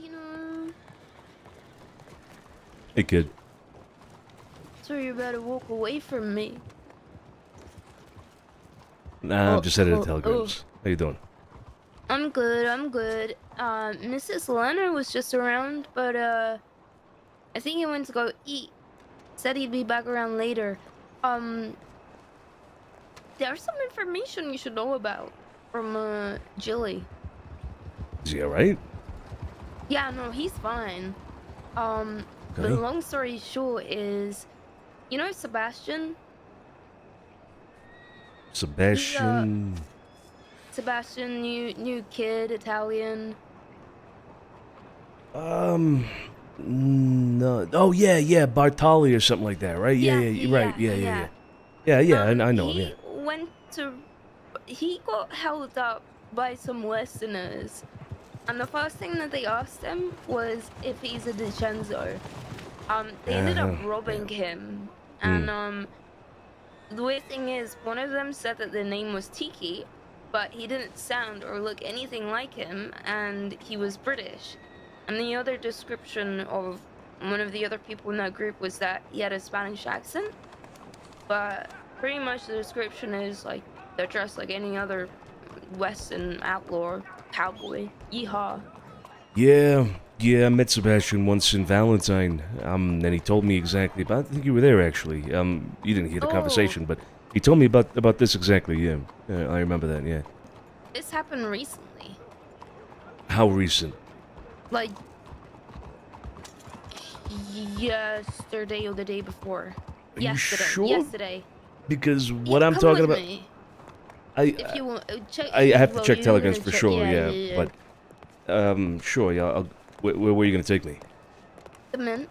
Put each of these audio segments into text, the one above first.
Santino. Hey, kid. So you better walk away from me. Nah, I'm just headed to telegrams. How you doing? I'm good, I'm good. Mrs. Leonard was just around, but, I think he went to go eat. Said he'd be back around later. There's some information you should know about from, Jilly. Is he alright? Yeah, no, he's fine. But Okay. long story short is, you know Sebastian? Sebastian. Sebastian, new kid, Italian. No. Oh, yeah, Bartoli or something like that, right? Yeah, you're right. Yeah. Yeah, I know him, yeah. He got held up by some Westerners. And the first thing that they asked him was if he's a DiCenzo. They ended up robbing him. And, the weird thing is, one of them said that their name was Tiki, but he didn't sound or look anything like him, and he was British. And the other description of one of the other people in that group was that he had a Spanish accent. But pretty much the description is, like, they're dressed like any other Western outlaw, cowboy. Yeehaw. Yeah, I met Sebastian once in Valentine, and he told me exactly about, I think you were there, actually. You didn't hear the conversation, but he told me about this exactly, yeah. I remember that, yeah. This happened recently. How recent? Like, yesterday or the day before. Are you sure? Yesterday. Because what I'm talking about... Me. If you want, I have to check telegrams for sure, yeah. But, sure, yeah, where are you gonna take me? The Mint.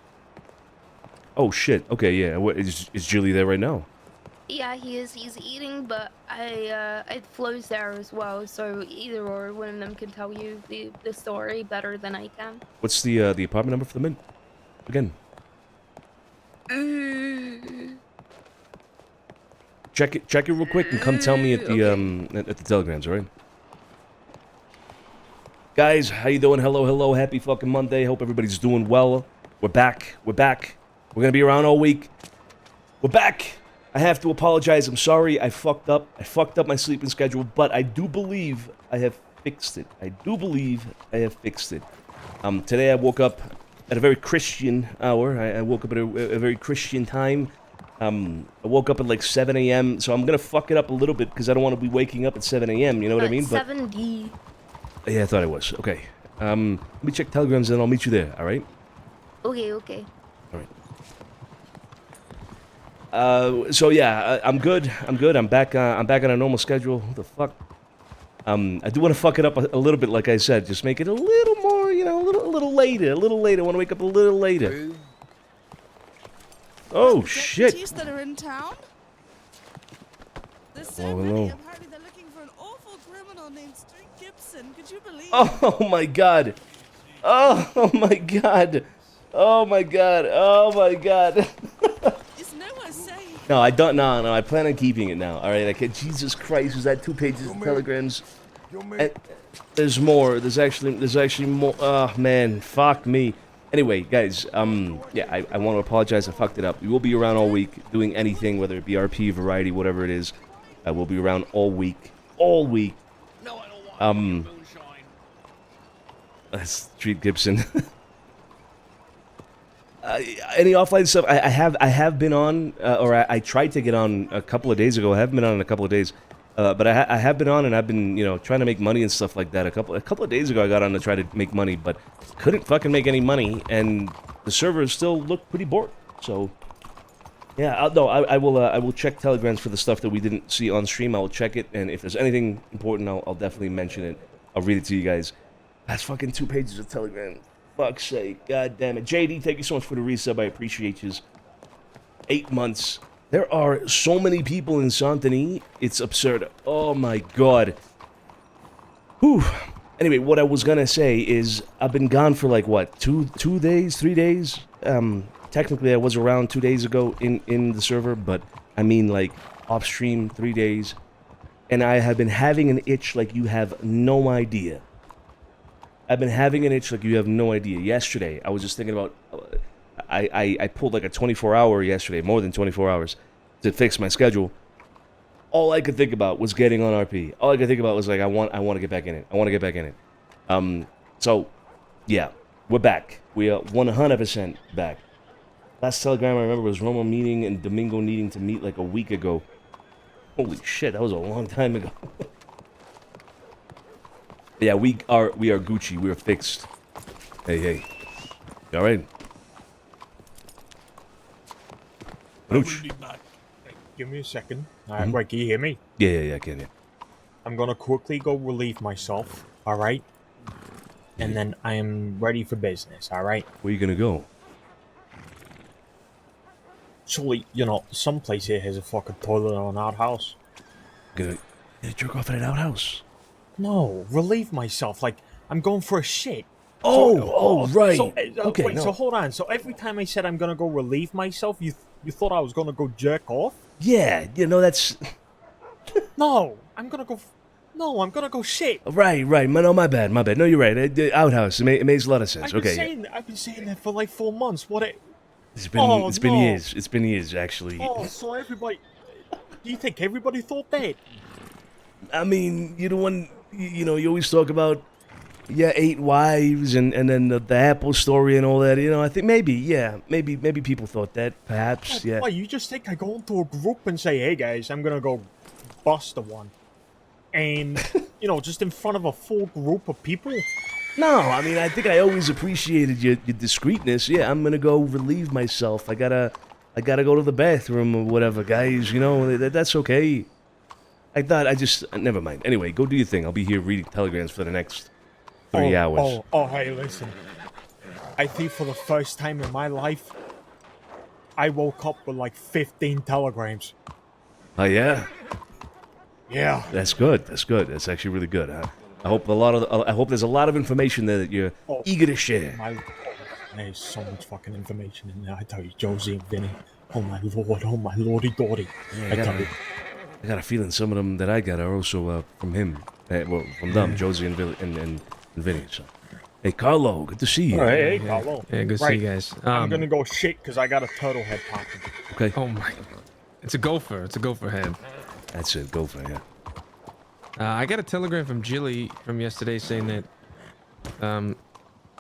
Oh, shit, okay, yeah. Is Julie there right now? Yeah, he is. He's eating, but it flows there as well, so either or, one of them can tell you the story better than I can. What's the apartment number for the Mint? Again. Check it real quick and come tell me at the at the telegrams, alright? Guys, how you doing? Hello, happy fucking Monday. Hope everybody's doing well. We're back. We're gonna be around all week. We're back. I have to apologize. I'm sorry. I fucked up. I fucked up my sleeping schedule, but I do believe I have fixed it. Today I woke up at a very Christian hour. I woke up at a very Christian time. I woke up at like 7 a.m., so I'm gonna fuck it up a little bit because I don't want to be waking up at 7 a.m., you know what I mean? 7D. Yeah, I thought I was. Okay. Let me check telegrams and I'll meet you there, alright? Okay. Alright. So yeah, I'm good. I'm back on a normal schedule. What the fuck? I do want to fuck it up a little bit, like I said. Just make it a little more, you know, a little later. I want to wake up a little later. Oh, shit. That are in town? There's so hello. many. Apparently they're looking for an awful criminal named Street Gibson. Could you believe? Oh my god. It's nowhere safe. No, I don't. No, I plan on keeping it now. All right. Jesus Christ, was that 2 pages of telegrams? And there's more. There's actually more. Oh man, fuck me. Anyway, guys, yeah, I want to apologize. I fucked it up. We will be around all week doing anything, whether it be RP, variety, whatever it is. We'll be around all week. All week. No, I don't want That's Street Gibson. Any offline stuff? I have been on, or I tried to get on a couple of days ago. I haven't been on in a couple of days. But I have been on, and I've been, you know, trying to make money and stuff like that. A couple of days ago, I got on to try to make money, but couldn't fucking make any money, and the servers still look pretty bored. So, yeah, I will check telegrams for the stuff that we didn't see on stream. I will check it, and if there's anything important, I'll definitely mention it. I'll read it to you guys. That's fucking 2 pages of telegram. Fuck's sake, god damn it. JD, thank you so much for the resub. I appreciate you. 8 months. There are so many people in Santini, it's absurd. Oh my god. Whew. Anyway, what I was gonna say is, I've been gone for like, what, 3 days? Technically I was around 2 days ago in the server, but I mean like, off stream 3 days. And I have been having an itch like you have no idea. I've been having an itch like you have no idea. Yesterday, I was just thinking about. I pulled like a 24-hour yesterday, more than 24 hours, to fix my schedule. All I could think about was getting on RP. All I could think about was like I want to get back in it. I want to get back in it. So, yeah, we're back. We are 100% back. Last telegram I remember was Romo meeting and Domingo needing to meet like a week ago. Holy shit, that was a long time ago. Yeah, we are Gucci. We are fixed. Hey. You all right? Nooch. Give me a second. Right, can you hear me? Yeah, I can, yeah. I'm gonna quickly go relieve myself, alright? And then I am ready for business, alright? Where you gonna go? Surely, you know, some place here has a fucking toilet or an outhouse. Gonna jerk off at an outhouse. No, relieve myself. Like, I'm going for a shit. Right. So, okay, wait, no. so hold on. So every time I said I'm gonna go relieve myself, you thought I was gonna go jerk off? Yeah, you know, that's... No, I'm gonna go... No, I'm gonna go shit. Right. No, my bad. No, you're right. The outhouse, it makes a lot of sense. I've been saying that for like 4 months. It's been years. It's been years, actually. Oh, so everybody... Do you think everybody thought that? I mean, you're the one... You know, you always talk about... 8 wives and then the Apple story and all that. You know, I think maybe people thought that. Perhaps, yeah. Why, you just think I go into a group and say, hey guys, I'm gonna go bust a one. And, you know, just in front of a full group of people? No, I mean, I think I always appreciated your discreetness. Yeah, I'm gonna go relieve myself. I gotta go to the bathroom or whatever, guys. You know, that's okay. Never mind. Anyway, go do your thing. I'll be here reading telegrams for the next 3 hours. Hey, listen. I think for the first time in my life, I woke up with like 15 telegrams. Oh, yeah? Yeah. That's good. That's actually really good. I hope there's a lot of information there that you're eager to share. There's so much fucking information in there. I tell you, Josie and Vinny. Oh my lord. Oh my lordy dordy. Yeah, I got a feeling some of them that I got are also from him. From them, Josie and Vinny. So. Hey, Carlo, good to see you. Hey, Carlo. Yeah, good to see you guys. I'm gonna go shit because I got a turtle head popping. Okay. Oh my. It's a gopher. It's a gopher head. That's it. Gopher, yeah. I got a telegram from Jilly from yesterday saying that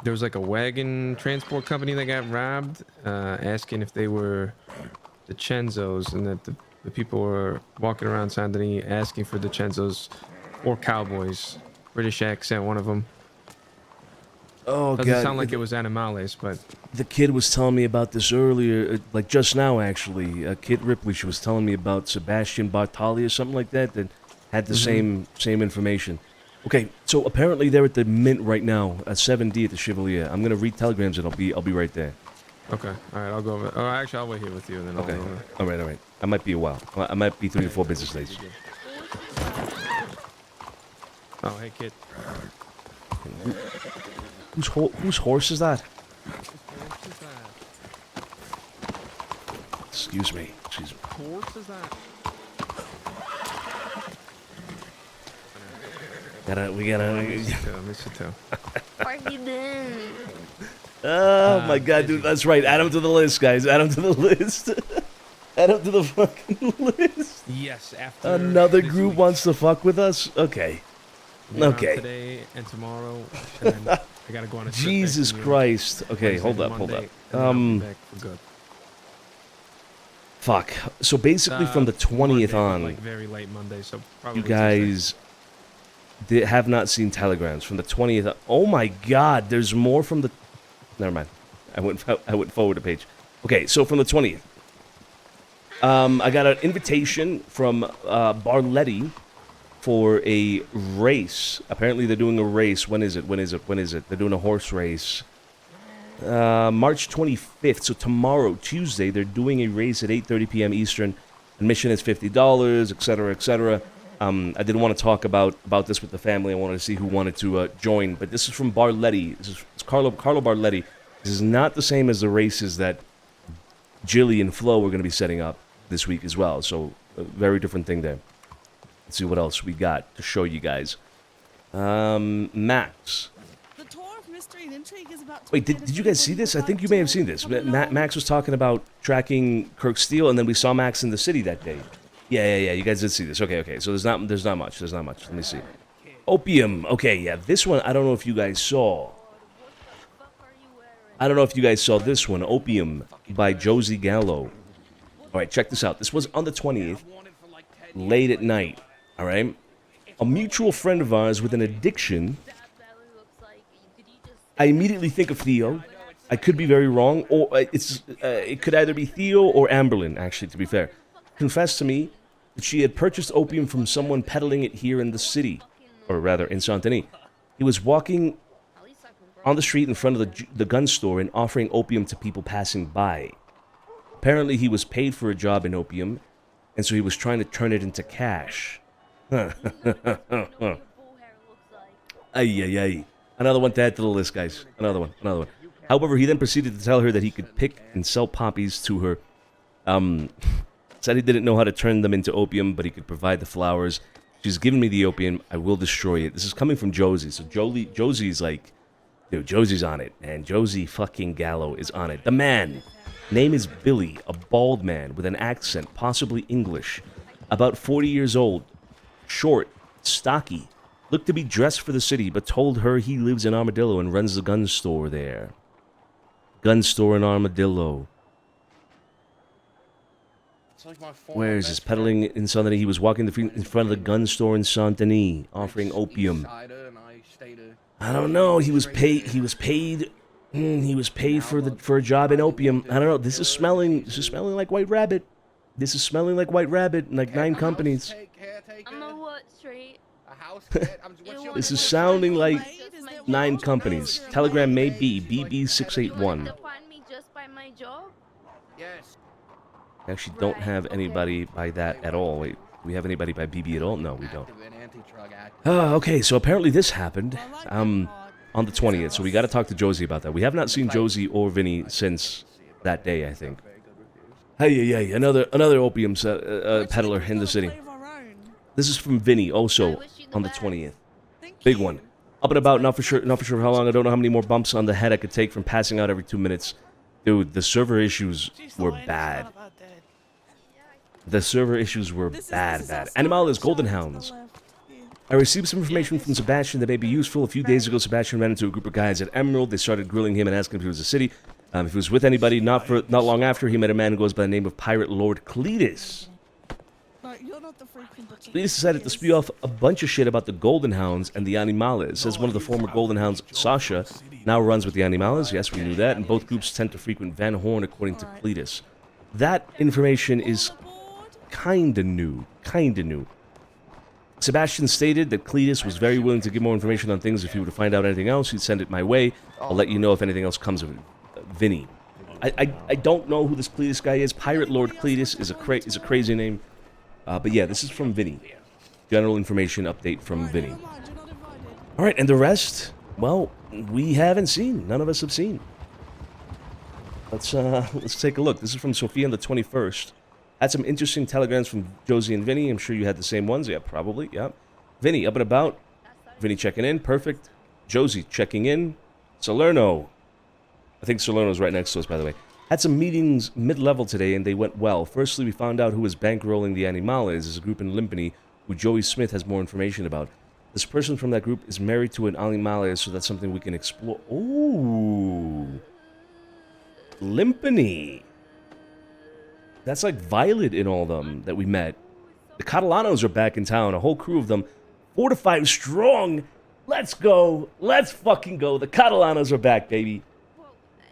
there was like a wagon transport company that got robbed, asking if they were DiCenzos, and that the people were walking around Saint Denis asking for DiCenzos or cowboys. British accent, one of them. Oh, Doesn't God. sound like it was Animales, but... The kid was telling me about this earlier, like just now, actually. Kid Ripley, she was telling me about Sebastian Bartali or something like that had the same information. Okay, so apparently they're at the Mint right now, at 7D at the Chevalier. I'm going to read telegrams and I'll be right there. Okay, alright, I'll go over... Oh, actually, I'll wait here with you, and then I'll go over. Alright. I might be a while. I might be 3 to 4 business days. Oh, hey, kid. Whose horse is that? Excuse me. Jeez. Horse is that? We gotta. Miss you too. Where you been? Oh my God, dude, that's right. Add him to the list, guys. Add him to the list. Add him to the fucking list. Yes, after Another this group week. wants to fuck with us. Okay. Okay. Today and tomorrow, and then I gotta go on a trip Jesus back to Christ. Okay, Wednesday hold to up. Monday, and then I'll be back for good. Fuck. So basically, from the 20th Monday, but, on, like very late Monday, so probably you guys have not seen telegrams from the 20th. Oh my God, there's more from the. Never mind. I went forward a page. Okay, so from the 20th, I got an invitation from Barletti for a race. Apparently, they're doing a race. When is it? They're doing a horse race. March 25th, so tomorrow, Tuesday, they're doing a race at 8:30 p.m. Eastern. Admission is $50, etc., etc. I didn't want to talk about this with the family. I wanted to see who wanted to join. But this is from Barletti. It's Carlo Barletti. This is not the same as the races that Jilly and Flo are going to be setting up this week as well. So a very different thing there. Let's see what else we got to show you guys. Max. The tour intrigue is about to Wait, begin did as you guys see everybody this? would I think like you may to have seen this. come along. Max was talking about tracking Kirk Steele, and then we saw Max in the city that day. Yeah. You guys did see this. Okay. So there's not much. Let me see. Opium. Okay, yeah. This one, I don't know if you guys saw. I don't know if you guys saw this one. Opium by Josie Gallo. All right, check this out. This was on the 20th, late at night. All right. A mutual friend of ours with an addiction. I immediately think of Theo. I could be very wrong, or it could either be Theo or Amberlyn, actually, to be fair. Confessed to me that she had purchased opium from someone peddling it here in the city, or rather, in Saint-Denis. He was walking on the street in front of the gun store and offering opium to people passing by. Apparently, he was paid for a job in opium, and so he was trying to turn it into cash. Ay. Another one to add to the list, guys. Another one. However, he then proceeded to tell her that he could pick and sell poppies to her. Said he didn't know how to turn them into opium, but he could provide the flowers. She's given me the opium. I will destroy it. This is coming from Josie. So Josie's like, dude, Josie's on it. And Josie fucking Gallo is on it. The man. Name is Billy, a bald man with an accent, possibly English. About 40 years old. Short. Stocky. Looked to be dressed for the city, but told her he lives in Armadillo and runs the gun store there. Gun store in Armadillo. Where is this? Peddling in Saint-Denis. He was walking in front of the gun store in Saint-Denis, offering opium. I don't know. He was paid for a job in opium. I don't know. This is smelling like White Rabbit. This is smelling like White Rabbit. Like 9 companies. I'm a what street? This is sounding like 9 companies. Telegram may be BB681. To find me just by my job? Yes. Actually, don't have anybody by that at all. Wait, do we have anybody by BB at all? No, we don't. Okay, so apparently this happened on the 20th, so we got to talk to Josie about that. We have not seen Josie or Vinny since that day, I think. Hey, another opium peddler in the city. This is from Vinny, also on the 20th. Big one. Up and about, not for sure how long. I don't know how many more bumps on the head I could take from passing out every 2 minutes. Dude, the server issues were bad. The server issues were bad. Animal is Golden Hounds. I received some information from Sebastian that may be useful. A few days ago, Sebastian ran into a group of guys at Emerald. They started grilling him and asking if he was a city. If he was with anybody. Not long after, he met a man who goes by the name of Pirate Lord Cletus. Cletus decided to spew off a bunch of shit about the Golden Hounds and the Animales. Says one of the former Golden Hounds, Sasha, now runs with the Animales. Yes, we knew that. And both groups tend to frequent Van Horn, according to Cletus. That information is kinda new. Sebastian stated that Cletus was very willing to give more information on things. If he were to find out anything else, he'd send it my way. I'll let you know if anything else comes of it. Vinny. I don't know who this Cletus guy is. Pirate Lord Cletus is a crazy name. But yeah, this is from Vinny. General information update from Vinny. Alright, and the rest, well, we haven't seen. None of us have seen. Let's take a look. This is from Sophia on the 21st. Had some interesting telegrams from Josie and Vinny. I'm sure you had the same ones. Yeah, probably. Yeah. Vinny, up and about. Vinny checking in. Perfect. Josie checking in. Salerno. I think Salerno's right next to us, by the way. Had some meetings mid-level today, and they went well. Firstly, we found out who was bankrolling the Animales. Is a group in Limpany who Joey Smith has more information about. This person from that group is married to an Animale, so that's something we can explore. Ooh. Limpany. That's like Violet in all of them that we met. The Catalanos are back in town, a whole crew of them. 4 to 5 strong. Let's go. Let's fucking go. The Catalanos are back, baby.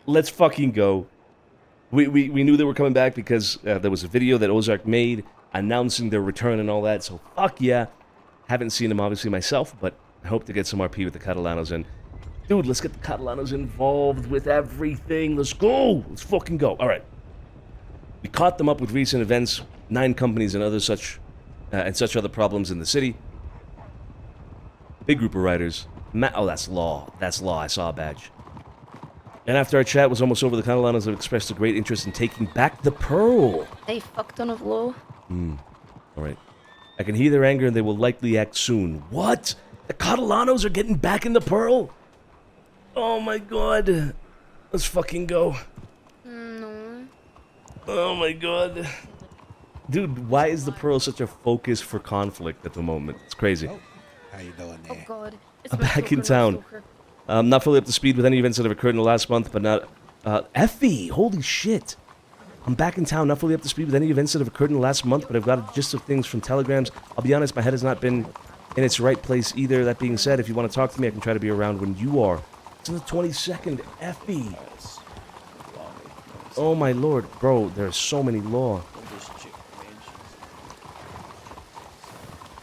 Let's fucking go. We knew they were coming back because there was a video that Ozark made announcing their return and all that, so fuck yeah. Haven't seen them, obviously, myself, but I hope to get some RP with the Catalanos in. Dude, let's get the Catalanos involved with everything. Let's go. Let's fucking go. All right. We caught them up with recent events, 9 companies and other such other problems in the city. Big group of riders. Oh, that's Law. That's Law. I saw a badge. And after our chat was almost over, the Catalanos have expressed a great interest in taking back the Pearl. They fucked on of law. All right. I can hear their anger, and they will likely act soon. What? The Catalanos are getting back in the Pearl? Oh my god. Let's fucking go. No. Oh my god. Dude, why is the Pearl such a focus for conflict at the moment? It's crazy. How you doing Oh there? god. It's I'm my back in stalker, town. my stalker. Not fully up to speed with any events that have occurred in the last month, but not... Effie! Holy shit! I'm back in town, not fully up to speed with any events that have occurred in the last month, but I've got a gist of things from telegrams. I'll be honest, my head has not been in its right place either. That being said, if you want to talk to me, I can try to be around when you are. It's on the 22nd, Effie! Oh my lord, bro, there's so many law.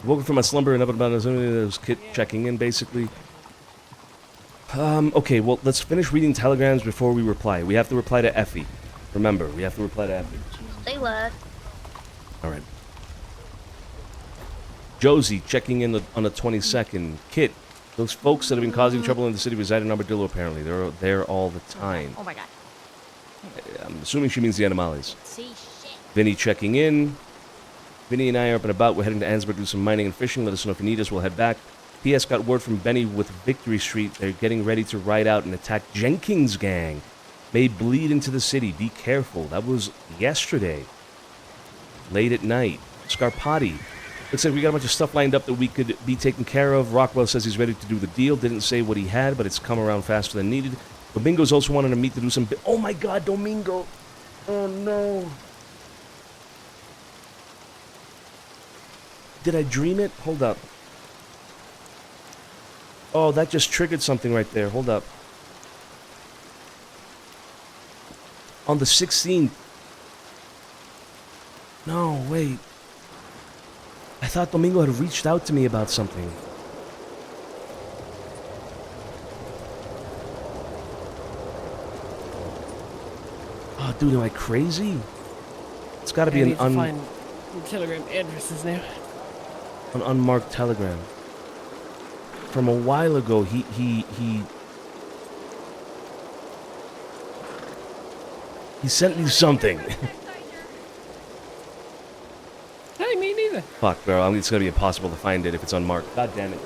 Woken from my slumber and up and about there was Kit checking in, basically. Okay, well, let's finish reading telegrams before we reply. We have to reply to Effie. Remember, we have to reply to Effie. They left. Alright. Josie checking in on the 22nd. Kit, those folks that have been causing trouble in the city reside in Armadillo, apparently. They're there all the time. Oh my god. I'm assuming she means the Animales. See shit. Vinny checking in. Vinny and I are up and about. We're heading to Ansburg to do some mining and fishing. Let us know if you need us. We'll head back. P.S. got word from Benny with Victory Street. They're getting ready to ride out and attack Jenkins' gang. May bleed into the city. Be careful. That was yesterday. Late at night. Scarpati. Looks like we got a bunch of stuff lined up that we could be taken care of. Rockwell says he's ready to do the deal. Didn't say what he had, but it's come around faster than needed. Domingo's also wanted to meet to do some... Oh my god, Domingo! Oh no. Did I dream it? Hold up. Oh, that just triggered something right there. Hold up. On the 16th. No, wait. I thought Domingo had reached out to me about something. Oh, dude, am I crazy? It's got to be an find telegram addresses now. an unmarked telegram. From a while ago, he sent me something. Hey, me neither. Fuck, bro. It's gonna be impossible to find it if it's unmarked. God damn it.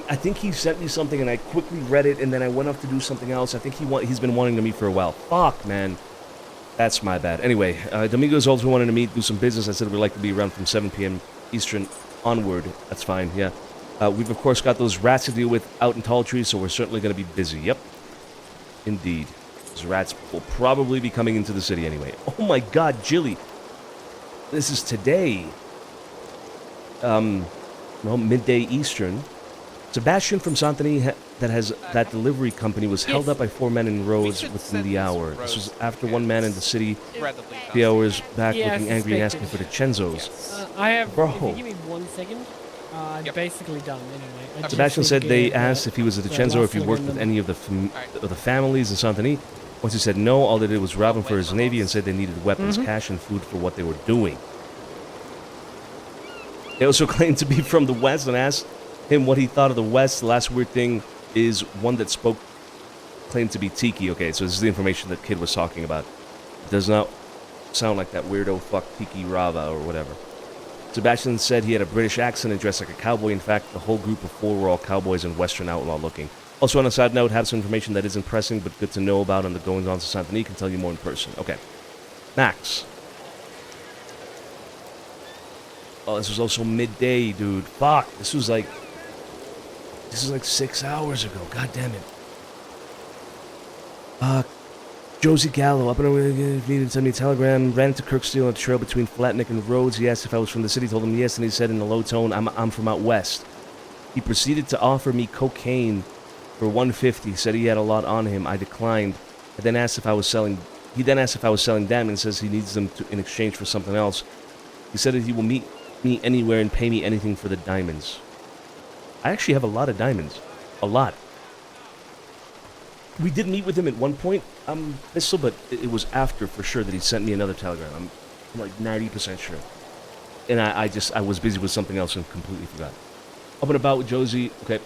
I think he sent me something and I quickly read it and then I went off to do something else. I think he's been wanting to meet for a while. Fuck, man. That's my bad. Anyway, Domingo's also wanted to meet, do some business. I said we'd like to be around from 7 p.m. Eastern onward. That's fine, yeah. We've, of course, got those rats to deal with out in Tall Tree, so we're certainly going to be busy. Yep. Indeed. Those rats will probably be coming into the city anyway. Oh my god, Jilly. This is today. Well, midday Eastern. Sebastian from Santini that delivery company was held up by 4 men in Rhodes within the hour. This was after one man in the city 3 hours back looking angry and asking for the Chenzos. I have. Bro. If you give me 1 second, I'm basically done anyway. I just Sebastian need said to they get, asked if he was a the DiCenzo or if he last worked with telegram any of the families in Santini. Once he said no, all they did was rob him for his navy and said they needed weapons, cash, and food for what they were doing. They also claimed to be from the West and asked him what he thought of the West. The last weird thing is one that claimed to be Tiki. Okay, so this is the information that Kid was talking about. It does not sound like that weirdo fuck Tiki Rava or whatever. Sebastian said he had a British accent and dressed like a cowboy. In fact, the whole group of 4 were all cowboys and Western outlaw looking. Also, on a side note, have some information that isn't pressing but good to know about on the goings-on to Santini. Can tell you more in person. Okay. Max. Oh, this was also midday, dude. Fuck. This is like 6 hours ago. God damn it. Josie Gallo, up and away, needed to send me a telegram. Ran into Kirksteel on the trail between Flatnick and Rhodes. He asked if I was from the city. Told him yes, and he said in a low tone, I'm from out west. He proceeded to offer me cocaine for $150. Said he had a lot on him. I declined. I then asked if I was selling. He then asked if I was selling them and says he needs them in exchange for something else. He said that he will meet me anywhere and pay me anything for the diamonds. I actually have a lot of diamonds. A lot. We did meet with him at one point, Missile, but it was after, for sure, that he sent me another telegram. I'm like 90% sure. And I was busy with something else and completely forgot. Up and about with Josie. Okay.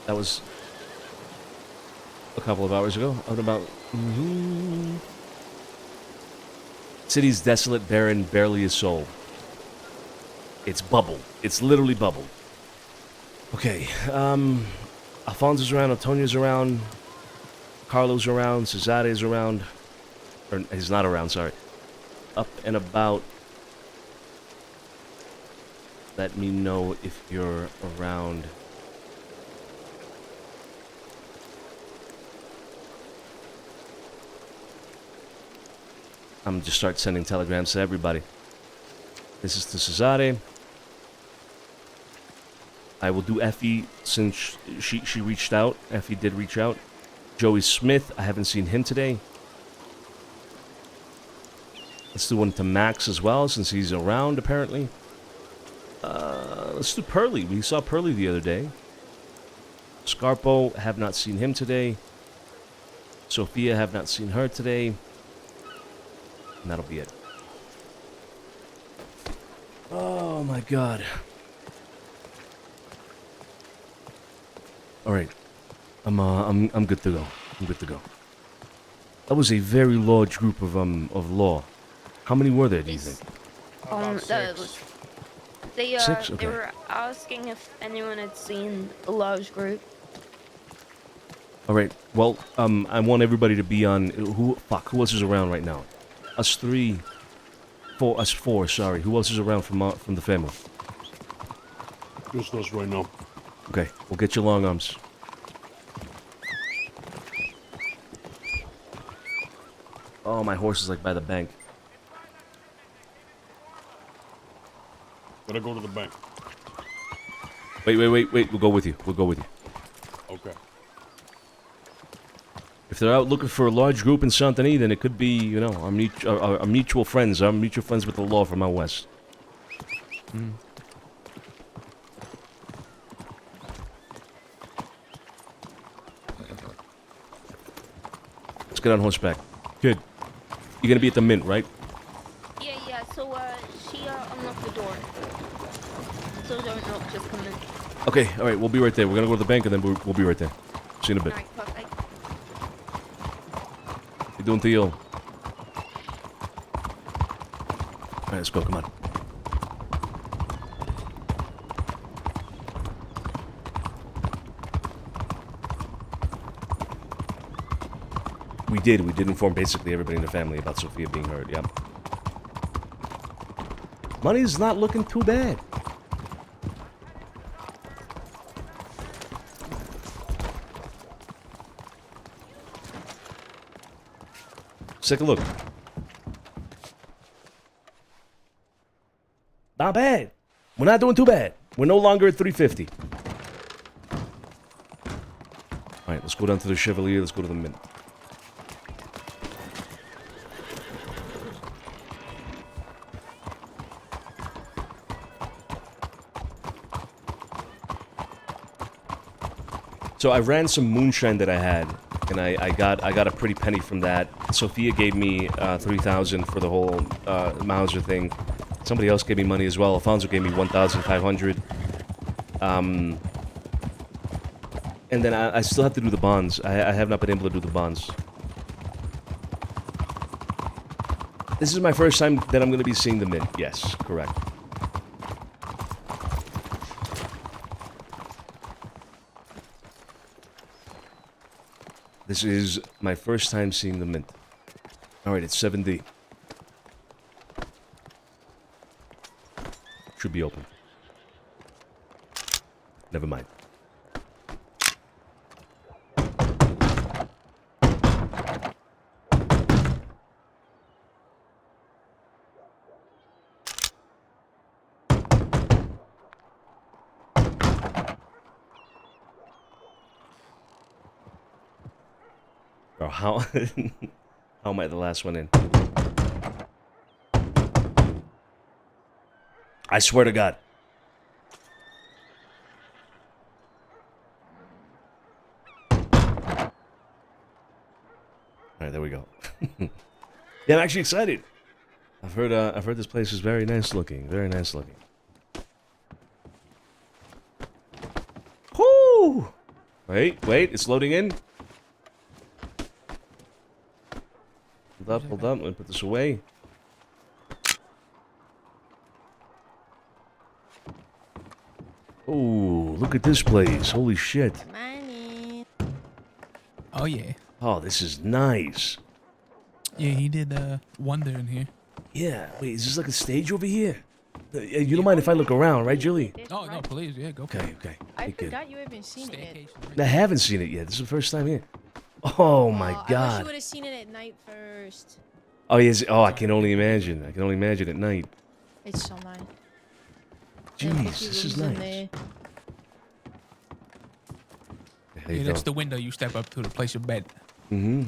That was a couple of hours ago. Up and about. City's desolate, barren, barely a soul. It's bubbled. It's literally bubbled. Okay, Alfonso's around, Antonio's around. Carlos around, Cesare is around, or he's not around, sorry. Up and about. Let me know if you're around. I'm gonna just start sending telegrams to everybody. This is to Cesare. I will do Effie since she reached out. Effie did reach out. Joey Smith, I haven't seen him today. Let's do one to Max as well since he's around apparently. Let's do Pearly. We saw Pearly the other day. Scarpo, have not seen him today. Sophia, have not seen her today. And that'll be it. Oh my god. All right. I'm good to go. I'm good to go. That was a very large group of law. How many were there, do you think? That was, they Six? Okay. they were asking if anyone had seen a large group. All right. Well, I want everybody to be on. Who else is around right now? Us four. Sorry. Who else is around from the family? Just us right now. Okay. We'll get your long arms. Oh, my horse is like by the bank. Gotta go to the bank. Wait. We'll go with you. Okay. If they're out looking for a large group in Santini, then it could be, you know, our mutual friends. Our mutual friends with the law from out west. Let's get on horseback. Good. You're gonna be at the mint, right? Yeah. So she unlocked the door. So don't knock, just come in. Okay. All right. We'll be right there. We're gonna go to the bank and then we'll be right there. See you in a bit. Alright, perfect. You doing, Theo? All right, let's go. Come on. We did inform basically everybody in the family about Sophia being hurt. Yep. Money's not looking too bad. Let's take a look. Not bad. We're not doing too bad. We're no longer at 350. All right, let's go down to the Chevalier. Let's go to the Mint. So I ran some moonshine that I had, and I got a pretty penny from that. Sophia gave me 3,000 for the whole Mauser thing. Somebody else gave me money as well. Alfonso gave me 1,500. And then I still have to do the bonds. I have not been able to do the bonds. This is my first time that I'm going to be seeing the Mint. Yes, correct. This is my first time seeing the Mint. Alright, it's 7D. Should be open. Never mind. Bro, how am I the last one in? I swear to God. Alright, there we go. Yeah, I'm actually excited. I've heard this place is very nice looking. Very nice looking. Whoo! Wait, it's loading in. Hold up. Let me put this away. Oh, look at this place. Holy shit. Money. Oh yeah. Oh, this is nice. Yeah, he did Wonder in here. Yeah. Wait, is this like a stage over here? You don't mind if I look around, right, Julie? Oh, no, please, yeah, go for it. Okay. I Good. forgot you haven't seen it yet. I haven't seen it yet. This is the first time here. Oh my I wish god. you would have seen it at night first. Oh yes. Oh, I can only imagine. I can only imagine at night. It's so nice. Jeez, this is nice. There. There you Yeah, that's go. the window you step up to place your bed. Mm-hmm.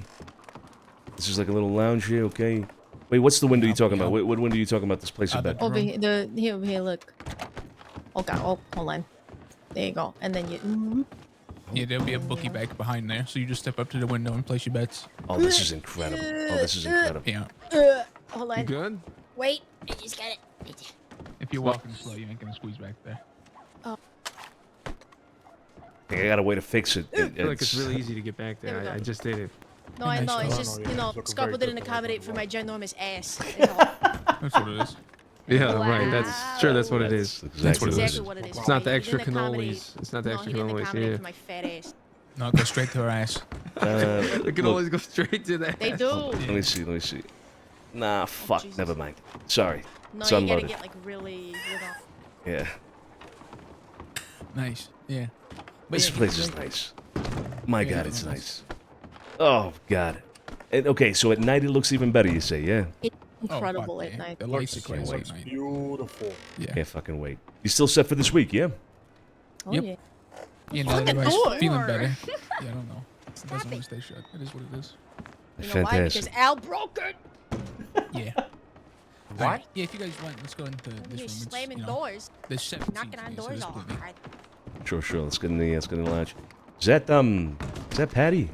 This is like a little lounge here, okay? Wait, what's the window you talking about? What window are you talking about? This place of bed? Over here, look. Okay, hold on. There you go. And then you. Yeah, there'll be a bookie back behind there, so you just step up to the window and place your bets. Oh, this is incredible. Oh, this is incredible. Yeah. Hold You on. good? Wait, I just got it. If you're walking slow, you ain't gonna squeeze back there. I got a way to fix it. I feel like it's really easy to get back There we there. go. I just did it. No, I know. It's just, yeah, it's looking Scarborough very didn't good for accommodate like for my ginormous ass. That's what it is. Yeah, right. That's sure. That's what it is. That's what it is. exactly what it is. It's not the He extra didn't accommodate- cannolis. It's not the No, extra he didn't cannolis. accommodate Yeah. for my fat ass. No, go straight to her ass. It can always go straight to that. They do. Let me see. Nah, fuck. Jesus. Never mind. Sorry. No, It's you gotta unloaded. get like really, Yeah. Nice. Yeah. But This yeah, place he's is great. nice. My Yeah, god, it's it's nice. nice. Oh god. And, okay, so at night it looks even better, you say, yeah? It's Oh, incredible fuck, at man. night. The lights are Looks, crazy at looks night. beautiful. Yeah. Can't fucking wait. You still set for this week, yeah? Oh Yep. yeah. Yeah, now Fucking everybody's door. feeling better. Yeah, I don't know. It doesn't always stay shut. It is what it is. You know why? Because Al broke it. Yeah. What? Alright, yeah, if you guys want, let's go into this You're room. It's, slamming you know, doors, There's 17 knocking on things, so doors there's all plenty. hard. Sure. Let's get in the lounge. Is that Patty?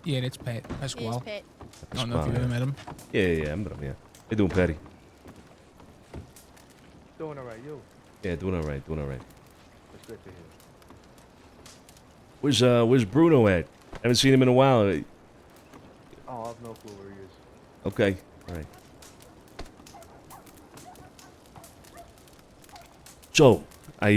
Yeah, that's Pat. Yes, Pasquale. Pet. I don't know if you've ever met him. Yeah, I'm yeah. How you doing, Patty? Doing alright, you. Yeah, doing all right. That's good to hear. Where's Bruno at? Haven't seen him in a while. Oh, I have no clue where he is. Okay, all right. So, I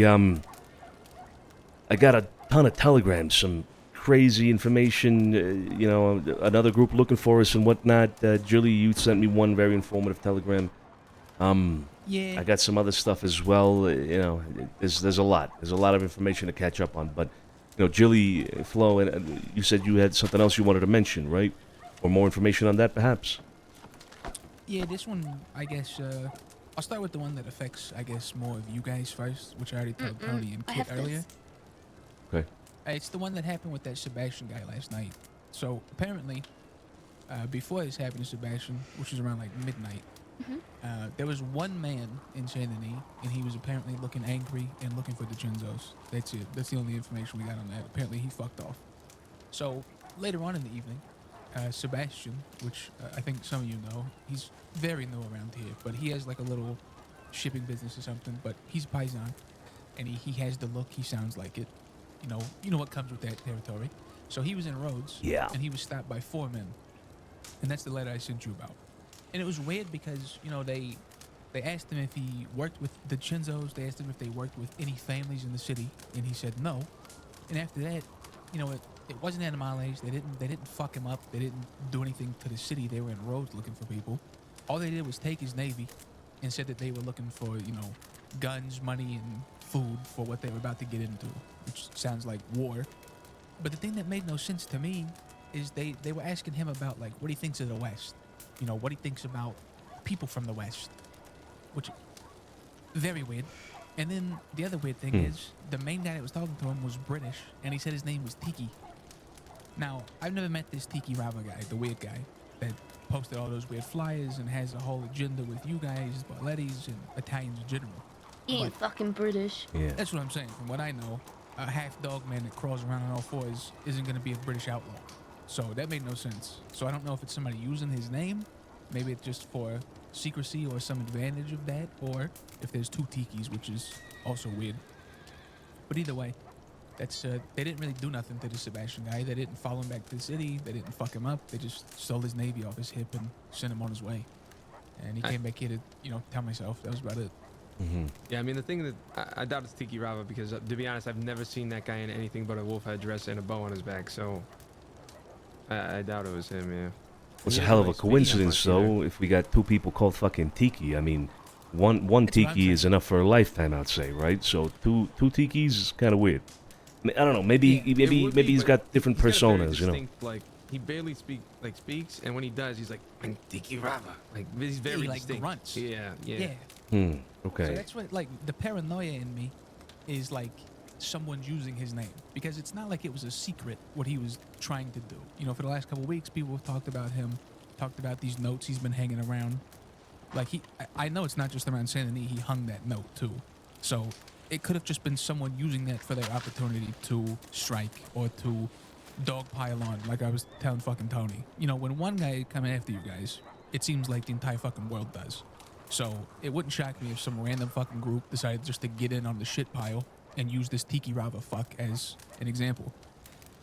got a ton of telegrams, some crazy information, you know, another group looking for us and whatnot. Julie, you sent me one very informative telegram. Yeah. I got some other stuff as well. You know, there's a lot. There's a lot of information to catch up on. But, you know, Julie, Flo, and you said you had something else you wanted to mention, right? Or more information on that, perhaps? Yeah, this one, I guess, I'll start with the one that affects, I guess, more of you guys first, which I already told Tony and I Kit have earlier. this. Okay. It's the one that happened with that Sebastian guy last night. So, apparently, before this happened to Sebastian, which was around, like, midnight, there was one man in Saint Denis, and he was apparently looking angry and looking for the DiCenzos. That's it. That's the only information we got on that. Apparently, he fucked off. So, later on in the evening, Sebastian, which I think some of you know, he's very new around here, but he has like a little shipping business or something, but he's Paisan, and he has the look, he sounds like it. You know what comes with that territory. So he was in Rhodes, Yeah. and he was stopped by 4 men. And that's the letter I sent you about. And it was weird because, you know, they asked him if he worked with the DiCenzos, they asked him if they worked with any families in the city, and he said no. And after that, you know, it wasn't animales. They didn't fuck him up. They didn't do anything to the city. They were in Rhodes looking for people. All they did was take his navy and said that they were looking for, you know, guns, money, and food for what they were about to get into, which sounds like war. But the thing that made no sense to me is they were asking him about, like, what he thinks of the West. You know, what he thinks about people from the West, which very weird. And then the other weird thing is the main guy that was talking to him was British, and he said his name was Tiki. Now, I've never met this Tiki Rava guy, the weird guy, that posted all those weird flyers and has a whole agenda with you guys, Barlettis, and Italians in general. He ain't fucking British. Yeah. That's what I'm saying. From what I know, a half dog man that crawls around on all fours isn't going to be a British outlaw. So that made no sense. So I don't know if it's somebody using his name. Maybe it's just for secrecy or some advantage of that, or if there's 2 Tikis, which is also weird. But either way, that's they didn't really do nothing to the Sebastian guy. They didn't follow him back to the city. They didn't fuck him up. They just stole his navy off his hip and sent him on his way. And he came back here to, you know, tell myself. That was about it. Yeah, I mean, the thing that I doubt it's Tiki Rava because, to be honest, I've never seen that guy in anything but a wolf head dress and a bow on his back. So I doubt it was him. Yeah. It's He a hasn't, hell of a like, spoken much coincidence, either. though, if we got two people called fucking Tiki. I mean, one That's what I'm Tiki is saying. enough for a lifetime, I'd say, right? So two Tikis is kind of weird. I don't know. Maybe Yeah, It maybe would maybe be, he's but got different he's got a very personas, you know. distinct, like he barely speaks, and when he does, he's like Tiki Rava. Like he's very he, like, distinct. grunts. Yeah. Yeah. Hmm. So Okay. that's what, like, the paranoia in me is like someone's using his name, because it's not like it was a secret what he was trying to do. You know, for the last couple of weeks, people have talked about him, talked about these notes he's been hanging around. Like I know it's not just around Saint Denis. He hung that note too, so it could have just been someone using that for their opportunity to strike or to dogpile on. Like I was telling fucking Tony, you know, when one guy come after you guys, it seems like the entire fucking world does. So it wouldn't shock me if some random fucking group decided just to get in on the shit pile and use this Tiki Rava fuck as an example.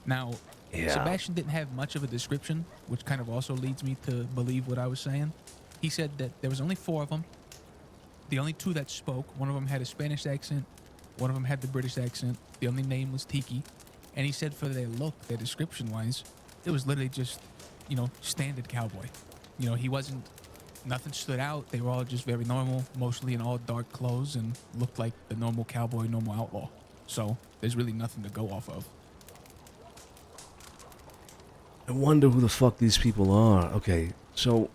Now, Yeah. Sebastian didn't have much of a description, which kind of also leads me to believe what I was saying. He said that there was only 4 of them. The only 2 that spoke, one of them had a Spanish accent, one of them had the British accent. The only name was Tiki. And he said for their look, their description-wise, it was literally just, you know, standard cowboy. You know, he wasn't, nothing stood out. They were all just very normal, mostly in all dark clothes, and looked like the normal cowboy, normal outlaw. So there's really nothing to go off of. I wonder who the fuck these people are. Okay, so,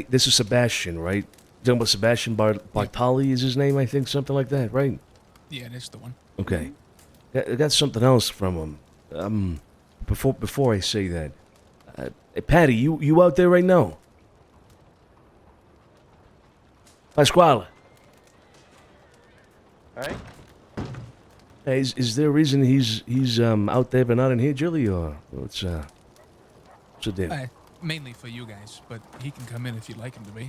this is Sebastian, right? Talking about Sebastian Bartali is his name, I think, something like that, right? Yeah, that's the one. Okay. I got something else from him. Before I say that, hey, Patty, you out there right now? Pasquale. Alright? Hey, is there a reason he's out there but not in here, Julie, or what's the deal? Mainly for you guys, but he can come in if you'd like him to be.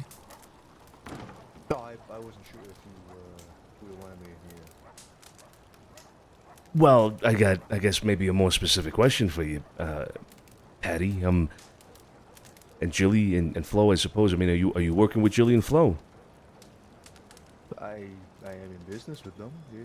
No, I wasn't sure if you wanted me in here. Well, I guess maybe a more specific question for you, Patty. And Julie and Flo, I suppose. I mean, are you working with Julie and Flo? I am in business with them. Yeah.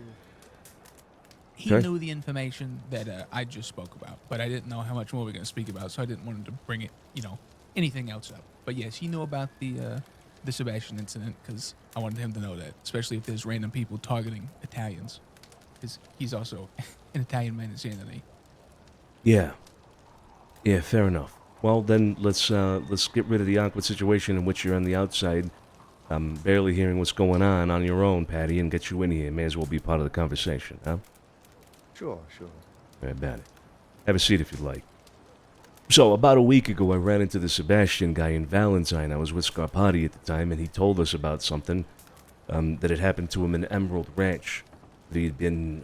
He Okay. knew the information that I just spoke about, but I didn't know how much more we were going to speak about, so I didn't want him to bring it, you know, anything else up. But yes, he knew about the Sebastian incident, because I wanted him to know that, especially if there's random people targeting Italians, because he's also an Italian man in Saint Denis. Yeah, fair enough. Well, then let's get rid of the awkward situation in which you're on the outside, barely hearing what's going on your own, Patty, and get you in here. May as well be part of the conversation, huh? Sure. Very about it. Have a seat if you'd like. So, about a week ago, I ran into the Sebastian guy in Valentine. I was with Scarpati at the time, and he told us about something that had happened to him in Emerald Ranch. That he had been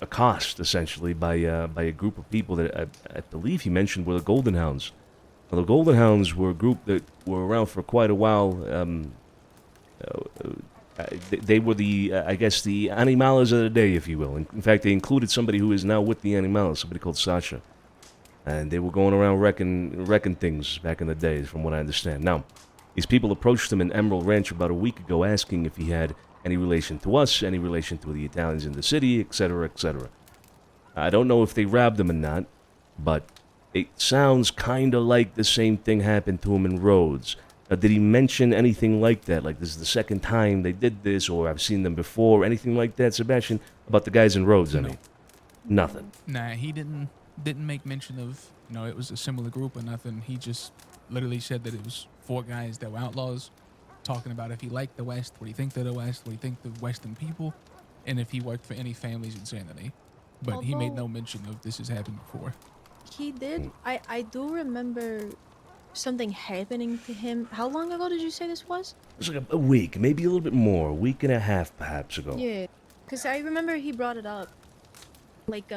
accosted, essentially, by a group of people that I believe he mentioned were the Golden Hounds. Now, the Golden Hounds were a group that were around for quite a while. They were I guess, the animales of the day, if you will. In fact, they included somebody who is now with the animales, somebody called Sasha. And they were going around wrecking things back in the days, from what I understand. Now, these people approached him in Emerald Ranch about a week ago, asking if he had any relation to us, any relation to the Italians in the city, etc., etc. I don't know if they robbed him or not, but it sounds kind of like the same thing happened to him in Rhodes. Did he mention anything like that? Like, this is the second time they did this, or I've seen them before, anything like that, Sebastian? About the guys in Rhodes, I mean. Nothing. Nah, he didn't make mention of, you know, it was a similar group or nothing. He just literally said that it was 4 guys that were outlaws, talking about if he liked the West, what he think of the West, what he think of Western people, and if he worked for any families in Saint Denis. But he made no mention of this has happened before. He did. I do remember something happening to him. How long ago did you say this was? It was like a week, maybe a little bit more, a week and a half perhaps ago. Yeah, because I remember he brought it up. Like,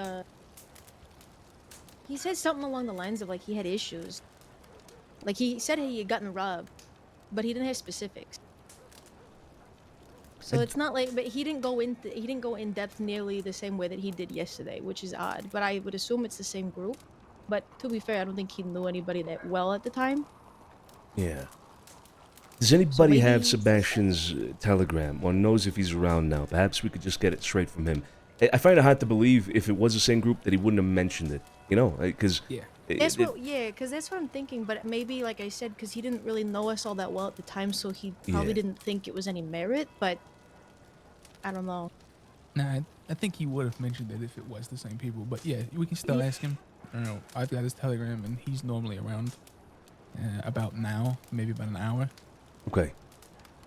he said something along the lines of, like, he had issues. Like, he said he had gotten robbed, but he didn't have specifics. So it's not like, but he didn't go in depth nearly the same way that he did yesterday, which is odd. But I would assume it's the same group. But to be fair, I don't think he knew anybody that well at the time. Yeah. Does anybody maybe- have Sebastian's telegram or knows if he's around now? Perhaps we could just get it straight from him. I find it hard to believe if it was the same group that he wouldn't have mentioned it. You know, because That's what, yeah, because that's what I'm thinking. But maybe, like I said, because he didn't really know us all that well at the time, so he probably Yeah. didn't think it was any merit. But I don't know. Nah, I think he would have mentioned it if it was the same people. But yeah, we can still ask him. I don't know. I've got his Telegram, and he's normally around about now, maybe about an hour. Okay.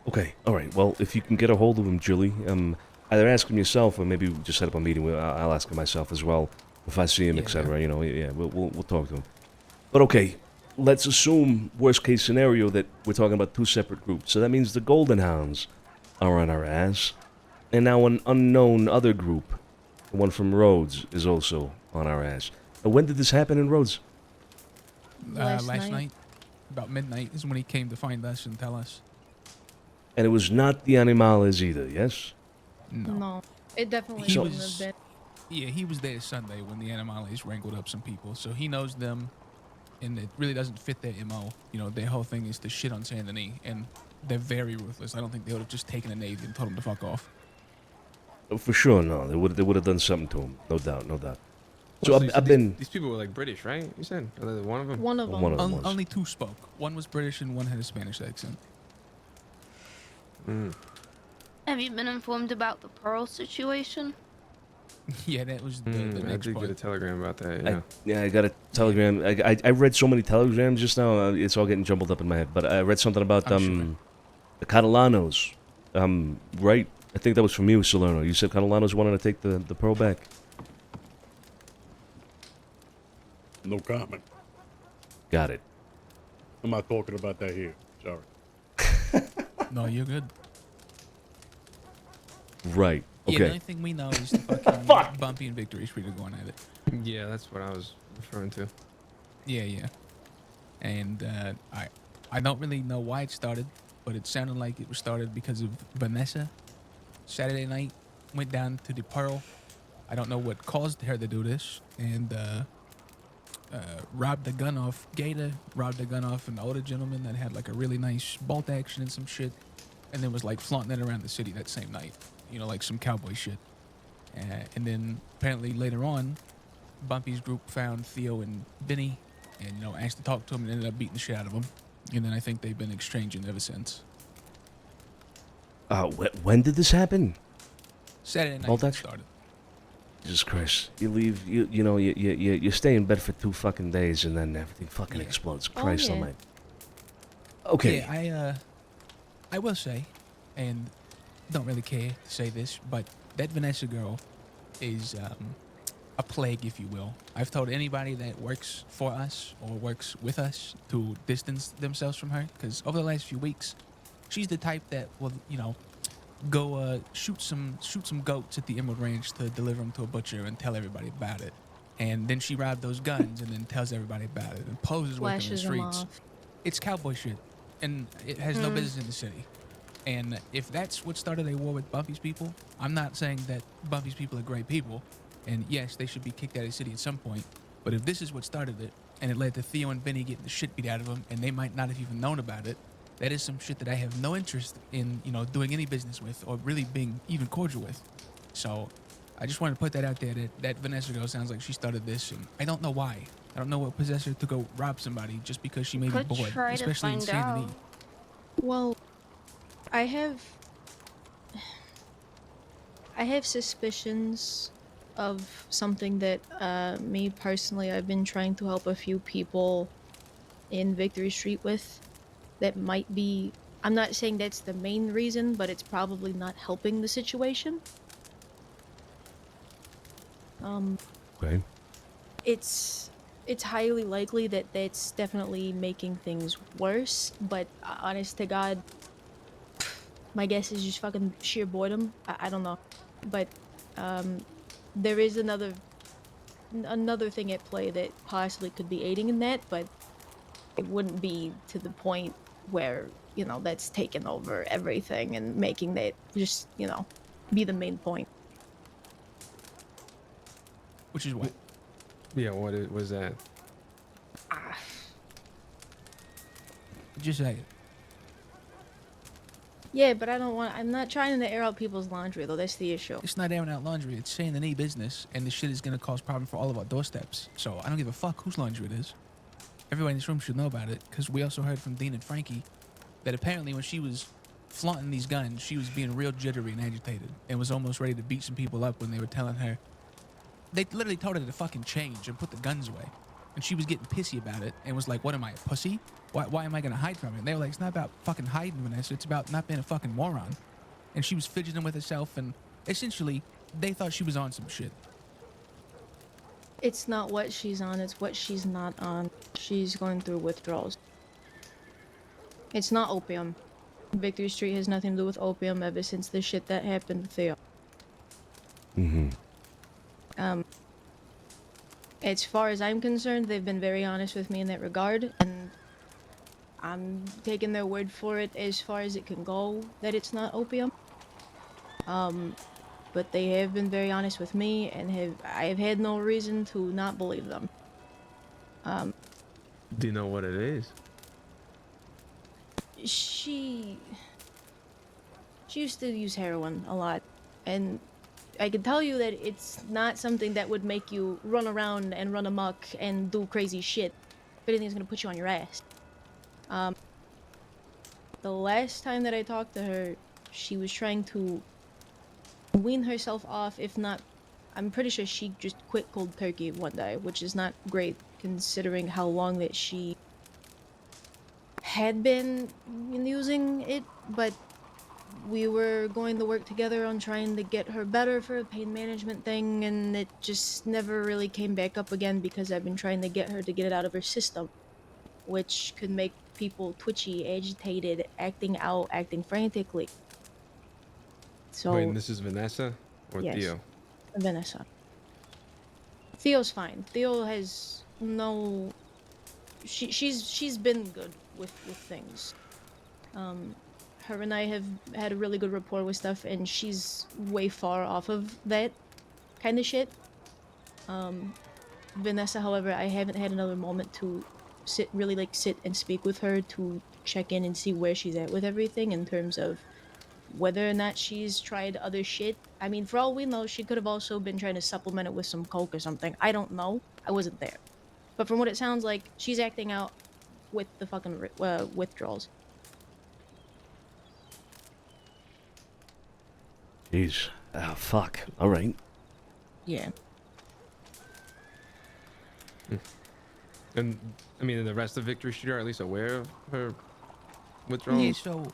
Okay. All right. Well, if you can get a hold of him, Julie, either ask him yourself or maybe just set up a meeting. I'll ask him myself as well if I see him, etc. You know, yeah, we'll talk to him. But okay, let's assume worst case scenario that we're talking about two separate groups. So that means the Golden Hounds are on our ass, and now an unknown other group, the one from Rhodes, is also on our ass. Now, when did this happen in Rhodes? Last night, about midnight, is when he came to find us and tell us. And it was not the Animales either, yes? No, it definitely He wouldn't was- have been. Yeah, he was there Sunday when the Animales wrangled up some people, so he knows them, and it really doesn't fit their MO. You know, their whole thing is to shit on Saint Denis, and they're very ruthless. I don't think they would have just taken a nade and told him to fuck off. Oh, for sure, no. They would have done something to him, no doubt, no doubt. So Well, you I've said been. These people were like British, right? You said one of them. One of them. One of them was. Only two spoke. One was British and one had a Spanish accent. Have you been informed about the Pearl situation? Yeah, that was the I next did part. get a telegram about that. Yeah. I got a telegram. I read so many telegrams just now. It's all getting jumbled up in my head. But I read something about I'm the Catalanos. Right? I think that was from you, Salerno. You said Catalanos wanted to take the Pearl back. No comment. Got it. I'm not talking about that here. Sorry. No, you're good. Right. Yeah, the Okay. only thing we know is the fucking Bumpy and Victory Street are going at it. Yeah, that's what I was referring to. Yeah. And I don't really know why it started, but it sounded like it was started because of Vanessa. Saturday night, went down to the Pearl. I don't know what caused her to do this, and robbed the gun off Gator, robbed the gun off an older gentleman that had like a really nice bolt action and some shit, and then was like flaunting it around the city that same night. You know, like some cowboy shit. And then apparently later on, Bumpy's group found Theo and Benny, and you know, asked to talk to him and ended up beating the shit out of them. And then I think they've been exchanging ever since. When did this happen? Saturday night Bolt it action? started. Jesus Christ! You leave. You stay in bed for 2 fucking days and then everything fucking Yeah. explodes. Oh, Christ yeah. Almighty. Okay. Yeah, I will say, and don't really care to say this, but that Vanessa girl is a plague, if you will. I've told anybody that works for us or works with us to distance themselves from her, because over the last few weeks, she's the type that will, you know, go shoot some goats at the Emerald Ranch to deliver them to a butcher and tell everybody about it. And then she robbed those guns and then tells everybody about it and poses with them in the Flashes them streets. off. It's cowboy shit, and it has no business in the city. And if that's what started a war with Bumpy's people, I'm not saying that Bumpy's people are great people, and yes, they should be kicked out of the city at some point. But if this is what started it, and it led to Theo and Benny getting the shit beat out of them, and they might not have even known about it, that is some shit that I have no interest in, you know, doing any business with or really being even cordial with. So I just wanted to put that out there that Vanessa girl sounds like she started this, and I don't know why. I don't know what possessed her to go rob somebody just because she may be Could bored, try to especially in find Saint out. Denis. Well, I have suspicions of something that me personally I've been trying to help a few people in Victory Street with that might be, I'm not saying that's the main reason, but it's probably not helping the situation. Okay. It's highly likely that that's definitely making things worse, but honest to God, my guess is just fucking sheer boredom. I don't know. But there is another thing at play that possibly could be aiding in that, but it wouldn't be to the point where, you know, that's taken over everything and making that just, you know, be the main point. Which is what? Yeah, what was that? Just say it. Yeah, but I don't want. I'm not trying to air out people's laundry though. That's the issue. It's not airing out laundry. It's saying any business, and this shit is gonna cause problem for all of our doorsteps. So I don't give a fuck whose laundry it is. Everybody in this room should know about it, because we also heard from Dean and Frankie that apparently when she was flaunting these guns, she was being real jittery and agitated, and was almost ready to beat some people up when they were telling her. They literally told her to fucking change and put the guns away, and she was getting pissy about it and was like, "What am I, a pussy? Why am I gonna hide from it?" And they were like, "It's not about fucking hiding, Vanessa. It's about not being a fucking moron." And she was fidgeting with herself, and essentially, they thought she was on some shit. It's not what she's on, it's what she's not on. She's going through withdrawals. It's not opium. Victory Street has nothing to do with opium ever since the shit that happened with Theo. As far as I'm concerned, they've been very honest with me in that regard, and I'm taking their word for it as far as it can go that it's not opium. But they have been very honest with me, and I have had no reason to not believe them. Do you know what it is? She used to use heroin a lot, and I can tell you that it's not something that would make you run around and run amok and do crazy shit. If anything, it's gonna put you on your ass. The last time that I talked to her, she was trying to wean herself off. If not, I'm pretty sure she just quit cold turkey one day, which is not great considering how long that she had been using it, but we were going to work together on trying to get her better for a pain management thing, and it just never really came back up again because I've been trying to get her to get it out of her system, which could make people twitchy, agitated, acting out, acting frantically. So, Wait, and this is Vanessa or yes, Theo? Vanessa. Theo's fine. Theo has no. She's been good with things. Her and I have had a really good rapport with stuff, and she's way far off of that kind of shit. Vanessa, however, I haven't had another moment to sit and speak with her to check in and see where she's at with everything in terms of whether or not she's tried other shit. I mean, for all we know, she could have also been trying to supplement it with some coke or something. I don't know. I wasn't there. But from what it sounds like, she's acting out with the fucking withdrawals. Jeez. Oh, fuck. All right. Yeah. And I mean, the rest of Victory Street are at least aware of her withdrawals? Yeah, so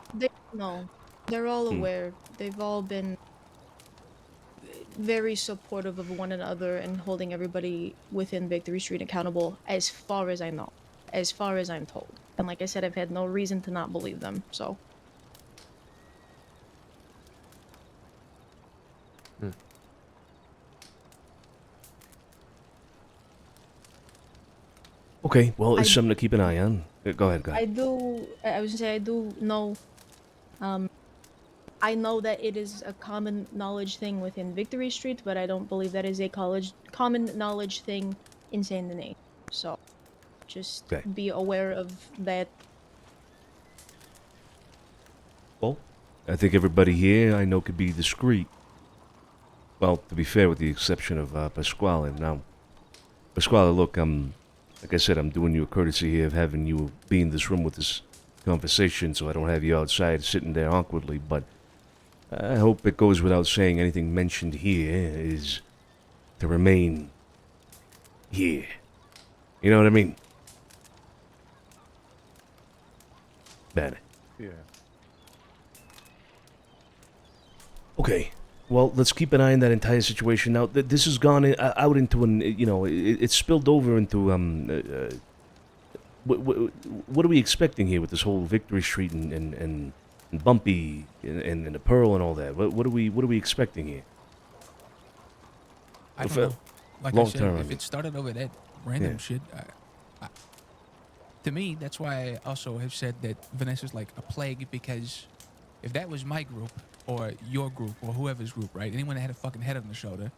They're all aware. They've all been very supportive of one another and holding everybody within Victory Street accountable, as far as I know, as far as I'm told. And like I said, I've had no reason to not believe them, so. Okay, well, it's something to keep an eye on. Go ahead, I do know, I know that it is a common knowledge thing within Victory Street, but I don't believe that is a common knowledge thing in Saint Denis. So, just be aware of that. Well, I think everybody here I know could be discreet. Well, to be fair, with the exception of Pasquale. Now, Pasquale, look, like I said, I'm doing you a courtesy here of having you be in this room with this conversation, so I don't have you outside sitting there awkwardly, but I hope it goes without saying anything mentioned here is to remain here. You know what I mean? Bad. Yeah. Okay. Well, let's keep an eye on that entire situation. Now, this has gone out into an, it's spilled over into, what are we expecting here with this whole Victory Street and Bumpy and the Pearl and all that? What are we expecting here? I don't know. Like I said, if it started over that random shit, to me, that's why I also have said that Vanessa's like a plague, because if that was my group or your group or whoever's group, right? Anyone that had a fucking head on the shoulder,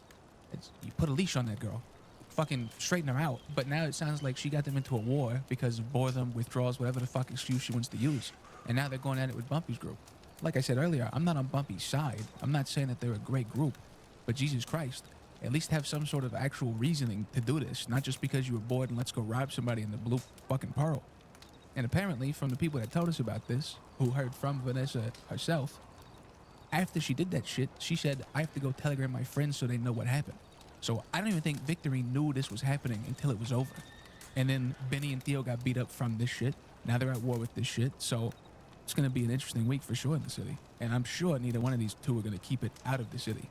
you put a leash on that girl, fucking straighten her out. But now it sounds like she got them into a war because of boredom, withdrawals, whatever the fuck excuse she wants to use. And now they're going at it with Bumpy's group. like I said earlier, I'm not on Bumpy's side. I'm not saying that they're a great group, but Jesus Christ, at least have some sort of actual reasoning to do this, not just because you were bored and let's go rob somebody in the blue fucking pearl. And apparently, from the people that told us about this, who heard from Vanessa herself, after she did that shit, she said, I have to go telegram my friends so they know what happened. So I don't even think Victory knew this was happening until it was over. And then Benny and Theo got beat up from this shit. Now they're at war with this shit. So it's going to be an interesting week for sure in the city. And I'm sure neither one of these two are going to keep it out of the city.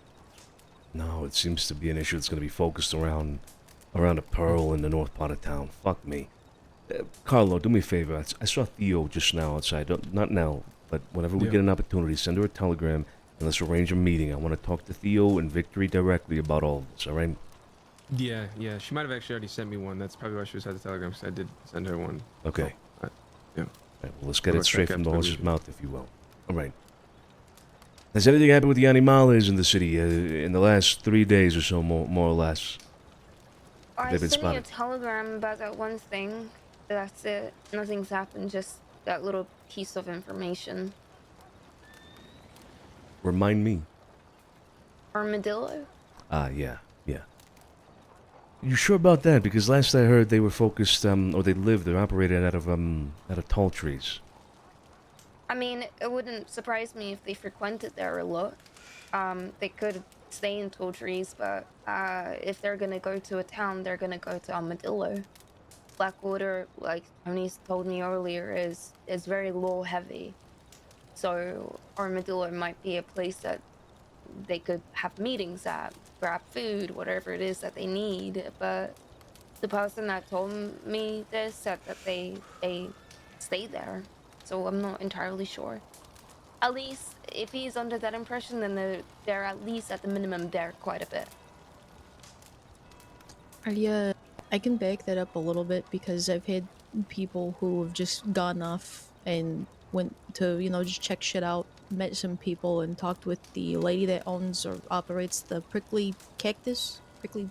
No, it seems to be an issue that's going to be focused around a pearl in the north part of town. Fuck me. Carlo, do me a favor. I saw Theo just now outside. Not now, but whenever we get an opportunity, send her a telegram and let's arrange a meeting. I want to talk to Theo and Victory directly about all of this, all right? Yeah. She might have actually already sent me one. That's probably why she was at the telegram, because I did send her one. Okay. So, yeah. All right, well, let's get it straight from the horse's mouth, if you will. All right. Has anything happened with the animales in the city in the last 3 days or so, more or less? I sent you a telegram about that one thing. That's it. Nothing's happened, just that little piece of information. Remind me. Armadillo? Yeah. You sure about that? Because last I heard they were focused, or they operated out of tall trees. I mean, it wouldn't surprise me if they frequented there a lot. They could stay in tall trees, but if they're gonna go to a town, they're gonna go to Armadillo. Blackwater, like Tony's told me earlier, is very law heavy. So Armadillo might be a place that they could have meetings at, grab food, whatever it is that they need. But the person that told me this said that they stay there. So I'm not entirely sure. At least if he's under that impression, then they're at least at the minimum there quite a bit. I can back that up a little bit because I've had people who have just gone off and went to, just check shit out, met some people and talked with the lady that owns or operates the Prickly Cactus, the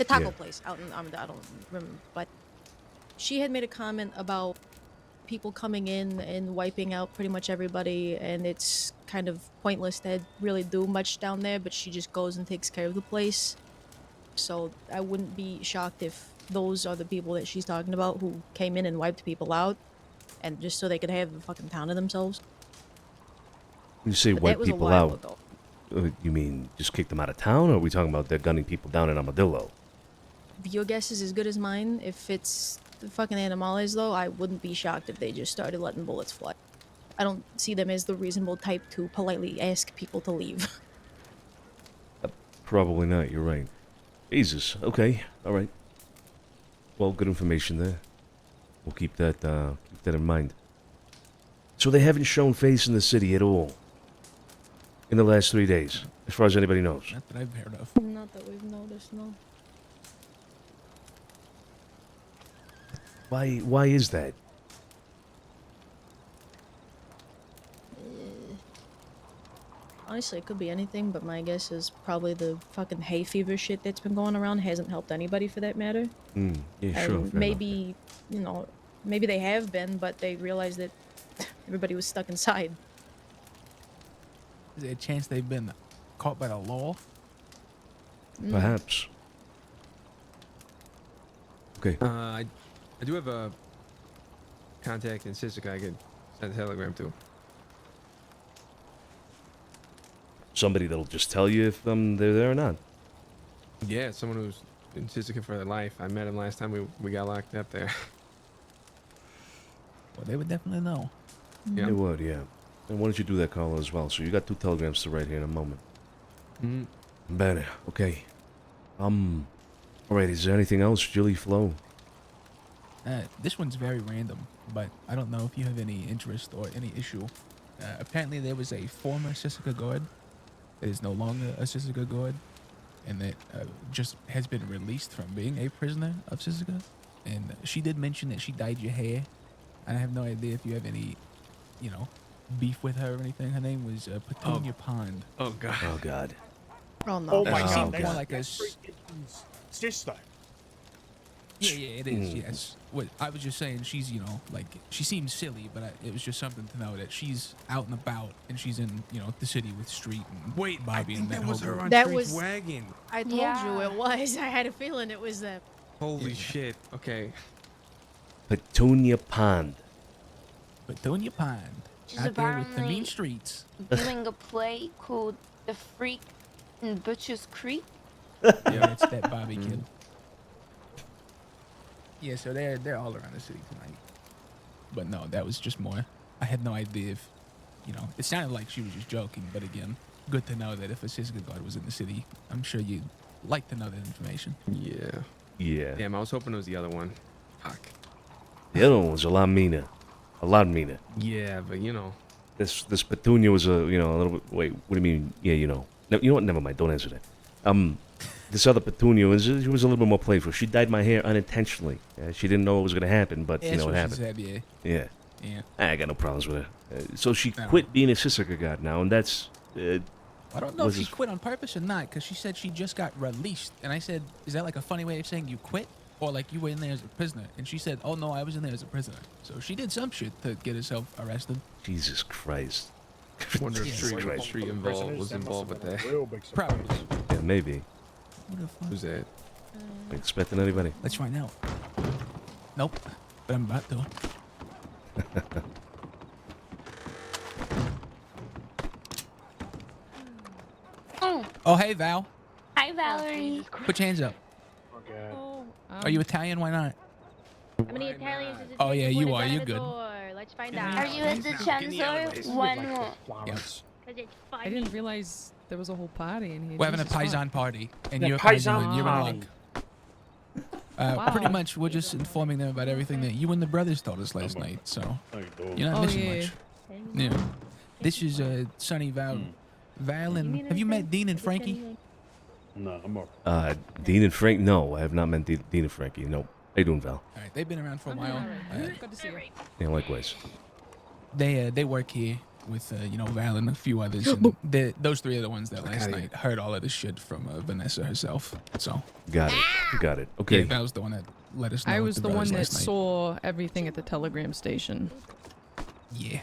taco place out in I don't remember, but she had made a comment about people coming in and wiping out pretty much everybody, and it's kind of pointless to really do much down there, but she just goes and takes care of the place. So I wouldn't be shocked if those are the people that she's talking about who came in and wiped people out, and just so they could have the fucking town to themselves. When you say But wipe that was a people while out, ago. You mean just kick them out of town, or are we talking about they're gunning people down in Armadillo? Your guess is as good as mine. If it's the fucking animales, though, I wouldn't be shocked if they just started letting bullets fly. I don't see them as the reasonable type to politely ask people to leave. Probably not, you're right. Jesus, okay, all right. Well, good information there. We'll keep that in mind. So they haven't shown face in the city at all in the last 3 days, as far as anybody knows. Not that I've heard of. Not that we've noticed, no. Why is that? Honestly, it could be anything, but my guess is probably the fucking hay fever shit that's been going around hasn't helped anybody for that matter. Yeah, sure. And maybe, maybe they have been, but they realized that everybody was stuck inside. Is there a chance they've been caught by the law? Perhaps. Okay. I do have a contact in Sisika I could send a telegram to. Somebody that'll just tell you if they're there or not. Yeah, someone who's in Sisika for their life. I met him last time we got locked up there. Well, they would definitely know. Yeah. They would, yeah. And why don't you do that, Carlo, as well? So you got 2 telegrams to write here in a moment. Bene, okay. Alright, is there anything else, Jilly Flo? This one's very random, but I don't know if you have any interest or any issue. Apparently there was a former Sisika guard that is no longer a Sisika guard, and that just has been released from being a prisoner of Sisika. And she did mention that she dyed your hair. I have no idea if you have any, beef with her or anything. Her name was Petunia Pond. Oh, God. Oh, God. Oh, no. Oh my She god, seemed that's more like a... sister. Yeah, it is. Yes. What I was just saying, she's like she seems silly, but it was just something to know that she's out and about and she's in the city with Street and Bobby and that was whole her group. on That Street's was- wagon. I told you Yeah. it was. I had a feeling it was them. Holy shit. Okay. Petunia Pond. Petunia Pond. She's Out there with the apparently mean streets. doing a play called The Freak in Butcher's Creek. Yeah, it's that Bobby kid. Yeah, so they're all around the city tonight. But no, that was just more. I had no idea if, it sounded like she was just joking. But again, good to know that if a Siska guard was in the city, I'm sure you'd like to know that information. Yeah. Yeah. Damn, I was hoping it was the other one. Fuck. The other one was a lot meaner. A lot meaner. Yeah, but This Petunia was a little bit. Wait, what do you mean? Yeah, No, you know what? Never mind. Don't answer that. This other Petunia she was a little bit more playful. She dyed my hair unintentionally. She didn't know it was gonna happen, but Yeah, it that's what happened. she said, yeah. Yeah. Yeah. I got no problems with her. So she I don't quit being a Sisika god now, and that's. I don't know if was she this- quit on purpose or not, because she said she just got released. And I said, is that like a funny way of saying you quit? Or like you were in there as a prisoner? And she said, oh no, I was in there as a prisoner. So she did some shit to get herself arrested. Jesus Christ. wonder if Yeah. Street was involved with that. Real big surprise. Probably. Yeah, maybe. What the fuck? Who's that? Expecting anybody? Let's find out. Nope. But I'm about to. Oh, Oh, hey, Val. hi, Valerie. Put your hands up. Okay. Are you Italian? Why not? How many Italians is it? Oh, yeah, you are. You're good. Let's find Are you a DiCenzo? When? Flowers. I didn't realize there was a whole party in here. We're having a Jesus fuck. paisan party. And The you're paisan you're in party. luck. Wow. Pretty much, we're just informing them about everything that you and the brothers told us last night. So How you doing? you're not Oh, missing yeah. much. Yeah. This is Sonny, Val. Val and have you met Dean and Frankie? No, I'm all Dean and Frank? No, I have not met Dean and Frankie. No. How you doing, Val? All right, they've been around for a while. Good to see you. Yeah, likewise. They work here with Val and a few others. And those three are the ones that last outta night heard all of this shit from Vanessa herself. So Got it. Got it. yeah, Okay. Val's the one that let us know. I with was the one brothers that last night. saw everything at the telegram station. Yeah.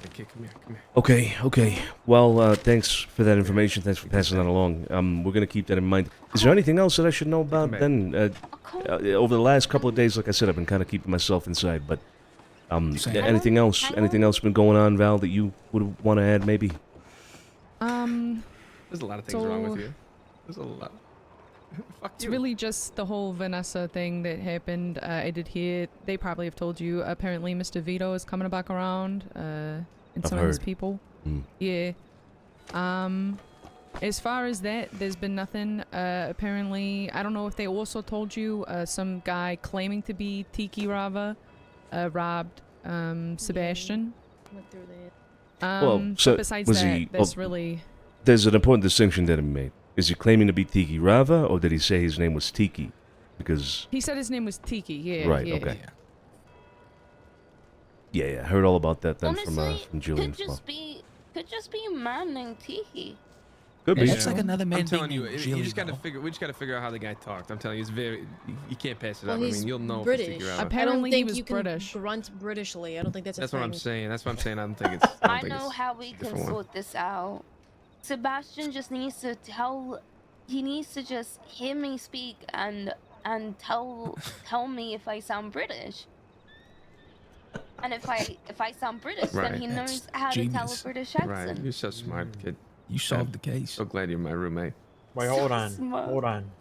Okay, come here. Okay. Well, thanks for that information. Thanks for passing that along. We're gonna keep that in mind. Is there anything else that I should know about then? Over the last couple of days, like I said, I've been kind of keeping myself inside. But Same. anything else? Anything else been going on, Val, that you would want to add, maybe? There's a lot of things wrong So- with you. There's a lot. Fuck It's you. really just the whole Vanessa thing that happened. I did hear, they probably have told you, apparently Mr. Vito is coming back around, and I've some of his heard. people. Mm. Yeah. As far as that, there's been nothing. Apparently, I don't know if they also told you, some guy claiming to be Tiki Rava, robbed, Sebastian. Went through that. Well, so but besides was that, he- that's oh, really... There's an important distinction that he made. Is he claiming to be Tiki Rava, or did he say his name was Tiki? Because He said his name was Tiki, yeah. Right, yeah. okay. yeah, I heard all about that then Honestly, from Julian. could just be a man named Tiki. Could Yeah, be. that's like another man I'm telling being you, named you just Gilly, gotta though. figure. We just gotta figure out how the guy talked. I'm telling you, it's very. You can't pass it Well, up. I he's mean, you'll know British. if it's Tiki Rava. I don't Apparently he think was you can British. grunt Britishly. I don't think that's a That's what I'm thing. saying. That's what I'm saying. I don't think it's. I, don't I think know it's how we a can different one. sort this out. Sebastian just needs to tell. He needs to just hear me speak and tell me if I sound British. And if I sound British, Right. then he knows That's how to tell a genius. British Right. accent. You're so smart, kid. You solved the case. So glad you're my roommate. Wait, So hold on. smart. Hold on.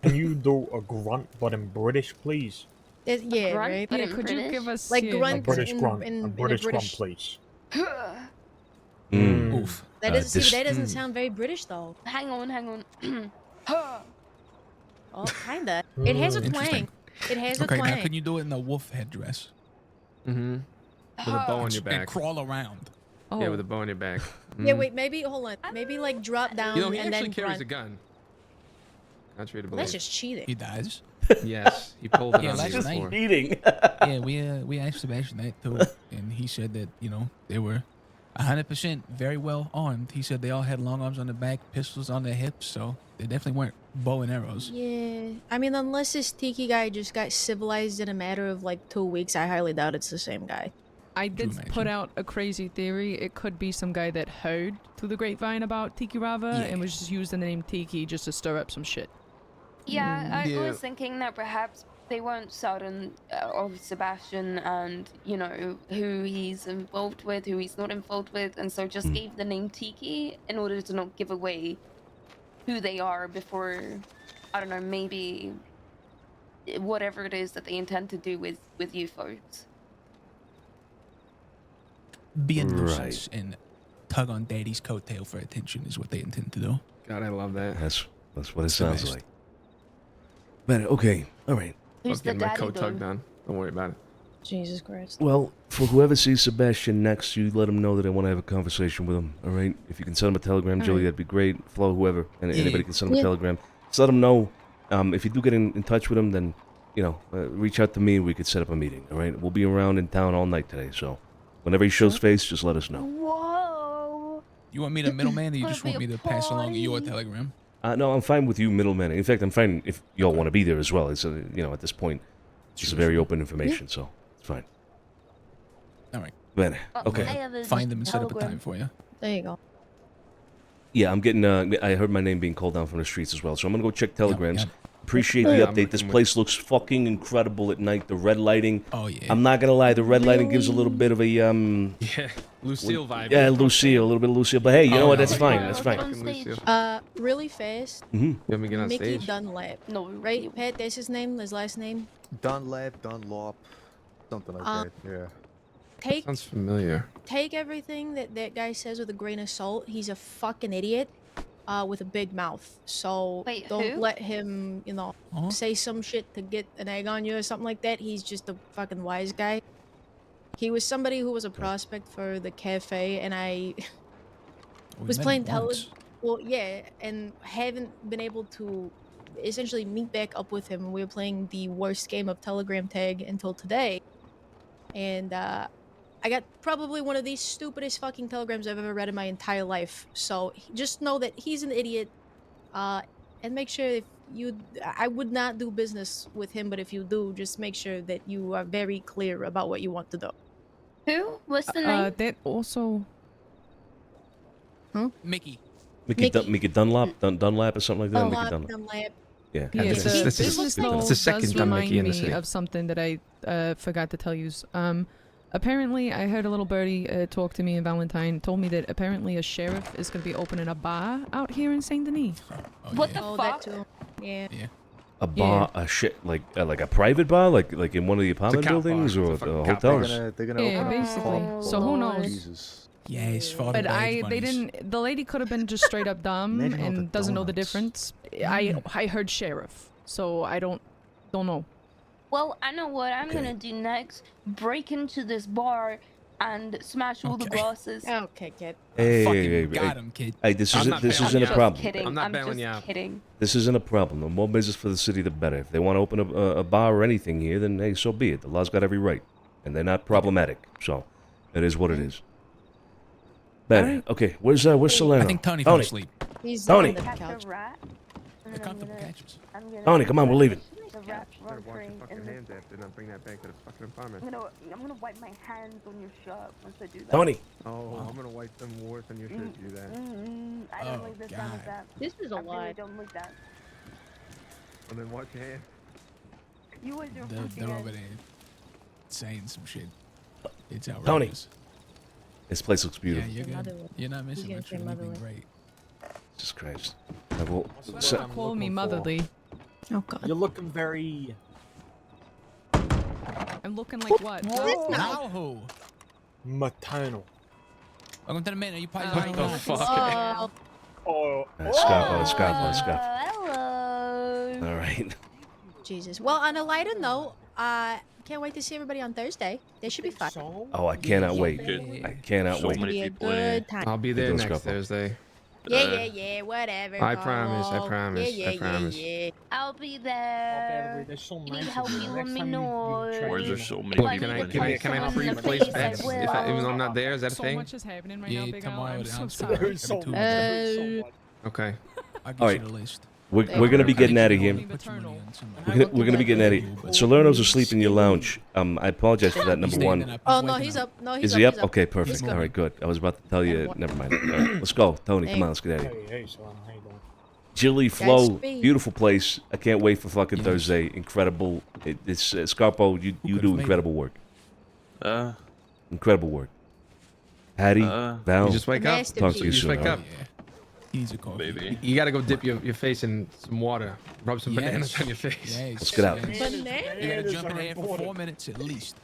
Can you do a grunt but in British, please? Yeah, grunt, right? but Yeah, in could you British? give us... Like yeah, A grunt British in, grunt. in A a British grunt, British... please. Mm. Oof. That doesn't, this- see, that doesn't sound very British, though. Hang on. Oh, kinda. It has a Interesting. twang. It has a Okay, twang. now can you do it in a wolf headdress? Mm-hmm. With a bow on your And back. crawl around. Oh, Yeah, with a bow on your back. Yeah, Mhm. wait, maybe, hold on. Maybe, like, drop down You know, he and actually then carries grunt. a gun. Contrary to Well, belief. that's just cheating. He dies. Yes, he pulled it Yeah, on last me night. before. Eating. Yeah, we asked Sebastian that too, and he said that they were 100% very well armed. He said they all had long arms on their back, pistols on their hips, so They definitely weren't bow and arrows. Yeah, I mean, unless this Tiki guy just got civilized in a matter of like 2 weeks, I highly doubt it's the same guy. I did put out a crazy theory. It could be some guy that heard through the grapevine about Tiki Rava and was just using the name Tiki just to stir up some shit. Yeah, I was thinking that perhaps they weren't certain of Sebastian and, you know, who he's involved with, who he's not involved with, and so just gave the name Tiki in order to not give away who they are before, I don't know, maybe whatever it is that they intend to do with you folks. Be a nuisance and tug on Daddy's coattail for attention is what they intend to do. God, I love that. That's what it sounds like. But okay, all right. Who's the getting my daddy, coat tugged though? on. Don't worry about it. Jesus Christ. Well, for whoever sees Sebastian next, you let him know that I want to have a conversation with him. All right. If you can send him a telegram, Joey, that'd be great. Flo, whoever, and anybody can send him a telegram. Just let him know. If you do get in touch with him, then reach out to me. We could set up a meeting. All right. We'll be around in town all night today. So, whenever he shows face, just let us know. Whoa! You want me to middleman, or you just want me to pass along your telegram? No, I'm fine with you, middleman. In fact, I'm fine if y'all want to be there as well. It's at this point, it's just very open information, so it's fine. All right. Bene. Okay. Find them and set up a time for you. There you go. Yeah, I'm getting. I heard my name being called down from the streets as well, so I'm gonna go check telegrams. Appreciate the update. This place looks fucking incredible at night. The red lighting. Oh yeah. I'm not gonna lie. The red lighting gives a little bit of a Yeah, Lucille vibe. Yeah, Lucille, a little bit of Lucille. But hey, you know what? That's fine. That's fine. Really fast. You want me to get on Mickey stage? Dunlap. No, right? Pat, that's his name. His last name. Dunlap, something like that. Yeah. Sounds familiar. Take everything that guy says with a grain of salt. He's a fucking idiot, with a big mouth. So Wait, don't who? let him, say some shit to get an egg on you or something like that. He's just a fucking wise guy. He was somebody who was a prospect for the cafe, and I was playing Well, yeah, and haven't been able to essentially meet back up with him. We were playing the worst game of Telegram tag until today, and I got probably one of the stupidest fucking telegrams I've ever read in my entire life. So just know that he's an idiot, and make sure if I would not do business with him, but if you do, just make sure that you are very clear about what you want to do. Who? What's the name? That also. Mickey. Mickey Dunlap, Dunlap or something like that. Mickey Dunlap. Yeah. Yeah, This the is business though it's the second does dumb remind Mickey in the me city. of something that I forgot to tell you. Apparently, I heard a little birdie talk to me in Valentine. Told me that apparently a sheriff is going to be opening a bar out here in Saint Denis. What the Oh, fuck? that too. Yeah. A bar, a shit, like a private bar, like in one of the apartment cop buildings bar. or It's a the fucking cop bar. hotels. They're gonna Yeah, open a basically. pub. So who knows? Jesus. Yes, for But the they bunnies. didn't. The lady could have been just straight up dumb Imagine all the and doesn't know the donuts. difference. I heard sheriff, so I don't know. Well, I know what I'm gonna do next. Break into this bar and smash all the glasses. Okay, kid. Hey, got him, kid. Hey, this I'm isn't not this bailing isn't you a out. problem. Kidding. I'm not I'm bailing you just out. kidding. This isn't a problem. The more business for the city, the better. If they want to open a bar or anything here, then hey, so be it. The law's got every right, and they're not problematic. So, it is what it is. Better. Alright. Okay, where's Salerno? I think Tony fell asleep. He's Tony. on the Catch couch. a rat. And The then I'm comfortable gonna- catches. I'm gonna Tony, come on, we're leaving. the rat run free, and then after not bring that back to the fucking apartment. I'm gonna wipe my hands on your shirt once I do that. Tony. Oh, I'm gonna wipe them worse on your shirt to do that. I don't Oh, like the sound of God. that. This is a I really lot. don't like that. And then wash your hands. You was your They're fucking over hands. there saying some shit. It's Tony. outrageous. This place looks Yeah, beautiful. you're good. Motherly. You're not missing gonna much. say You're looking motherly. great. Jesus Christ. I will. What's So, what I'm Call me looking for. motherly. Oh god. You're looking very. I'm looking like what? Now who? maternal. Welcome to the man. Are you part What the fuck? Oh. Scarpo. Hello. All right. Jesus. Well, on a lighter note, can't wait to see everybody on Thursday. They should be fun. Oh, I cannot wait. Good. I cannot So wait. many It'll be a people in. good time. I'll be there Those next couple. Thursday. Yeah, whatever. I promise, I Carl. promise, Yeah, I promise. yeah. I'll be there. There's so Need help, you let me know. What, can I pre-place bets if even though I'm not there? Is that a So thing? much is happening right Yeah, now, Big Al. tomorrow I'm the so announcement. sorry. There's so much. Okay. I'll get All you right. the list. We're gonna be getting out of here. Put your money on somebody. We're gonna be getting out of here. Salerno's asleep in your lounge. I apologize for that. Number one. Oh no, he's up. No, he's Is up. he up? He's up. Okay, perfect. All right, good. I was about to tell you. Never mind. All right, let's go, Tony. Come on, let's get out of here. Hey, Solano, how you doing? Jilly Flow, Godspeed. beautiful place. I can't wait for fucking Thursday. Incredible. It's Scarpo. You do incredible work. Incredible work. Hattie, Val. You just wake up. Talk to you just soon. wake all up. right? He needs a coffee. Baby. You gotta go dip your face in some water. Rub some Yes. bananas on your face. Yes. Let's get out. Yes. You gotta jump in there for 4 minutes at least.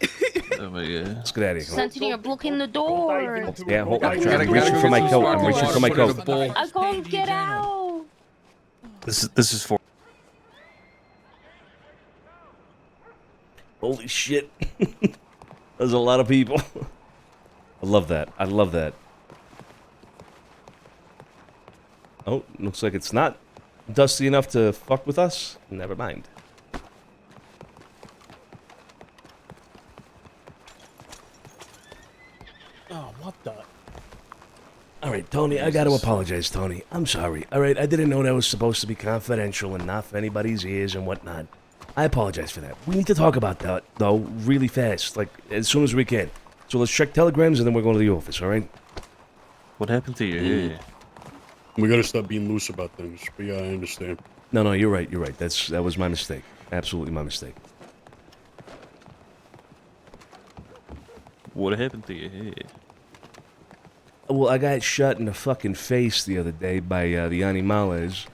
Oh my god. Let's get out of here. Come on. Santino, you're blocking the door. Yeah, hold on. Gotta I'm go reaching get for my some coat. sparkling I'm reaching water, for my put it in a coat. bowl. I can't get out. This is for. Holy shit. There's a lot of people. I love that. I love that. Oh, looks like it's not dusty enough to fuck with us. Never mind. Oh, what the? All right, Tony, I got to apologize, Tony. I'm sorry. All right, I didn't know that was supposed to be confidential and not for anybody's ears and whatnot. I apologize for that. We need to talk about that, though, really fast, like, as soon as we can. So let's check telegrams, and then we're going to the office, all right? What happened to your hair? We gotta stop being loose about things. But yeah, I understand. No, you're right, you're right. That was my mistake. Absolutely my mistake. What happened to your hair? Well, I got shot in the fucking face the other day by the Animales.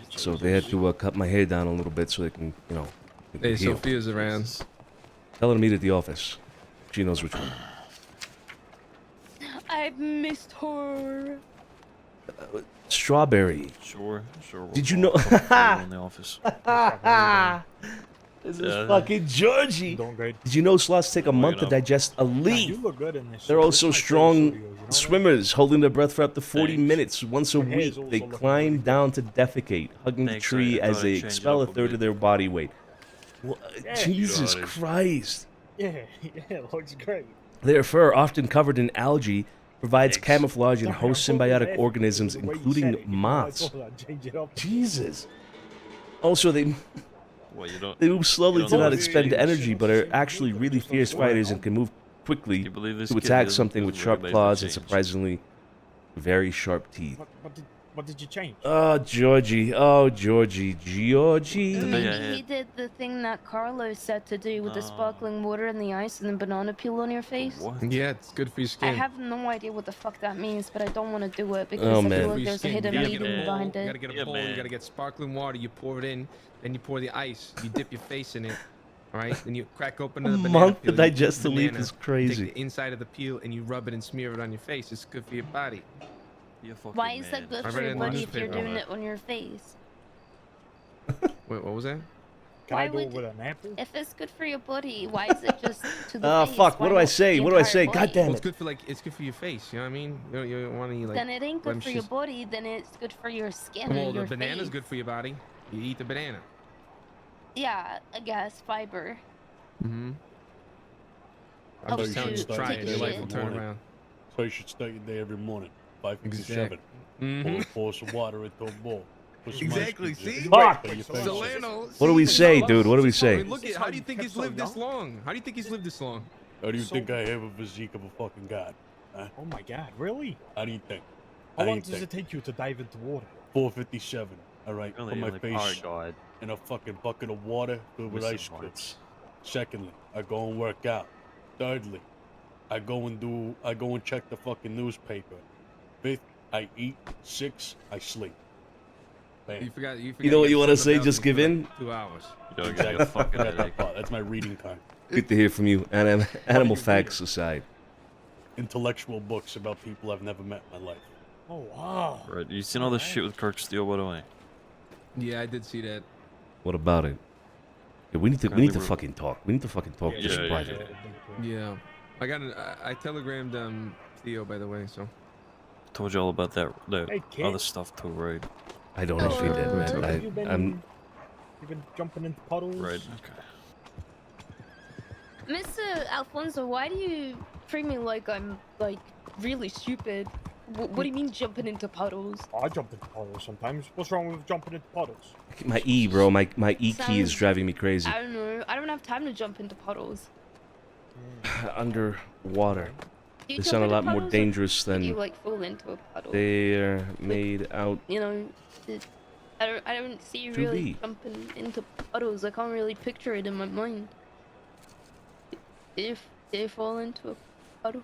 So they had to cut my hair down a little bit so they can, you know, Hey, heal. Sophia's around. Tell her to meet at the office. She knows which one. I've missed her. Strawberry. Sure. Did you know? In the office. This is fucking Georgie. Doing great. Did you know sloths take a month to up. digest a You leaf? look good in this. They're suit. also This is my strong favorite studio, you know that? swimmers, holding their breath for up to 40 Thanks. minutes once a Your hair is week. also They looking climb really down to defecate, hugging the Thanks, tree I as thought they I'd change it expel a up a third bit. of their body weight. Well, Yeah. Jesus Got it. Christ. Yeah, it looks great. Their fur, often covered in algae, provides Thanks. camouflage and Sorry, hosts I'm totally symbiotic laughing organisms, because of the way you including said it, you know, I moths. thought I'd change it up. Jesus. Also, they Well, you don't. move slowly You to don't not know expend these energy, things. but are actually really fierce fighters and can move quickly You believe this to kid attack is- something is with really sharp made for claws and change? surprisingly very sharp teeth. What did you change? Oh, Georgie. Oh, Georgie. Georgie. thing I Maybe had. he did the thing that Carlos said to do with the Oh. sparkling water and the ice and the banana peel on your face. What? Yeah, it's good for your I skin. have no idea what the fuck that means, but I don't want to do it because Oh, I man. feel For like your there's a skin. hidden You gotta meaning get a bowl, behind You it. gotta get a Yeah, bowl. You man. gotta get sparkling water. You pour it in, then you pour the ice. You dip your face in it. All right, then you crack open the banana month to peel, you digest eat the leaf banana, is crazy. Take the inside of the peel and you rub it and smear it on your face. It's good for your body. You fucking Why is man. that good I for read it your in the body if you're newspaper. doing it on your face? Wait, what was that? Can Why I go would- with an apple? If it's good for your body, why is it just to the Ah, face? fuck. Why What do I not say? the What do I entire say? body? God damn Well, it. it's good for it's good for your face. You know what I mean? You don't want any like. Then it ain't good for your blemishes. body. Then it's good for your skin Well, and the your banana's face. good for your body. You eat the banana. Yeah, I guess fiber. Mm-hmm. Oh, I'm just shoot. telling you, try Take it. a Your life shit. will turn around. So you should start your day every morning. 5:57. Exact. Mm-hmm. Pour some water into a bowl. Put some ice Exactly, cubes in. see? Fuck. Put your face in. Solano. What do we say, dude? What do we I say? mean, look at how do you think he's lived this long? How do you think he's lived this long? How do you So- think I have a physique of a fucking god? Huh? Oh my god, really? How do you think? How How do long you does it think? take you to dive into water? 4:57. All right, Really, put my like, face oh god. in a fucking bucket of water filled with With ice some cubes. Secondly, I go and work out. Thirdly, I go and check the fucking newspaper. Fifth, I eat. Six, I sleep. You Bam. forgot. You know what you want wanna say? Just give in? 2 hours. Yo, I got Exactly. a fucking Forgot that headache. part. That's my reading time. Good to hear from you. Animal facts aside. Intellectual books about people I've never met in my life. Oh wow. Right, you seen all this shit with Kirk Steele, by the way? Yeah, I did see that. What about it? Yeah, we need to Currently we're- fucking talk. We need to fucking talk just yeah, private. Yeah, I got I telegrammed Theo, by the way. So Told you all about that Hey, kid. other stuff too, right? I don't know if he did, Have man. you been, I'm you've been jumping into puddles? Right. Okay. Mr. Alfonso, why do you treat me like I'm like really stupid? What do you mean jumping into puddles? I jump into puddles sometimes. What's wrong with jumping into puddles? My E, bro. My E key is Sounds- driving me crazy. I don't know. I don't have time to jump into puddles. Underwater. Do you They jump sound a into lot more puddles, or dangerous do you than like fall into a puddle? they're made out You know, I don't see you to really be. jumping into puddles. I can't really picture it in my mind. Did you fall into a puddle?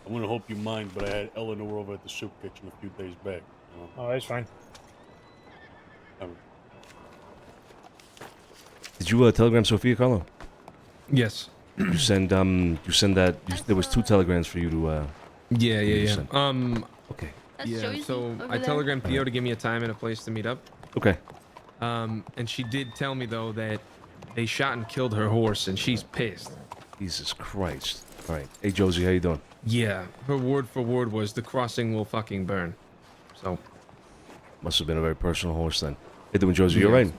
I'm gonna hope you mind, but I had Eleanor over at the soup kitchen a few days back. You know? Oh, that's fine. Did you telegram Sophia, Carlo? Yes. You send that. There was 2 telegrams for you to. Yeah. send. Okay. Yeah. So over I there. telegrammed Theo to give me a time and a place to meet up. Okay. And she did tell me though that they shot and killed her horse, and she's pissed. Jesus Christ. All right. Hey Josie, how you doing? Yeah. Her word for word was the crossing will fucking burn. So. Must have been a very personal horse then. Hey, doing Josie, you all right?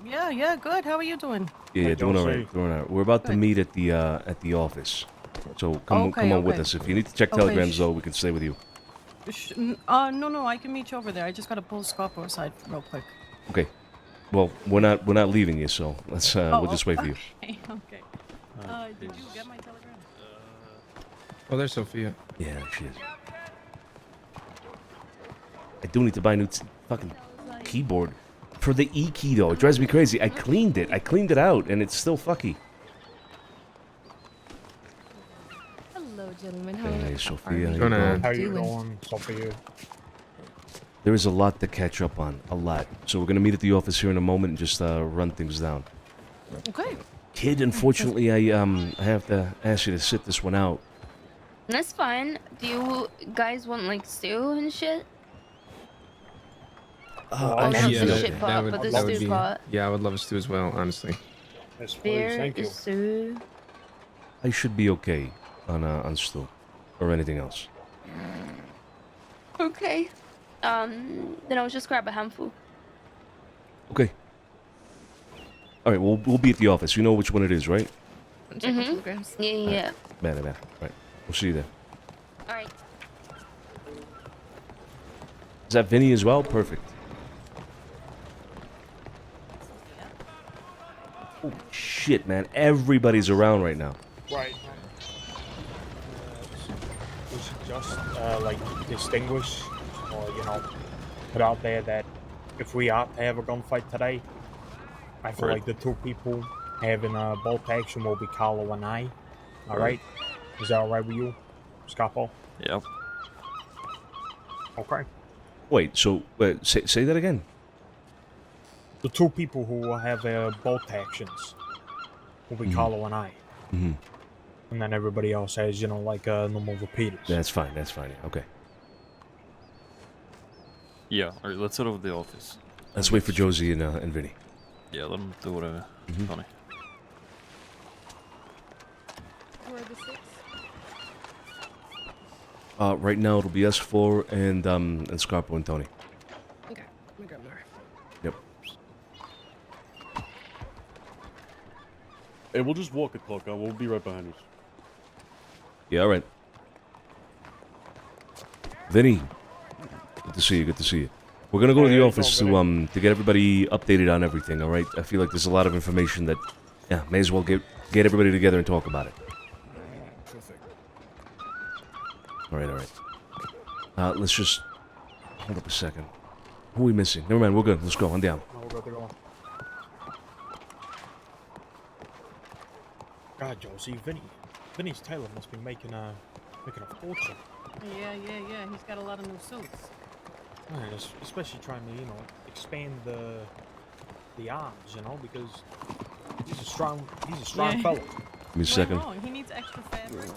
Yeah, good. How are you doing? Yeah, doing all right. Doing all right. We're about to meet at the office. So come on with us. If you need to check telegrams though, we can stay with you. No, I can meet you over there. I just gotta pull Scarpo aside real quick. Okay. Well, we're not leaving you, so let's we'll just wait for you. Okay. Did you get my telegram? Oh, there's Sophia. Yeah, she is. I do need to buy a new fucking keyboard for the E key though. It drives me crazy. I cleaned it. I cleaned it out, and it's still fucky. Hello, gentlemen. How Hey, Sophia. How you doing, Sophia? There is a lot to catch up on. A lot. So we're gonna meet at the office here in a moment and just run things down. Okay. Kid, unfortunately, I have to ask you to sit this one out. That's fine. Do you guys want like stew and shit? I not should the be shit okay. part, but the stew part. Yeah, I would love a stew as well, honestly. Yes, please. Beer, Thank you. stew. I should be okay on stew or anything else. Okay. Then I'll just grab a handful. Okay. All right, we'll be at the office. You know which one it is, right? Yeah. Bad. All right. We'll see you there. All right. Is that Vinny as well? Perfect. Oh shit, man! Everybody's around right now. Right. We should just like distinguish, or put out there that if we are to have a gunfight today, I feel like the 2 people having a bolt action will be Carlo and I. All right. Is that all right with you, Scapo? Yep. Okay. Wait. So say that again. The 2 people who will have bolt actions will be Carlo and I. Mm-hmm. And then everybody else has, like no more repeaters. That's fine. That's fine. Okay. Yeah. All right. Let's head over to the office. Let's wait for Josie and Vinny. Yeah. Let them do whatever. Funny. Who are the 6? Right now it'll be us 4 and Scarpo and Tony. Okay, let me grab more. Yep. Hey, we'll just walk it, cloak on. We'll be right behind us. Yeah. All right. Vinny. Good to see you. Good to see you. We're gonna go to the office to get everybody updated on everything. All right. I feel like there's a lot of information that, yeah, may as well get everybody together and talk about it. All right. Let's just hold up a second. Who are we missing? Never mind. We're good. Let's go. On down. No, we're good to go. God, Josie, Vinny's tailor must be making a fortune. Yeah. He's got a lot of new suits. Man, especially trying to, expand the arms, because he's a strong fellow. Give me a second. Oh, he needs extra fabric.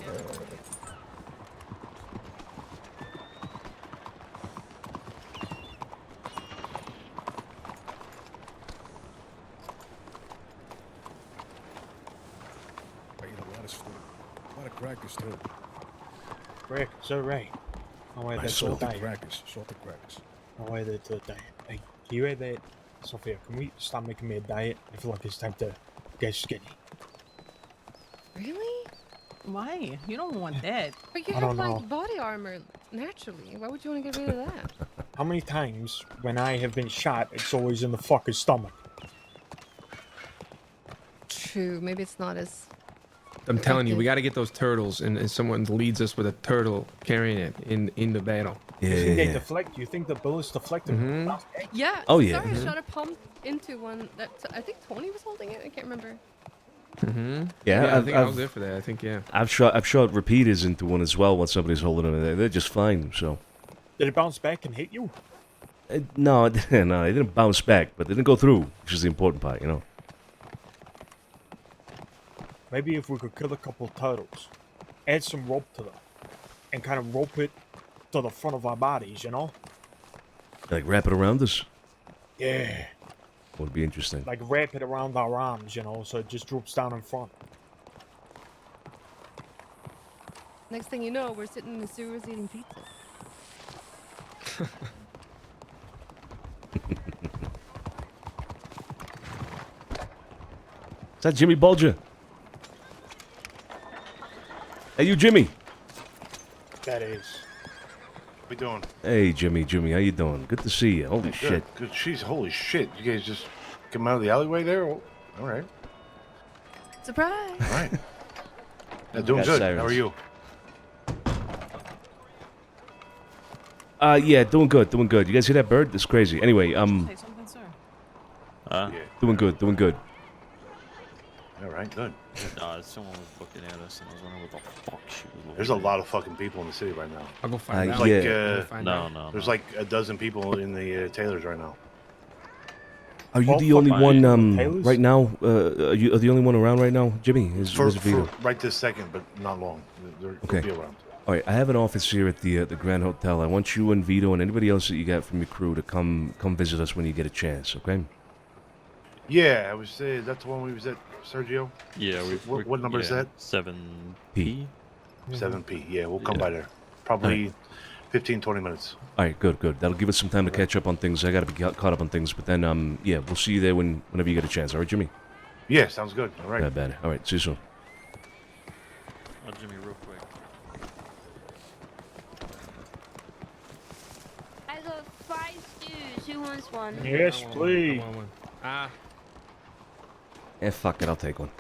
A lot of crackers too. Crackers, all right. I'll add that to the Salted diet. salted crackers. I'll add it to the diet. Hey, can you add that? Sophia, can we stop making me a diet? I feel like it's time to get skinny. Really? Why? You don't want that. But you I have don't like know. body armor naturally. Why would you want to get rid of that? How many times when I have been shot, it's always in the fucking stomach? True. Maybe it's not as. I'm telling you, we effective. got to get those turtles, and someone leads us with a turtle carrying it in the battle. You think they deflect? You think the bullets deflect them? Yeah. Oh, yeah. Sorry, Mhm. I shot a pump into one that I think Tony was holding it. I can't remember. Mm-hmm. Yeah, I think I was there for that. I think, yeah. I've shot repeaters into one as well when somebody's holding them. They're just fine. So. Did it bounce back and hit you? No, no, they didn't bounce back, but they didn't go through, which is the important part, you know. Maybe if we could kill a couple of turtles, add some rope to them, and kind of rope it to the front of our bodies, you know? Like wrap it around us. Yeah. Would be interesting. Like wrap it around our arms, you know, so it just droops down in front. Next thing you know, we're sitting in the sewers eating pizza. Is that Jimmy Bulger? Hey, you, Jimmy. That is. What we doing? Hey, Jimmy, how you doing? Good to see you. Holy Good, shit. Good. Jeez, holy shit. You guys just come out of the alleyway there? Well, all right. Surprise! All right. Yeah, doing Got good. sirens. How are you? Yeah, doing good. You guys hear that bird? That's crazy. Anyway, Say something, sir. Yeah. doing good. All right, good. Someone was looking at us, and I was wondering what the fuck she was looking There's a lot of fucking people in the city right now. I'll go find Uh, out. yeah. Like, I'll go find out. No. There's like a dozen people in the Taylors right now. Are you Well, the only fuck, one Taylor's? right now? Are you the only one around right now, Jimmy? For Where's Vito? right this second, but not long. They'll Okay. be around. All right, I have an office here at the Grand Hotel. I want you and Vito and anybody else that you got from your crew to come visit us when you get a chance. Okay? Yeah, I was that's the one we was at, Sergio? Yeah, What number is that? 7P. 7P. Yeah, we'll come by there. Probably 15, 20 minutes. All right, good. That'll give us some time to catch up on things. I got to be caught up on things, but then yeah, we'll see you there whenever you get a chance. All right, Jimmy? Yeah, sounds good. All right. Bad. All right, see you soon. Jimmy, real quick. I got 5 stews. Who wants one? Yes, please. I want one. Ah, Fuck it, I'll take one.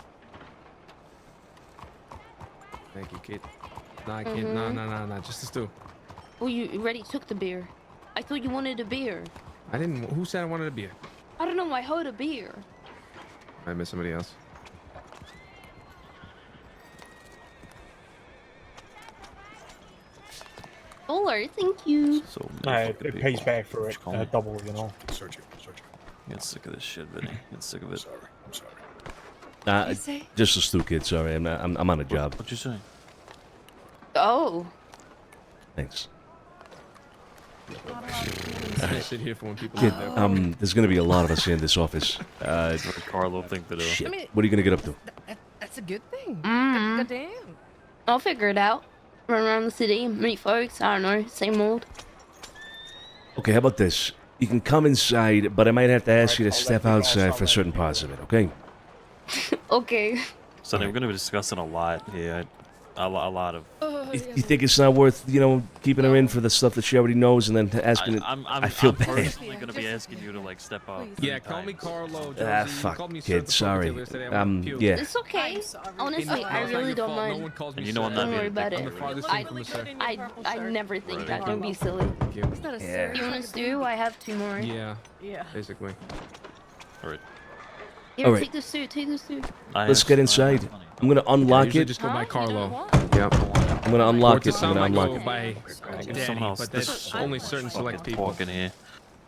thank you, kid. No, I can't. No, just the stew. Oh, you already took the beer. I thought you wanted a beer. I didn't. Who said I wanted a beer? I don't know. I heard a beer. I missed somebody else. Dollar, thank you. So It pays back for it. Double, you know. Search it. Get sick of this shit, Vinny. Get sick of it. I'm sorry. What'd you say? Just a stew, kid. Sorry, I'm on a job. What'd you say? Oh. Thanks. I sit here for when people Kid, get there. there's gonna be a lot of us here in this office. What did Carlo think to do? Shit. I mean, What are you gonna get up to? That's a good thing. Mm. God damn. I'll figure it out. Run around the city, meet folks. I don't know. Same old. Okay, how about this? You can come inside, but I might have to ask you to step outside for certain parts of it, okay? Okay. Sonny, we're gonna be discussing a lot here. A lot of. You think it's not worth, keeping her in for the stuff that she already knows and then asking it? I feel I'm bad. personally gonna be asking you to like step up. Yeah, call me Carlo. Josie. Ah, You fuck, called me sir kid, before sorry. Taylor said I wanted to puke. Yeah. It's okay. Honestly, I It's not really your don't fault. No mind. one calls me And you know sir. I'm not Don't worry being a about dick it. I'm the farthest I, thing from a sir. I never think Right. that. Don't be silly. Thank you. It's not a Yeah. sir. You want a stew? I have 2 more. Yeah, Yeah. basically. All right. Here, All right. take the stew. Take the stew. Let's get inside. I'm gonna unlock usually it. just go by Huh? You Carlo. don't want? Yep. I'm gonna unlock Or to it. I'm some gonna I unlock go it. by Give Daddy, someone else. but This that's only certain select fucking people. walking here.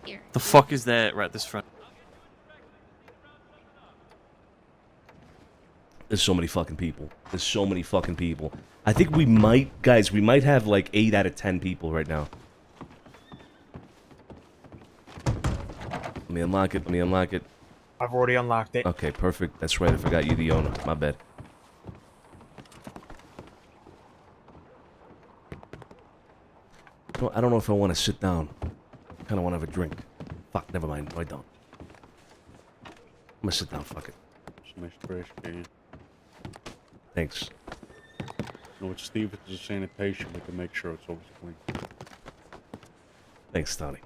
Here. The fuck is that? Right, this front. There's so many fucking people. I think we might have like 8 out of 10 people right now. Let me unlock it. I've already unlocked it. Okay, perfect. That's right. I forgot you the owner. My bad. I don't know if I want to sit down. I kind of want to have a drink. Fuck, never mind. No, I don't. I'm gonna sit down. Fuck it. Nice trash can. Thanks. No, it's Steve. It's the sanitation. We can make sure it's always clean. Thanks, Tony.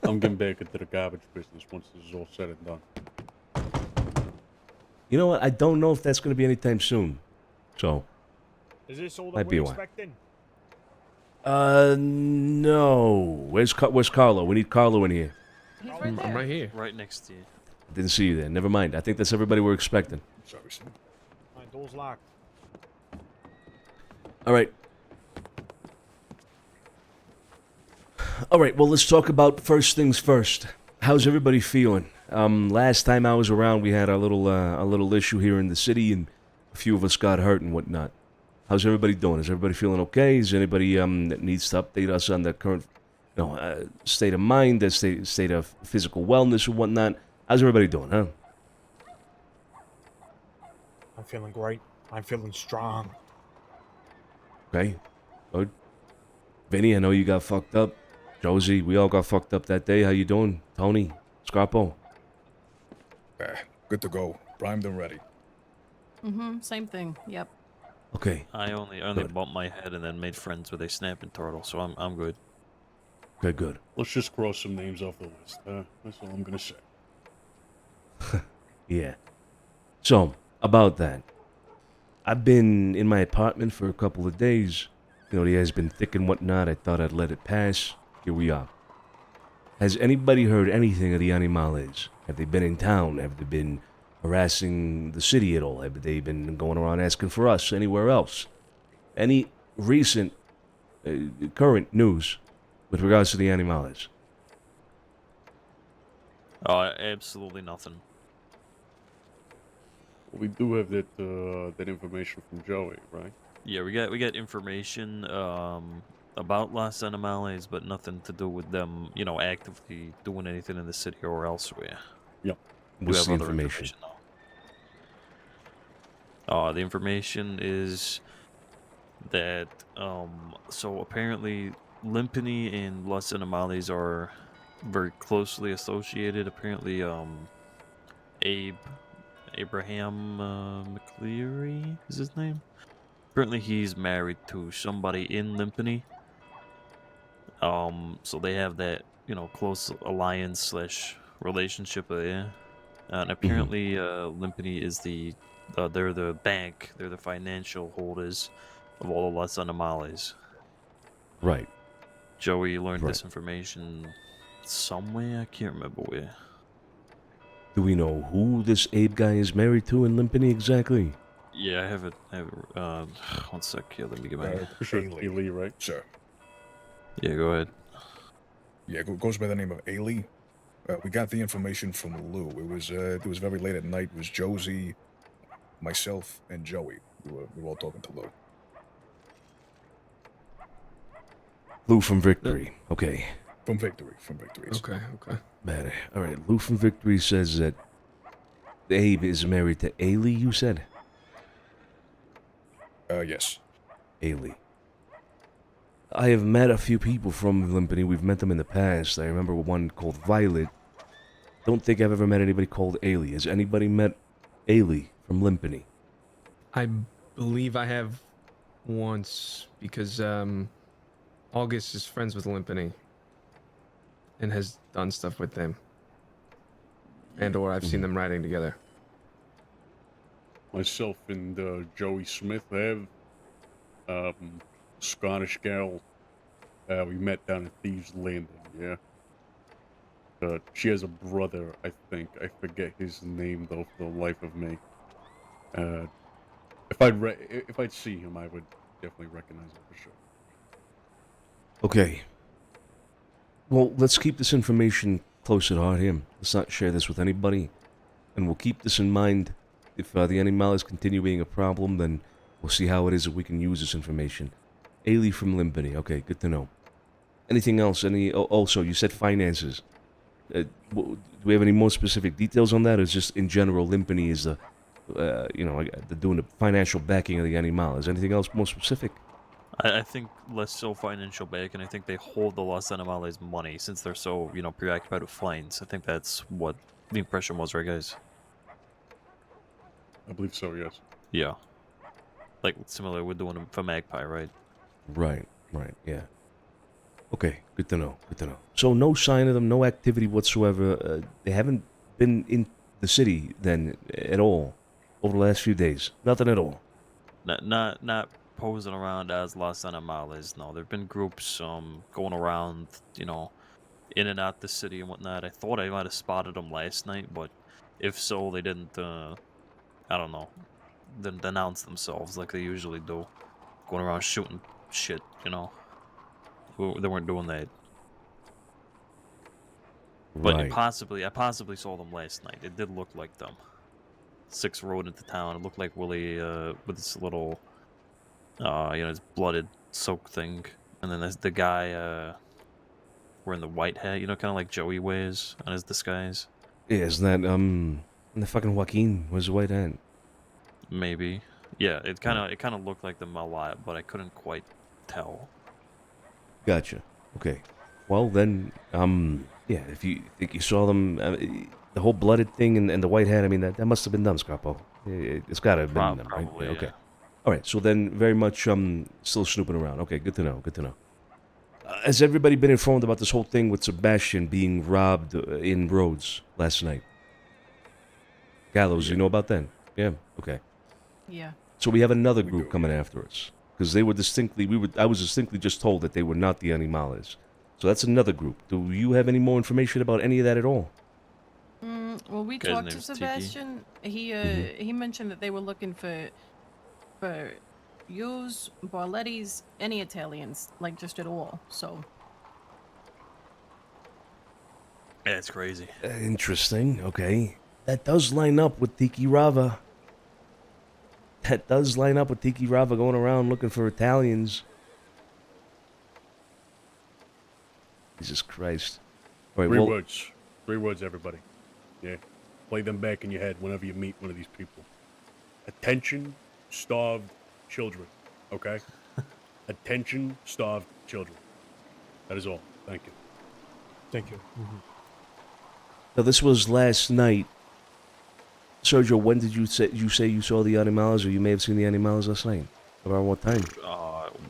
I'm getting back into the garbage business once this is all said and done. You know what? I don't know if that's going to be anytime soon. So, Is this all that might be we're a while. expecting? No. Where's Carlo? We need Carlo in here. He's I'm right here. Right next to you. Didn't see you there. Never mind. I think that's everybody we're expecting. Sorry, sir. My door's locked. All right. All right. Well, let's talk about first things first. How's everybody feeling? Last time I was around, we had a little issue here in the city, and a few of us got hurt and whatnot. How's everybody doing? Is everybody feeling okay? Is anybody that needs to update us on the current, state of mind, the state of physical wellness or whatnot? How's everybody doing, huh? I'm feeling great. I'm feeling strong. Okay. Good. Vinny, I know you got fucked up. Josie, we all got fucked up that day. How you doing? Tony, Scarpo. Good to go. Primed and ready. Mm-hmm. Same thing. Yep. Okay. I only bumped my head and then made friends with a snapping turtle, so I'm good. Okay, good. Let's just cross some names off the list. That's all I'm gonna say. Yeah. So, about that. I've been in my apartment for a couple of days. The air's been thick and whatnot. I thought I'd let it pass. Here we are. Has anybody heard anything of the Animales? Have they been in town? Have they been harassing the city at all? Have they been going around asking for us anywhere else? Any recent, current news with regards to the Animales? Absolutely nothing. We do have that information from Joey, right? Yeah, we got information about Los Animales, but nothing to do with them, actively doing anything in the city or elsewhere. Yep. What's the information? The information is that so apparently Limpany and Los Animales are very closely associated. Apparently Abraham McCleary is his name. Apparently he's married to somebody in Limpany. So they have that, close alliance / relationship there. And apparently Limpany is they're the bank, they're the financial holders of all the Los Animales. Right. Joey learned this information somewhere, I can't remember where. Do we know who this Abe guy is married to in Limpany exactly? Yeah, I have it. One sec here. Let me get my. Ailey, right? Sir. Yeah, go ahead. Yeah, it goes by the name of Ailey. We got the information from Lou. It was very late at night. It was Josie, myself, and Joey. We were all talking to Lou. Lou from Victory. Okay. From Victory. Okay. Man, all right. Lou from Victory says that Abe is married to Ailey, you said? Yes. Ailey. I have met a few people from Limpany. We've met them in the past. I remember one called Violet. Don't think I've ever met anybody called Ailey. Has anybody met Ailey from Limpany? I believe I have once because August is friends with Limpany and has done stuff with them. And or I've seen them riding together. Myself and Joey Smith have Scottish gal. We met down at Thieves Landing. Yeah. She has a brother, I think. I forget his name though, for the life of me. If I'd see him, I would definitely recognize him for sure. Okay. Well, let's keep this information close at heart here. Let's not share this with anybody. And we'll keep this in mind. If the Animales continue being a problem, then we'll see how it is that we can use this information. Ailey from Limpany. Okay, good to know. Anything else? Also, you said finances. Do we have any more specific details on that? Or is just in general, Limpany is they're doing the financial backing of the Animales. Anything else more specific? I think less so financial back, and I think they hold the Los Animales money since they're so, preoccupied with fines. I think that's what the impression was, right, guys? I believe so, yes. Yeah. Like similar we're doing for Magpie, right? Right, yeah. Okay, good to know, good to know. So no sign of them, no activity whatsoever. They haven't been in the city then at all over the last few days. Nothing at all. Not posing around as Los Animales. No, there've been groups going around, in and out the city and whatnot. I thought I might have spotted them last night, but if so, they didn't. I don't know. Didn't announce themselves like they usually do, going around shooting shit. They weren't doing that. But Right. I possibly saw them last night. It did look like them. 6 rode into town. It looked like Willie with this little, his blooded soak thing, and then there's the guy wearing the white hat, kind of like Joey wears on his disguise. Yeah, isn't that the fucking Joaquin was white hat? Maybe. Yeah, it kind of looked like them a lot, but I couldn't quite tell. Gotcha. Okay. Well then, yeah. If you think you saw them, the whole blooded thing and the white hat, I mean that must have been them, Scarpo. It's got to have been them, right? Probably, Yeah, okay. yeah. All right. So then, very much still snooping around. Okay, good to know. Good to know. Has everybody been informed about this whole thing with Sebastian being robbed in Rhodes last night? Gallows, you know about that? Yeah. Okay. Yeah. So we have another group coming after us because they were I was distinctly just told that they were not the Animales. So that's another group. Do you have any more information about any of that at all? Well, we Guy's talked to name's Tiki. Sebastian. He mentioned that they were looking for yous, Barlettis, any Italians, like just at all. So. Yeah, it's crazy. Interesting. Okay. That does line up with Tiki Rava. That does line up with Tiki Rava going around looking for Italians. Jesus Christ. All right, Three words, everybody. Yeah. Play them back in your head whenever you meet one of these people. Attention, starved children. Okay? Attention, starved children. That is all. Thank you. Thank you. Now, this was last night. Sergio, when did you say you saw the Animals, or you may have seen the Animals last night? Around what time?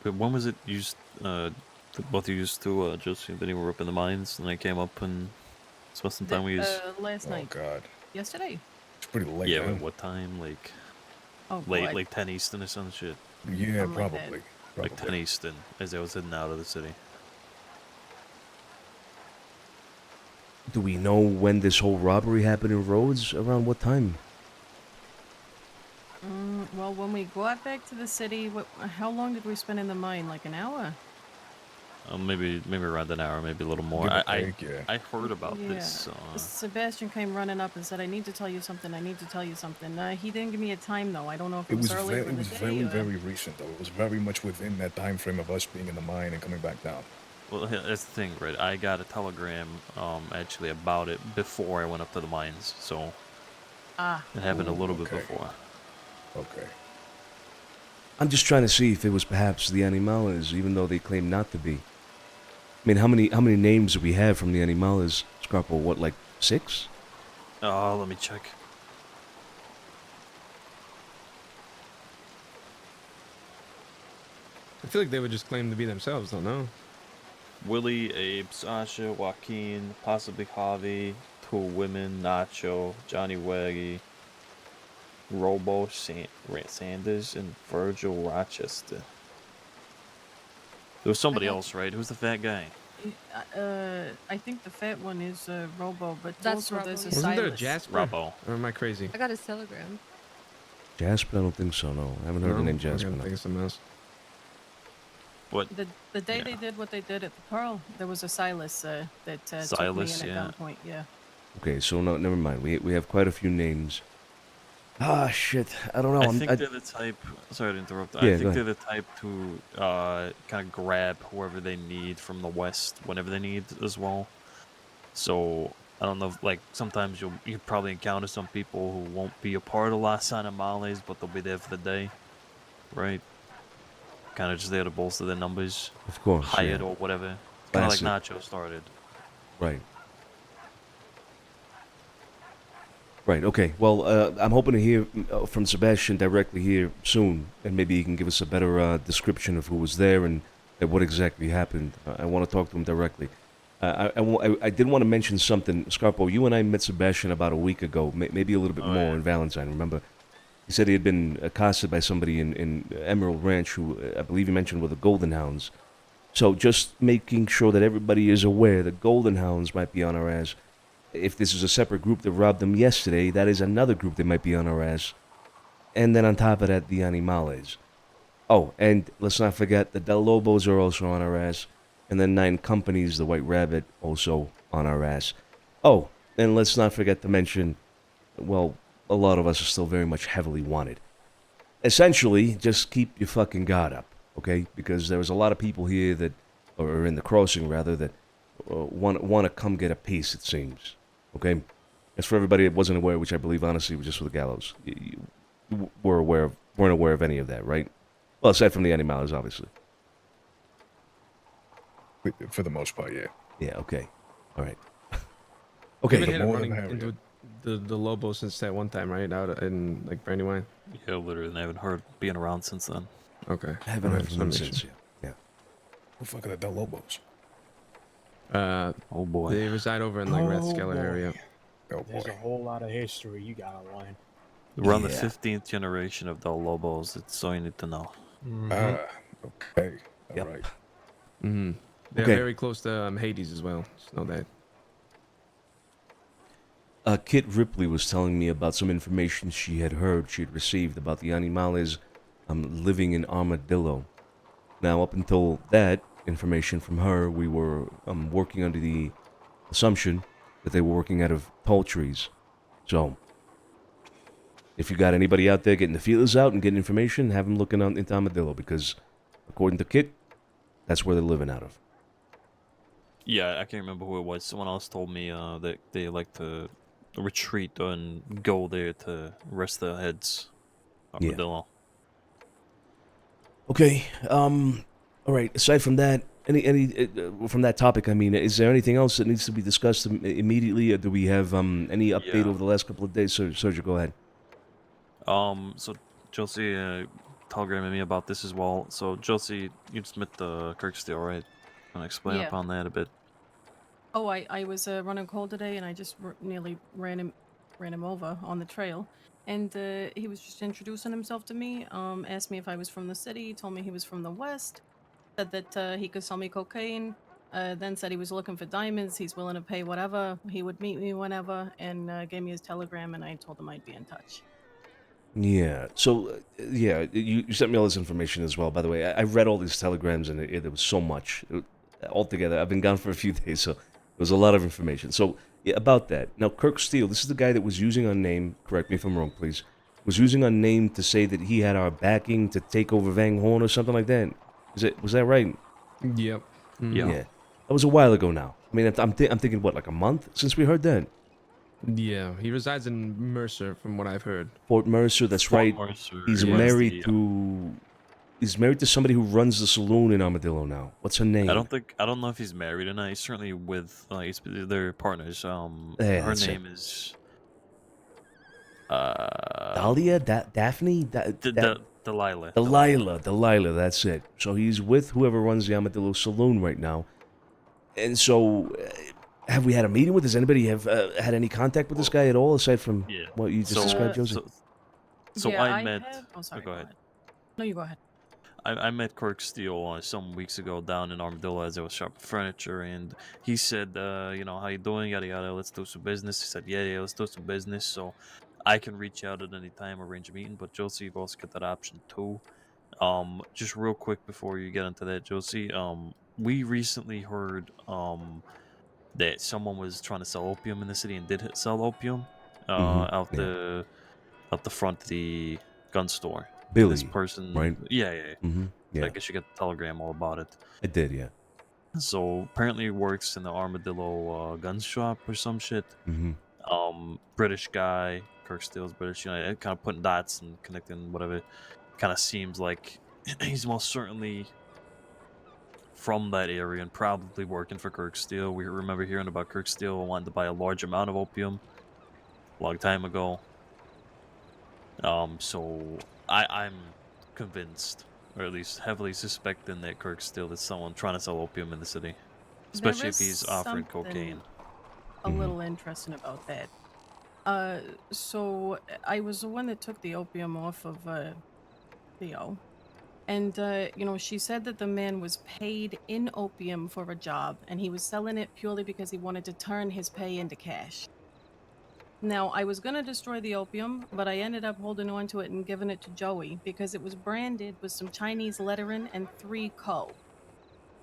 When was it used? Both of you used to just when you were up in the mines, and I came up and spent some time with you. Last night. Oh God. Yesterday. It's pretty late. Yeah, man. but what time? Like Oh, late, God. like 10 Eastern or some shit. Yeah, Something like probably. that. Like 10 Eastern, as I was heading out of the city. Do we know when this whole robbery happened in Rhodes? Around what time? Well, when we got back to the city, how long did we spend in the mine? Like an hour? Maybe around an hour, maybe a little more. Give or I take, yeah. I heard about this. Sebastian came running up and said, "I need to tell you something. I need to tell you something." He didn't give me a time though. I don't know if it was earlier in the day. very, or... very recent though. It was very much within that time frame of us being in the mine and coming back down. Well, that's the thing, right? I got a telegram actually about it before I went up to the mines, so it happened a little bit before. Okay. I'm just trying to see if it was perhaps the Animales, even though they claim not to be. I mean, how many names do we have from the Animales, Scarpo? What, like 6? Let me check. I feel like they would just claim to be themselves, don't know? Willie, Abe, Sasha, Joaquin, possibly Javi, 2 women, Nacho, Johnny Waggy, Robo Sanders, and Virgil Rochester. There was somebody else, right? Who's the fat guy? I think the fat one is Robo, but That's also there's a Robo. Wasn't there a Silas. Jasper? Robo. Or am I crazy? I got his telegram. Jasper? I don't think so, no. I haven't heard the name Jasper. I No. think it's something else. What? The day they did what they did at the Pearl, there was a Silas that took Silas, me in yeah. at gunpoint. Yeah. Okay, so no, never mind. We have quite a few names. Ah, shit. I don't know. I think they're the type. Sorry to interrupt. Yeah, I go think they're ahead. the type to kind of grab whoever they need from the west whenever they need as well. So I don't know. Like sometimes you probably encounter some people who won't be a part of Las Animales, but they'll be there for the day, right? Kind of just there to bolster their numbers. Of course, Hired yeah. or whatever. Kind of like Classic. Nacho started. Right. Right. Okay. Well, I'm hoping to hear from Sebastian directly here soon, and maybe he can give us a better description of who was there and what exactly happened. I want to talk to him directly. I did want to mention something, Scarpo. You and I met Sebastian about a week ago, maybe a little bit more in Valentine. Remember? He said he had been accosted by somebody in Emerald Ranch who I believe he mentioned were the Golden Hounds. So just making sure that everybody is aware that Golden Hounds might be on our ass. If this is a separate group that robbed them yesterday, that is another group that might be on our ass. And then on top of that, the Animales. Oh, and let's not forget the Del Lobos are also on our ass. And then 9 Companies, the White Rabbit, also on our ass. Oh, and let's not forget to mention, well, a lot of us are still very much heavily wanted. Essentially, just keep your fucking guard up, okay? Because there was a lot of people here that, or in the crossing rather, that want to come get a piece, it seems. Okay? As for everybody that wasn't aware, which I believe honestly was just for the gallows, you weren't aware of any of that, right? Well, aside from the Animales, obviously. For the most part, yeah. Yeah, okay. All right. Okay. You've been running into the Lobo since that one time, right? Out in like Brandywine. Yeah, literally. I haven't heard being around since then. Okay. I haven't heard from them since, yeah. Who fuck are the Del Lobos? Oh boy. They reside over in like Rathskeller area. Oh There's a whole lot of history you gotta learn. We're on the 15th generation of Del Lobos. It's all you need to know. Okay. All right. Mm-hmm. They're Okay. very close to Hades as well. Just know that. Kit Ripley was telling me about some information she had received about the Animales living in Armadillo. Now, up until that information from her, we were working under the assumption that they were working out of tall trees. So, if you got anybody out there getting the feelers out and getting information, have them looking out into Armadillo, because according to Kit, that's where they're living out of. Yeah, I can't remember who it was. Someone else told me that they like to retreat and go there to rest their heads. Armadillo. Okay. All right. Aside from that, any from that topic, I mean, is there anything else that needs to be discussed immediately, or do we have any update over the last couple of days? Sergio, go ahead. So Josie telegrammed me about this as well. So Josie, you just met the Kirksteel, right? Can I explain Yeah. upon that a bit? Oh, I was running cold today, and I just nearly ran him over on the trail. And he was just introducing himself to me. Asked me if I was from the city. Told me he was from the west. Said that he could sell me cocaine. Then said he was looking for diamonds. He's willing to pay whatever. He would meet me whenever, and gave me his telegram. And I told him I'd be in touch. Yeah. So, you sent me all this information as well. By the way, I read all these telegrams, and there was so much altogether. I've been gone for a few days, so there was a lot of information. So, yeah, about that. Now, Kirk Steele, this is the guy that was using our name. Correct me if I'm wrong, please. Was using our name to say that he had our backing to take over Van Horn or something like that. Was that right? Yep. Yeah. That was a while ago now. I mean, I'm thinking, what, like a month since we heard that? Yeah, he resides in Mercer, from what I've heard. Fort Mercer, that's right. He's married to somebody who runs the saloon in Armadillo now. What's her name? I don't know if he's married or not. He's certainly with they're partners. Yeah, her that's name is Dahlia, Daphne, Delilah. Delilah. That's it. So he's with whoever runs the Armadillo Saloon right now. And so, have we had a meeting with? Does anybody have had any contact with this guy at all, aside from what you just described, Josie? So yeah, I met. Oh, sorry. Go ahead. No, you go ahead. I met Kirk Steele some weeks ago down in Armadillo as I was shopping furniture, and he said, you know, how you doing, yada yada, let's do some business. He said, yeah, let's do some business. So I can reach out at any time, arrange a meeting, but Josie, you've also got that option too. Just real quick before you get into that, Josie, we recently heard that someone was trying to sell opium in the city and did sell opium out the front of the gun store. Billy, this person, right? Yeah. Mm-hmm. Yeah. I guess you got the telegram all about it. I did, yeah. So apparently, he works in the Armadillo gun shop or some shit. Mm-hmm. British guy. Kirk Steele's British. You know, kind of putting dots and connecting whatever. Kind of seems like he's most certainly from that area and probably working for Kirk Steele. We remember hearing about Kirk Steele wanting to buy a large amount of opium. a long time ago. So I'm convinced, or at least heavily suspecting that Kirk still is someone trying to sell opium in the city, especially if he's offering cocaine. A little interesting about that. So I was the one that took the opium off of Theo. And, she said that the man was paid in opium for a job, and he was selling it purely because he wanted to turn his pay into cash. Now, I was going to destroy the opium, but I ended up holding on to it and giving it to Joey because it was branded with some Chinese lettering and 3 Co.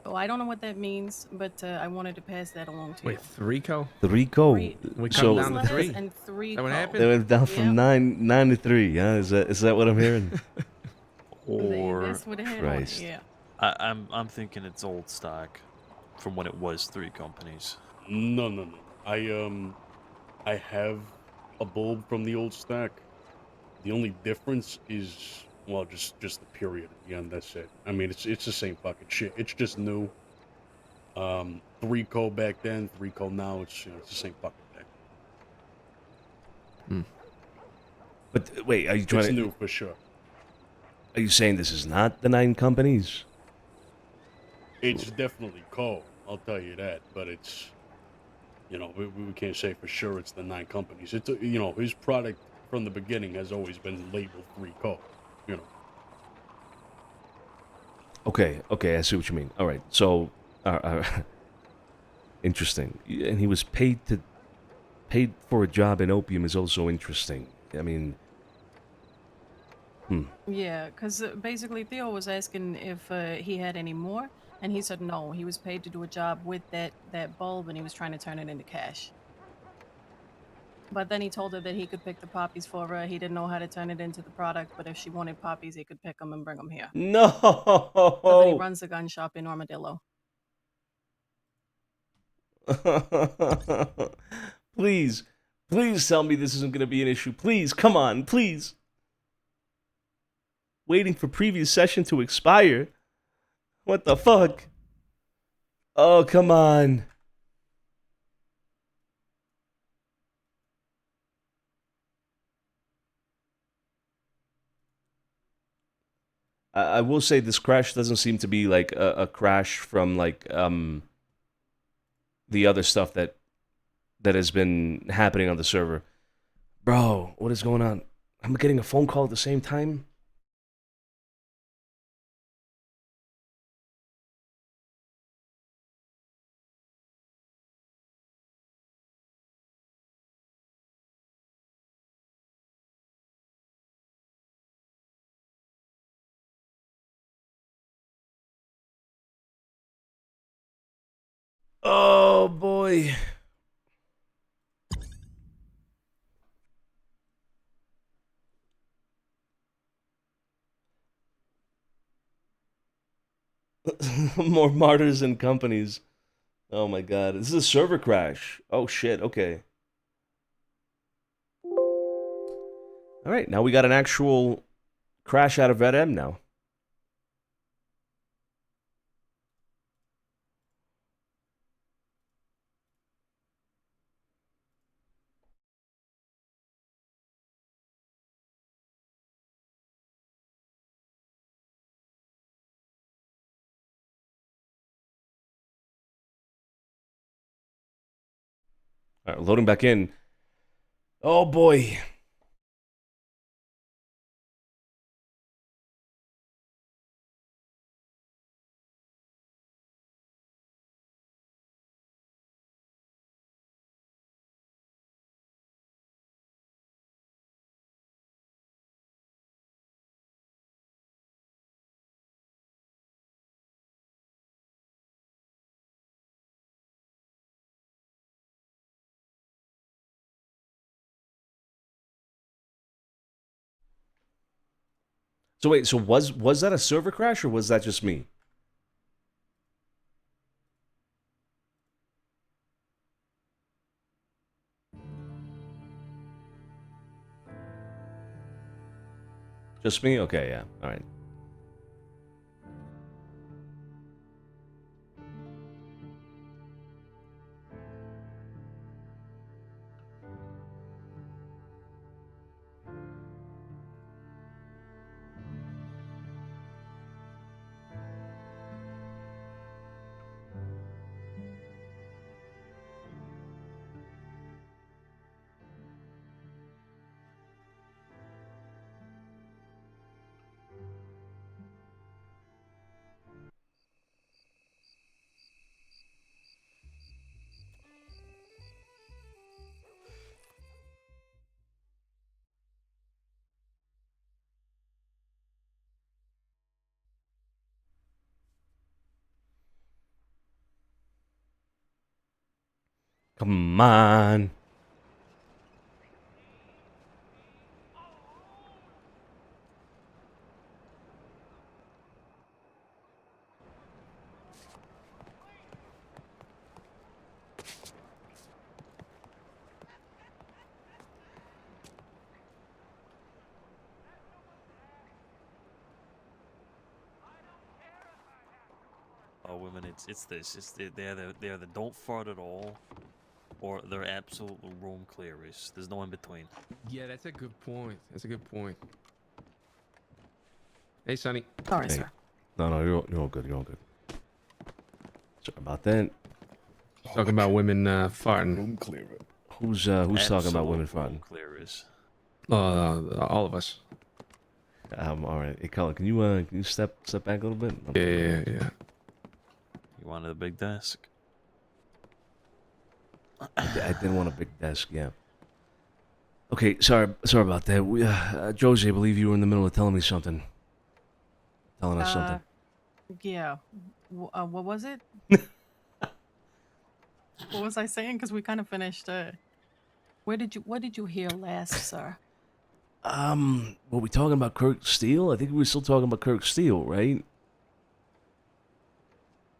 So I don't know what that means, but I wanted to pass that along to you. Wait, 3 Co? 3 Co. We cut So down to 3. And 3 Is that what Co. happened? they went down from 9 to 3. Huh? Is that what I'm hearing? Or That's what it had Christ. on it, yeah. I'm thinking it's old stock from when it was 3 companies. No. I have a bulb from the old stack. The only difference is, well, just the period at the end. That's it. I mean, it's the same fucking shit. It's just new. 3 Co back then, 3 Co now. It's it's the same fucking thing. But wait, are you trying It's to? new for sure. Are you saying this is not the 9 companies? It's definitely Co. I'll tell you that. But it's, we can't say for sure it's the 9 companies. It's his product from the beginning has always been labeled 3 Co. Okay, I see what you mean. All right, so, interesting. And he was paid for a job in opium is also interesting. I mean, Yeah, because basically Theo was asking if he had any more, and he said no. He was paid to do a job with that bulb, and he was trying to turn it into cash. But then he told her that he could pick the poppies for her. He didn't know how to turn it into the product, but if she wanted poppies, he could pick them and bring them here. No. So that he runs a gun shop in Armadillo. Please tell me this isn't going to be an issue. Please, come on, please. Waiting for previous session to expire. What the fuck? Oh, come on. I will say this crash doesn't seem to be like a crash from like the other stuff that has been happening on the server. Bro, what is going on? I'm getting a phone call at the same time. Oh boy. More martyrs and companies. Oh my god. This is a server crash. Oh shit, okay. Alright, now we got an actual crash out of Red M now. Alright, loading back in. Oh boy. So wait, so was that a server crash or was that just me? Just me? Okay, yeah. All right. Come on. Oh, women, it's this. They're the don't fart at all, or they're absolute room clearers. There's no in between. Yeah, that's a good point. That's a good point. Hey, Sonny. Sorry, Hey. sir. No, you're all good. You're all good. Sorry about that. Talking about women farting. Room clearer. Who's talking about women Absolute room farting? clearers. All of us. All right. Hey, Colin, can you step back a little bit? Yeah. You wanted a big desk? I didn't want a big desk. Yeah. Okay. Sorry about that. We, Josie, I believe you were in the middle of telling me something. Telling us something. Yeah. What was it? What was I saying? Because we kind of finished. What did you hear last, sir? Were we talking about Kirk Steele? I think we were still talking about Kirk Steele, right?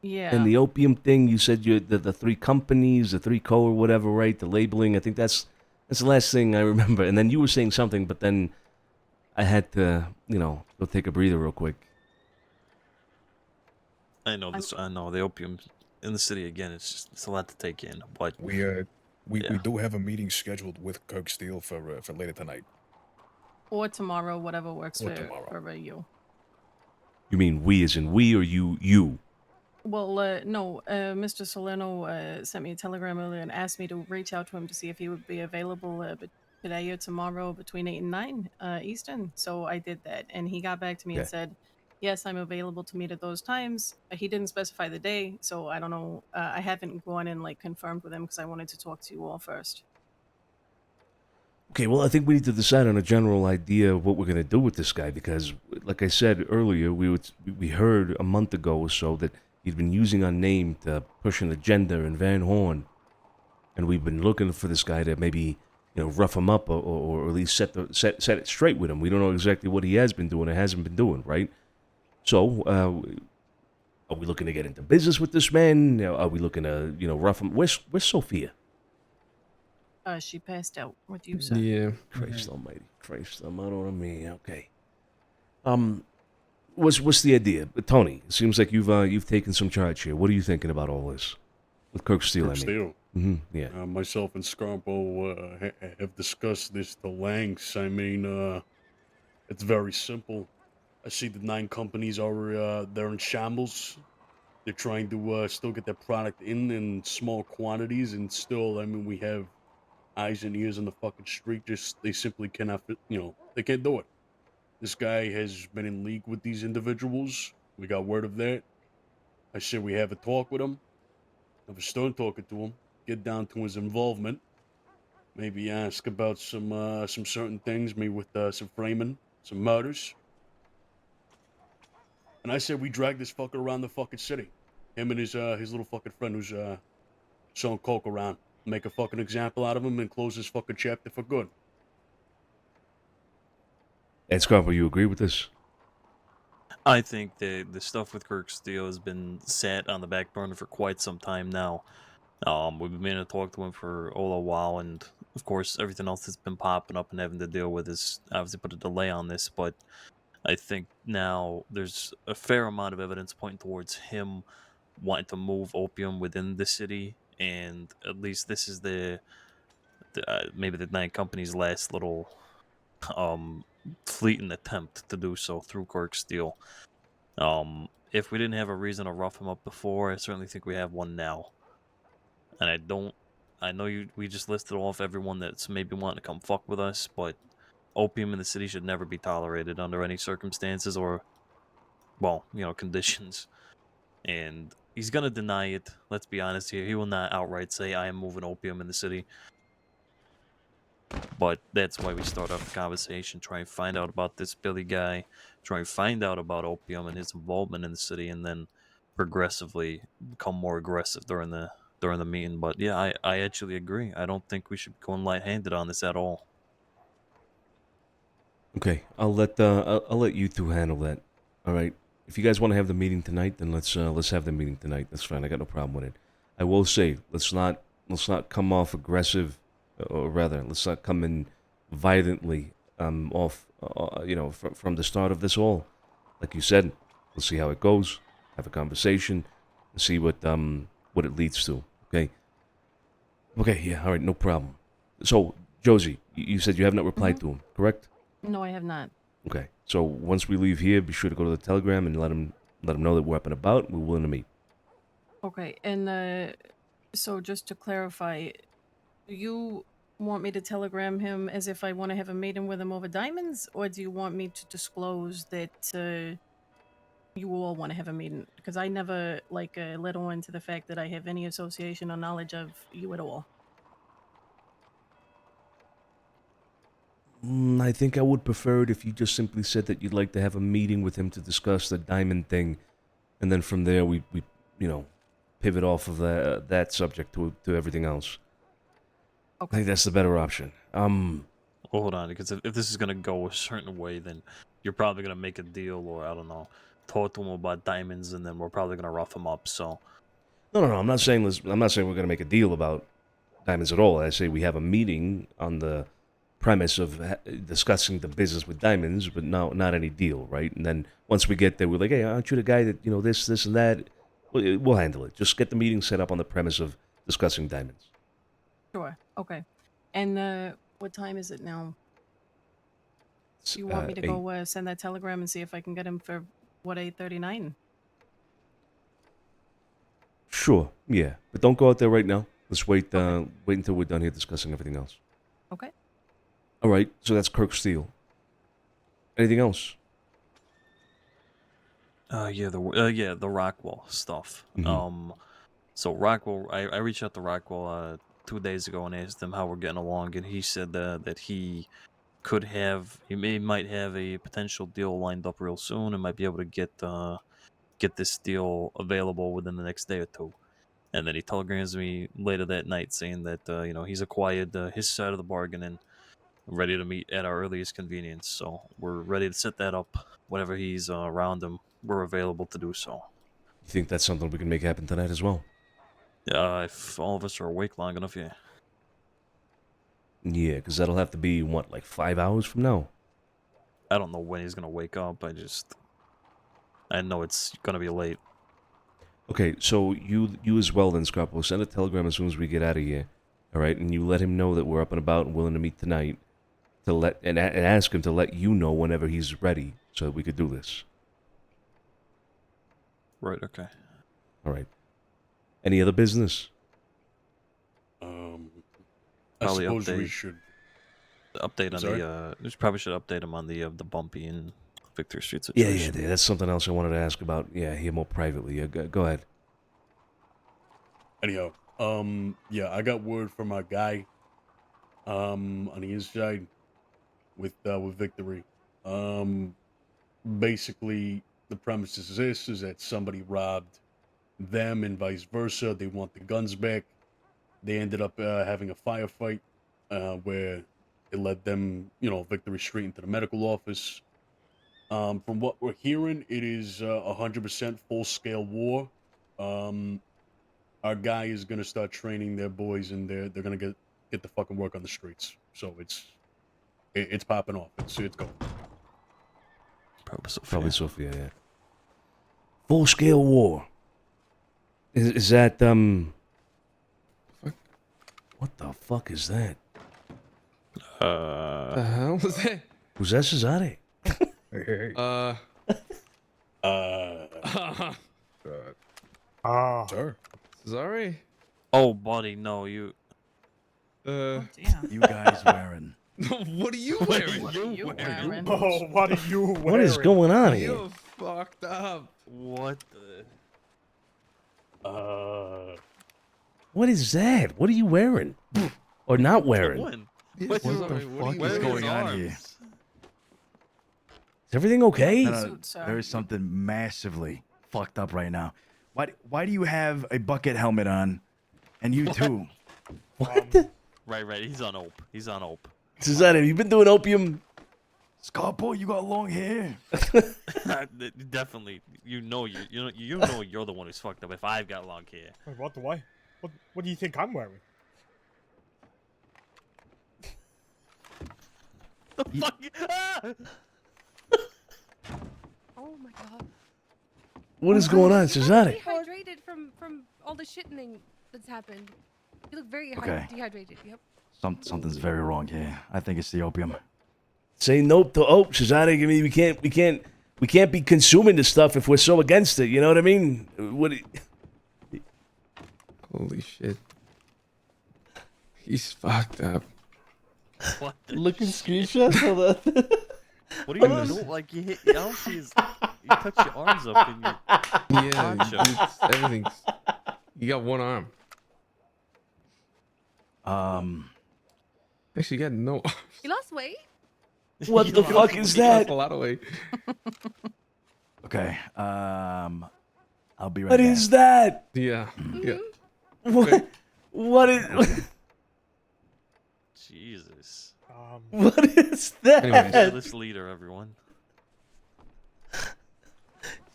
Yeah. And the opium thing, you said the three companies, the 3 co or whatever, right? The labeling. I think that's the last thing I remember. And then you were saying something, but then I had to, go take a breather real quick. I know this. I know the opium in the city again. It's a lot to take in. But We do have a meeting scheduled with Kirk Steele for later tonight. Or tomorrow, whatever works Or for tomorrow. you. You mean we as in we or you? Well, no. Mr. Salerno sent me a telegram earlier and asked me to reach out to him to see if he would be available today or tomorrow between 8 and 9 Eastern. So I did that, and he got back to me and Okay. said, "Yes, I'm available to meet at those times." He didn't specify the day, so I don't know. I haven't gone and confirmed with him because I wanted to talk to you all first. Okay, well, I think we need to decide on a general idea of what we're going to do with this guy because, like I said earlier, we heard a month ago or so that he'd been using our name to push an agenda in Van Horn, and we've been looking for this guy to maybe rough him up or at least set it straight with him. We don't know exactly what he has been doing or hasn't been doing, right? So, are we looking to get into business with this man? Are we looking to rough him? Where's Sophia? She passed out with you, sir. Yeah. Christ Almighty, Christ Almighty. Okay. What's the idea, Tony? It seems like you've taken some charge here. What are you thinking about all this with Kirk Steele? Kirk Steele. Yeah. Myself and Scarpo have discussed this to lengths. I mean, it's very simple. I see the 9 companies are they're in shambles. They're trying to still get their product in small quantities, and still, I mean, we have eyes and ears on the fucking street. Just they simply cannot, they can't do it. This guy has been in league with these individuals. We got word of that. I said we have a talk with him. Have a stern talking to him. Get down to his involvement. Maybe ask about some certain things. Maybe with some framing, some murders. And I said we drag this fucker around the fucking city. Him and his little fucking friend who's selling coke around. Make a fucking example out of him and close his fucking chapter for good. And Scarpo, you agree with this? I think the stuff with Kirk Steele has been sat on the back burner for quite some time now. We've been meaning to talk to him for a little while, and of course, everything else that's been popping up and having to deal with is obviously put a delay on this. But I think now there's a fair amount of evidence pointing towards him wanting to move opium within the city, and at least this is maybe the 9 company's last little fleeting attempt to do so through Kirk Steele. If we didn't have a reason to rough him up before, I certainly think we have one now. And I know we just listed off everyone that's maybe wanting to come fuck with us, but opium in the city should never be tolerated under any circumstances or, well, conditions. And he's gonna deny it. Let's be honest here. He will not outright say, I am moving opium in the city. But that's why we start off the conversation, try and find out about this Billy guy, try and find out about opium and his involvement in the city, and then progressively become more aggressive during the during the meeting. But yeah, I actually agree. I don't think we should be going light-handed on this at all. Okay, I'll let you two handle that. All right. If you guys want to have the meeting tonight, then let's have the meeting tonight. That's fine. I got no problem with it. I will say, let's not come off aggressive, or rather, let's not come in violently off, from the start of this all. Like you said, we'll see how it goes. Have a conversation, and see what it leads to. Okay. Okay. Yeah. All right. No problem. So, Josie, you said you have not replied to him, correct? No, I have not. Okay. So once we leave here, be sure to go to the Telegram and let him know that we're up and about. We're willing to meet. Okay, and so just to clarify, do you want me to telegram him as if I want to have a meeting with him over diamonds, or do you want me to disclose that you all want to have a meeting? Because I never let on to the fact that I have any association or knowledge of you at all. I think I would prefer it if you just simply said that you'd like to have a meeting with him to discuss the diamond thing, and then from there we pivot off of that subject to everything else. Okay. I think that's the better option. Well, hold on, because if this is gonna go a certain way, then you're probably gonna make a deal, or I don't know, talk to him about diamonds, and then we're probably gonna rough him up. So. No. I'm not saying we're gonna make a deal about diamonds at all. I say we have a meeting on the premise of discussing the business with diamonds, but not any deal, right? And then once we get there, we're like, hey, aren't you the guy that, this and that? We'll handle it. Just get the meeting set up on the premise of discussing diamonds. Sure. Okay. And what time is it now? Do you want me to go send that telegram and see if I can get him for, 8:39? Sure, yeah. But don't go out there right now. Let's wait until we're done here discussing everything else. Okay. All right, so that's Kirk Steele. Anything else? The Rockwell stuff. Mm-hmm. So Rockwell, I reached out to Rockwell 2 days ago and asked him how we're getting along, and he said that he might have a potential deal lined up real soon, and might be able to get this deal available within the next day or two. And then he telegrams me later that night saying that he's acquired his side of the bargain and ready to meet at our earliest convenience. So we're ready to set that up. Whenever he's around him, we're available to do so. You think that's something we can make happen tonight as well? If all of us are awake long enough, yeah. Yeah, because that'll have to be, like 5 hours from now? I don't know when he's going to wake up. I know it's going to be late. Okay, so you as well then, Scrap. We'll send a telegram as soon as we get out of here. All right, and you let him know that we're up and about and willing to meet tonight. And ask him to let you know whenever he's ready so that we could do this. Right, okay. All right. Any other business? I suppose we should update on the. We probably should update him on the Bumpy and Victor Street Yeah, situation. that's something else I wanted to ask about. Yeah, here more privately. Yeah, go ahead. Anyhow, I got word from our guy, on the inside, with Victory. Basically, the premise is that somebody robbed them and vice versa. They want the guns back. They ended up having a firefight where it led them, Victory Street into the medical office. From what we're hearing, it is 100% full-scale war. Our guy is gonna start training their boys, and they're gonna get the fucking work on the streets. So it's popping off. It's going. Probably Sophia, yeah. Full-scale war. Is that What the fuck is that? The hell was that? Who's that, Cesare? Sir. Sorry. Oh, buddy, no, you. You guys wearing? What are you wearing? Oh, what are you wearing? What is going on here? You fucked up. What the? What is that? What are you wearing? Or not wearing? What the fuck is going on here? Is everything okay? No, there is something massively fucked up right now. Why do you have a bucket helmet on And you too. What? Right. He's on ope. He's on ope. Suzanne, have you been doing opium? Scarpo, you got long hair. Definitely. You know you're the one who's fucked up if I've got long hair. Wait, what? Why? What do you think I'm wearing? The fuck? Ah! Oh my god. What is going on, Suzanne? Dehydrated from all the shitting that's happened. You look very Okay. dehydrated. Yep. Something's very wrong here. I think it's the opium. Say nope to ope, Suzanne. I mean, we can't be consuming this stuff if we're so against it. You know what I mean? Holy shit. He's fucked up. What? Looking screenshots. Hold on. What do you do? Like you hit? I don't see his. You touch your arms up in your. Yeah, everything's. You got one arm. Actually, you got no. You lost weight. What the fuck is You lost that? a lot of weight. Okay. I'll be right What back. is that? Yeah. Yeah. What? What is? Jesus. What is that? Anyways. Fearless leader, everyone.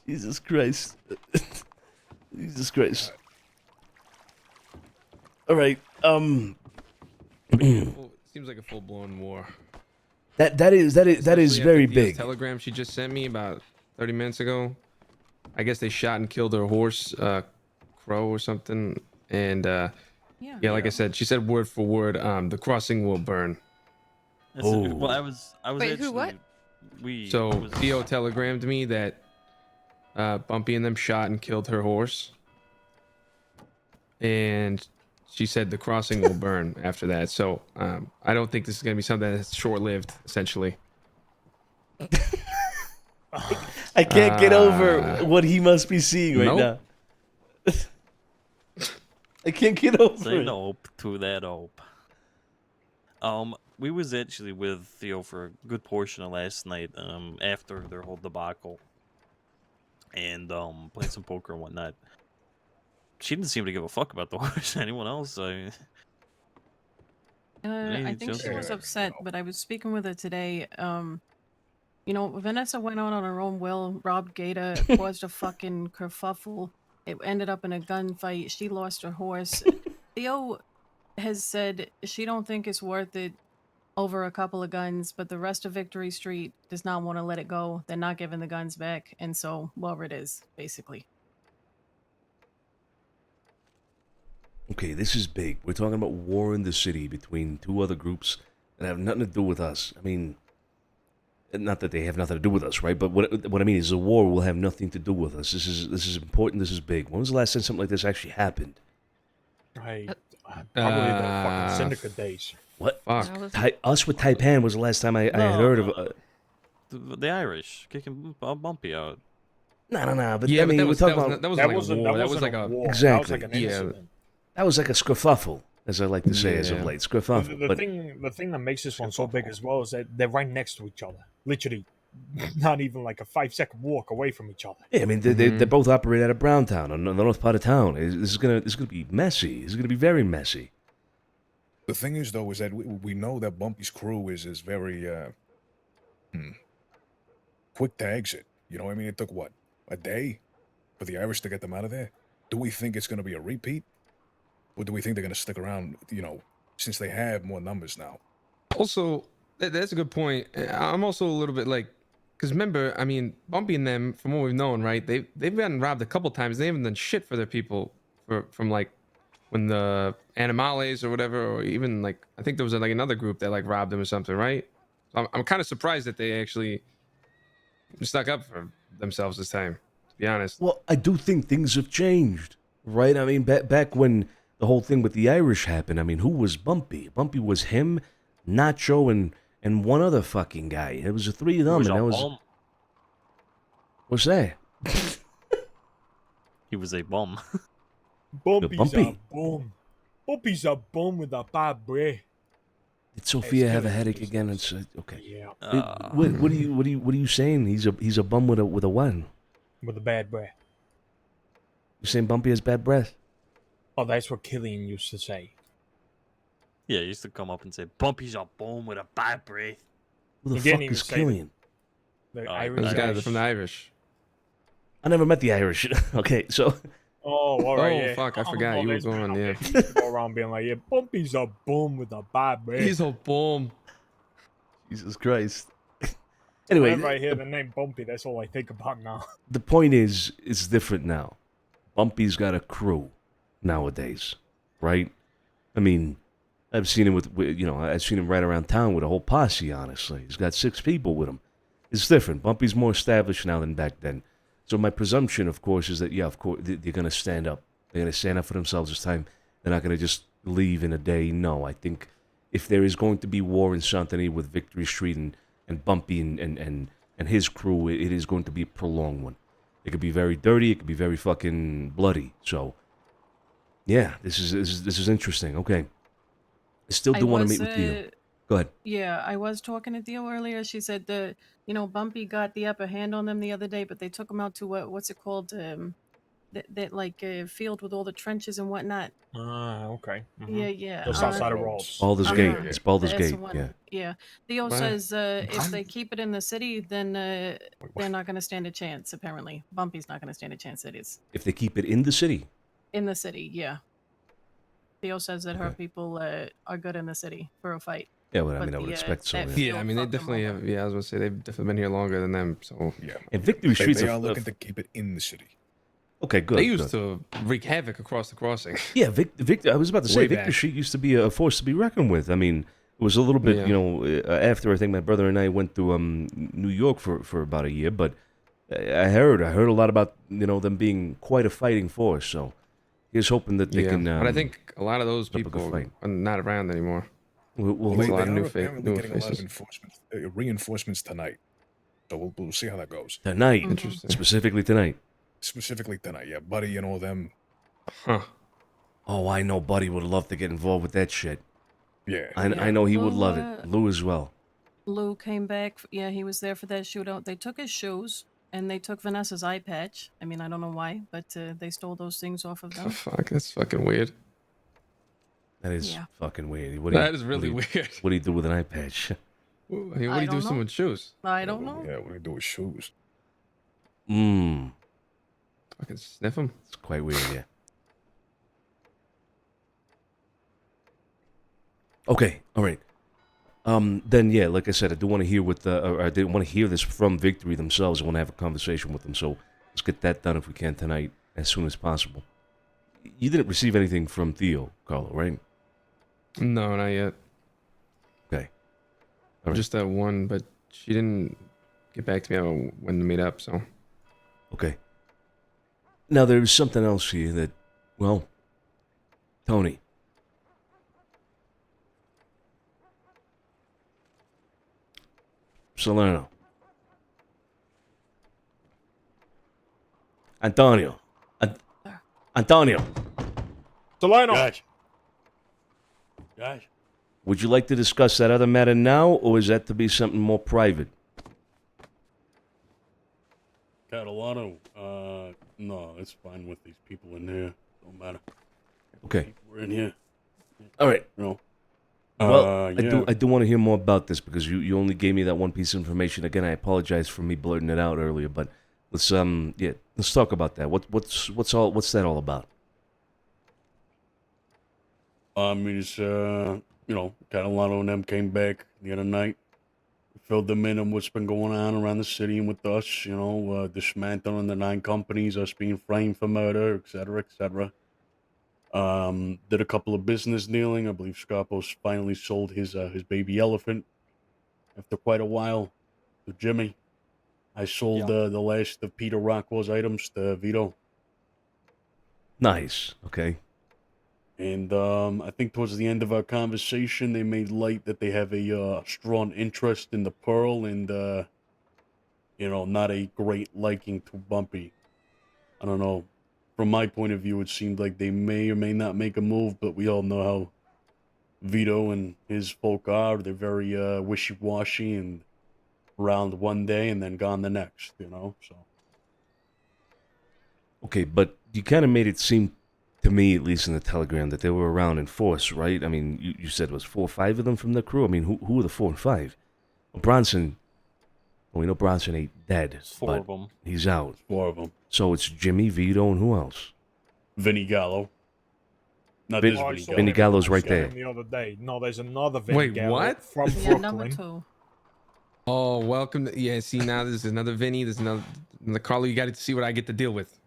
Jesus Christ. Jesus Christ. All right. Seems like a full-blown war. That is Especially very after Thea's big. Telegram she just sent me about 30 minutes ago. I guess they shot and killed her horse, Crow or something. And yeah, like I said, she said word for word, the crossing will burn. Well, I was Wait, actually. who? What? So Theo telegrammed me that Bumpy and them shot and killed her horse. And she said the crossing will burn after that. So I don't think this is going to be something that's short-lived, essentially. I can't get over what he must be seeing right Nope. now. I can't get over Say it. nope to that ope. We was actually with Theo for a good portion of last night. After their whole debacle, and playing some poker and whatnot. She didn't seem to give a fuck about the horse. Anyone else? I think just- she was upset, but I was speaking with her today. You know, Vanessa went out on her own will, robbed Gator, caused a fucking kerfuffle. It ended up in a gunfight. She lost her horse. Theo has said she don't think it's worth it over a couple of guns, but the rest of Victory Street does not want to let it go. They're not giving the guns back, and so, well, it is, basically. Okay, this is big. We're talking about war in the city between two other groups that have nothing to do with us. I mean, not that they have nothing to do with us, right? But what I mean is, the war will have nothing to do with us. This is important. This is big. When was the last time something like this actually happened? Probably the fucking Syndicate days. What? Fuck. Us with Taipan was the last time I had heard of. The Irish kicking Bumpy out. No. But Yeah, I but mean, that we're was- talking that about was like a war. That was like a war. Exactly. That was like an Yeah. incident. That was like a skerfuffle, as I like to say as of Yeah. late. Skerfuffle. The But thing that makes this one so big as well is that they're right next to each other. Literally, not even like a 5-second walk away from each other. yeah, I mean, they both operate out of Browntown, on the north part of town. This is gonna be messy. This is gonna be very messy. The thing is, though, is that we know that Bumpy's crew is very quick to exit. You know what I mean? It took, what, a day for the Irish to get them out of there? Do we think it's going to be a repeat? Or do we think they're going to stick around, you know, since they have more numbers now? Also, that's a good point. I'm also a little bit like, because remember, I mean, Bumpy and them, from what we've known, right? They've gotten robbed a couple times. They haven't done shit for their people from like when the Animales or whatever, or even like I think there was like another group that like robbed them or something, right? So I'm kind of surprised that they actually stuck up for themselves this time. To be honest. Well, I do think things have changed, right? I mean, back when the whole thing with the Irish happened, I mean, who was Bumpy? Bumpy was him, Nacho, and one other fucking guy. It was the three of them, and that was. What's that? He was a bum. Bumpy's Bumpy. a bum. Bumpy's a bum with a bad breath. Did Sophia have a headache again? And said, okay. Yeah. What are you saying? He's a bum with a what? With a bad breath. You saying Bumpy has bad breath? Oh, that's what Killian used to say. Yeah, he used to come up and say, Bumpy's a bone with a bad breath. Who the He didn't fuck even is say the- Killian? The Oh, Irish Those guys guy. are from the Irish. I never met the Irish. Okay, so. Oh, all right. Oh, yeah. fuck, I forgot you were there's going, people yeah. that used to go around being like, yeah, Bumpy's a bum with a bad breath. He's a bomb. Jesus Christ. Anyway, Whenever I hear the name Bumpy, that's all I think about now. the point is, it's different now. Bumpy's got a crew nowadays, right? I mean, I've seen him I've seen him right around town with a whole posse, honestly. He's got 6 people with him. It's different. Bumpy's more established now than back then. So my presumption, of course, is that, yeah, of course, they're going to stand up. They're going to stand up for themselves this time. They're not going to just leave in a day. No, I think if there is going to be war in Santini with Victory Street and Bumpy and his crew, it is going to be a prolonged one. It could be very dirty. It could be very fucking bloody. So, yeah, this is interesting. Okay. I still do want to meet with you. Go ahead. Yeah, I was talking to Theo earlier. She said Bumpy got the upper hand on them the other day, but they took him out to what's it called? That field with all the trenches and whatnot. Ah, okay. Yeah, yeah. Just outside of Rolls. Baldur's Gate. It's Baldur's That's Gate. the one. Yeah. Yeah. Theo Right. says if they keep it in the city, then they're not going to stand a chance. Apparently, Bumpy's not going to stand a chance. It is If they keep it in the city. in the city. Yeah. Theo says that her people are good in the city for a fight. Yeah, well, I But mean, I would the, expect so. that Yeah. Yeah, I mean, they definitely have. Yeah, I was gonna say they've definitely been here longer than them. So yeah, And Victory Street's they a- are looking to keep it in the city. Okay, good. they used good. to wreak havoc across the crossing. Yeah, Victor. I was about to say Way Victor back. Street used to be a force to be reckoned with. I mean, it was a little bit, Yeah. after I think my brother and I went to New York for about a year, but I heard a lot about them being quite a fighting force. So here's hoping that they Yeah, can. but I think a lot of those put up a good people fight. are not around anymore. We'll They a lot of are new, apparently new getting a lot of faces. reinforcements tonight. So we'll see how that goes. Tonight, Interesting. specifically tonight. Specifically tonight, yeah. Buddy and all them. Huh. Oh, I know Buddy would love to get involved with that shit. Yeah. I know he would Lou, love it. Lou as well. Lou came back. Yeah, he was there for that shootout. They took his shoes and they took Vanessa's eye patch. I mean, I don't know why, but they stole those things off of The them. fuck, that's fucking weird. That is Yeah. fucking weird. That is really weird. What do you do with an eye patch? I mean, what do I you do don't with know. someone's shoes? I don't know. Yeah, what do you do with shoes? Fucking sniff them. It's quite weird, yeah. Okay, all right. Then yeah, like I said, I do want to hear I did want to hear this from Victory themselves. I want to have a conversation with them. So let's get that done if we can tonight, as soon as possible. You didn't receive anything from Theo, Carlo, right? No, not yet. Okay. All right. Just that one, but she didn't get back to me on when to meet up. So Okay. Now there's something else here that, well, Tony. Salerno. Antonio. Antonio. Salerno. Guys. Would you like to discuss that other matter now, or is that to be something more private? Catalano, no, it's fine with these people in here. Don't matter. Okay. We're in here. All right. No. Well, Yeah. I do want to hear more about this because you only gave me that one piece of information. Again, I apologize for me blurting it out earlier, but let's talk about that. What's that all about? I mean, it's, Catalano and them came back the other night. Filled them in on what's been going on around the city and with us, dismantling the 9 companies, us being framed for murder, et cetera. Did a couple of business dealing. I believe Scarpo's finally sold his baby elephant after quite a while to Jimmy. I sold the last of Peter Rockwell's items to Vito. Nice. Okay. And I think towards the end of our conversation, they made light that they have a strong interest in the Pearl and, not a great liking to Bumpy. I don't know. From my point of view, it seemed like they may or may not make a move, but we all know how Vito and his folk are. They're very wishy-washy and around one day and then gone the next, so. Okay, but you kind of made it seem to me, at least in the telegram, that they were around in force, right? I mean, you said it was 4 or 5 of them from the crew. I mean, who were the 4 and 5? Well, Bronson. Well, we know Bronson ain't dead, Four of but them. he's out. 4 of them. So it's Jimmy, Vito, and who else? Vinny Gallo. Not Vin- this Oh, I Vinny saw Gallo. Vinny him. Gallo's I right saw there. him the other day. No, there's another Vinny Wait, Gallo what? from Yeah, Brooklyn. number 2. Oh, welcome. Yeah, see, now there's another Vinny. There's another Carlo. You got to see what I get to deal with.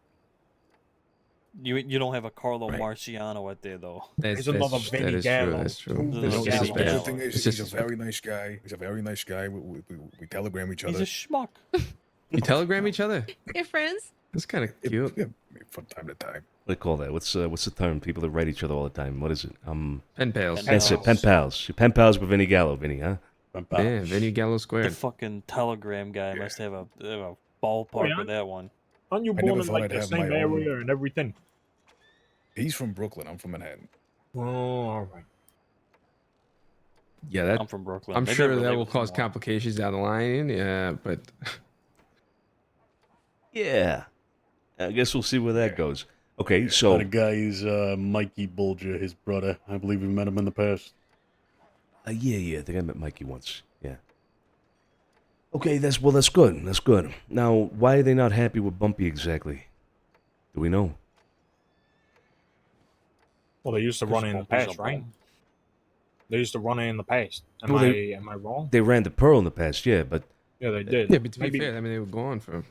You don't have a Carlo Marciano out there though. There's another Vinny that is Gallo. true. That's true. Two This Vinny is Gallos. bad. The good thing is, It's he's just- a very nice guy. He's a very nice guy. We telegram each other. He's a schmuck. You telegram each other? Your friends? That's kind of cute. Yeah, from time to time. What do they call that? What's the term? People that write each other all the time. What is it? Pen pals. That's it. Pen pals. You're pen pals with Vinny Gallo, Vinny, huh? Yeah, Vinny Gallo The squared. fucking telegram guy must have a ballpark yeah. with that one. Aren't you I born never in thought like I'd the have same my own- area and everything? He's from Brooklyn. I'm from Manhattan. Oh, all right. Yeah, that, I'm from Brooklyn. I'm They sure never that will labeled cause me. complications down the line. Yeah, but Yeah. I guess we'll see where that goes. Okay, The so guy is Mikey Bulger, his brother. I believe we met him in the past. yeah, I think I met Mikey once. Yeah. Okay, that's good. That's good. Now, why are they not happy with Bumpy exactly? Do we know? Well, they used to run it in the Bumpy's past, a right? bum. They used to run it in the past. Am Well, I wrong? They ran the Pearl in the past, yeah, but Yeah, they did. yeah, but to be maybe, fair, I mean they were gone for.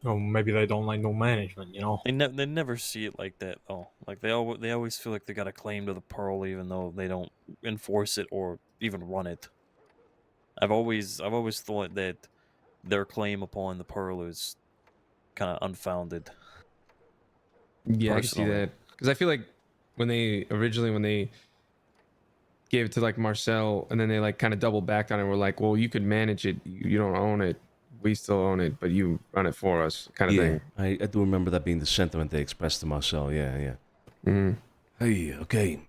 oh, maybe they don't like no management, you know? They never see it like that though. Like they always feel like they got a claim to the pearl, even though they don't enforce it or even run it. I've always thought that their claim upon the pearl is kind of unfounded. Yeah, I can see Personally. that because I feel like when they gave it to like Marcel and then they like kind of double backed on it. We're like, well, you could manage it. You don't own it. We still own it, but you run it for us, kind of yeah, thing. I do remember that being the sentiment they expressed to Marcel. Yeah. Mm-hmm. Hey, okay.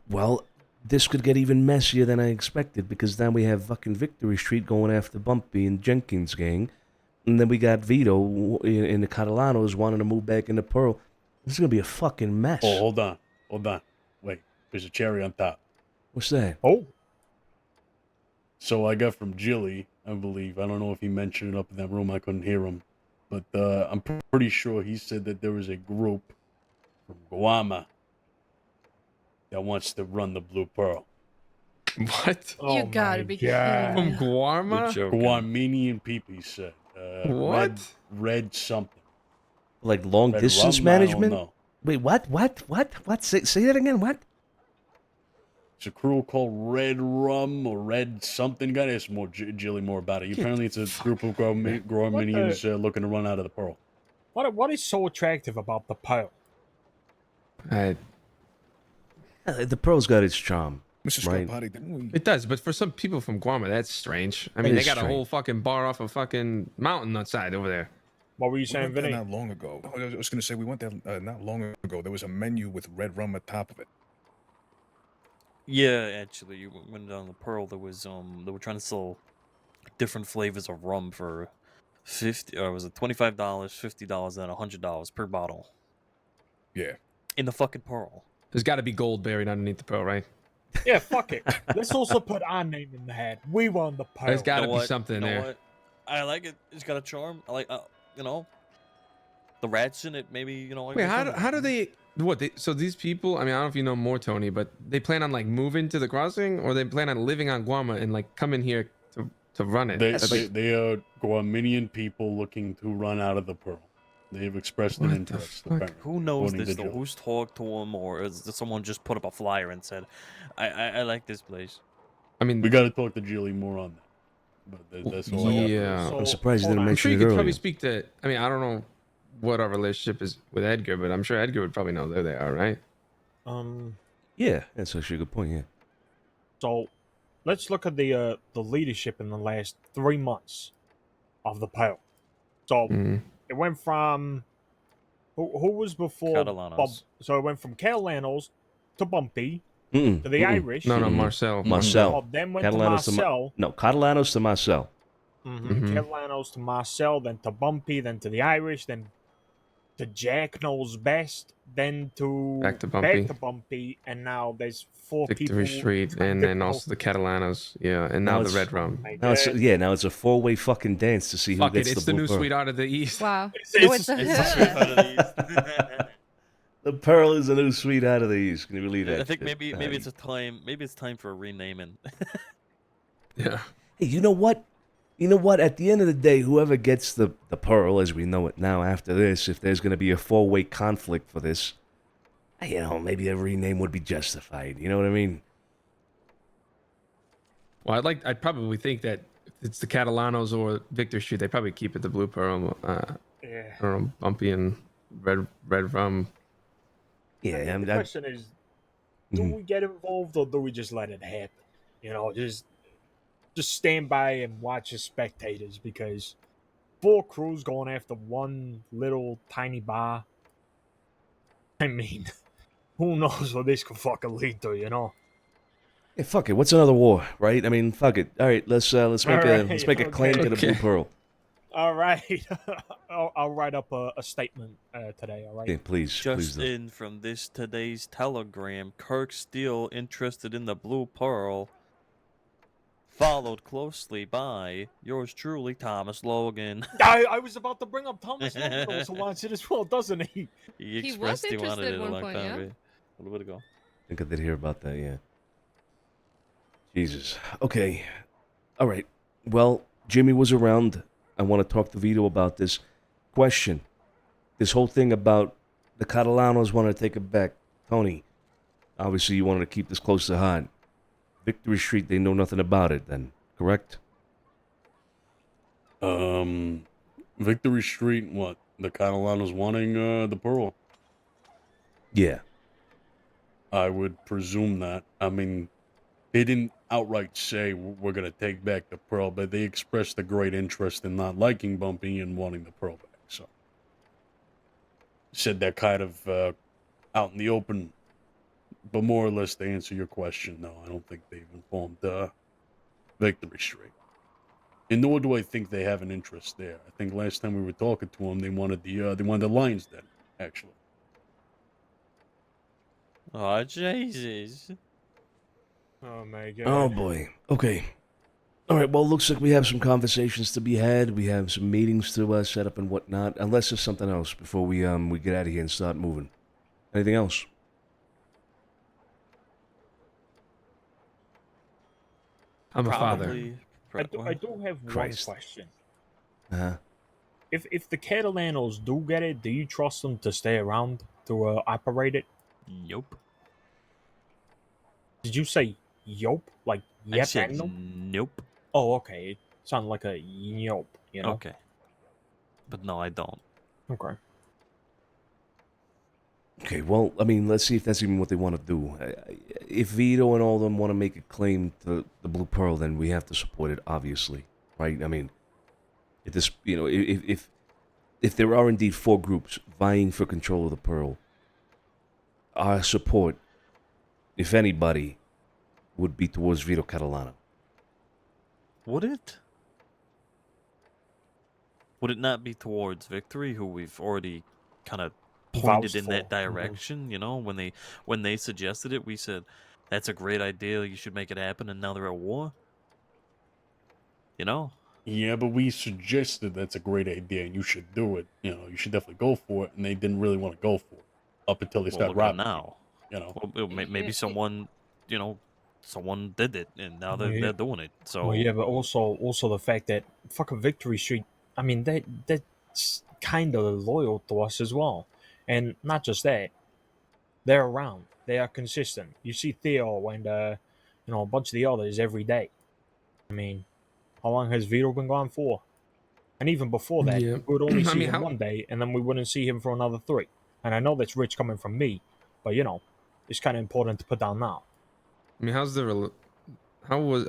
Well, this could get even messier than I expected because now we have fucking Victory Street going after Bumpy and Jenkins' gang. And then we got Vito in the Catalanos wanting to move back into Pearl. This is going to be a fucking mess. Oh, hold on. Wait, there's a cherry on top. What's that? Oh. So I got from Jilly, I believe. I don't know if he mentioned it up in that room. I couldn't hear him. But I'm pretty sure he said that there was a group from Guama that wants to run the Blue Pearl. What? You gotta be kidding From me. Guarma? Guamanian people, he said. What? Red something. Like long Red distance rum? I don't management? know. Wait, what? Say that again, what? It's a crew called Red Rum or Red something. Gotta ask more Jilly more about it. Apparently, it's a group of Guamanians looking to run out of the Pearl. What is so attractive about the Pearl? The Pearl's got its charm. Mr. Right. Scarpati, didn't we? It does, but for some people from Guarma, that's strange. I That mean, they is got a strange. whole fucking bar off a fucking mountain outside over there. What were you We saying, went there Vinny? not long ago. I was going to say we went there not long ago. There was a menu with red rum at top of it. Yeah, actually, you went down the Pearl. There was they were trying to sell different flavors of rum for $50, or was it $25, $50, and $100 per bottle Yeah. in the fucking Pearl. There's got to be gold buried underneath the pearl, right? Yeah, fuck it. Let's also put our name in the hat. We won the Pearl. There's got to You know be what? something You know there. what? I like it. It's got a charm. I like, the rats in it. Maybe like Wait, this one. how do they? What? So these people? I mean, I don't know if you know more, Tony, but they plan on like moving to the crossing, or they plan on living on Guarma and like coming here to run it. They are Guamanian people looking to run out of the Pearl. They have expressed an interest. apparently, Who knows according this to though? Jill. Who's talked to them, or is someone just put up a flyer and said, "I like this place." I mean, We got to talk to Jilly more on that. But that's all I got. Yeah, I'm surprised you didn't I'm mention sure you it could earlier. probably speak to. I mean, I don't know what our relationship is with Edgar, but I'm sure Edgar would probably know there they are, right? Yeah, that's actually a good point, yeah. So, let's look at the leadership in the last 3 months of the Pearl. So, it went from who was before Catalanos. So it went from Catalanos to Bumpy Mm-mm, to the mm-mm. Irish. No, Marcel. Marcel. Oh, then went to Catalanos Marcel. No, Catalanos to Marcel. Catalanos to Marcel, then to Bumpy, then to the Irish, then to Jack knows best, then to Back to Bumpy. Bumpy, and now there's 4 Victory people. Street, and then also the Catalanos. Yeah, and now the it's- Red Rum. Now it's now it's a 4-way fucking dance to see who Fuck it, gets it's the the blue new pearl. sweetheart of the East. Wow. It's The pearl is the new sweetheart of the East. Can you believe that? I think shit? maybe it's a time. Maybe it's time for a renaming. Yeah. Hey, you know what? You know what? At the end of the day, whoever gets the pearl, as we know it now after this, if there's going to be a 4-way conflict for this, you know, maybe a rename would be justified. You know what I mean? Well, I'd probably think that if it's the Catalanos or Victory Street, they probably keep it the Blue Pearl. Yeah. I don't know, Bumpy and Red Rum. Yeah, The question is, do we get involved or do we just let it happen? You know, just stand by and watch as spectators, because 4 crews going after one little tiny bar. I mean, who knows what this could fucking lead to, you know? Hey, fuck it. What's another war, right? I mean, fuck it. All right, let's make a claim to the blue pearl. All right, I'll write up a statement today. All right. Yeah, please, please Just do. in from today's telegram, Kirk Steele interested in the Blue Pearl, followed closely by yours truly, Thomas Logan. I was about to bring up Thomas Logan also wants it as well, doesn't he? He He expressed was he wanted interested it at a one long point, time yeah? ago. A little bit ago. I think I did hear about that, yeah. Jesus. Okay. All right. Well, Jimmy was around. I want to talk to Vito about this. Question. This whole thing about the Catalanos want to take it back. Tony, obviously you wanted to keep this close to heart. Victory Street, they know nothing about it then, correct? Victory Street, what? The Catalanos wanting the pearl? Yeah. I would presume that. I mean, they didn't outright say we're going to take back the pearl, but they expressed a great interest in not liking Bumpy and wanting the pearl back. So, said that kind of out in the open. But more or less, to answer your question, no, I don't think they've informed Victory Street. And nor do I think they have an interest there. I think last time we were talking to them, they wanted the Lions Den, actually. Oh, Jesus. Oh my god. Oh boy. Okay. All right. Well, looks like we have some conversations to be had. We have some meetings to set up and whatnot. Unless there's something else before we get out of here and start moving. Anything else? I'm a father. I do have Christ. one question. Uh-huh. If the Catalanos do get it, do you trust them to stay around to operate it? Nope. Did you say yope? Like I yep said and nope? nope. Oh, okay. It sounded like a yope, you know? Okay. But no, I don't. Okay. Okay, well, I mean, let's see if that's even what they want to do. If Vito and all of them want to make a claim to the Blue Pearl, then we have to support it, obviously, right? I mean, if this, if there are indeed 4 groups vying for control of the Pearl, our support, if anybody, would be towards Vito Catalano. Would it? Would it not be towards Victory, who we've already kind of pointed in that direction? You know, when they suggested it, we said, "That's a great idea. You should make it happen." And now they're at war. You know. Yeah, but we suggested that's a great idea and you should do it. You know, you should definitely go for it, and they didn't really want to go for it up until they started look at robbing. now. You know, Well, maybe someone, someone did it, and now they're doing it. So Well, yeah, but also the fact that fucking Victory Street, I mean, that's kind of loyal to us as well. And not just that, they're around. They are consistent. You see Theo and, a bunch of the others every day. I mean, how long has Vito been gone for? And even before that, Yeah. we would only I see mean, him how- one day, and then we wouldn't see him for another 3. And I know that's rich coming from me, but, it's kind of important to put down now. I mean, how was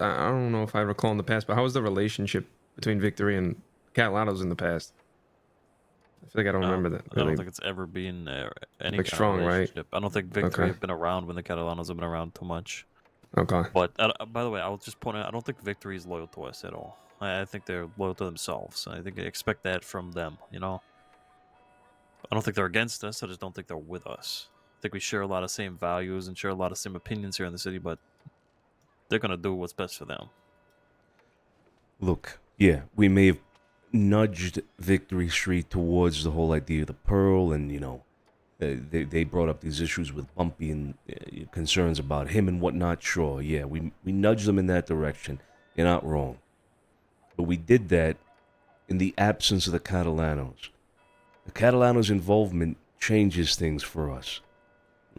I don't know if I recall in the past, but how was the relationship between Victory and Catalanos in the past? I feel like I don't remember that. I don't really. think it's ever been any Like kind strong, of right? relationship. I don't think Victory Okay. have been around when the Catalanos have been around too much. Okay. But by the way, I'll just point out, I don't think Victory is loyal to us at all. I think they're loyal to themselves. I think I expect that from them. I don't think they're against us. I just don't think they're with us. I think we share a lot of same values and share a lot of same opinions here in the city, but they're gonna do what's best for them. Look, yeah, we may have nudged Victory Street towards the whole idea of the Pearl, and they brought up these issues with Bumpy and concerns about him and whatnot. Sure, yeah, we nudged them in that direction. You're not wrong, but we did that in the absence of the Catalanos. The Catalanos' involvement changes things for us.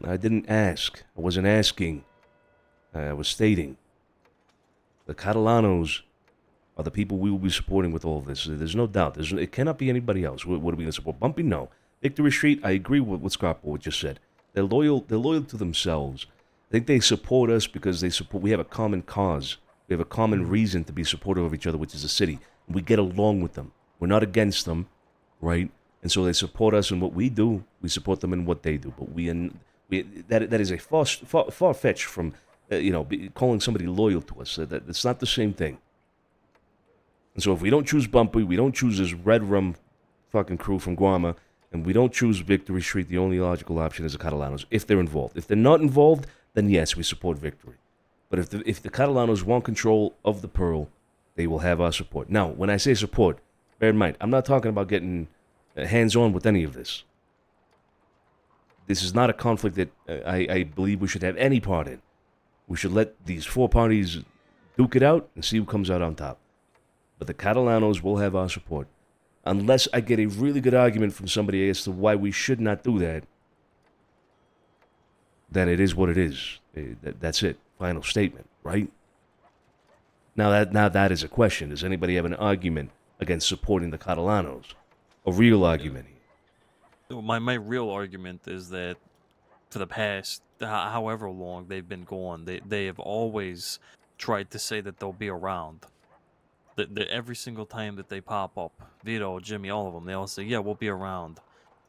I didn't ask. I wasn't asking. I was stating. The Catalanos are the people we will be supporting with all of this. There's no doubt. It cannot be anybody else. What are we going to support? Bumpy? No. Victory Street? I agree with what Scott Boyd just said. They're loyal to themselves. I think they support us because we have a common cause. We have a common reason to be supportive of each other, which is the city. We get along with them. We're not against them, right? And so they support us in what we do. We support them in what they do. But that is a far fetch from calling somebody loyal to us. That's not the same thing. And so if we don't choose Bumpy, we don't choose this Red Rum fucking crew from Guarma, and we don't choose Victory Street, the only logical option is the Catalanos, if they're involved. If they're not involved, then yes, we support Victory. But if the Catalanos want control of the Pearl, they will have our support. Now, when I say support, bear in mind, I'm not talking about getting hands-on with any of this. This is not a conflict that I believe we should have any part in. We should let these four parties duke it out and see who comes out on top. But the Catalanos will have our support. Unless I get a really good argument from somebody as to why we should not do that, then it is what it is. That's it. Final statement, right? Now that is a question. Does anybody have an argument against supporting the Catalanos? A real argument. My real argument is that for the past however long they've been gone, they have always tried to say that they'll be around. That every single time that they pop up, Vito, Jimmy, all of them, they all say, yeah, we'll be around.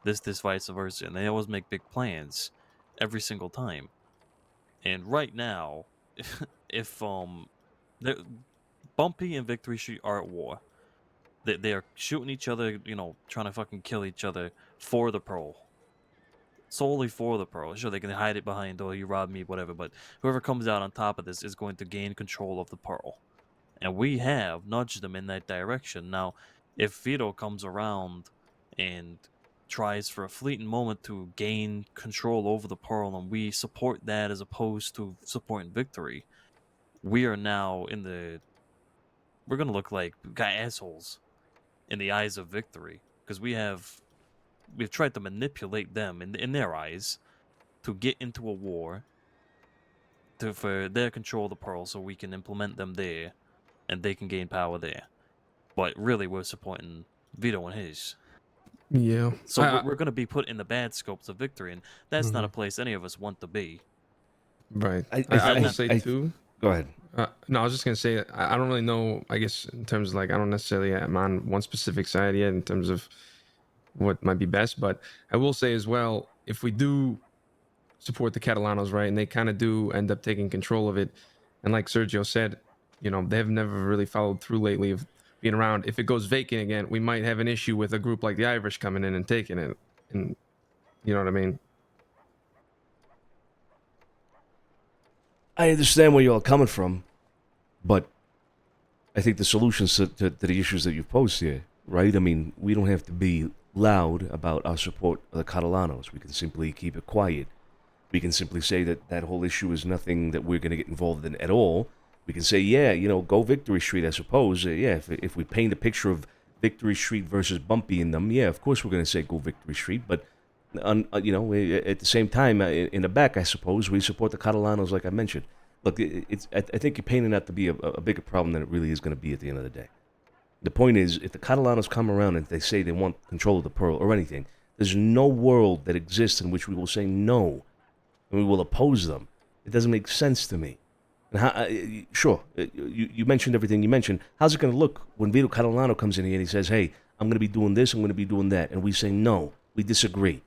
This, vice versa. And they always make big plans every single time. And right now, if Bumpy and Victory Street are at war, they are shooting each other, trying to fucking kill each other for the Pearl. Solely for the Pearl. Sure, they can hide it behind, oh, you robbed me, whatever, but whoever comes out on top of this is going to gain control of the Pearl. And we have nudged them in that direction. Now, if Vito comes around and tries for a fleeting moment to gain control over the Pearl, and we support that as opposed to supporting Victory, we are now we're going to look like assholes in the eyes of Victory. Because we've tried to manipulate them in their eyes to get into a war for their control of the Pearl so we can implement them there. And they can gain power there. But really, we're supporting Vito and his. Yeah. So we're going to be put in the bad scopes of Victory, and that's not a place any of us want to be. Right. I will say, too. Go ahead. No, I was just going to say, I don't really know, I guess, in terms of, I don't necessarily am on one specific side yet in terms of what might be best. But I will say as well, if we do support the Catalanos, right, and they kind of do end up taking control of it, and like Sergio said, they've never really followed through lately of being around. If it goes vacant again, we might have an issue with a group like the Irish coming in and taking it. And you know what I mean? I understand where you're all coming from, but I think the solutions to the issues that you've posed here, right? I mean, we don't have to be loud about our support of the Catalanos. We can simply keep it quiet. We can simply say that whole issue is nothing that we're going to get involved in at all. We can say, yeah, go Victory Street, I suppose. If we paint a picture of Victory Street versus Bumpy in them, yeah, of course we're going to say go Victory Street. But, at the same time, in the back, I suppose, we support the Catalanos like I mentioned. Look, I think you're painting that to be a bigger problem than it really is going to be at the end of the day. The point is, if the Catalanos come around and they say they want control of the Pearl or anything, there's no world that exists in which we will say no, and we will oppose them. It doesn't make sense to me. And sure, you mentioned everything you mentioned. How's it going to look when Vito Catalano comes in here and he says, hey, I'm going to be doing this, I'm going to be doing that, and we say no, we disagree?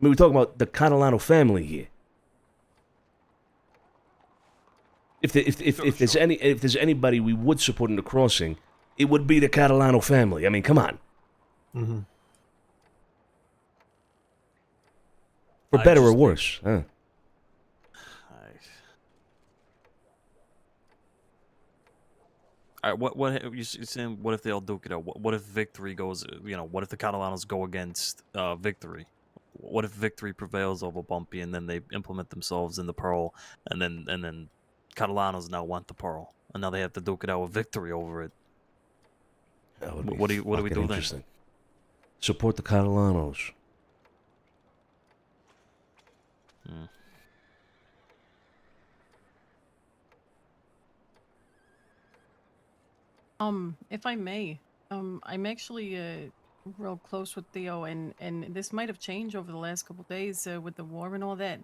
I mean, we're talking about the Catalano family here. If there's anybody we would support in the crossing, it would be the Catalano family. I mean, come on. Mm-hmm. For better or worse, huh? All right, what you saying? What if they all duke it out? What if Victory goes? What if the Catalanos go against Victory? What if Victory prevails over Bumpy, and then they implement themselves in the Pearl, and then Catalanos now want the Pearl, and now they have to duke it out with Victory over it. That would be What do we fucking do interesting. Support the Catalanos. then? If I may, I'm actually real close with Theo, and this might have changed over the last couple days with the war and all that.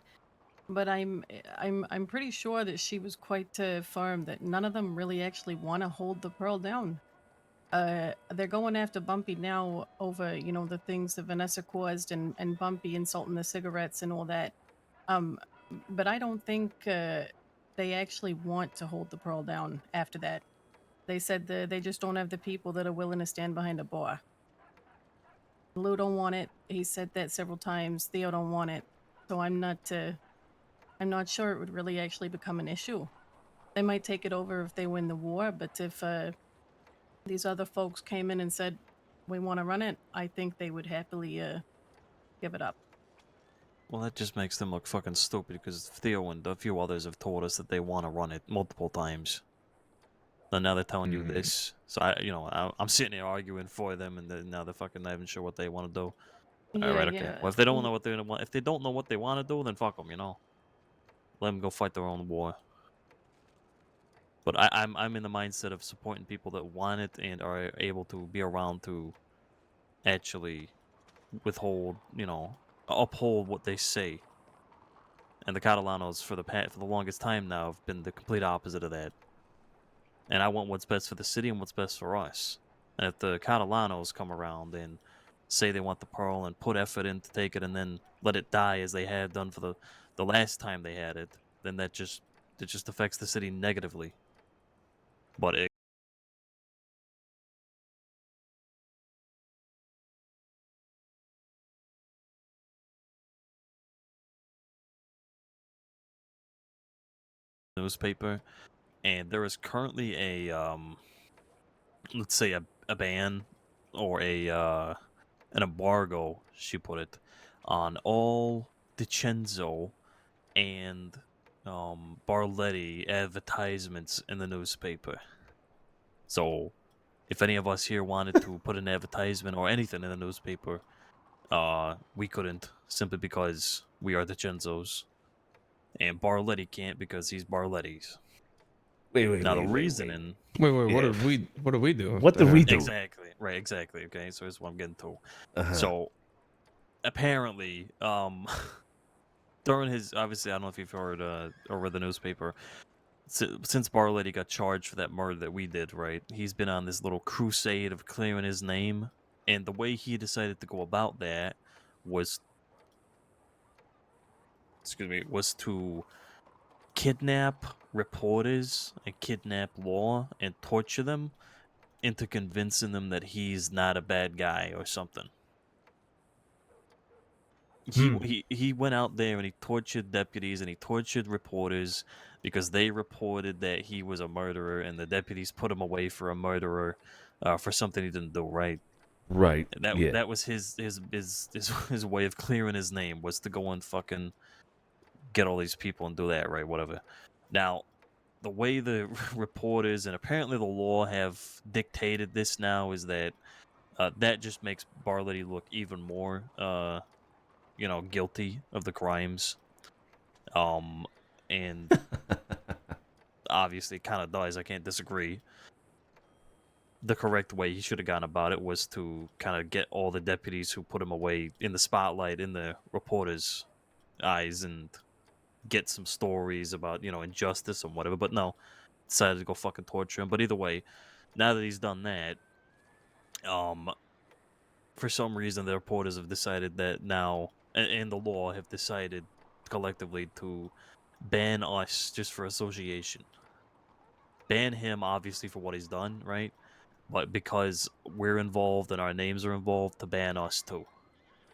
But I'm pretty sure that she was quite firm that none of them really actually want to hold the Pearl down. They're going after Bumpy now over the things that Vanessa caused and Bumpy insulting the cigarettes and all that. Um, but I don't think they actually want to hold the Pearl down after that. They said they just don't have the people that are willing to stand behind a bar. Lou don't want it. He said that several times. Theo don't want it. So I'm not sure it would really actually become an issue. They might take it over if they win the war, but if these other folks came in and said, we want to run it, I think they would happily give it up. Well, that just makes them look fucking stupid because Theo and a few others have told us that they want to run it multiple times. And now they're telling you this. So I'm sitting here arguing for them, and now they're fucking not even sure what they want to do. All right, okay. Well, if they don't know what they want, if they don't know what they want to do, then fuck them. Let them go fight their own war. But I'm in the mindset of supporting people that want it and are able to be around to actually withhold, uphold what they say. And the Catalanos for the longest time now have been the complete opposite of that. And I want what's best for the city and what's best for us. And if the Catalanos come around and say they want the Pearl and put effort in to take it and then let it die as they had done for the last time they had it, then it just affects the city negatively. But newspaper, and there is currently a let's say a ban or an embargo, she put it, on all DiCenzo and Barletti advertisements in the newspaper. So if any of us here wanted to put an advertisement or anything in the newspaper, we couldn't, simply because we are DiCenzos. And Barletti can't because he's Barletti's. Wait. Now the reasoning. Wait. What did we do? What did we do? Exactly. Right. Exactly. Okay. So here's what I'm getting to. Uh-huh. So apparently, during his, obviously, I don't know if you've heard or read the newspaper. Since Barletti got charged for that murder that we did, right? He's been on this little crusade of clearing his name, and the way he decided to go about that was to kidnap reporters and kidnap law and torture them into convincing them that he's not a bad guy or something. He went out there and he tortured deputies and he tortured reporters because they reported that he was a murderer, and the deputies put him away for a murderer for something he didn't do, right? Right. And that was his way of clearing his name, was to go and fucking get all these people and do that, right? Whatever. Now, the way the reporters and apparently the law have dictated this now is that that just makes Barletti look even more, guilty of the crimes. And obviously it kind of does. I can't disagree. The correct way he should have gone about it was to kind of get all the deputies who put him away in the spotlight, in the reporters' eyes, and get some stories about, injustice and whatever. But no, decided to go fucking torture him. But either way, now that he's done that, for some reason the reporters have decided that now, and the law have decided collectively to ban us just for association. Ban him, obviously, for what he's done, right? But because we're involved and our names are involved, to ban us too.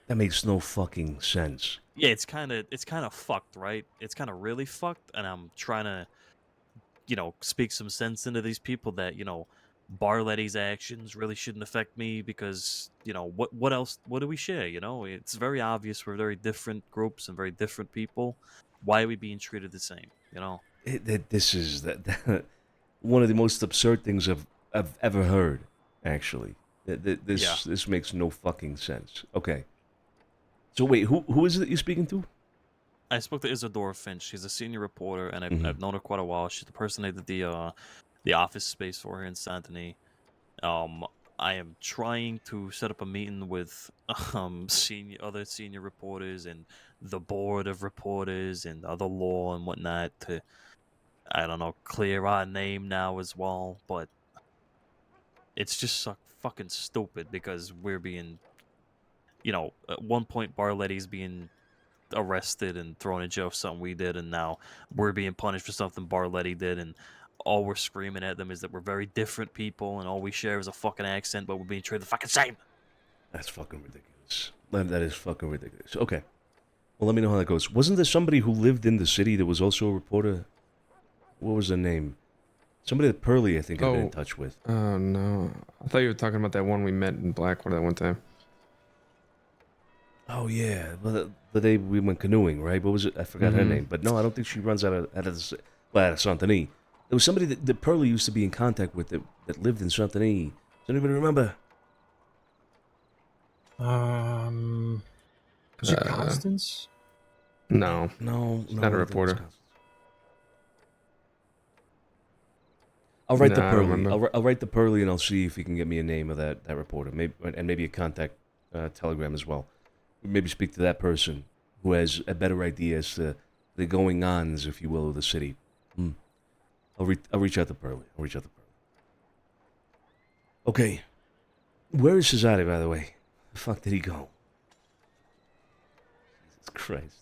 That makes no fucking sense. Yeah, it's kind of fucked, right? It's kind of really fucked, and I'm trying to, speak some sense into these people that, Barletti's actions really shouldn't affect me because, what else, what do we share, It's very obvious we're very different groups and very different people. Why are we being treated the same, This is one of the most absurd things I've ever heard, actually. This makes no fucking sense. Okay. So wait, who is it you're speaking to? I spoke to Isadora Finch. She's a senior reporter, and I've known her quite a while. She's the person that did the office space for her in Santini. I am trying to set up a meeting with other senior reporters and the board of reporters and other law and whatnot to, I don't know, clear our name now as well. But it's just so fucking stupid because we're being, at one point Barletti's being arrested and thrown in jail for something we did, and now we're being punished for something Barletti did, and all we're screaming at them is that we're very different people and all we share is a fucking accent, but we're being treated the fucking same. That's fucking ridiculous. That is fucking ridiculous. Okay. Well, let me know how that goes. Wasn't there somebody who lived in the city that was also a reporter? What was her name? Somebody that Pearlie, I think, had been in touch with. Oh, no. I thought you were talking about that one we met in Blackwater that one time. Oh, yeah. Well, the day we went canoeing, right? What was it? I forgot her name. But no, I don't think she runs out of Santini. There was somebody that Pearlie used to be in contact with that lived in Santini. Does anybody remember? Is it Constance? No. She's not a reporter. I'll write the Pearlie. I'll write the Pearlie, and I'll see if he can get me a name of that reporter, maybe a contact telegram as well. Maybe speak to that person who has a better idea as to the going-ons, if you will, of the city. I'll reach out to Pearlie. Okay. Where is Cesare, by the way? The fuck did he go? Jesus Christ.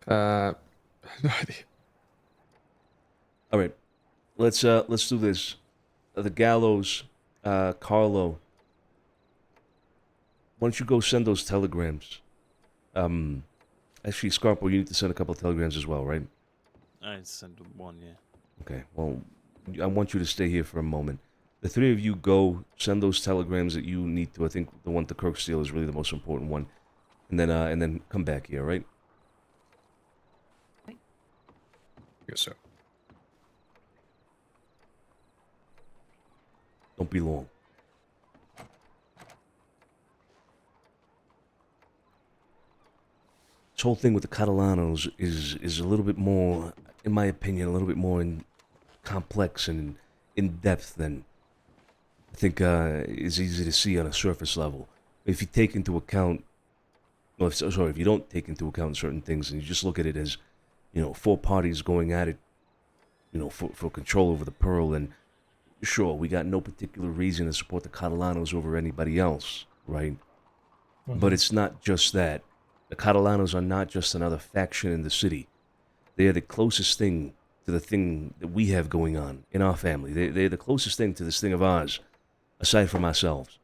No idea. All right. Let's do this. The Gallows, Carlo. Why don't you go send those telegrams? Actually, Scarpo, you need to send a couple of telegrams as well, right? I sent one, yeah. Okay. Well, I want you to stay here for a moment. The three of you go send those telegrams that you need to. I think the one to Kirksteel is really the most important one, and then come back here, right? Yes, sir. Don't be long. This whole thing with the Catalanos is a little bit more, in my opinion, a little bit more complex and in depth than I think is easy to see on a surface level. If you take into account, if you don't take into account certain things and you just look at it as, four parties going at it, for control over the Pearl, and sure, we got no particular reason to support the Catalanos over anybody else, right? But it's not just that. The Catalanos are not just another faction in the city. They are the closest thing to the thing that we have going on in our family. They're the closest thing to this thing of ours, aside from ourselves.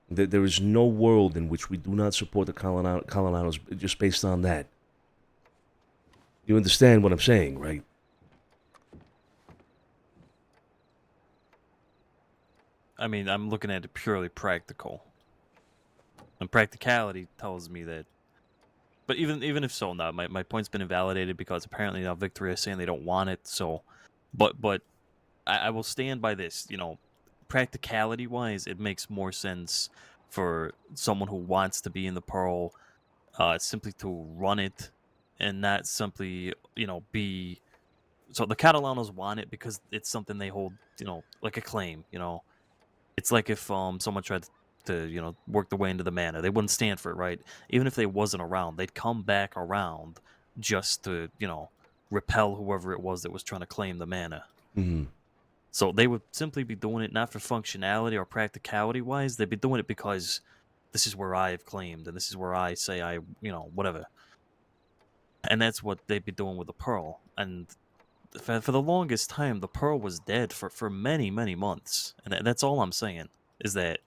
There is no world in which we do not support the Catalanos just based on that. You understand what I'm saying, right? I mean, I'm looking at it purely practical. And practicality tells me that. But even if so, now my point's been invalidated because apparently now Victoria is saying they don't want it. So, but I will stand by this. Practicality wise, it makes more sense for someone who wants to be in the Pearl, simply to run it, and not simply be. So the Catalanos want it because it's something they hold, like a claim. It's like if someone tried to work their way into the manor, they wouldn't stand for it, right? Even if they wasn't around, they'd come back around just to repel whoever it was that was trying to claim the manor. Mm-hmm. So they would simply be doing it not for functionality or practicality wise. They'd be doing it because this is where I have claimed and this is where I say I whatever. And that's what they'd be doing with the Pearl. And for the longest time, the Pearl was dead for many, many months. And that's all I'm saying, is that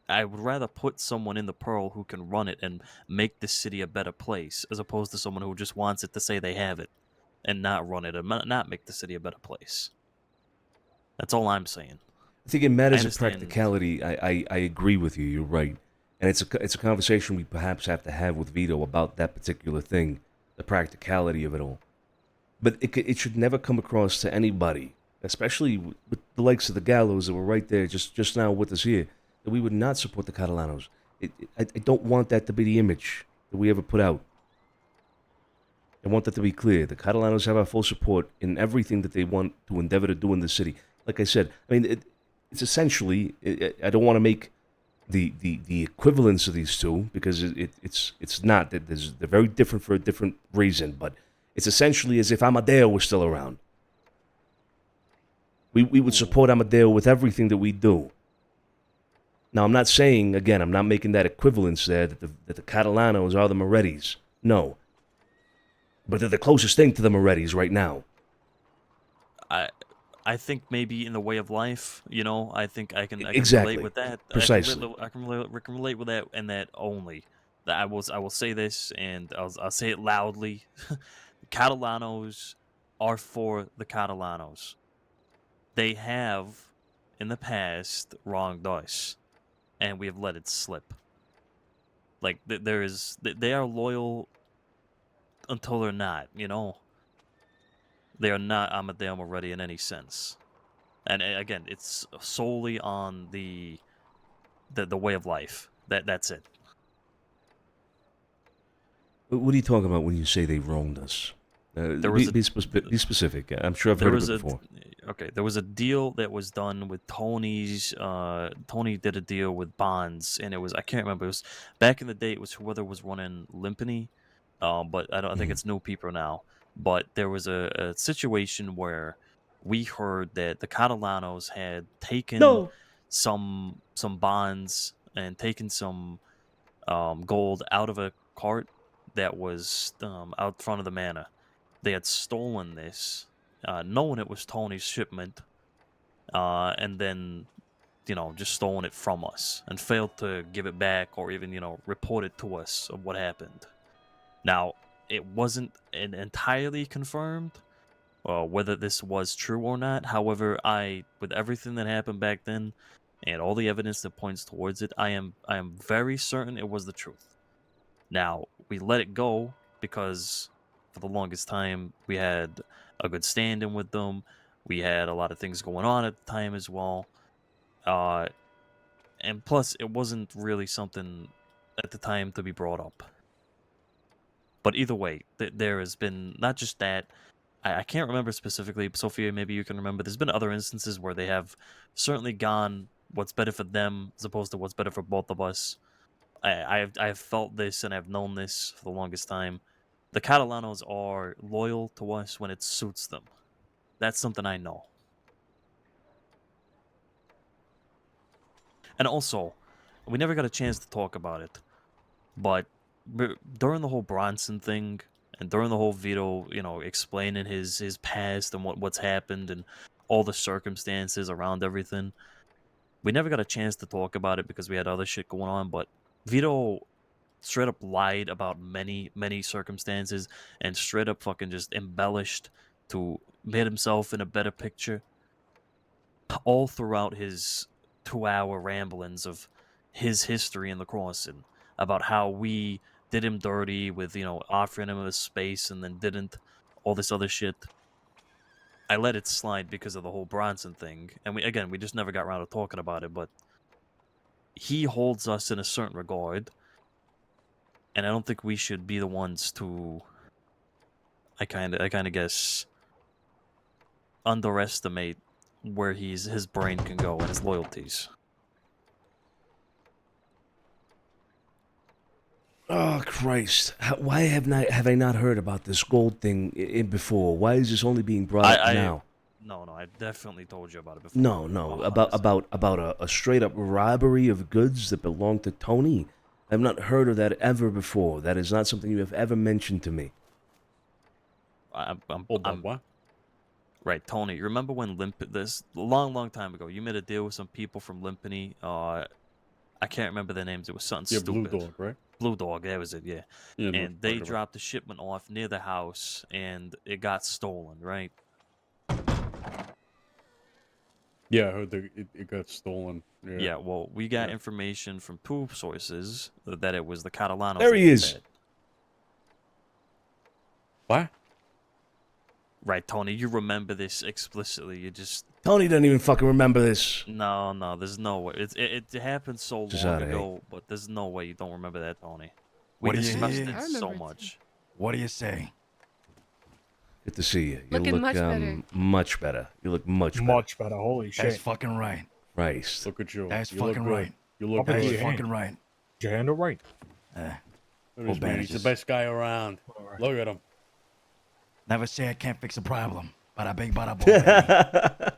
I would rather put someone in the Pearl who can run it and make the city a better place, as opposed to someone who just wants it to say they have it and not run it and not make the city a better place. That's all I'm saying. I think in matters of understand. practicality, I agree with you. You're right, and it's a conversation we perhaps have to have with Vito about that particular thing, the practicality of it all. But it should never come across to anybody, especially with the likes of the Gallows that were right there just now with us here, that we would not support the Catalanos. I don't want that to be the image that we ever put out. I want that to be clear. The Catalanos have our full support in everything that they want to endeavor to do in the city. Like I said, I mean, it's essentially, I don't want to make the equivalence of these two, because it's not. They're very different for a different reason, but it's essentially as if Amadeo was still around. We would support Amadeo with everything that we do. Now, I'm not saying, again, I'm not making that equivalence there that the Catalanos are the Morettis. No. But they're the closest thing to the Morettis right now. I think maybe in the way of life, I think I can Exactly. relate with that. Precisely. I can relate with that and that only. That I will say this, and I'll say it loudly. The Catalanos are for the Catalanos. They have, in the past, wronged us, and we have let it slip. Like they are loyal until they're not. They are not Amadeo Moretti in any sense. And again, it's solely on the way of life. That's it. What are you talking about when you say they wronged us? Be specific. I'm sure I've heard of it before. Okay, there was a deal that was done with Tony's. Tony did a deal with Bonds, and I can't remember. It was back in the day. It was whoever was running Limpany, but I think it's NoPixel now. But there was a situation where we heard that the Catalanos had taken some bonds and taken some gold out of a cart that was out front of the manor. They had stolen this, knowing it was Tony's shipment, and then, just stolen it from us and failed to give it back or even, report it to us of what happened. Now, it wasn't entirely confirmed whether this was true or not. However, with everything that happened back then and all the evidence that points towards it, I am very certain it was the truth. Now, we let it go because for the longest time we had a good stand-in with them. We had a lot of things going on at the time as well. And plus, it wasn't really something at the time to be brought up. But either way, there has been not just that. I can't remember specifically. Sophia, maybe you can remember. There's been other instances where they have certainly gone what's better for them as opposed to what's better for both of us. I've felt this and I've known this for the longest time. The Catalanos are loyal to us when it suits them. That's something I know. And also, we never got a chance to talk about it, but during the whole Bronson thing and during the whole Vito, explaining his past and what's happened and all the circumstances around everything, we never got a chance to talk about it because we had other shit going on, but Vito straight up lied about many, many circumstances and straight up fucking just embellished to make himself in a better picture all throughout his 2-hour ramblings of his history in the crossing about how we did him dirty with, offering him a space and then didn't, all this other shit. I let it slide because of the whole Bronson thing. And we just never got around to talking about it, but he holds us in a certain regard. And I don't think we should be the ones to, I kind of guess, underestimate where his brain can go and his loyalties. Oh Christ! Why have I not heard about this gold thing before? Why is this only being brought up now? No, I definitely told you about it before. No, about a straight up robbery of goods that belong to Tony. I've not heard of that ever before. That is not something you have ever mentioned to me. What? Right, Tony. You remember when this a long time ago? You made a deal with some people from Limpany. I can't remember their names. It was something Yeah, stupid. Blue Dog, right? Blue Dog, that was it, yeah. Yeah, no, And they fucking right. dropped the shipment off near the house, and it got stolen, right? Yeah, I heard it got stolen. Yeah. Yeah, well, we got information from two sources that it was the Catalanos. There that he did is. that. What? Right, Tony, you remember this explicitly. You just... Tony doesn't even fucking remember this. No, there's no way. It happened so long Cesare. ago, but there's no way you don't remember that, Tony. We What do you discussed hear? it so much. What do you say? Good to see you. You Looking look much better. much better. You look much better. Much better. Holy shit. That's fucking right. Christ. Look at you. That's You look fucking good. right. You look That's good. fucking right. Your hand all right. Look at Full this man. He's the bandages. best guy around. Look at him. Never say I can't fix a problem. Bada bing, bada boom. baby.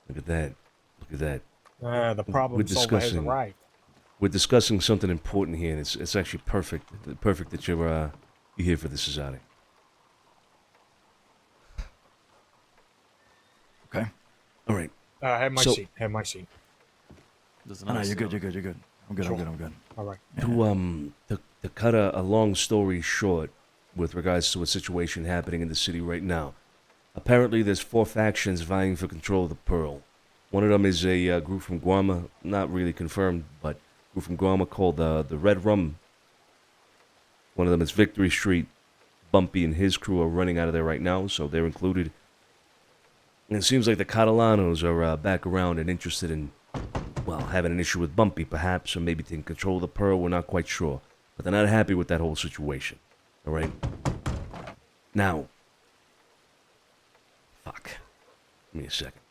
Look at that. Look at that. The problem solver has arrived. We're discussing something important here, and it's actually perfect. Perfect that you're here for this, Cesare. Okay. All right. Have my So- seat. Have my seat. No, you're good. You're good. You're good. I'm good. Sure. I'm good. All right. To cut a long story short, with regards to a situation happening in the city right now, apparently there's 4 factions vying for control of the Pearl. One of them is a group from Guarma, not really confirmed, but a group from Guarma called the Red Rum. One of them is Victory Street. Bumpy and his crew are running out of there right now, so they're included. And it seems like the Catalanos are back around and interested in, well, having an issue with Bumpy, perhaps, or maybe taking control of the Pearl. We're not quite sure. But they're not happy with that whole situation. All right? Now. Fuck. Give me a second.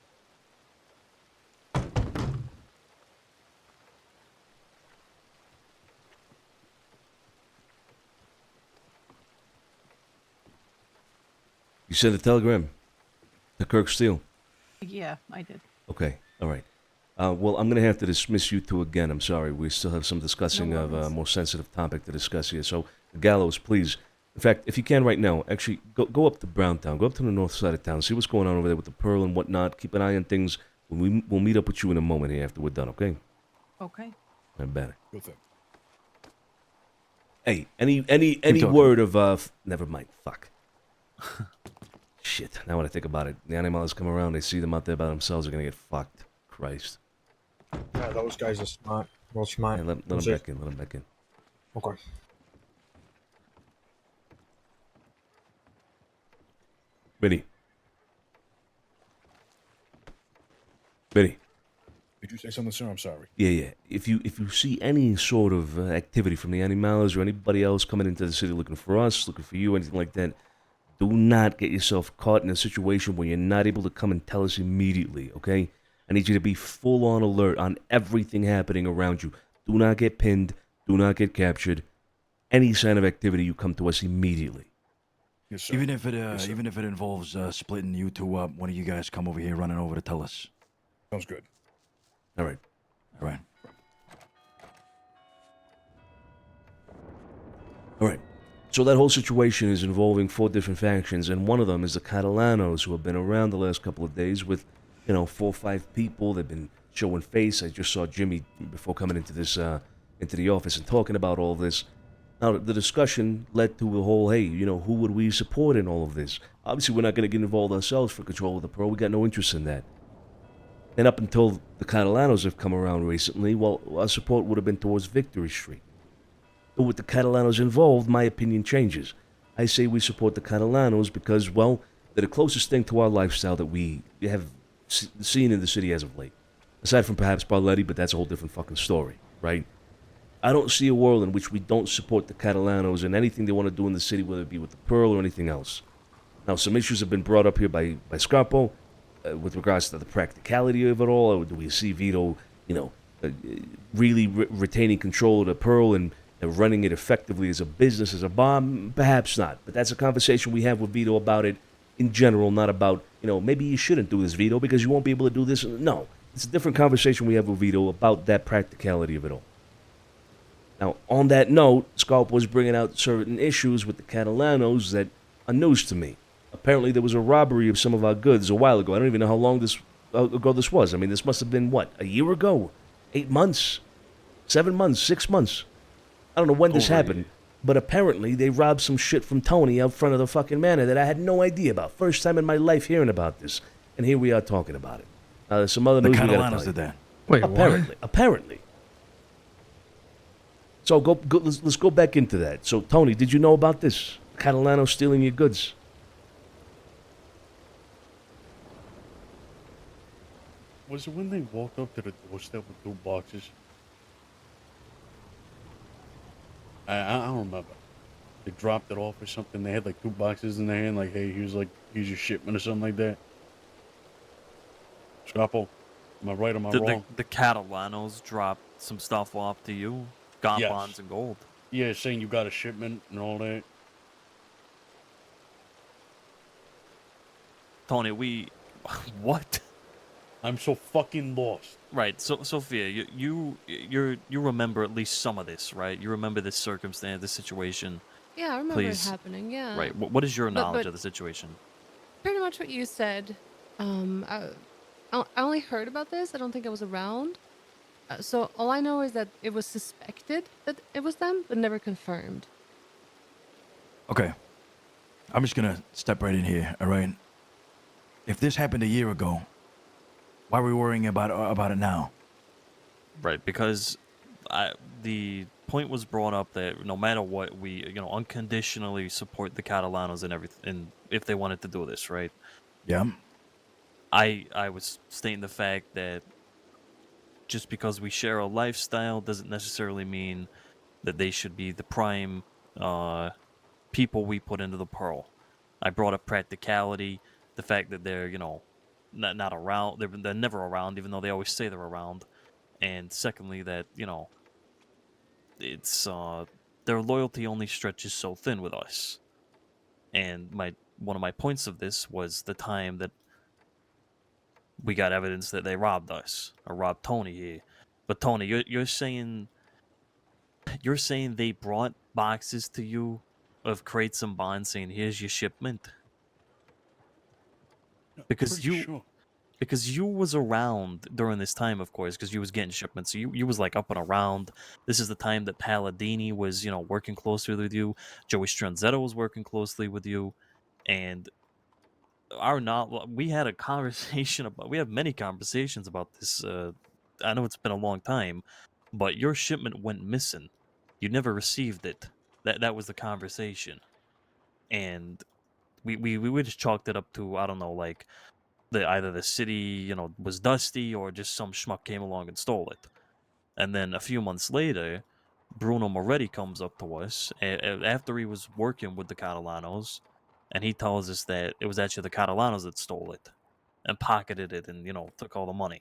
You sent a telegram to Kirk Steele. Yeah, I did. Okay, all right. Well, I'm going to have to dismiss you two again. I'm sorry. We still have some discussing No of a worries. more sensitive topic to discuss here. So, Gallows, please. In fact, if you can right now, actually, go up to Browntown. Go up to the north side of town. See what's going on over there with the Pearl and whatnot. Keep an eye on things. We'll meet up with you in a moment here after we're done, okay? Okay. I bet. Good thing. Hey, any talking. word of never mind. Fuck. Shit. Now when I think about it, the animals come around. They see them out there by themselves. They're gonna get fucked. Christ. Yeah, those guys are smart. Real smart. Hey, let them That's it. back in. Let them back in. Okay. Vinny. Vinny. Did you say something, sir? I'm sorry. Yeah. If you see any sort of activity from the animals or anybody else coming into the city looking for us, looking for you, anything like that, do not get yourself caught in a situation where you're not able to come and tell us immediately, okay? I need you to be full on alert on everything happening around you. Do not get pinned. Do not get captured. Any sign of activity, you come to us immediately. Yes, sir. Even if it Yes, sir. even if it involves splitting you two up, one of you guys come over here running over to tell us. Sounds good. All right. All right. All right. So that whole situation is involving 4 different factions, and one of them is the Catalanos, who have been around the last couple of days with, 4 or 5 people. They've been showing face. I just saw Jimmy before coming into this into the office and talking about all this. Now, the discussion led to a whole, hey, who would we support in all of this? Obviously, we're not going to get involved ourselves for control of the Pearl. We got no interest in that. And up until the Catalanos have come around recently, well, our support would have been towards Victory Street. But with the Catalanos involved, my opinion changes. I say we support the Catalanos because, well, they're the closest thing to our lifestyle that we have seen in the city as of late. Aside from perhaps Barletti, but that's a whole different fucking story, right? I don't see a world in which we don't support the Catalanos in anything they want to do in the city, whether it be with the Pearl or anything else. Now, some issues have been brought up here by Scarpo with regards to the practicality of it all. Or do we see Vito, really retaining control of the Pearl and running it effectively as a business, as a bomb? Perhaps not. But that's a conversation we have with Vito about it in general, not about, maybe you shouldn't do this, Vito, because you won't be able to do this. No. It's a different conversation we have with Vito about that practicality of it all. Now, on that note, Scarp was bringing out certain issues with the Catalanos that are news to me. Apparently, there was a robbery of some of our goods a while ago. I don't even know how long ago this was. I mean, this must have been, what, a year ago? 8 months? 7 months, 6 months. I don't know when this happened, but apparently they robbed some shit from Tony out front of the fucking manor that I had no idea about. First time in my life hearing about this, and here we are talking about it. There's some other news we gotta tell you. did that. Wait, apparently. So let's go back into that. So Tony, did you know about this? Catalano stealing your goods. Was it when they walked up to the doorstep with 2 boxes? I don't remember. They dropped it off or something. They had like 2 boxes in their hand, like, hey, here's your shipment or something like that. Scapo, am I right or am I wrong? The Catalanos dropped some stuff off to you, got Yes. bonds and gold. Yeah, saying you got a shipment and all that. Tony, what? I'm so fucking lost. Right, so Sophia, you remember at least some of this, right? You remember this circumstance, this situation. Yeah, I remember Please. it happening. Yeah. Right. What is your knowledge but of the situation? pretty much what you said. I only heard about this. I don't think I was around. So all I know is that it was suspected that it was them, but never confirmed. Okay. I'm just gonna step right in here, all right? If this happened a year ago, why are we worrying about it now? Right, because the point was brought up that no matter what, we unconditionally support the Catalanos and everything, and if they wanted to do this, right? Yeah. I was stating the fact that just because we share a lifestyle doesn't necessarily mean that they should be the prime people we put into the Pearl. I brought up practicality, the fact that they're not around, they're never around, even though they always say they're around, and secondly that it's their loyalty only stretches so thin with us. And one of my points of this was the time that we got evidence that they robbed us, or robbed Tony here. But Tony, you're saying they brought boxes to you of crates and bonds saying, here's your shipment? Because you was around during this time, of course, because you was getting shipments. So you was like up and around. This is the time that Palladini was, working closely with you. Joey Stranzetto was working closely with you. And we had a conversation about, we have many conversations about this. I know it's been a long time, but your shipment went missing. You never received it. That was the conversation. And we just chalked it up to, I don't know, like either the city, was dusty or just some schmuck came along and stole it. And then a few months later, Bruno Moretti comes up to us after he was working with the Catalanos, and he tells us that it was actually the Catalanos that stole it and pocketed it and, took all the money.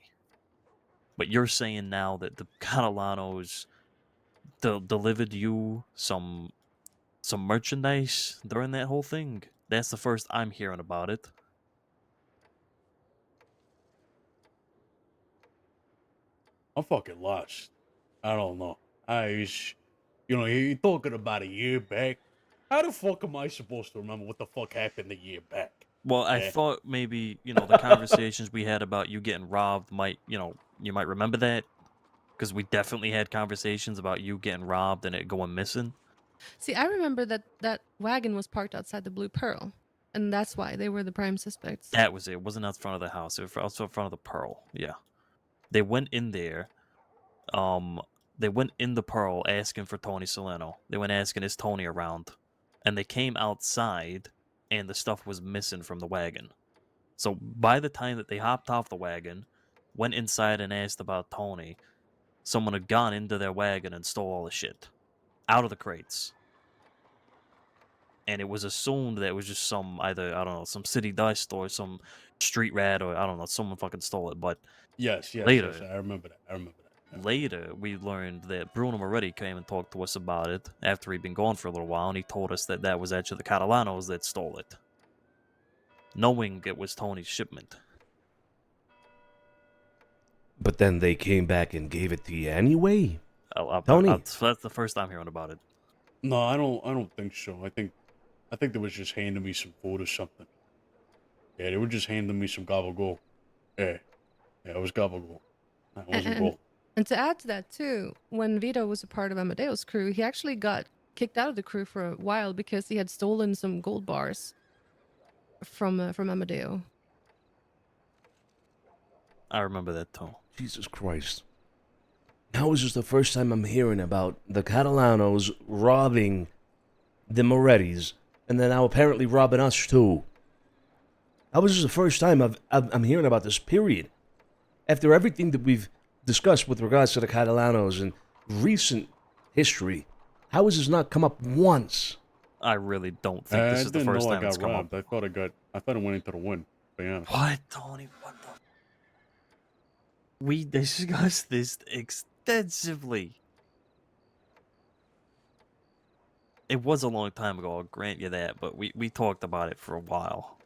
But you're saying now that the Catalanos delivered you some merchandise during that whole thing? That's the first I'm hearing about it. I'm fucking lost. I don't know. You're talking about a year back. How the fuck am I supposed to remember what the fuck happened a year back? Well, I thought maybe, the conversations we had about you getting robbed might, you might remember that. Because we definitely had conversations about you getting robbed and it going missing. See, I remember that wagon was parked outside the Blue Pearl, and that's why they were the prime suspects. That was it. It wasn't out front of the house. It was also in front of the Pearl. Yeah. They went in there. They went in the Pearl asking for Tony Solano. They went asking, is Tony around? And they came outside, and the stuff was missing from the wagon. So by the time that they hopped off the wagon, went inside and asked about Tony, someone had gone into their wagon and stole all the shit out of the crates. And it was assumed that it was just some some city dust or some street rat or I don't know, someone fucking stole it. But yes, later, yes, I remember that. Yeah. Later, we learned that Bruno Moretti came and talked to us about it after he'd been gone for a little while, and he told us that that was actually the Catalanos that stole it, knowing it was Tony's shipment. But then they came back and gave it to you anyway. Tony, that's the first I'm hearing about it. No, I don't think so. I think they was just handing me some food or something. Yeah, they were just handing me some gabagool. Yeah, it was gabagool. That wasn't gold. And to add to that too, when Vito was a part of Amadeo's crew, he actually got kicked out of the crew for a while because he had stolen some gold bars from Amadeo. I remember that too. Jesus Christ. How is this the first time I'm hearing about the Catalanos robbing the Morettis, and then now apparently robbing us too? How is this the first time I'm hearing about this, period? After everything that we've discussed with regards to the Catalanos and recent history, how has this not come up once? I really don't think this is the first time it's come up. I thought it went into the wind. To be honest. What, Tony? What the? We discussed this extensively. It was a long time ago, I'll grant you that, but we talked about it for a while.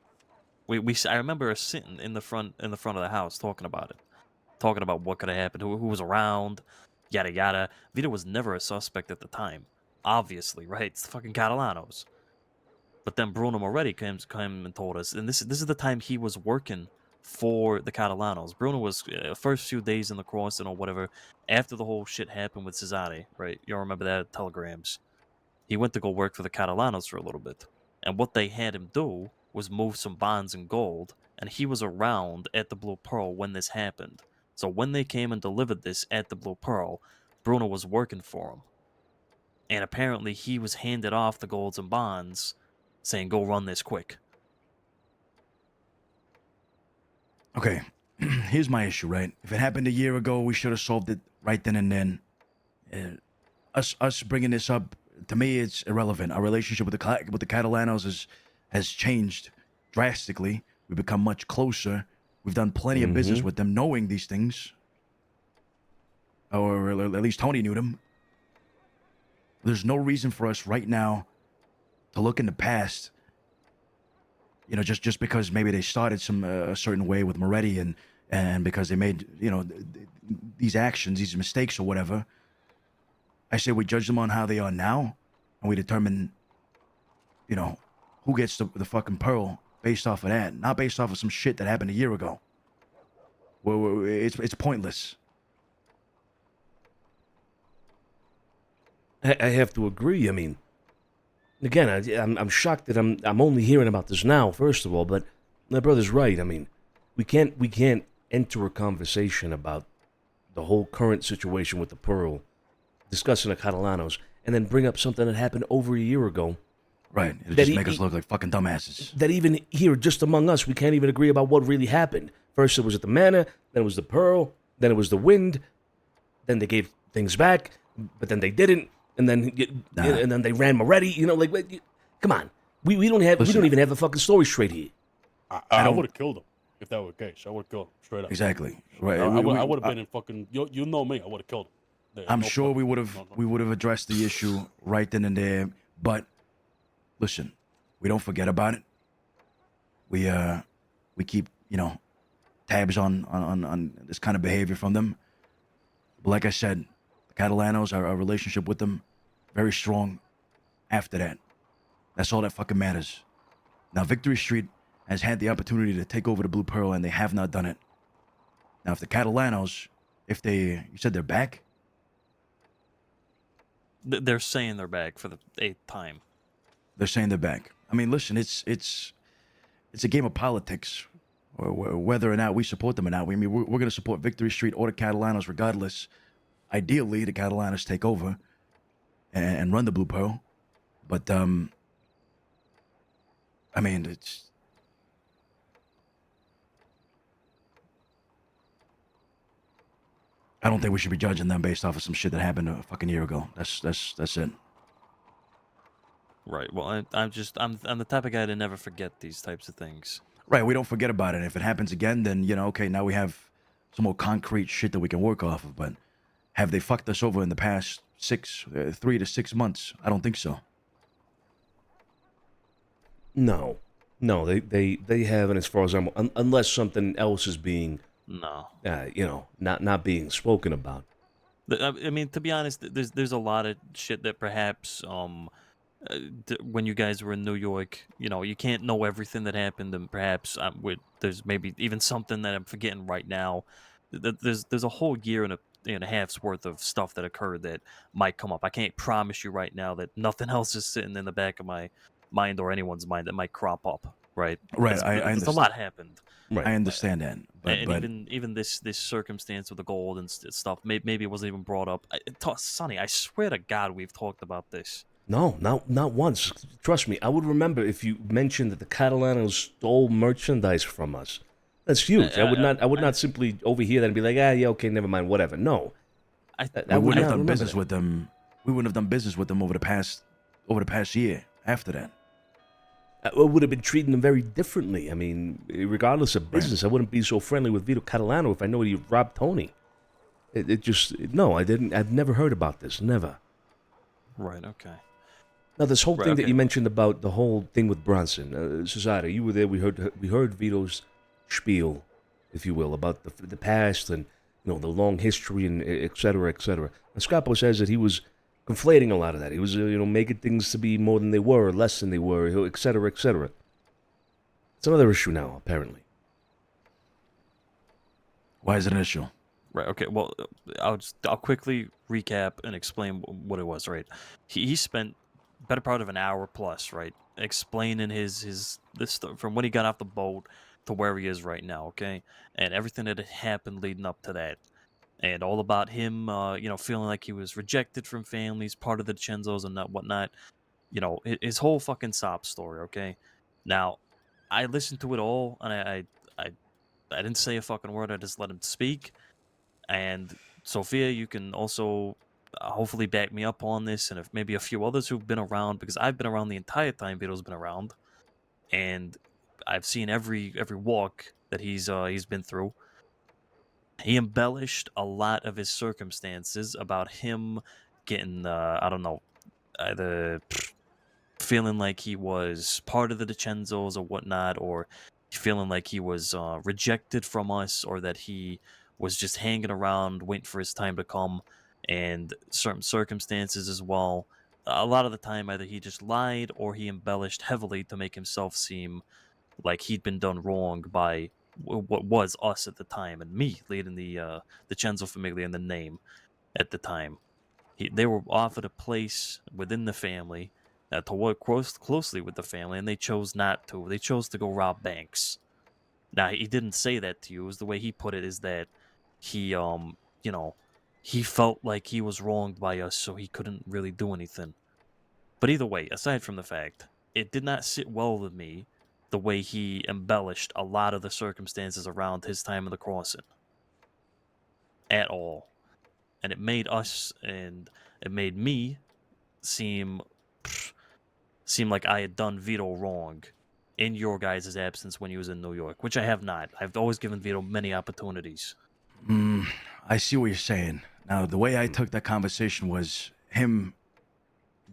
I remember us sitting in the front of the house talking about it. Talking about what could have happened, who was around, yada yada. Vito was never a suspect at the time. Obviously, right? It's the fucking Catalanos. But then Bruno Moretti came and told us, and this is the time he was working for the Catalanos. Bruno was first few days in the cross and or whatever, after the whole shit happened with Cesare, right? Y'all remember that? Telegrams. He went to go work for the Catalanos for a little bit. And what they had him do was move some bonds and gold, and he was around at the Blue Pearl when this happened. So when they came and delivered this at the Blue Pearl, Bruno was working for him. And apparently he was handed off the golds and bonds, saying, go run this quick. Okay, here's my issue, right? If it happened a year ago, we should have solved it right then and then. Us bringing this up, to me, it's irrelevant. Our relationship with the Catalanos has changed drastically. We've become much closer. We've done plenty of business with them, knowing these things. Or at least Tony knew them. There's no reason for us right now to look in the past. You know, just because maybe they started some a certain way with Moretti and because they made, you know, these actions, these mistakes or whatever. I say we judge them on how they are now, and we determine, you know, who gets the fucking pearl based off of that, not based off of some shit that happened a year ago. Well, it's pointless. I have to agree. I mean, again, I'm shocked that I'm only hearing about this now. First of all, but my brother's right. I mean, we can't enter a conversation about the whole current situation with the pearl, discussing the Catalanos, and then bring up something that happened over a year ago. Right. It'll just make us look like fucking dumbasses. That even here, just among us, we can't even agree about what really happened. First it was at the manor, then it was the pearl, then it was the wind, then they gave things back, but then they didn't, and then they ran Moretti. You know, like, come on, we don't even have the fucking story straight here. I would have killed him if that were the case. I would have killed him straight up. Exactly. Right. I would have been in fucking. You know me. I would have killed him. I'm sure we would have addressed the issue right then and there. But listen, we don't forget about it. We keep, you know, tabs on this kind of behavior from them. But like I said, the Catalanos, our relationship with them, very strong. After that, that's all that fucking matters. Now, Victory Street has had the opportunity to take over the Blue Pearl, and they have not done it. Now, if the Catalanos, you said they're back? They're saying they're back for the 8th time. They're saying they're back. I mean, listen, it's a game of politics, or whether or not we support them or not. I mean, we're going to support Victory Street or the Catalanos regardless. Ideally, the Catalanos take over and run the Blue Pearl. But, I mean, I don't think we should be judging them based off of some shit that happened a fucking year ago. That's it. Right. Well, I'm the type of guy to never forget these types of things. Right. We don't forget about it. If it happens again, then, you know, okay, now we have some more concrete shit that we can work off of. But have they fucked us over in the past 3 to 6 months? I don't think so. No, they haven't, as far as I'm, unless something else is being, not being spoken about. I mean, to be honest, there's a lot of shit that perhaps when you guys were in New York, you know, you can't know everything that happened, and perhaps there's maybe even something that I'm forgetting right now. There's a whole year and and a half's worth of stuff that occurred that might come up. I can't promise you right now that nothing else is sitting in the back of my mind or anyone's mind that might crop up. Right. Right. I Because a understand. lot happened. I understand that, but Even this circumstance with the gold and stuff, maybe it wasn't even brought up. Sonny, I swear to God, we've talked about this. No, not once. Trust me, I would remember if you mentioned that the Catalanos stole merchandise from us. That's huge. I would not simply overhear that and be like, yeah, okay, never mind, whatever. No, we wouldn't have done business with them. We wouldn't have done business with them over the past year. After that, I would have been treating them very differently. I mean, regardless of business, I wouldn't be so friendly with Vito Catalano if I know he robbed Tony. No, I didn't. I've never heard about this. Never. Right. Okay. Now, this whole thing that okay. you mentioned about the whole thing with Bronson, Cesare, you were there. We heard Vito's spiel, if you will, about the past and the long history and et cetera, et cetera. And Scapo says that he was conflating a lot of that. He was making things to be more than they were, or less than they were, et cetera, et cetera. It's another issue now, apparently. Why is it an issue? Right. Okay. Well, I'll quickly recap and explain what it was. Right. He spent better part of an hour plus, right, explaining his from when he got off the boat to where he is right now. Okay, and everything that had happened leading up to that, and all about him, feeling like he was rejected from families, part of the DiCenzos and whatnot. His whole fucking sob story. Okay. Now, I listened to it all, and I didn't say a fucking word. I just let him speak. And Sophia, you can also hopefully back me up on this, and if maybe a few others who've been around, because I've been around the entire time Vito's been around, and I've seen every walk that he's been through. He embellished a lot of his circumstances about him getting I don't know, either feeling like he was part of the DiCenzos or whatnot, or feeling like he was rejected from us, or that he was just hanging around waiting for his time to come, and certain circumstances as well. A lot of the time, either he just lied or he embellished heavily to make himself seem like he'd been done wrong by what was us at the time, and me leading the DiCenzo family in the name at the time. They were offered a place within the family to work closely with the family, and they chose not to. They chose to go rob banks. Now, he didn't say that to you. It was the way he put it is that he, he felt like he was wronged by us, so he couldn't really do anything. But either way, aside from the fact, it did not sit well with me the way he embellished a lot of the circumstances around his time in the crossing. At all. And it made us, and it made me seem like I had done Vito wrong in your guys' absence when he was in New York, which I have not. I've always given Vito many opportunities. I see what you're saying. Now, the way I took that conversation was him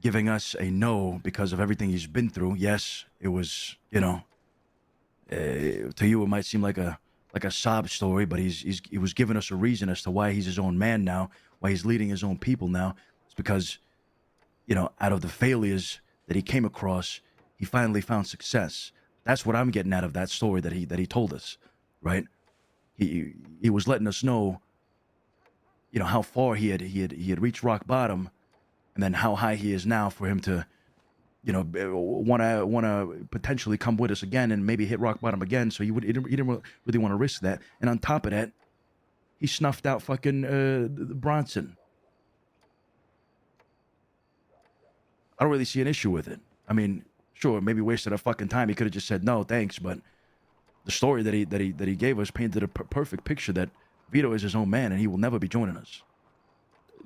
giving us a no because of everything he's been through. Yes, it was, to you it might seem like a sob story, but he was giving us a reason as to why he's his own man now, why he's leading his own people now. It's because, out of the failures that he came across, he finally found success. That's what I'm getting out of that story that he told us, right? He was letting us know, how far he had reached rock bottom, and then how high he is now for him to, want to potentially come with us again and maybe hit rock bottom again. So he didn't really want to risk that. And on top of that, he snuffed out fucking Bronson. I don't really see an issue with it. I mean, sure, maybe wasted our fucking time. He could have just said no, thanks. But the story that he gave us painted a perfect picture that Vito is his own man and he will never be joining us.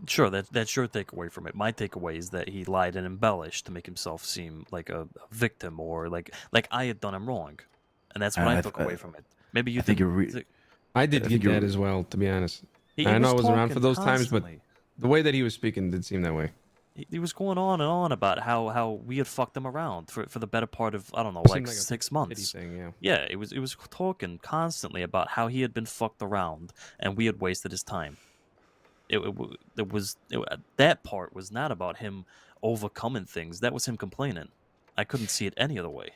Sure, that's your takeaway from it. My takeaway is that he lied and embellished to make himself seem like a victim, or like I had done him wrong, and that's what I took away from it. Maybe you think I did get that as well, to be honest. I know I wasn't around for those times, but the way that he was speaking did seem that way. He was going on and on about how we had fucked him around for the better part of, I don't know, like 6 months. Thing, yeah, it was talking constantly about how he had been fucked around and we had wasted his time. That part was not about him overcoming things. That was him complaining. I couldn't see it any other way.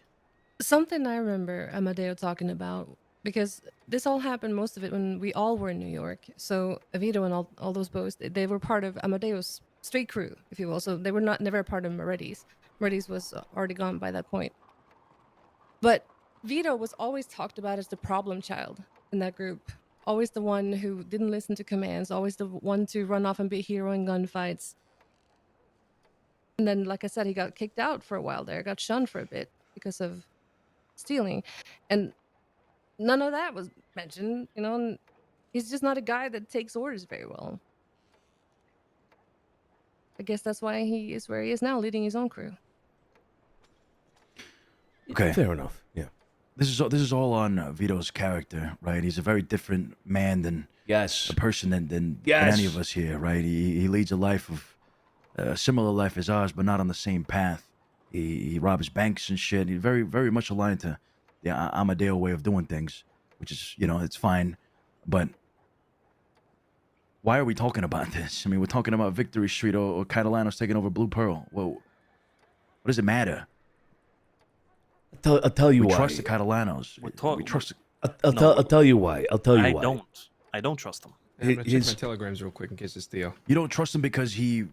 Something I remember Amadeo talking about because this all happened, most of it, when we all were in New York. So Vito and all those boys, they were part of Amadeo's street crew, if you will. So they were never a part of Moretti's. Moretti's was already gone by that point. But Vito was always talked about as the problem child in that group. Always the one who didn't listen to commands, always the one to run off and be a hero in gunfights. And then, like I said, he got kicked out for a while there, got shunned for a bit because of stealing. And none of that was mentioned, you know, and he's just not a guy that takes orders very well. I guess that's why he is where he is now, leading his own crew. Okay. Fair enough. Yeah. This is all on Vito's character, right? He's a very different man than a person than any of us here, right? He leads a life of a similar life as ours, but not on the same path. He robs banks and shit. He's very, very much aligned to the Amadeo way of doing things, which is, you know, it's fine. But why are we talking about this? I mean, we're talking about Victory Street or Catalano's taking over Blue Pearl. Well, what does it matter? I'll tell you we why. Trust the Catalanos. We trust. I'll tell you why. I'll tell you why. I don't trust him. I'm gonna check my telegrams real quick in case it's Theo. You don't trust him because he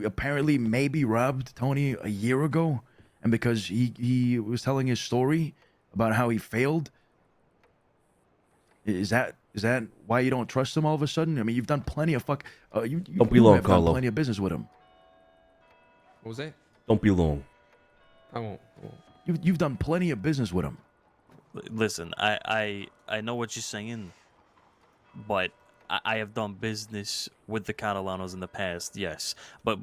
apparently maybe robbed Tony a year ago, and because he was telling his story about how he failed. Is that why you don't trust him all of a sudden? I mean, you've done plenty of you don't be long, have Carlo. done plenty of business with him. What was that? Don't be long. I won't. You've done plenty of business with him. Listen, I know what you're saying, but I have done business with the Catalanos in the past, yes. But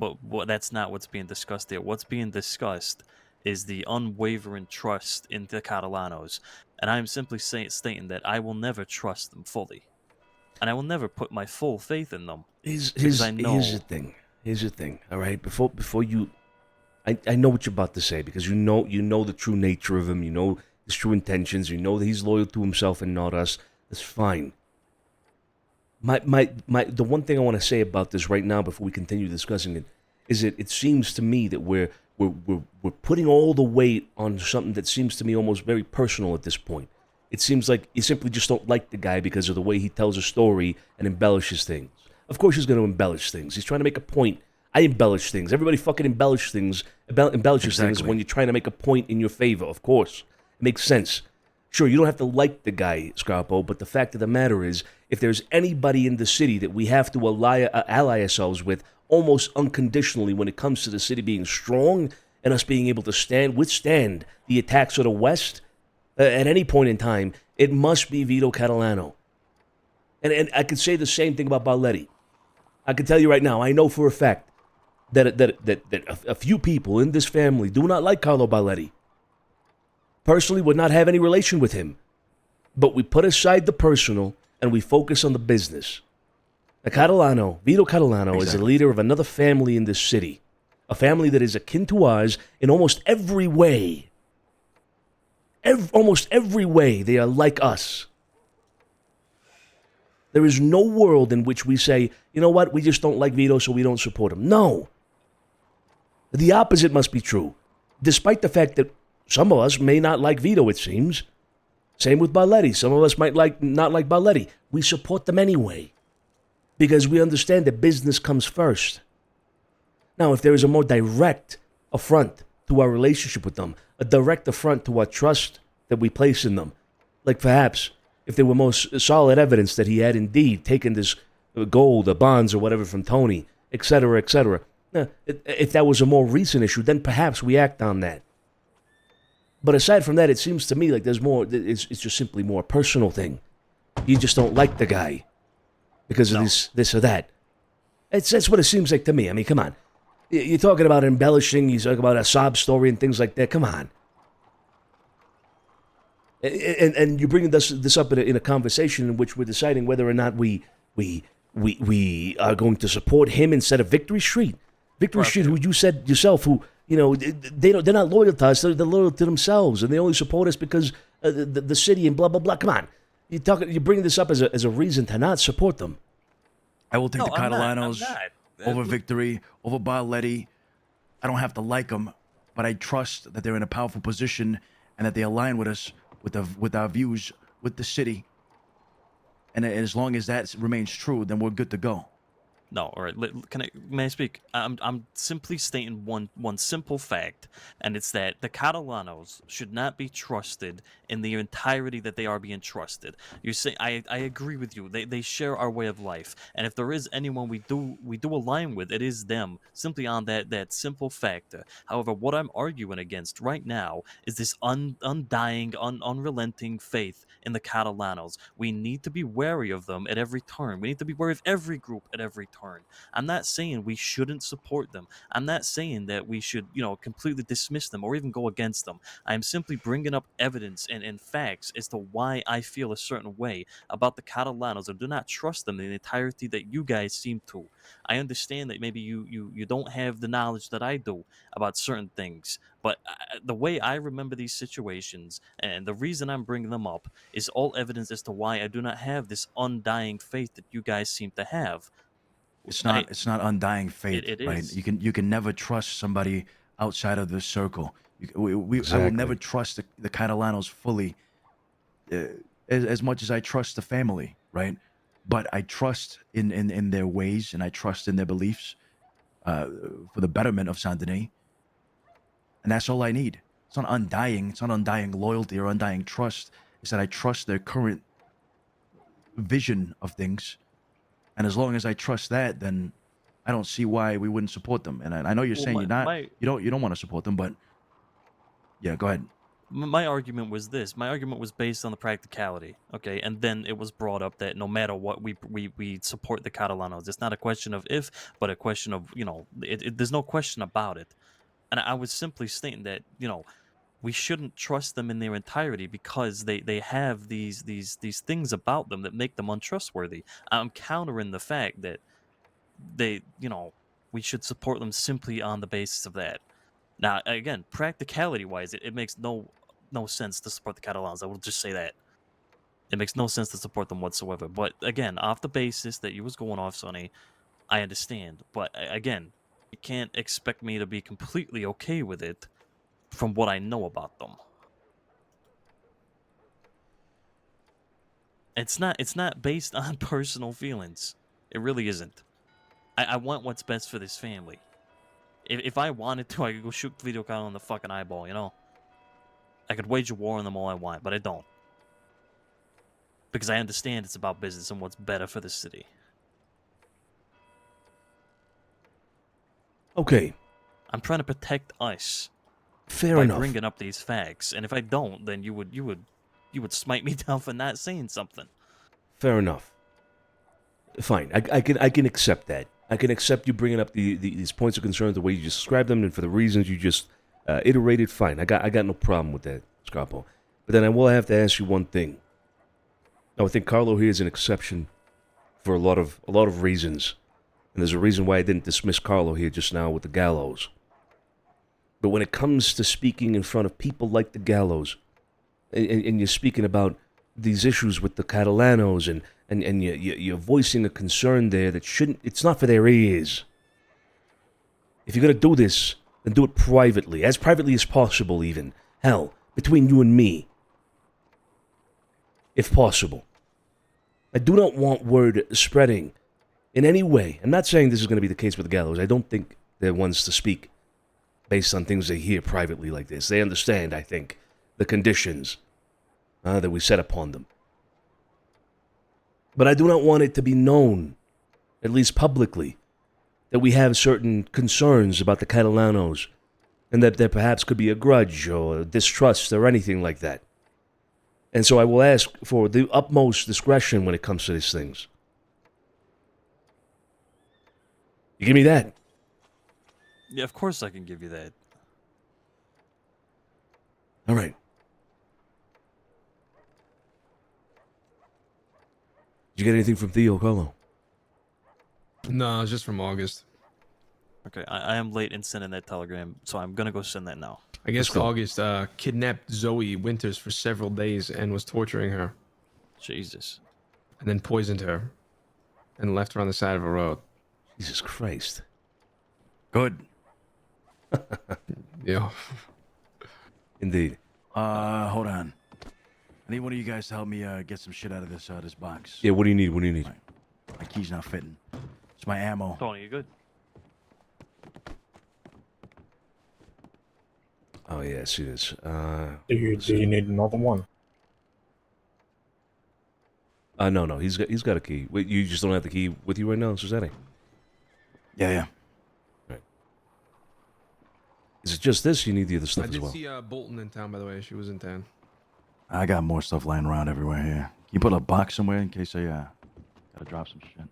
that's not what's being discussed here. What's being discussed is the unwavering trust in the Catalanos. And I'm simply stating that I will never trust them fully. And I will never put my full faith in them. Here's the thing. All right, before you, I know what you're about to say, because you know the true nature of him. You know his true intentions. You know that he's loyal to himself and not us. That's fine. The one thing I want to say about this right now, before we continue discussing it, is that it seems to me that we're putting all the weight on something that seems to me almost very personal at this point. It seems like you simply just don't like the guy because of the way he tells a story and embellishes things. Of course he's going to embellish things. He's trying to make a point. I embellish things. Everybody fucking embellishes things when you're trying to make a point in your favor, of course. It makes sense. Sure, you don't have to like the guy, Scarpo, but the fact of the matter is, if there's anybody in the city that we have to ally ourselves with almost unconditionally when it comes to the city being strong and us being able to withstand the attacks of the West at any point in time, it must be Vito Catalano. And I could say the same thing about Barletti. I can tell you right now, I know for a fact that a few people in this family do not like Carlo Barletti. Personally, would not have any relation with him. But we put aside the personal and we focus on the business. Vito Catalano, is the leader of another family in this city. A family that is akin to ours in almost every way. Almost every way, they are like us. There is no world in which we say, you know what, we just don't like Vito, so we don't support him. No. The opposite must be true. Despite the fact that some of us may not like Vito, it seems. Same with Barletti. Some of us might not like Barletti. We support them anyway, because we understand that business comes first. Now, if there is a more direct affront to our relationship with them, a direct affront to our trust that we place in them, like perhaps if there were more solid evidence that he had indeed taken this gold or bonds or whatever from Tony, etc., etc., if that was a more recent issue, then perhaps we act on that. But aside from that, it seems to me like there's more. It's just simply more personal thing. You just don't like the guy because of this or that. That's what it seems like to me. I mean, come on. You're talking about embellishing. You're talking about a sob story and things like that. Come on. And you're bringing this up in a conversation in which we're deciding whether or not we are going to support him instead of Victory Street. Victory Street, who you said yourself, who. You know, they're not loyal to us. They're loyal to themselves, and they only support us because the city and blah blah blah. Come on, you're bringing this up as a reason to not support them. I will take the Catalanos over Victory, over Barletti. I don't have to like them, but I trust that they're in a powerful position and that they align with us with our views with the city. And as long as that remains true, then we're good to go. No, all right. May I speak? I'm simply stating one simple fact, and it's that the Catalanos should not be trusted in the entirety that they are being trusted. You say I agree with you. They share our way of life, and if there is anyone we do align with, it is them. Simply on that simple factor. However, what I'm arguing against right now is this undying, unrelenting faith in the Catalanos. We need to be wary of them at every turn. We need to be wary of every group at every turn. I'm not saying we shouldn't support them. I'm not saying that we should, completely dismiss them or even go against them. I'm simply bringing up evidence and facts as to why I feel a certain way about the Catalanos and do not trust them in the entirety that you guys seem to. I understand that maybe you don't have the knowledge that I do about certain things, but the way I remember these situations and the reason I'm bringing them up is all evidence as to why I do not have this undying faith that you guys seem to have. It's not undying faith, it right? is. You can never trust somebody outside of the circle. I will Exactly. never trust the Catalanos fully, as much as I trust the family, right? But I trust in their ways and I trust in their beliefs for the betterment of Saint Denis, and that's all I need. It's not undying. It's not undying loyalty or undying trust. It's that I trust their current vision of things. And as long as I trust that, then I don't see why we wouldn't support them. And I know you're saying you don't want to support them, but yeah, go ahead. My argument was this. My argument was based on the practicality, okay? And then it was brought up that no matter what, we support the Catalanos. It's not a question of if, but a question of, there's no question about it. And I was simply stating that, we shouldn't trust them in their entirety because they have these things about them that make them untrustworthy. I'm countering the fact that we should support them simply on the basis of that. Now, again, practicality-wise, it makes no sense to support the Catalans. I will just say that. It makes no sense to support them whatsoever. But again, off the basis that you was going off, Sonny, I understand. But again, you can't expect me to be completely okay with it from what I know about them. It's not based on personal feelings. It really isn't. I want what's best for this family. If I wanted to, I could go shoot Vito Kyle in the fucking eyeball, I could wage a war on them all I want, but I don't. Because I understand it's about business and what's better for the city. Okay. I'm trying to protect us. Fair by enough. Bringing up these facts, and if I don't, then you would smite me down for not saying something. Fair enough. Fine, I can accept that. I can accept you bringing up these points of concern the way you just described them and for the reasons you just iterated. Fine, I got no problem with that, Scarpo. But then I will have to ask you one thing. Now, I think Carlo here is an exception for a lot of reasons, and there's a reason why I didn't dismiss Carlo here just now with the gallows. But when it comes to speaking in front of people like the gallows, and you're speaking about these issues with the Catalanos, and you're voicing a concern there that it's not for their ears. If you're going to do this, then do it privately as possible even. Hell, between you and me. If possible. I do not want word spreading in any way. I'm not saying this is going to be the case with the gallows. I don't think they're ones to speak based on things they hear privately like this. They understand, I think, the conditions that we set upon them. But I do not want it to be known, at least publicly, that we have certain concerns about the Catalanos, and that there perhaps could be a grudge or distrust or anything like that. And so I will ask for the utmost discretion when it comes to these things. You give me that? Yeah, of course I can give you that. All right. Did you get anything from Theo, Carlo? No, it's just from August. Okay, I am late in sending that telegram, so I'm gonna go send that now. I guess August kidnapped Zoe Winters for several days and was torturing her. Jesus. And then poisoned her. And left her on the side of a road. Jesus Christ. Good. Yeah. Indeed. Hold on. I need one of you guys to help me get some shit out of this box. Yeah, what do you need? What do you need? My key's not fitting. It's my ammo. Tony, you good? Oh yeah, I see this. Do you need another one? No, he's got a key. Wait, you just don't have the key with you right now, Suzette? Yeah. Right. Is it just this? You need the other stuff I as did well. see Bolton in town, by the way. She was in town. I got more stuff lying around everywhere here. Can you put a box somewhere in case I gotta drop some shit?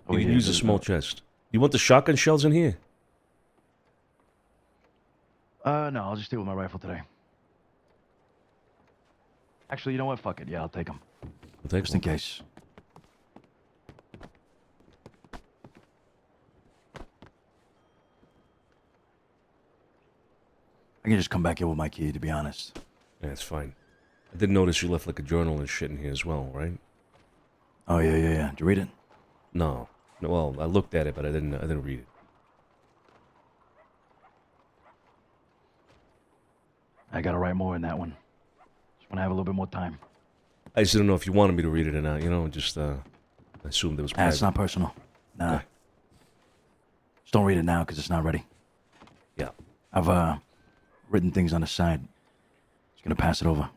You can yeah, use a small chest. You want the shotgun shells in here? No, I'll just stay with my rifle today. Actually, you know what? Fuck it. Yeah, I'll take them. Just in case. I can just come back here with my key, to be honest. Yeah, it's fine. I did notice you left like a journal and shit in here as well, right? Oh yeah. Did you read it? No. Well, I looked at it, but I didn't read it. I gotta write more in that one. Just wanna have a little bit more time. I just didn't know if you wanted me to read it or not. You know, just I assumed it was. Nah, it's not personal. Nah. Okay. Just don't read it now because it's not ready. Yeah. I've written things on the side. Just gonna pass it over.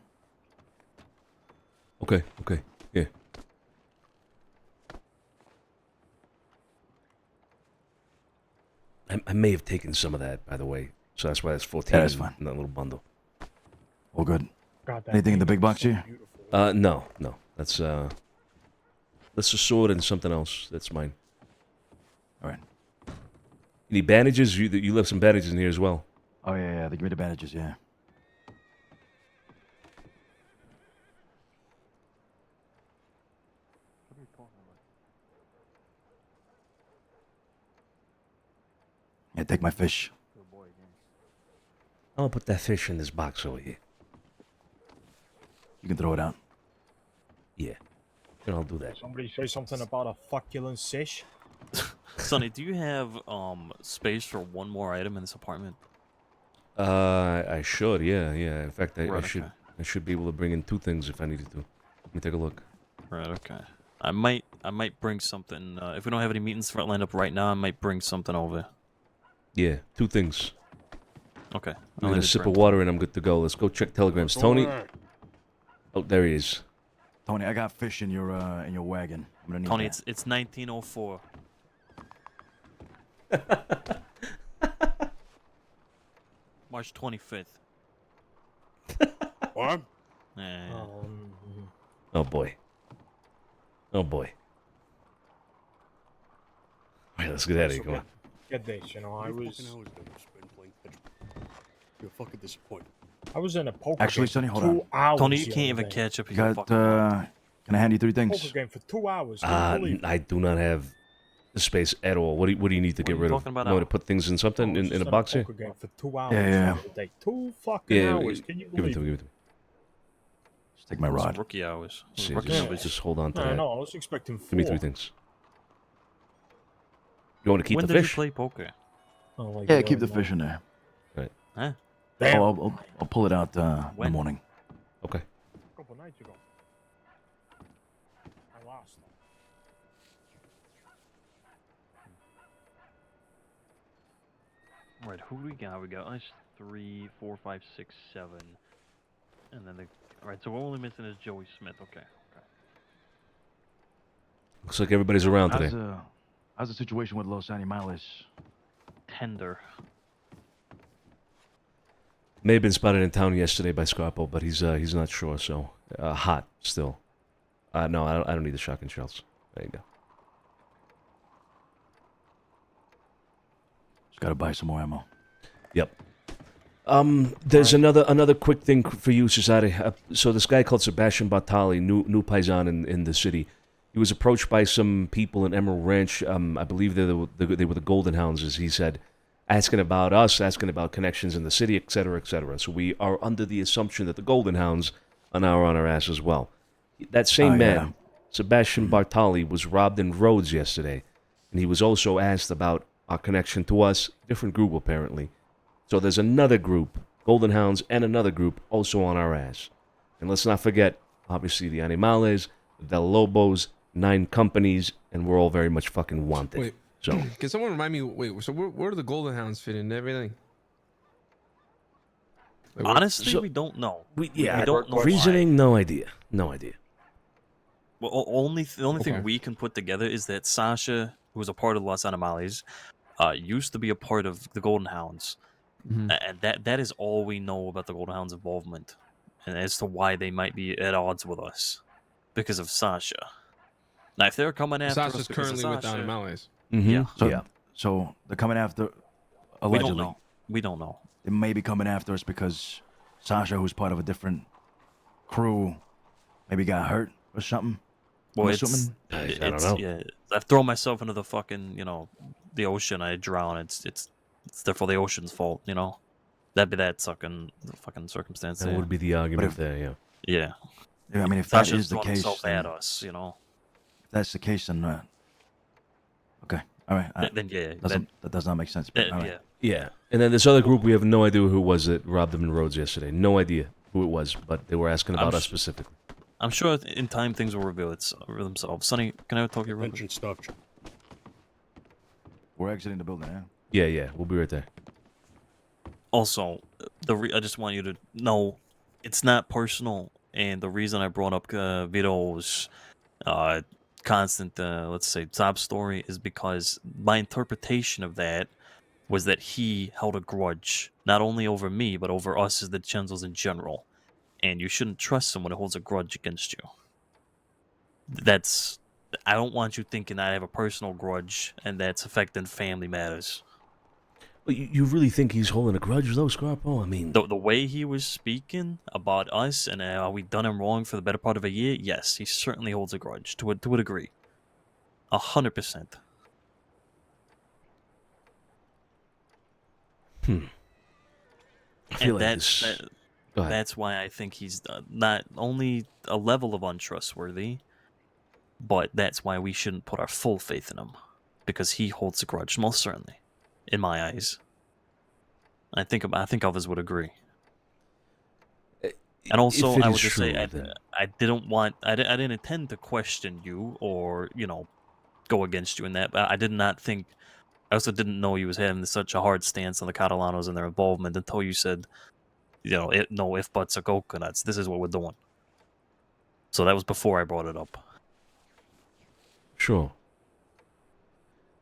Okay. Yeah. I may have taken some of that, by the way. So that's why that's 14 Yeah, that's fine. in that little bundle. All good. God, that Anything in the thing big box is so here? beautiful. No. That's a sword and something else. That's mine. All right. You need bandages? You left some bandages in here as well. Oh yeah. They give me the bandages. Yeah. Yeah, take my fish. I'm gonna put that fish in this box over here. You can throw it out. Yeah. And I'll do that. Somebody say something about a fucculent fish. Sonny, do you have space for one more item in this apartment? I should, yeah. In fact, I Right, should okay. I should be able to bring in 2 things if I needed to. Let me take a look. Right, okay. I might bring something. If we don't have any meetings lined up right now, I might bring something over. Yeah, 2 things. Okay. I'm gonna sip of water and I'm good to go. Let's go check telegrams. Tony. Oh, there he is. Tony, I got fish in your wagon. I'm gonna need Tony, that. it's 1904. March 25th. What? Yeah. Oh boy. All right, let's get out of here. Come on. Get this, you know, I was You're fucking disappointed. I was in a poker Actually, game Sonny, for hold on. 2 hours. Tony, you the can't other even day. catch up. You got, can I hand you 3 things? Poker game for 2 hours. Can you believe it? I do not have the space at all. What do you need to What get are you rid of? talking about You want now? to put things in something I was in just a box here? poker game for 2 hours. Yeah. the other day. 2 fucking Yeah, hours. Can you give it believe to me. Give it to me. Just take my It's rod. rookie hours. See, Rookie just, hours. just hold on to No, that. I was expecting 4. Give me 3 things. You want to keep When the did fish? you play poker? Oh, like Yeah, the keep the other fish night. in there. Right. Huh? Damn. Oh, I'll pull it out in the When? morning. Okay. A couple nights ago. I lost. All right, who do we got? We got us 3, 4, 5, 6, 7, and then the. All right, so we're only missing is Joey Smith. Okay. Looks like everybody's around today. How's the situation with Los Animales? Tender. May have been spotted in town yesterday by Scarpo, but he's not sure. So hot still. No, I don't need the shotgun shells. There you go. Just gotta buy some more ammo. Yep. There's another quick thing for you, Cesare. So this guy called Sebastian Bartali, new paisan in the city. He was approached by some people in Emerald Ranch. I believe they were the Golden Hounds, as he said, asking about us, asking about connections in the city, etc., etc. So we are under the assumption that the Golden Hounds are now on our ass as well. That same man, Sebastian Bartali, was robbed in Rhodes yesterday, and he was also asked about our connection to us, different group apparently. So there's another group, Golden Hounds, and another group also on our ass. And let's not forget, obviously the Animales, the Del Lobos, 9 companies, and we're all very much fucking wanted. Wait, so can someone remind me? Wait, so where do the Golden Hounds fit in everything? Like, Honestly, we don't know. We don't know reasoning, why. no idea. Well, the only thing we can put together is that Sasha, who was a part of Los Animales, used to be a part of the Golden Hounds, and that is all we know about the Golden Hounds' involvement, and as to why they might be at odds with us, because of Sasha. Now, if they're coming after us Sasha's because currently of with the Sasha, Animales. yeah, So they're coming after. we Allegedly. don't know. We don't know. They may be coming after us because Sasha, who's part of a different crew, maybe got hurt or something. Well, I'm it's, assuming. I don't know. Yeah, I've thrown myself into the fucking, the ocean. I drown. It's therefore the ocean's fault. That'd be that fucking circumstance. That there. would be the argument there, yeah. Yeah. Yeah, I mean, if that Sasha's is the throwing case, himself then, at us, if that's the case, then okay, all right. Then yeah, that does not make sense. But, all right. Yeah. And then this other group, we have no idea who it was that robbed them in Rhodes yesterday. No idea who it was, but they were asking about us specifically. I'm sure in time things will reveal themselves. Sonny, can I talk to you real quick? Attention stuff. We're exiting the building now. Yeah, we'll be right there. Also, I just want you to know it's not personal, and the reason I brought up Vito's constant, let's say, sob story is because my interpretation of that was that he held a grudge, not only over me, but over us as the DiCenzos in general. And you shouldn't trust someone who holds a grudge against you. I don't want you thinking I have a personal grudge and that's affecting family matters. Well, you really think he's holding a grudge, though, Scarpo? I mean... The way he was speaking about us and how we done him wrong for the better part of a year, yes, he certainly holds a grudge, to a degree. 100%. I feel and like Go ahead. that's why I think he's not only a level of untrustworthy, but that's why we shouldn't put our full faith in him, because he holds a grudge, most certainly, in my eyes. I think others would agree. And also, I would just say I didn't intend to question you or go against you in that. But I did not think. I also didn't know you was having such a hard stance on the Catalanos and their involvement until you said, no if buts or coconuts. This is what we're doing. So that was before I brought it up. Sure.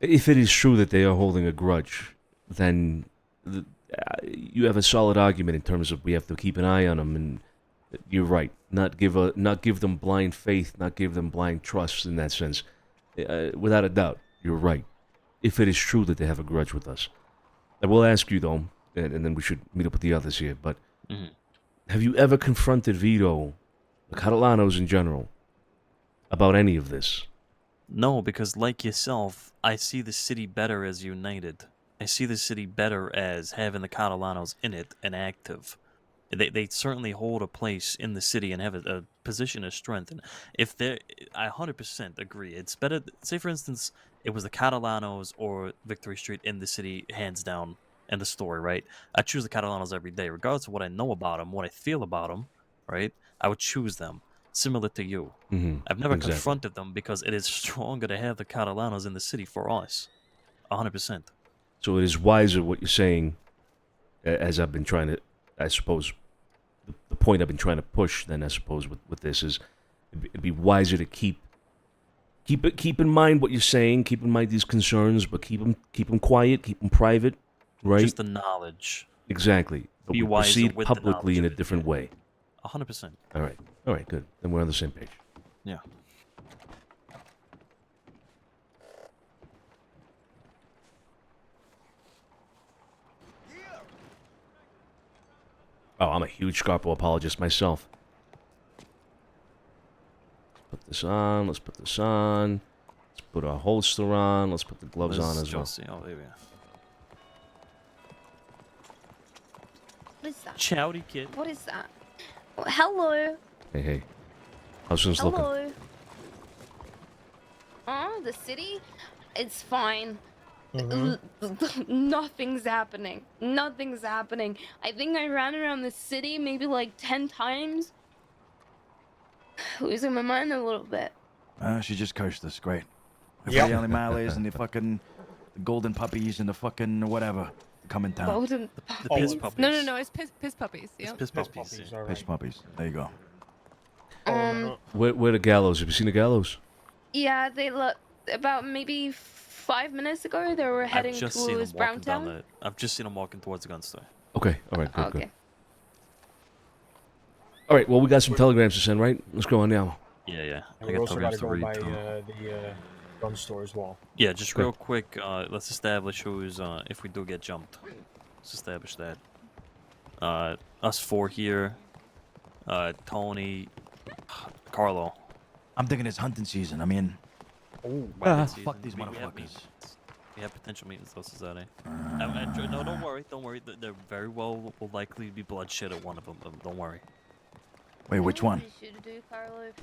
If it is true that they are holding a grudge, then you have a solid argument in terms of we have to keep an eye on them, and you're right. Not give them blind faith, not give them blind trust in that sense. Without a doubt, you're right. If it is true that they have a grudge with us. I will ask you, though, and then we should meet up with the others here, but have you ever confronted Vito, the Catalanos in general, about any of this? No, because like yourself, I see the city better as united. I see the city better as having the Catalanos in it and active. They certainly hold a place in the city and have a position of strength. And if I 100% agree. It's better. Say, for instance, it was the Catalanos or Victory Street in the city, hands down, end of story, right? I choose the Catalanos every day, regardless of what I know about them, what I feel about them, right? I would choose them, similar to you. I've never confronted them because it is stronger to have the Catalanos in the city for us, 100%. So it is wiser what you're saying, as I've been trying to, I suppose, the point I've been trying to push then, I suppose, with this is it'd be wiser to keep in mind what you're saying, keep in mind these concerns, but keep them quiet, keep them private, right? Just the knowledge. Exactly. But Be we wiser proceed with the publicly in a knowledge. different way. 100%. All right, good. Then we're on the same page. Yeah. Oh, I'm a huge Scarpo apologist myself. Let's put this on. Let's put this on. Let's put our holster on. Let's put the gloves on as well. Oh, there we are. What is that? Chowdy kid. What is that? Oh, hello. Hey. How's things looking? Hello. Oh, the city? It's fine. Nothing's happening. Nothing's happening. I think I ran around the city maybe like 10 times. losing my mind a little bit. She just cursed us. Great. If Yep. the Animales and the fucking golden puppies and the fucking whatever come in town. Golden The piss puppies. No, it's piss puppies. Yeah. Piss puppies. Yeah. Piss puppies. There you go. Where the gallows? Have you seen the gallows? Yeah, they look about maybe 5 minutes ago. They were heading I've just seen towards them walking down Browntown. I've just seen them walking towards the gun store. Okay. All right. Good. Okay. Good. All right. Well, we got some telegrams to send, right? Let's go on now. Yeah. And I we got also got telegrams to to go read by too. the gun store as well. Yeah, just Okay. real quick, let's establish who's, if we do get jumped. Let's establish that. Us four here, Tony, Carlo. I'm thinking it's hunting season. I mean, fuck these motherfuckers. We have potential meetings, though, Cesare. No, don't worry, don't worry. There very well will likely be bloodshed at one of them. Don't worry. Wait, which one?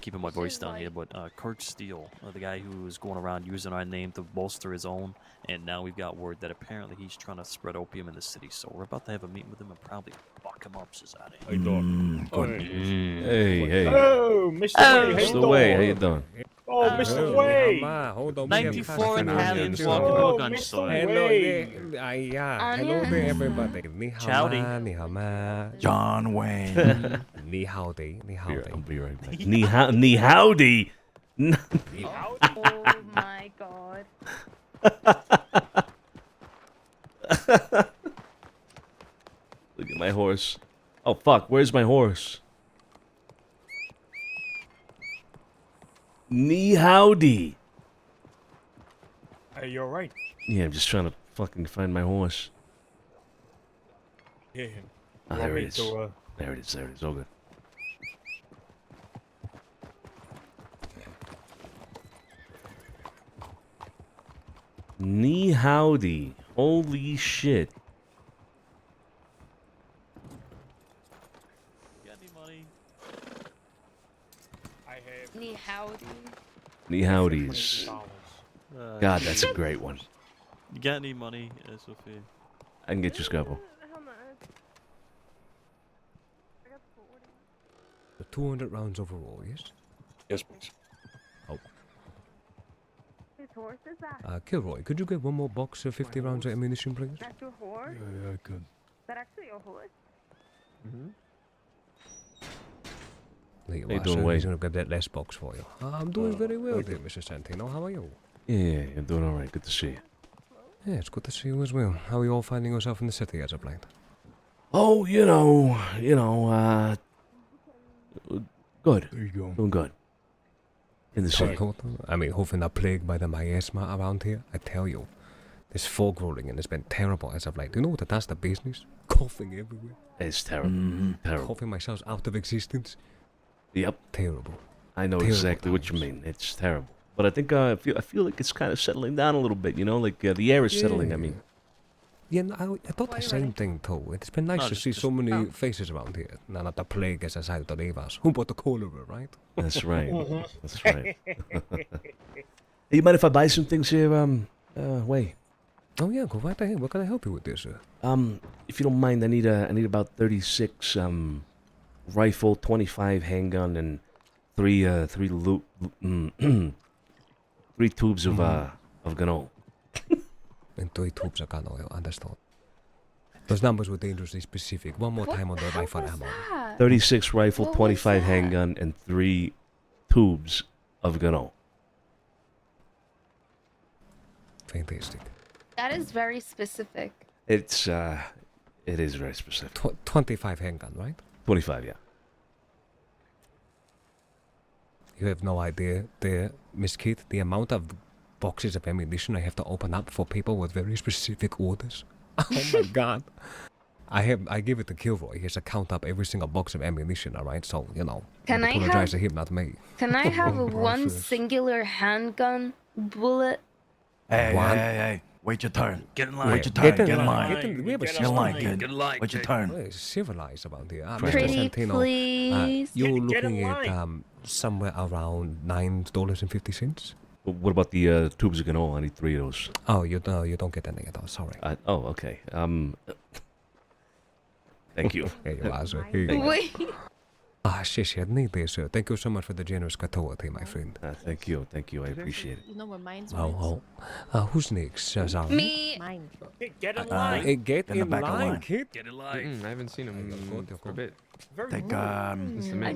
Keeping my voice down here, but Kirk Steele, the guy who was going around using our name to bolster his own, and now we've got word that apparently he's trying to spread opium in the city. So we're about to have a meeting with him and probably fuck him up, Cesare. How you doing? Hey. Oh, Mr. Way, how you Mr. Way, how doing? you doing? Oh, Mr. Way. Hold on. 94 Italians walking to a gun store. Hello there. Hello there, everybody. Ni hao Chowdy. ma, ni hao ma. John Wayne. Ni hao de, ni hao de. I'll be right back. Ni howdy. Oh my god. Look at my horse. Oh fuck, where's my horse? Ni howdy. Hey, you alright? Yeah, I'm just trying to fucking find my horse. Yeah. Ah, You want there me it is. to, There it is. There it is. All good. Ni howdy. Holy shit. Got any money? I have Ni howdy. Ni howdies. God, that's a great one. You got any money, Sophie? I can get you a couple. The 200 rounds overall, yes? Yes, please. Oh. Whose horse is that? Kilroy, could you get one more box of 50 rounds of ammunition, please? That's your horse? Yeah, good. Is that actually your horse? Later, How you doing, Wade? He's going to get that last box for you. I'm doing very well there, Mr. Santino. How are you? Yeah, you're doing all right. Good to see you. Yeah, it's good to see you as well. How are you all finding yourself in the city as of late? Oh, good. There you go. Doing good. In the city. I mean, often not plagued by the miasma around here. I tell you, this fog rolling in has been terrible as of late. Do you know what that's the business? Coughing everywhere. It's terrible. Terrible. Coughing myself out of existence. Yep. Terrible. I know Terrible exactly what you mean. It's terrible. But I think I feel like it's kind of settling down a little bit. You know, like the air is settling. I mean. Yeah, no, I thought the same thing too. It's been nice No, to just- see so many oh. faces around here. Now that the plague has decided to leave us. Who brought the cholera, right? That's right. That's right. Hey, you mind if I buy some things here? Way. Oh yeah, go right ahead. What can I help you with this, sir? If you don't mind, I need about 36 rifle, 25 handgun, and three tubes of ganol. And 3 tubes of gun oil, understood. Those numbers were dangerously specific. One more time on the rifle ammo. 36 rifle, What was 25 that? handgun, and 3 tubes of ganol. Fantastic. That is very specific. It is very specific. 25 handgun, right? 25, yeah. You have no idea there, Miss Keith, the amount of boxes of ammunition I have to open up for people with very specific orders. Oh my god. I give it to Kilroy. He has to count up every single box of ammunition, alright? So, you know, Can I apologize have- to him, not me. Can I have a one Process. singular handgun bullet? Hey, wait your turn. Get in Wait line. your turn. Get in Get in line. line. We have a Get in line, kid. Get in line, Wait your kid. turn. Well, it's civilized around here. Pretty Mr. Santino, please. you're Get in looking at line. somewhere around $9.50. What about the tubes of ganol? I need 3 of those. Oh, you don't get any of those. Sorry. Oh, okay. Thank you. Here you are, sir. Here you go. Wait. 谢谢你, dear sir. Thank you so much for the generous gratuity, my friend. Thank you, I appreciate it. You know where mine's Oh, who's next? Sorry. Me. Mine. Get in line. Get in back of the line, line. kid. Get in line. I haven't seen him for a bit. Take I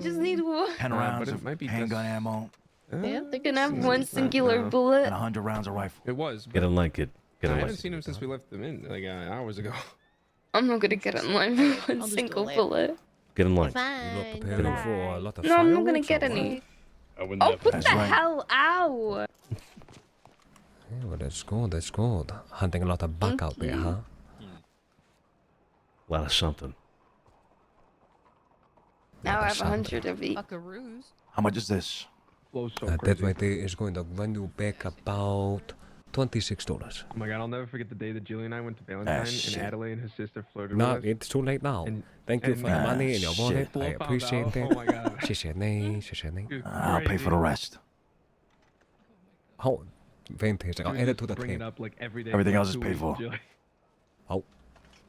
just need one. 10 rounds of handgun ammo Yeah, they can have one singular bullet. and 100 rounds of rifle. It was. Get in line, kid. Get I in line. haven't seen him since we left them in like hours ago. I'm not gonna get in line for one single bullet. Get in line. Fine. Preparing for a lot of No, I'm not gonna fireworks get or what? any. I would Oh, never. what the hell? Ow! Yeah, well, that's good. Hunting a lot of buck out there, huh? A lot of something. Now I have 100 of each. Buckaroos. How much is this? That right there is going to run you back about $26. Oh my god, I'll never forget the day that Julie and I went to Valentine shit. and Adelaide and his sister flirted No, with us. it's too late now. Thank you for the money in your wallet. I appreciate that. Oh my god. 谢谢你. I'll pay for the rest. Oh, fantastic. I'll add it to the Bring it table. up like every day. Everything for else is 2 paid weeks, for. Julie. Oh.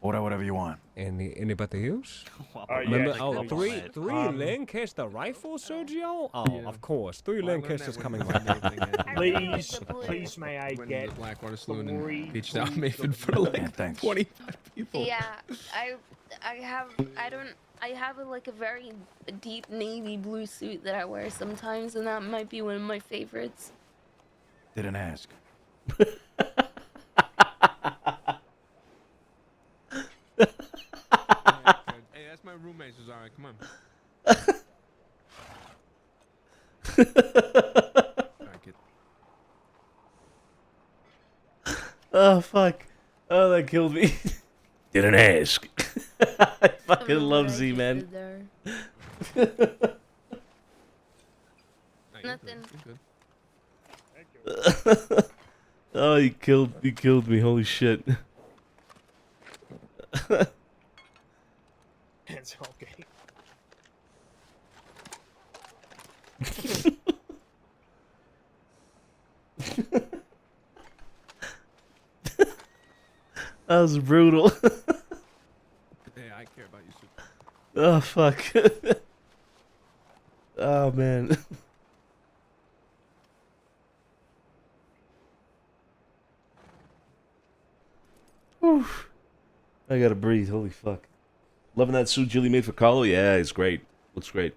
Order whatever you want. Anybody else? Yeah, three Lancaster rifles, Sergio? Oh, of course. 3 Lancasters coming right now. Please, may I Went get into the Blackwater Saloon and 3 beached out Maven for like 25 people. Yeah, I have like a very deep navy blue suit that I wear sometimes, and that might be one of my favorites. Didn't ask. Hey, that's my roommate, Cesare. Come on. Alright, kid. Oh, fuck. Oh, that killed me. Didn't ask. I fucking love Z, man. Nothing. Oh, he killed me. Holy shit. It's okay. That was brutal. Hey, I care about you, Super. Oh, fuck. Oh, man. Whew. I gotta breathe. Holy fuck. Loving that suit Julie made for Carlo? Yeah, it's great. Looks great.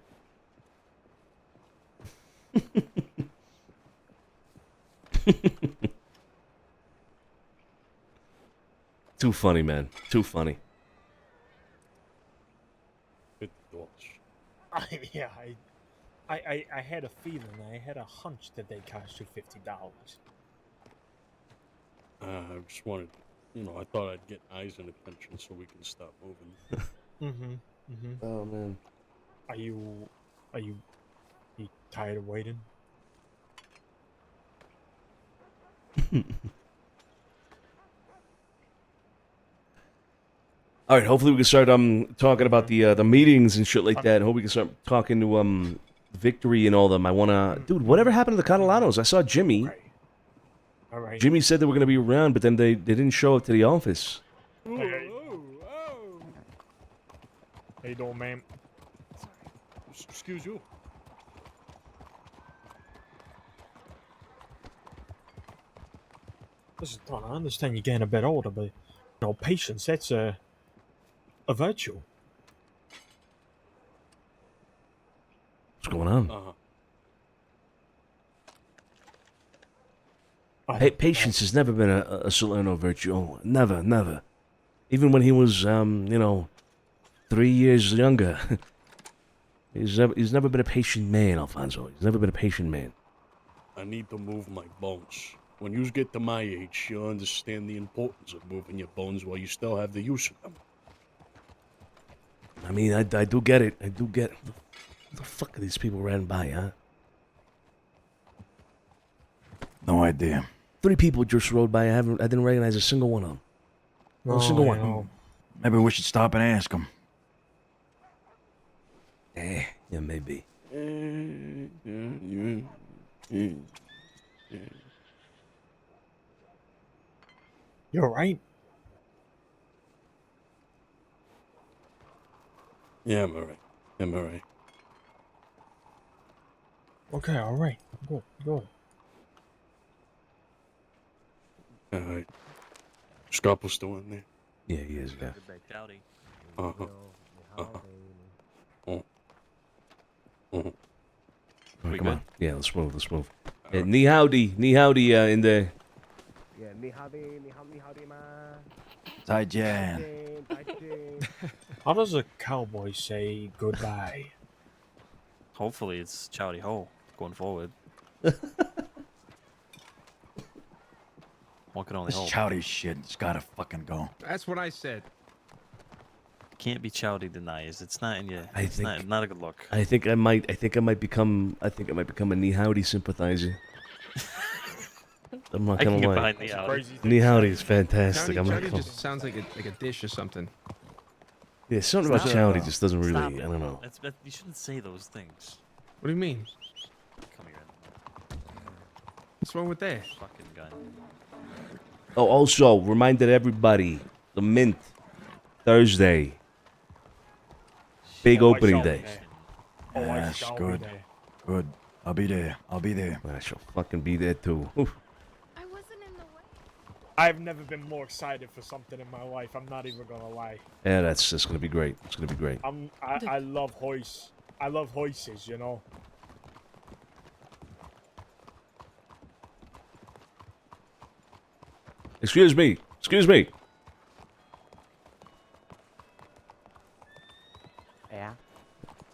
Too funny, man. Too funny. Yeah, I had a feeling, I had a hunch that they cost you $50. I just wanted, I thought I'd get eyes and attention so we can stop moving. Oh, man. Are you tired of waiting? All right, hopefully we can start talking about the meetings and shit like that. Hope we can start talking to Victory and all them. I wanna, dude. Whatever happened to the Catalanos? I saw Jimmy. All right. Jimmy said they were gonna be around, but then they didn't show up to the office. How you doing, ma'am? Excuse you. Listen, Don, I understand you're getting a bit older, but patience, that's a virtue. What's going on? Uh-huh. Patience has never been a Salerno virtue. Oh, never, never. Even when he was, 3 years younger. He's never been a patient man, Alfonso. He's never been a patient man. I need to move my bones. When you get to my age, you'll understand the importance of moving your bones while you still have the use of them. I mean, I do get it. I do get it. What the fuck are these people ran by, huh? No idea. 3 people just rode by. I didn't recognize a single one of them. Not a single one. Maybe we should stop and ask them. Yeah, maybe. You all right? Yeah, I'm alright. I'm alright. Okay, all right. Good, good. All right. Scarpo's still in there. Yeah, he is. Yeah. Howdy. Uh-huh. Uh-huh. Oh. Uh-huh. Oh, We come good? on. Yeah, let's move. Let's move. Ni howdy in there. Yeah, ni howdy ma. Zaijian. How does a cowboy say goodbye? Hopefully it's Chowdy Ho going forward. One can only This hope. chowdy shit has gotta fucking go. That's what I said. Can't be Chowdy denies. It's not in you. I It's think not a good look. I think I might become a Ni howdy sympathizer. I'm not I can gonna get lie. behind Ni Howdy. Ni howdy is fantastic. Chowdy, I'm not chowdy gonna. just sounds like a dish or something. Yeah, something about chowdy just doesn't really. I don't know. You shouldn't say those things. What do you mean? Come here. What's wrong with that? Fucking gun. Oh, also reminded everybody the Mint Thursday. Big opening day. Yes, good. Good. I'll be there. I'll be there. I shall fucking be there too. Oof. I've never been more excited for something in my life. I'm not even gonna lie. Yeah, that's gonna be great. It's gonna be great. I love hoists. I love hoists, you know. Excuse me. Excuse me. Yeah,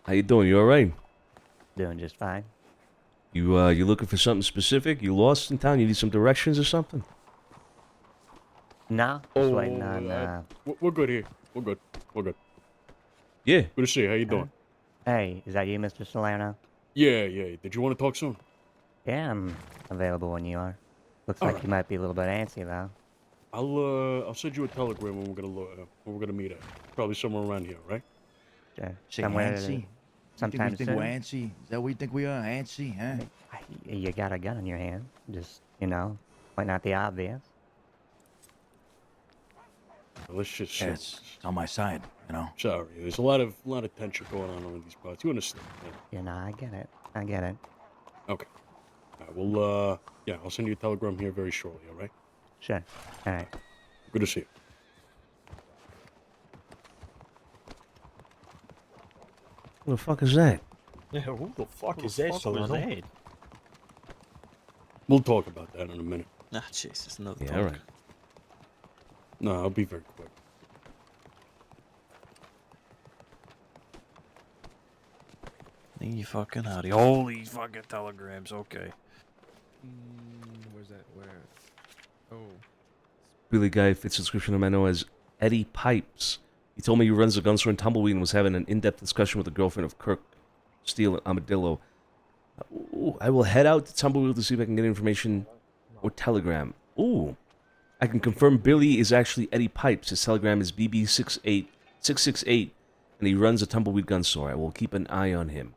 How you doing? You all right? doing just fine. You looking for something specific? You lost in town? You need some directions or something? No, just waiting on. We're good here. We're good. We're good. Yeah. Good to see you. How you doing? Hey, is that you, Mr. Salerno? Yeah, yeah. Did you want to talk soon? Yeah, I'm available when you are. Looks All like right. you might be a little bit antsy though. I'll send you a telegram when we're gonna meet at. Probably somewhere around here, right? Sure. Say Somewhere, antsy? sometime You think soon. we're antsy? Is that what you think we are? Antsy, huh? You got a gun in your hand. Just, pointing out the obvious. Let's just. Yeah, it's on my side, you know. Sorry, there's a lot of tension going on over these parts. You understand? Yeah. I get it. I get it. Okay. All right, well, yeah, I'll send you a telegram here very shortly. All right. Sure. All right. Good to see you. Who the fuck is that? Yeah, who the fuck Who is the that? fuck was Salerno? that? We'll talk about that in a minute. Ah, Jesus, another Yeah, talk. all right. No, I'll be very quick. Hey, fucking howdy. Holy fucking telegrams. Okay. Where's that? Where? Oh. Billy guy fits the description of I know as Eddie Pipes. He told me he runs a gun store in Tumbleweed and was having an in-depth discussion with the girlfriend of Kirk Steele at Armadillo. Ooh, I will head out to Tumbleweed to see if I can get information or telegram. Ooh. I can confirm Billy is actually Eddie Pipes. His telegram is BB668, and he runs a Tumbleweed gun store. I will keep an eye on him.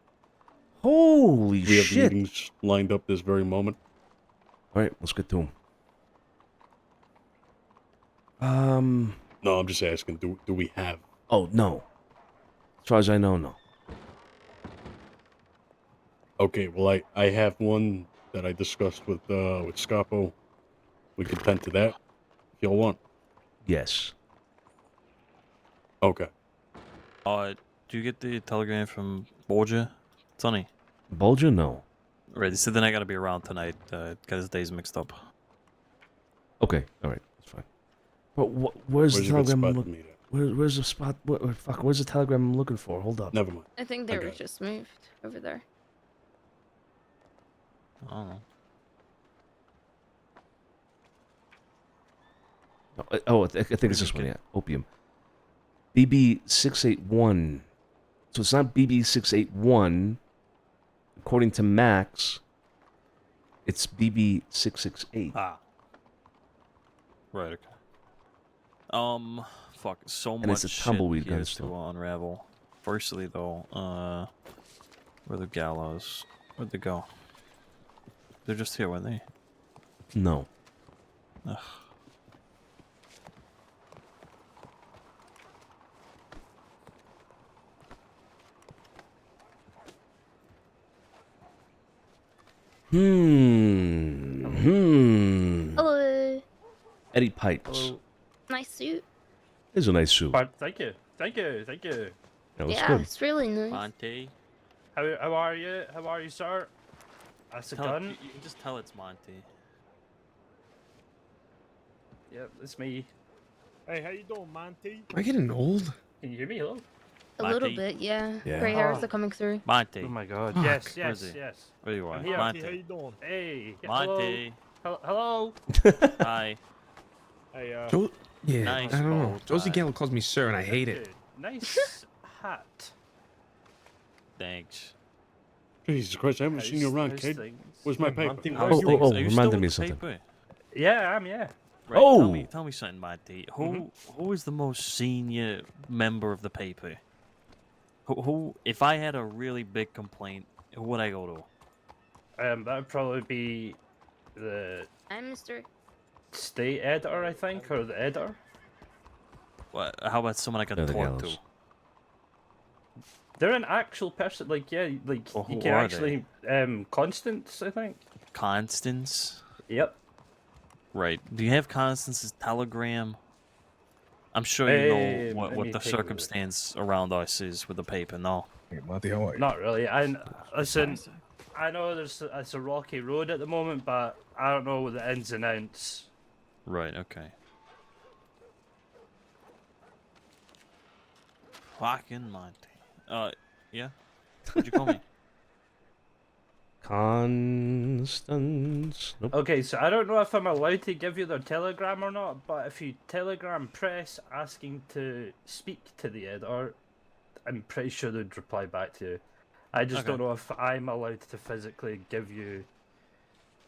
Holy We have shit. meetings lined up this very moment. All right, let's get to him. No, I'm just asking. Do we have? Oh, no. As far as I know, no. Okay, well, I have one that I discussed with Scapo. We can tend to that if y'all want. Yes. Okay. Do you get the telegram from Borgia? Sonny? Bulger? No. Right, he said they're not gonna be around tonight. Got his days mixed up. Okay, all right, that's fine. But where's the Where's a good telegram? spot to meet at? Where's the spot? Fuck, where's the telegram I'm looking for? Hold up. Never mind. I think they were just moved over there. Oh. I think it's this one, yeah. Opium. BB681. So it's not BB681. According to Max, it's BB668. Ah. Right, okay. Fuck, so And much it's a shit tumbleweed here gun to store. unravel. Firstly, though, where are the gallows? Where'd they go? They're just here, weren't they? No. Ugh. Hello. Eddie Pipes. Hello. Nice suit. It's a nice suit. Thank you. Thank you. Thank you. That was Yeah, good. it's really nice. Monty. How are you? How are you, sir? That's a gun. You can just tell it's Monty. Yep, it's me. Hey, how you doing, Monty? Am I getting old? Can you hear me? Hello? A little bit, yeah. Gray hairs are coming through. Monty. Oh my god. Fuck. Yes, Where is yes, he? yes. Where you are? I'm here. Monty. How you doing? Hey. Monty. Hello. Hi. Hey, Yeah, Nice I don't know. bow Josie tie. Gallo calls me sir, and I hate it. Nice hat. Thanks. Jesus Christ, I haven't seen you around, how's kid. things? Where's my paper? Monty, How's things? Are you still reminded with me the of something. paper? Yeah, I am, yeah. Right, Oh! Tell me something, Monty. Who is the most senior member of the paper? Who if I had a really big complaint, who would I go to? That would probably be the I'm Mr. state editor, I think, or the editor. What? How about someone I can They're the talk to? gals. They're an actual person, like, yeah, like, Well, you who can are actually, Constance, I think. Constance? Yep. Right. Do you have Constance's telegram? I'm sure you know Let what me the take a look. circumstance around us is with the paper, no? Hey, Monty, how are you? Not really. Listen, I know it's a rocky road at the moment, but I don't know the ins and outs. Right, okay. Fucking Monty. Yeah? What'd you call me? Constance. Nope. Okay, so I don't know if I'm allowed to give you their telegram or not, but if you telegram press asking to speak to the editor, I'm pretty sure they'd reply back to you. I just Okay. don't know if I'm allowed to physically give you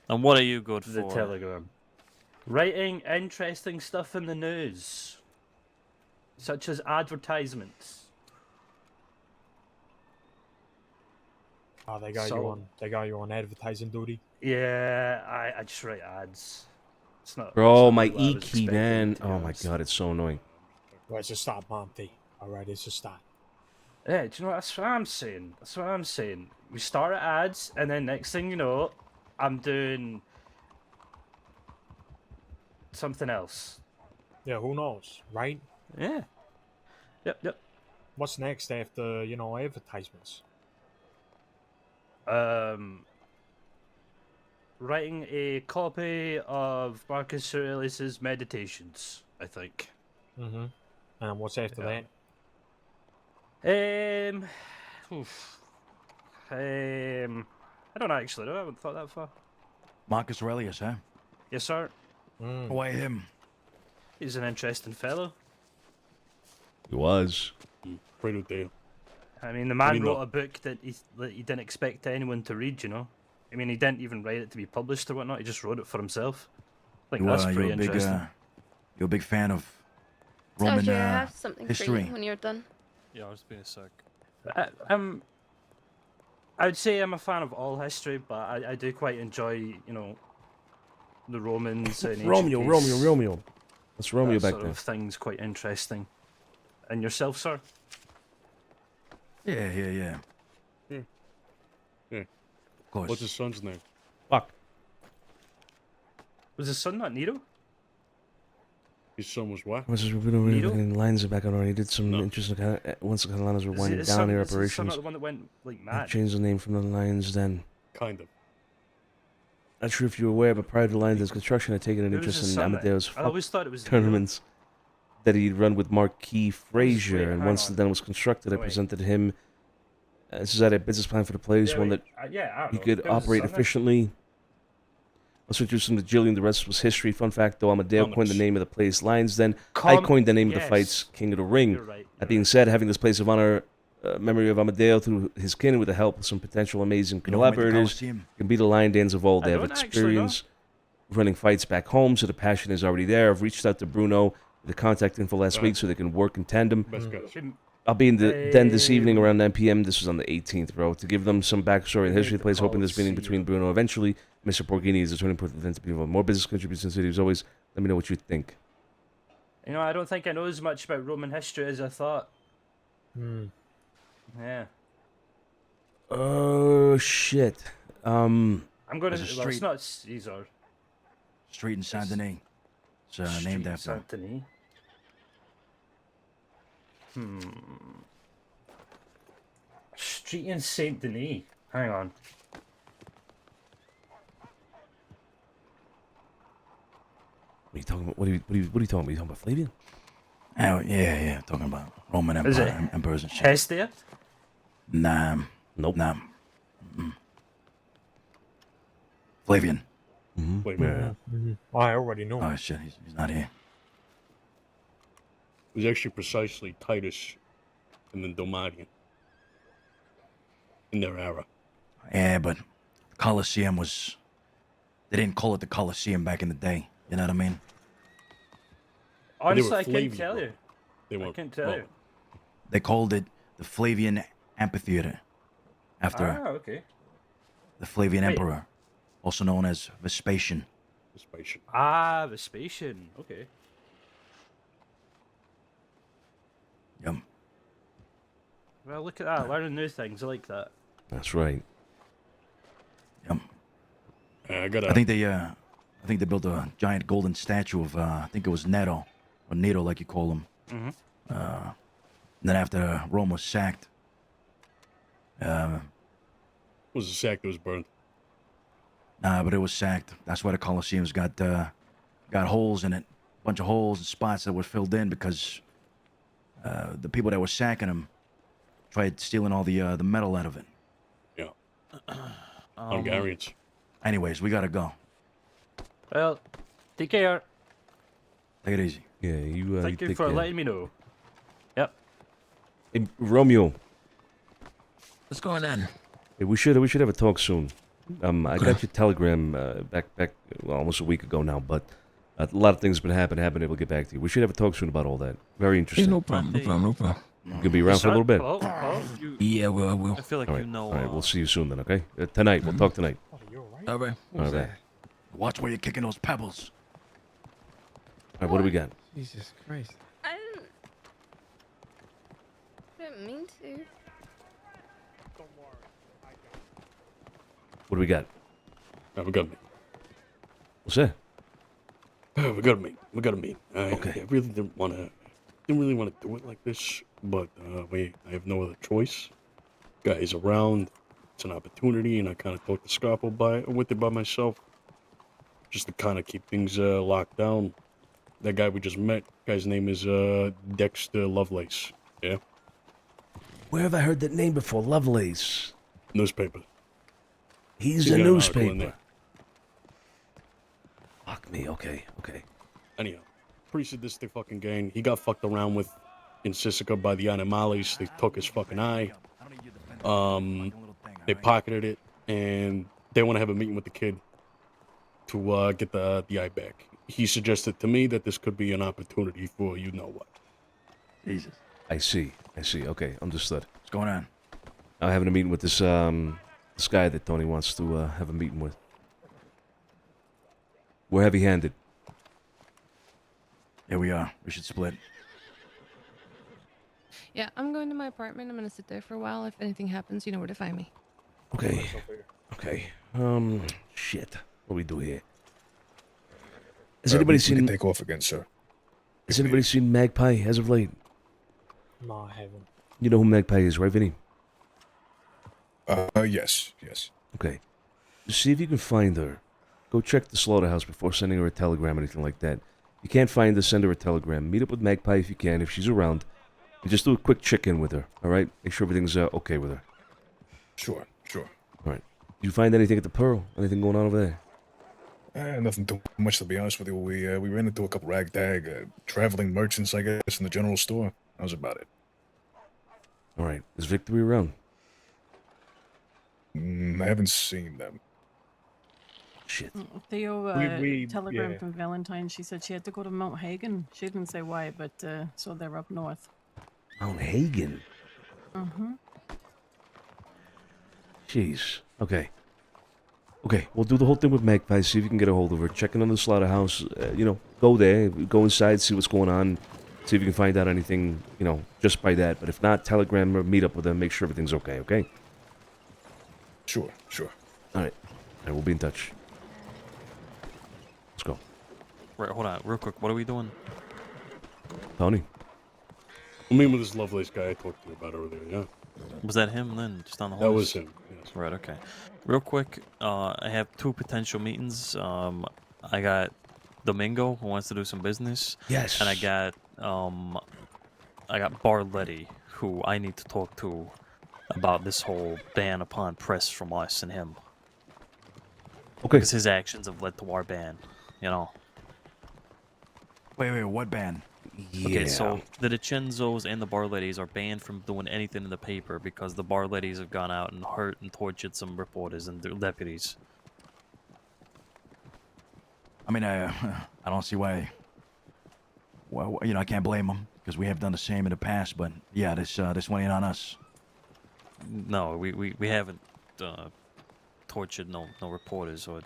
And what are you good the for? telegram. Writing interesting stuff in the news, such as advertisements. Oh, they got you on advertising duty. Yeah, I just write ads. It's not. Bro, it's not my what I was E-key, expecting, man. to be Oh my honest. god, it's so annoying. Well, it's a stop, Monty. All right, it's a stop. Yeah, do you know that's what I'm saying? That's what I'm saying. We start at ads, and then next thing you know, I'm doing something else. Yeah, who knows, right? Yeah. Yep. What's next after advertisements? Writing a copy of Marcus Aurelius's Meditations, I think. Mm-hmm. And what's after that? I don't actually know. I haven't thought that far. Marcus Aurelius, huh? Yes, sir. Why him? He's an interesting fellow. He was. Pretty deal. I mean, the man mean, wrote no. a book that he didn't expect anyone to read, you know? I mean, he didn't even write it to be published or whatnot. He just wrote it for himself. I think that's pretty interesting. You're a big fan of So Roman Joe, I have something for history. you when you're done. Yeah, I'll just be a sec. I would say I'm a fan of all history, but I do quite enjoy, the Romans and ancient Romeo. That's Romeo that back sort then. of thing's quite interesting. And yourself, sir? Yeah. Yeah. Of course. What's his son's name? Fuck. Was his son not Nero? His son was what? What's his lines are back on? He did some interesting kind of. Once the Carolinas were winding down their Is his son operations, not the one that went like they mad? changed the name from the Lions then. Kind of. Not sure if you're aware, but prior to the Lions' construction had taken an Who was interest his in son then? Amadeus I always thought it was Nero. tournaments that he'd run with Marquis Frazier, wait, and hang once on. the den was constructed, I Wait. presented him. This is at a business plan for the place, Yeah, one wait, that I don't he know. could Who was his operate son then? efficiently. Let's introduce him to Jillian. The rest was history. Fun fact, though, Amadeo coined the name of the place Lions Den. I coined the name of the yes. fights King of the Ring. You're right, That being said, having this place of honor memory of Amadeo through his kin with the help of some potential amazing You know him at the collaborators Coliseum? can be the Lion Dans of old. They I have don't actually experience running fights back home, so the passion is already there. I've reached out to Bruno with the contact info last week so they can work in tandem. Best guess. I'll be in the den this evening around 9 p.m. This was on the 18th, bro. To give them some backstory and history of the place, hoping this meeting between Bruno eventually. Mr. Borghini is a turning point for the event to be involved. More business contributors in the city as always. Let me know what you think. I don't think I know as much about Roman history as I thought. Yeah. Oh, shit. I'm going to. There's a Well, it's street. not Caesar. Street in Saint Denis. It's named after him. Saint Denis. Street in Saint Denis. Hang on. What are you talking about? What are you talking about? You talking about Flavian? Oh, yeah. Talking about Roman Is it Empire, emperors and shit. Hestia? Nah. Nope. Nah. Flavian. Wait a minute. I already know. Oh, shit. He's not here. It was actually precisely Titus and then Domitian in their era. Yeah, but Colosseum was... They didn't call it the Colosseum back in the day. You know what I mean? Honestly, I couldn't tell you. They I weren't. couldn't tell you. They called it the Flavian Amphitheater. After Okay. the Flavian Wait. Emperor. Also known as Vespasian. Vespasian. Vespasian. Okay. Yum. Well, look at that. Learning new things. I like that. That's right. I got. I think they built a giant golden statue of I think it was Nero, or Nero like you call him. Mhm. And then after Rome was sacked, It was a sack that was burned. nah, but it was sacked. That's why the Colosseum's got holes in it, a bunch of holes and spots that were filled in because the people that were sacking them tried stealing all the metal out of it. Yeah. Hungarians. Anyways, we gotta go. Well, take care. Take it easy. Yeah, you. Thank you take for care. letting me know. Yep. Hey, Romeo. What's going on? Hey, we should have a talk soon. I got your telegram back well, almost a week ago now, but a lot of things have been happening. Haven't been able to get back to you. We should have a talk soon about all that. Very interesting. no problem. You gonna be around for a little bit. Yeah, well, I will. I feel like All you right. know. All right, we'll see you soon then. Okay. Tonight. We'll talk tonight. All right. All right. Watch where you're kicking those pebbles. All right. What do we got? Jesus Christ. I didn't mean to. What do we got? We got to meet. What's that? We got to meet. We got to meet. Okay. I really didn't really want to do it like this, but I have no other choice. Guy's around. It's an opportunity, and I kind of talked to Scarpo with it by myself, just to kind of keep things locked down. That guy we just met, guy's name is Dexter Lovelace. Yeah. Where have I heard that name before? Lovelace. Newspaper. He's a got an article in newspaper. there. Fuck me. Okay. Anyhow, pretty sadistic fucking gang. He got fucked around with in Sisika by the Animales. They took his fucking eye. They pocketed it, and they want to have a meeting with the kid to get the eye back. He suggested to me that this could be an opportunity for you know what. Jesus. I see. Okay, understood. What's going on? I'm having a meeting with this this guy that Tony wants to have a meeting with. We're heavy-handed. Here we are. We should split. Yeah, I'm going to my apartment. I'm gonna sit there for a while. If anything happens, you know where to find me. Okay. Shit. What do we do here? Has anybody we seen? can take off again, sir. Has anybody seen Magpie as of late? No, I haven't. You know who Magpie is, right, Vinny? Yes. Okay. Just see if you can find her. Go check the slaughterhouse before sending her a telegram or anything like that. If you can't find her, send her a telegram. Meet up with Magpie if you can, if she's around. And just do a quick check-in with her, all right? Make sure everything's okay with her. Sure. All right. Did you find anything at the Pearl? Anything going on over there? Nothing too much, to be honest with you. We ran into a couple ragtag traveling merchants, I guess, in the general store. That was about it. All right. Is Victory around? I haven't seen them. Shit. Theo We- telegram yeah. from Valentine. She said she had to go to Mount Hagen. She didn't say why, but so they're up north. Mount Hagen? Mm-hmm. Jeez. Okay, we'll do the whole thing with Magpie, see if you can get a hold of her. Check in on the slaughterhouse. Go there, go inside, see what's going on. See if you can find out anything, just by that. But if not, telegram or meet up with them, make sure everything's okay, okay? Sure. All right. And we'll be in touch. Let's go. Right, hold on, real quick. What are we doing? Tony. I mean, with this Lovelace guy I talked to you about earlier, yeah. Was that him then? Just on the horse? That was him, yes. Right, okay. Real quick, I have 2 potential meetings. I got Domingo, who wants to do some business. Yes. And I got Barletti, who I need to talk to about this whole ban upon press from us and him. Okay. Because his actions have led to our ban, you know. Wait, what ban? Okay, so the DiCenzos and the Barlettis are banned from doing anything in the paper because the Barlettis have gone out and hurt and tortured some reporters and deputies. I mean, I don't see why. Well, you know, I can't blame them because we have done the same in the past. But yeah, this one ain't on us. No, we haven't tortured no reporters or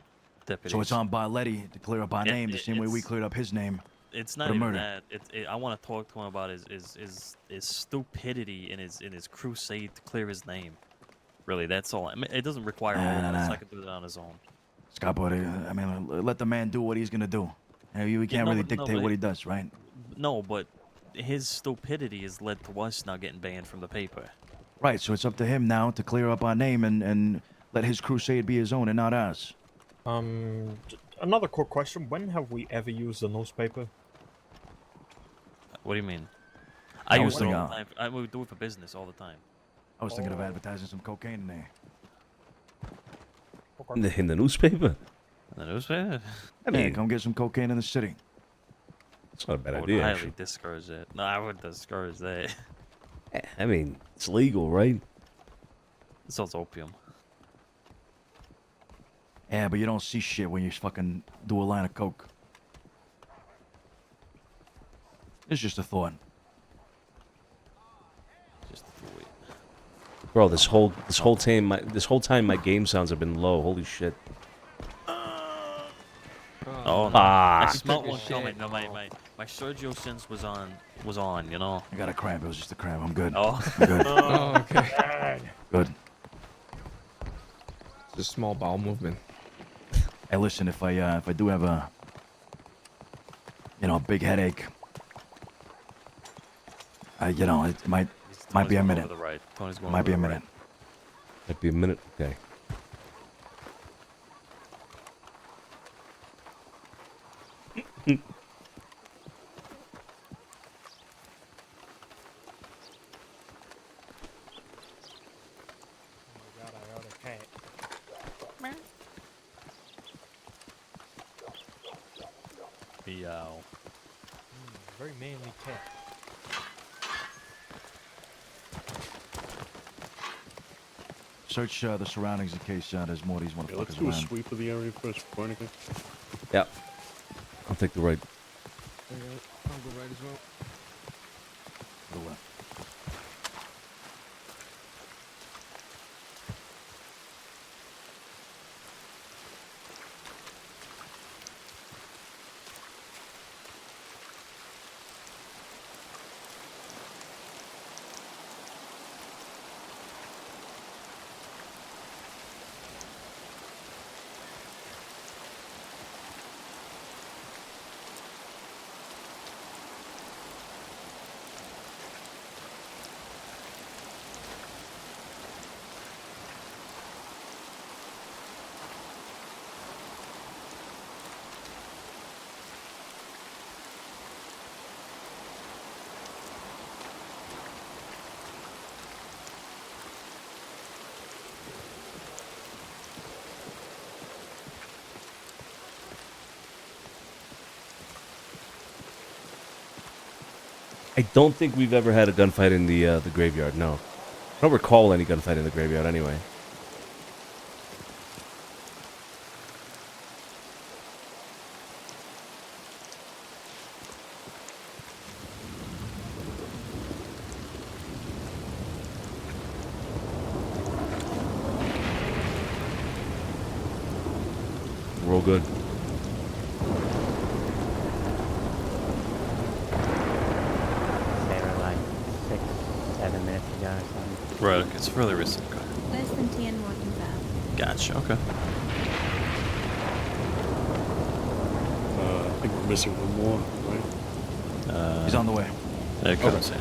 deputies. So it's on Barletti to clear up our name the same way we cleared up his name. It's not even that. I want to talk to him about his stupidity in his crusade to clear his name. Really, that's all. I mean, it doesn't require all of us. I can do that on his own. Scott, I mean, let the man do what he's gonna do. We can't really dictate what he does, right? No, but his stupidity has led to us now getting banned from the paper. Right. So it's up to him now to clear up our name and let his crusade be his own and not ours. Another quick question: when have we ever used a newspaper? What do you mean? I use it all the time. I would do it for business all the time. I was thinking of advertising some cocaine in there. In the newspaper? The newspaper? I mean, come get some cocaine in the city. It's not a bad I would idea, highly actually. discourage that. No, I would discourage that. I mean, it's legal, right? It's also opium. Yeah, but you don't see shit when you fucking do a line of coke. It's just a thought. Just a thought. Bro, this whole time my game sounds have been low. Holy shit. Oh, no. I smelt one coming. No, my Sergio sense was on, you know. I got a cramp. It was just a cramp. I'm good. Oh. I'm good. Oh, okay. Good. It's a small bowel movement. Hey, listen, if I do have a big headache, it might be a minute. Might be a minute. Might be a minute. Okay. Meow. Very manly cat. Search the surroundings in case there's more of these motherfuckers Let's do a around. sweep of the area first before anything. Yeah. I'll take the right. I'll go right as well. The left. I don't think we've ever had a gunfight in the graveyard. No, I don't recall any gunfight in the graveyard. Anyway. We're all good. They were like 6, 7 minutes ago or something. Right, okay, it's fairly recent. Okay. Less than 10 walking fast. Gotcha, okay. missing one more, right? He's on the way. Couldn't say.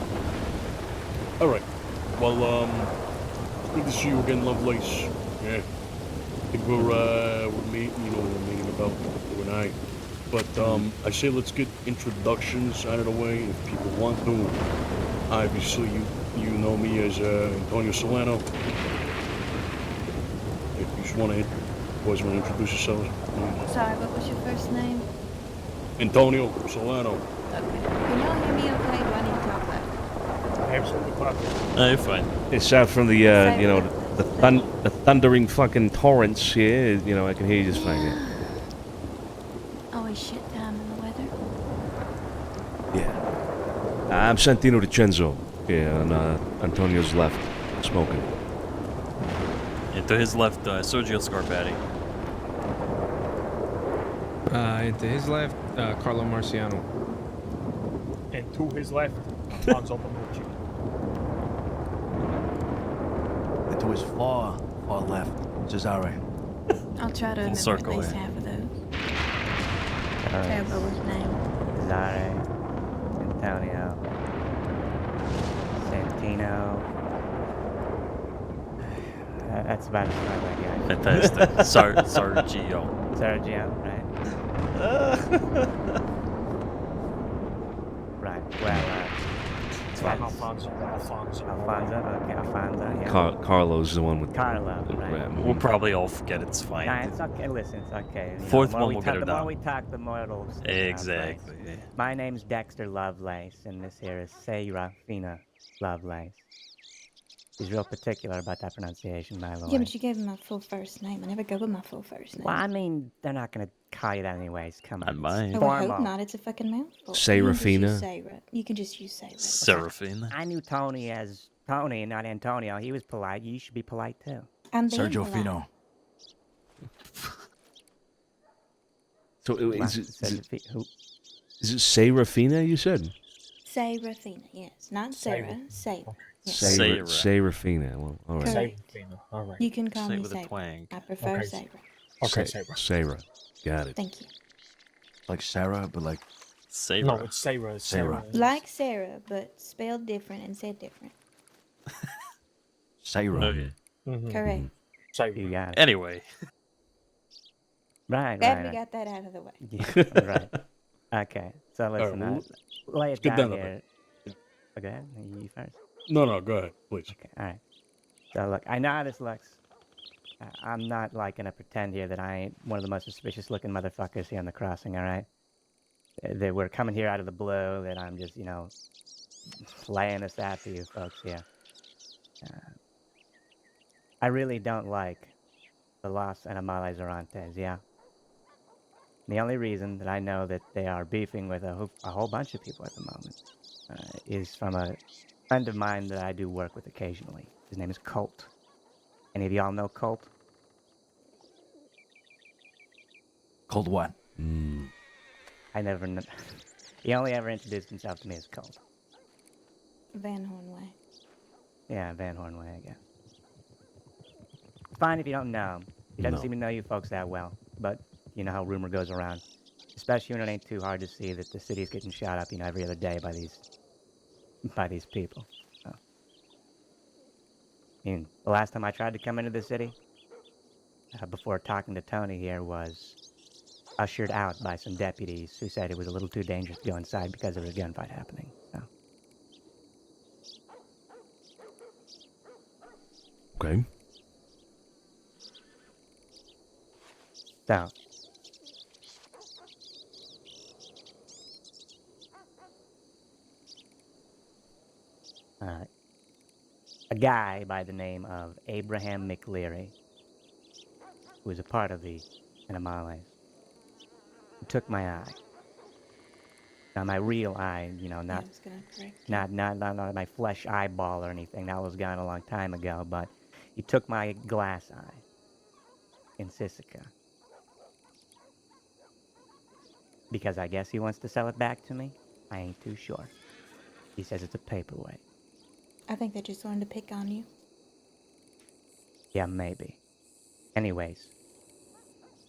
All right. Well, good to see you again, Lovelace. Yeah. I think we're meeting, you know what we're meeting about, you and I. But I say let's get introductions out of the way if people want to. Obviously, you know me as Antonio Solano. If you just want to introduce yourselves. Sorry, what was your first name? Antonio Solano. Okay. Can y'all hear me okay? Do I need to talk loud? Absolutely fine. You're fine. It's out from the, you know, the thundering fucking torrents here. You know, I can hear you just fine. Yeah. Always shit time in the weather. Yeah. I'm Santino DiCenzo. Yeah, on Antonio's left, smoking. And to his left, Sergio Scarpati. And to his left, Carlo Marciano. And to his left, Alfonso Bonucci. And to his far left, Cesare. I'll try to remember at least half of those. Terrible was his name. Cesare, Antonio, Santino. That's about as far as I got. Fantastic. Sergio. Sergio, right? Right. Well, Alfonso. Alfonso. Okay, Alfonso. Yeah. Carlo's the one with Carlo, right? We'll probably all forget. It's fine. Nah, it's okay. Listen, it's okay. You know, Fourth the more one will get her The more down. we talk, the more it'll stick out, right? Exactly. Yeah. My name's Dexter Lovelace, and this here is Serafina Lovelace. She's real particular about that pronunciation, by the way. Yeah, but you gave him my full first name. I never go with my full first name. Well, I mean, they're not going to call you that anyways. Come on. mine. Oh, I hope not. It's a fucking mouthful. Serafina. You can just use Sarah. Serafina. I knew Tony as Tony, not Antonio. He was polite. You should be polite, too. I'm being Sergio polite. Fino. So Who? is it Serafina, you said? Serafina, yes. Not Sarah. Sarah. Yes. Serafina. Well, all right. Serafina. All right. You can call Say it me with a Sarah. twang. I prefer Okay. Sarah. Okay, Sarah. Got it. Thank you. Like Sarah, but like Sarah. No, it's Sarah. Sarah. Like Sarah, but spelled different and said different. Sarah. Okay. Correct. Sarah. You got it. Anyway. Right, Glad right. we got that out of the way. Yeah, right. Okay, so listen, well, lay it get down down a here. Okay, you first. No, go ahead, please. Okay, all right. So look, I know how this looks. I'm not like gonna pretend here that I ain't one of the most suspicious looking motherfuckers here on the crossing, all right? That we're coming here out of the blue, that I'm just, you know, laying this out to you folks here. I really don't like the Los Animales Errantes, yeah? The only reason that I know that they are beefing with a whole bunch of people at the moment is from a friend of mine that I do work with occasionally. His name is Colt. Any of y'all know Colt? Cold what? I never kn- He only ever introduced himself to me as Colt. Van Hornway. Yeah, Van Hornway, I guess. It's fine if you don't know him. He doesn't seem to know you folks that well, but you know how rumor goes around. Especially when it ain't too hard to see that the city's getting shot up, you know, every other day by these people. So. I mean, the last time I tried to come into the city, before talking to Tony here, was ushered out by some deputies who said it was a little too dangerous to go inside because there was a gunfight happening. Okay. So, a guy by the name of Abraham McLeary, who was a part of the Animales, took my eye. Now, my real eye, you know, not my flesh eyeball or anything. That was gone a long time ago, but he took my glass eye in Sisica. Because I guess he wants to sell it back to me? I ain't too sure. He says it's a paperweight. I think they just wanted to pick on you. Yeah, maybe. Anyways,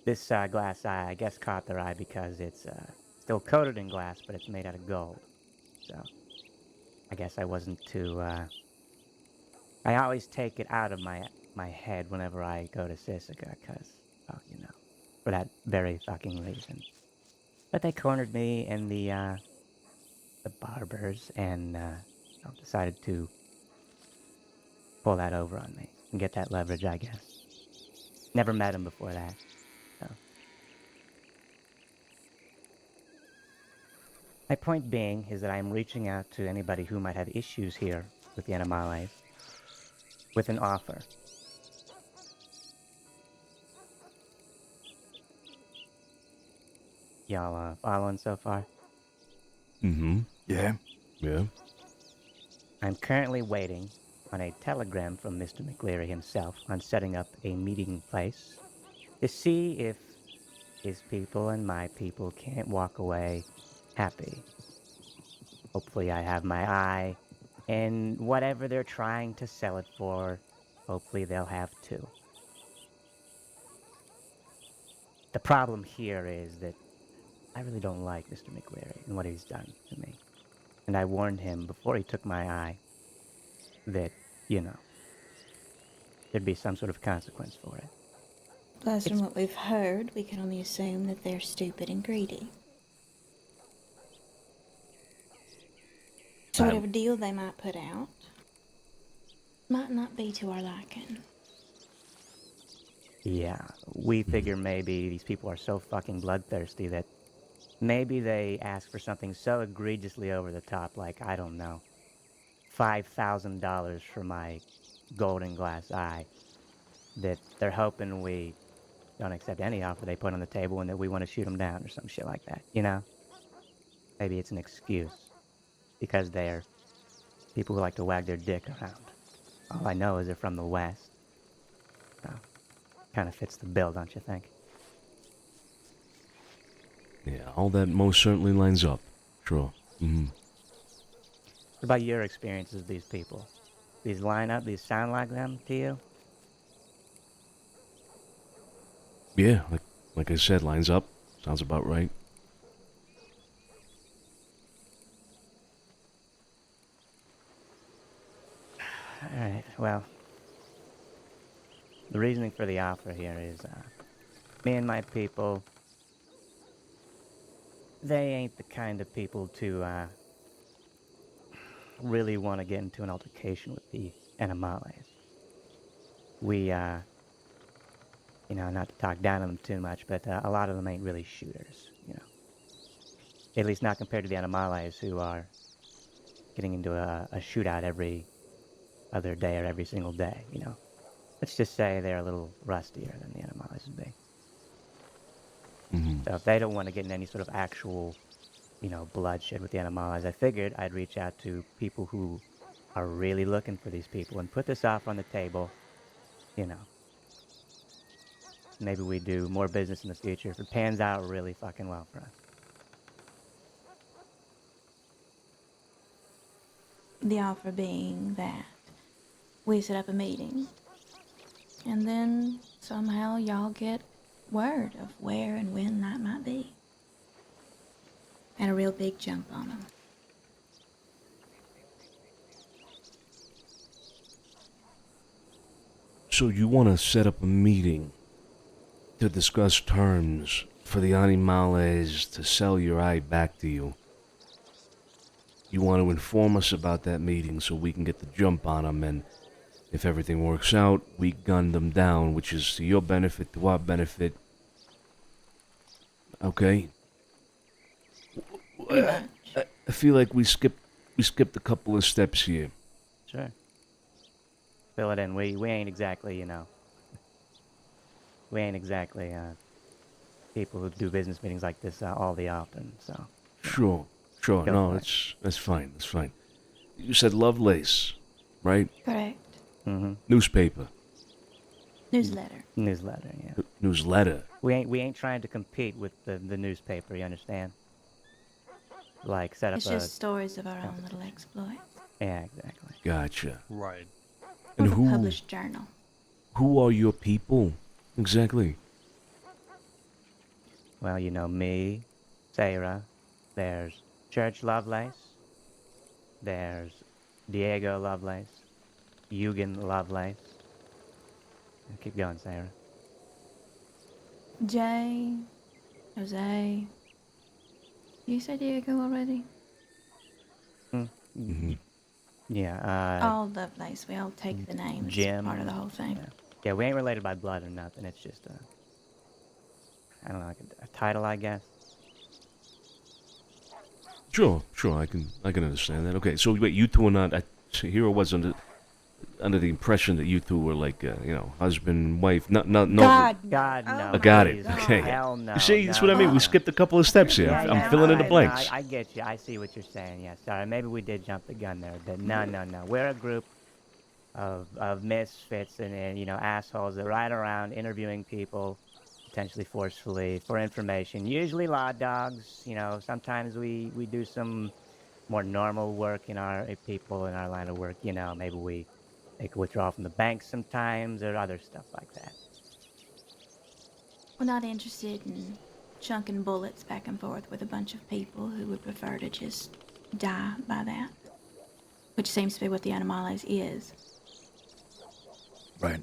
this glass eye, I guess, caught their eye because it's still coated in glass, but it's made out of gold. So I guess I wasn't too. I always take it out of my head whenever I go to Sisika, because, well, you know, for that very fucking reason. But they cornered me in the barbers and you know, decided to pull that over on me and get that leverage, I guess. Never met him before that, so. My point being is that I am reaching out to anybody who might have issues here with the Animales with an offer. Y'all following so far? Mm-hmm. Yeah. Yeah. I'm currently waiting on a telegram from Mr. McLeary himself on setting up a meeting place to see if his people and my people can't walk away happy. Hopefully I have my eye, and whatever they're trying to sell it for, hopefully they'll have too. The problem here is that I really don't like Mr. McLeary and what he's done to me. And I warned him before he took my eye that, you know, there'd be some sort of consequence for it. Plus, from what we've heard, we can only assume that they're stupid and greedy. So whatever deal they might put out might not be to our liking. Yeah, we figure maybe these people are so fucking bloodthirsty that maybe they ask for something so egregiously over the top, like, I don't know, $5,000 for my golden glass eye, that they're hoping we don't accept any offer they put on the table and that we want to shoot them down or some shit like that, you know? Maybe it's an excuse, because they're people who like to wag their dick around. All I know is they're from the West. So, kind of fits the bill, don't you think? Yeah, all that most certainly lines up. Sure. Mm-hmm. What about your experiences with these people? These line up? These sound like them to you? Yeah, like I said, lines up. Sounds about right. Alright, well, the reasoning for the offer here is, me and my people, they ain't the kind of people to, really want to get into an altercation with the Animales. We, you know, not to talk down on them too much, but a lot of them ain't really shooters, you know. At least not compared to the Animales, who are getting into a shootout every other day or every single day, you know. Let's just say they're a little rustier than the Animales would be. Mm-hmm. So if they don't want to get in any sort of actual, you know, bloodshed with the Animales, I figured I'd reach out to people who are really looking for these people and put this offer on the table, you know. Maybe we do more business in the future if it pans out really fucking well for us. The offer being that we set up a meeting, and then somehow y'all get word of where and when that might be. And a real big jump on them. So you want to set up a meeting to discuss terms for the Animales to sell your eye back to you. You want to inform us about that meeting so we can get the jump on them, and if everything works out, we gun them down, which is to your benefit, to our benefit. Okay? I feel like we skipped a couple of steps here. Sure. Fill it in. We ain't exactly, you know, we ain't exactly people who do business meetings like this all the often, so. Sure. No, that's fine. That's fine. You said Lovelace, right? Correct. Mm-hmm. Newspaper. Newsletter. Newsletter, yeah. Newsletter. We ain't trying to compete with the newspaper, you understand? Like set up It's just stories of our own little exploits. Yeah, exactly. Gotcha. Right. And With a published journal. Who are your people? Exactly. Well, you know, me, Sarah, There's Church Lovelace. There's Diego Lovelace. Eugen Lovelace. Keep going, Sarah. Jay, Jose. You said Diego already? Yeah, All Lovelace. We all take the names. Jim. Part of the whole thing. Yeah, we ain't related by blood or nothing. It's just I don't know, like a title, I guess. Sure, I can understand that. Okay, so wait, you two are not. Hero was under the impression that you two were like, husband, wife. No. God, no. I got it. Okay. Hell no. You see, that's no, what I mean. no. We skipped a couple of steps here. Yeah, I'm filling in the blanks. I get you. I see what you're saying. Yeah, sorry. Maybe we did jump the gun there. But no. We're a group of misfits and assholes that ride around interviewing people, potentially forcefully, for information. Usually law dogs. Sometimes we do some more normal work in our people in our line of work. Maybe we take a withdrawal from the bank sometimes or other stuff like that. We're not interested in chunking bullets back and forth with a bunch of people who would prefer to just die by that. Which seems to be what the Animales is. Right.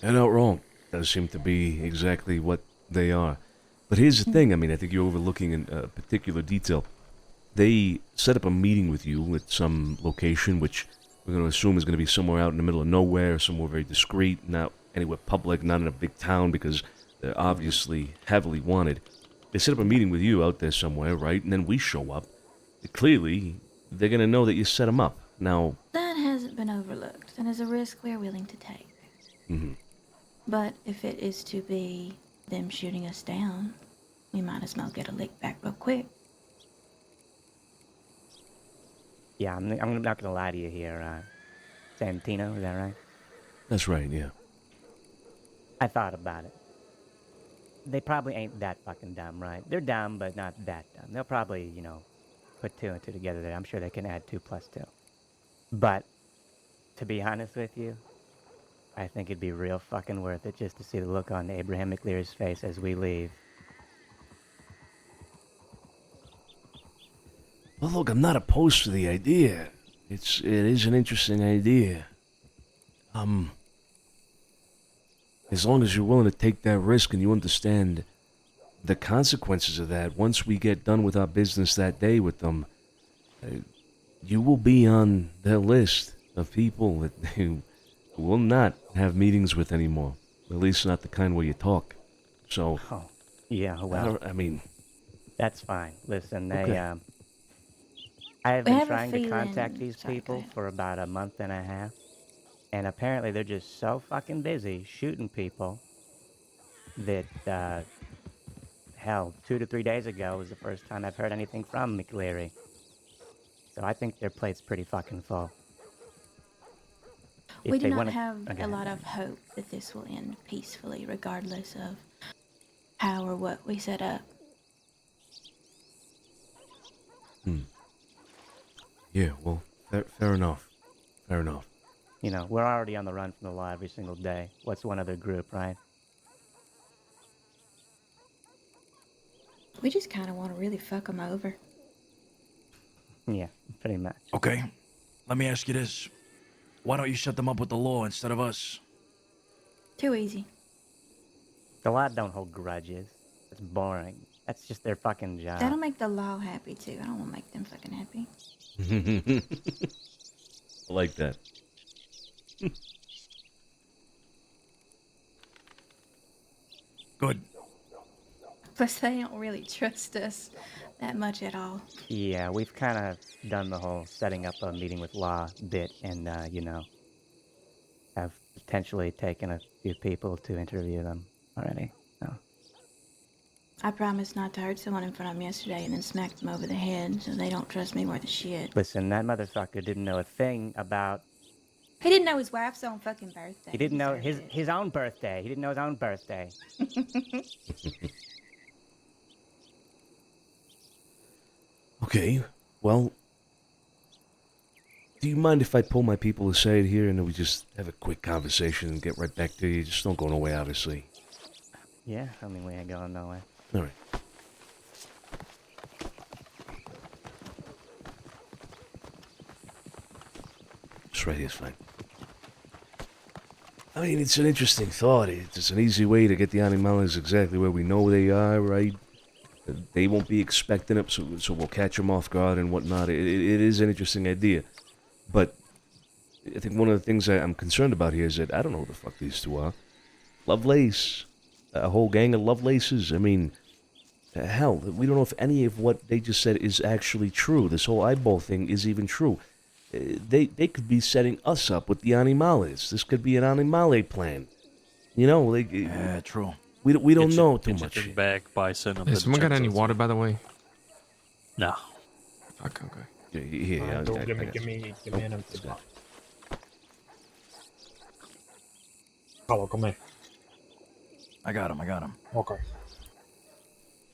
You're not wrong. Does seem to be exactly what they are. But here's the thing. I mean, I think you're overlooking a particular detail. They set up a meeting with you at some location, which we're going to assume is going to be somewhere out in the middle of nowhere, somewhere very discreet, not anywhere public, not in a big town, because they're obviously heavily wanted. They set up a meeting with you out there somewhere, right? And then we show up. Clearly, they're going to know that you set them up. Now... That hasn't been overlooked, and is a risk we're willing to take. Mm-hmm. But if it is to be them shooting us down, we might as well get a lick back real quick. Yeah, I'm not going to lie to you here. Santino, is that right? That's right, yeah. I thought about it. They probably ain't that fucking dumb, right? They're dumb, but not that dumb. They'll probably, put 2 and 2 together there. I'm sure they can add 2 plus 2. But, to be honest with you, I think it'd be real fucking worth it just to see the look on Abraham McLeary's face as we leave. Well, look, I'm not opposed to the idea. It is an interesting idea. As long as you're willing to take that risk and you understand the consequences of that, once we get done with our business that day with them, you will be on their list of people that you will not have meetings with anymore. At least not the kind where you talk. So, yeah, well, I mean... That's fine. Listen, they, Okay. I have We been have a trying to feeling- contact these sorry, go people ahead. for about a month and a half. And apparently they're just so fucking busy shooting people that, hell, 2 to 3 days ago was the first time I've heard anything from McLeary. So I think their plate's pretty fucking full. If We they do not wanna- have Okay. a lot of hope that this will end peacefully, regardless of how or what we set up. Yeah, well, fair enough. Fair enough. We're already on the run from the law every single day. What's one other group, right? We just kind of want to really fuck them over. Yeah, pretty much. Okay, let me ask you this. Why don't you set them up with the law instead of us? Too easy. The law don't hold grudges. It's boring. That's just their fucking job. That'll make the law happy too. I don't want to make them fucking happy. I like that. Good. Plus, they don't really trust us that much at all. Yeah, we've kind of done the whole setting up a meeting with law bit and, have potentially taken a few people to interview them already. So. I promised not to hurt someone in front of them yesterday and then smacked them over the head, so they don't trust me worth a shit. Listen, that motherfucker didn't know a thing about... He didn't know his wife's own fucking birthday. He didn't know his own birthday. He didn't know his own birthday. Okay, well, do you mind if I pull my people aside here and then we just have a quick conversation and get right back to you? Just don't go nowhere, obviously. Yeah, I mean, we ain't going nowhere. All right. It's right here, it's fine. I mean, it's an interesting thought. It's an easy way to get the animals exactly where we know they are, right? They won't be expecting it, so we'll catch them off guard and whatnot. It is an interesting idea. But I think one of the things I'm concerned about here is that I don't know who the fuck these two are. Lovelace. A whole gang of Lovelaces. I mean, hell, we don't know if any of what they just said is actually true. This whole eyeball thing is even true. They could be setting us up with the animales. This could be an animale plan. You know, yeah, true. We don't know too Get much. your thing back by sending them Has to someone got any DiCenzo's. water, by the way? No. Okay. Yeah, Give me an empty bottle. Hello, come here. I got him. Okay.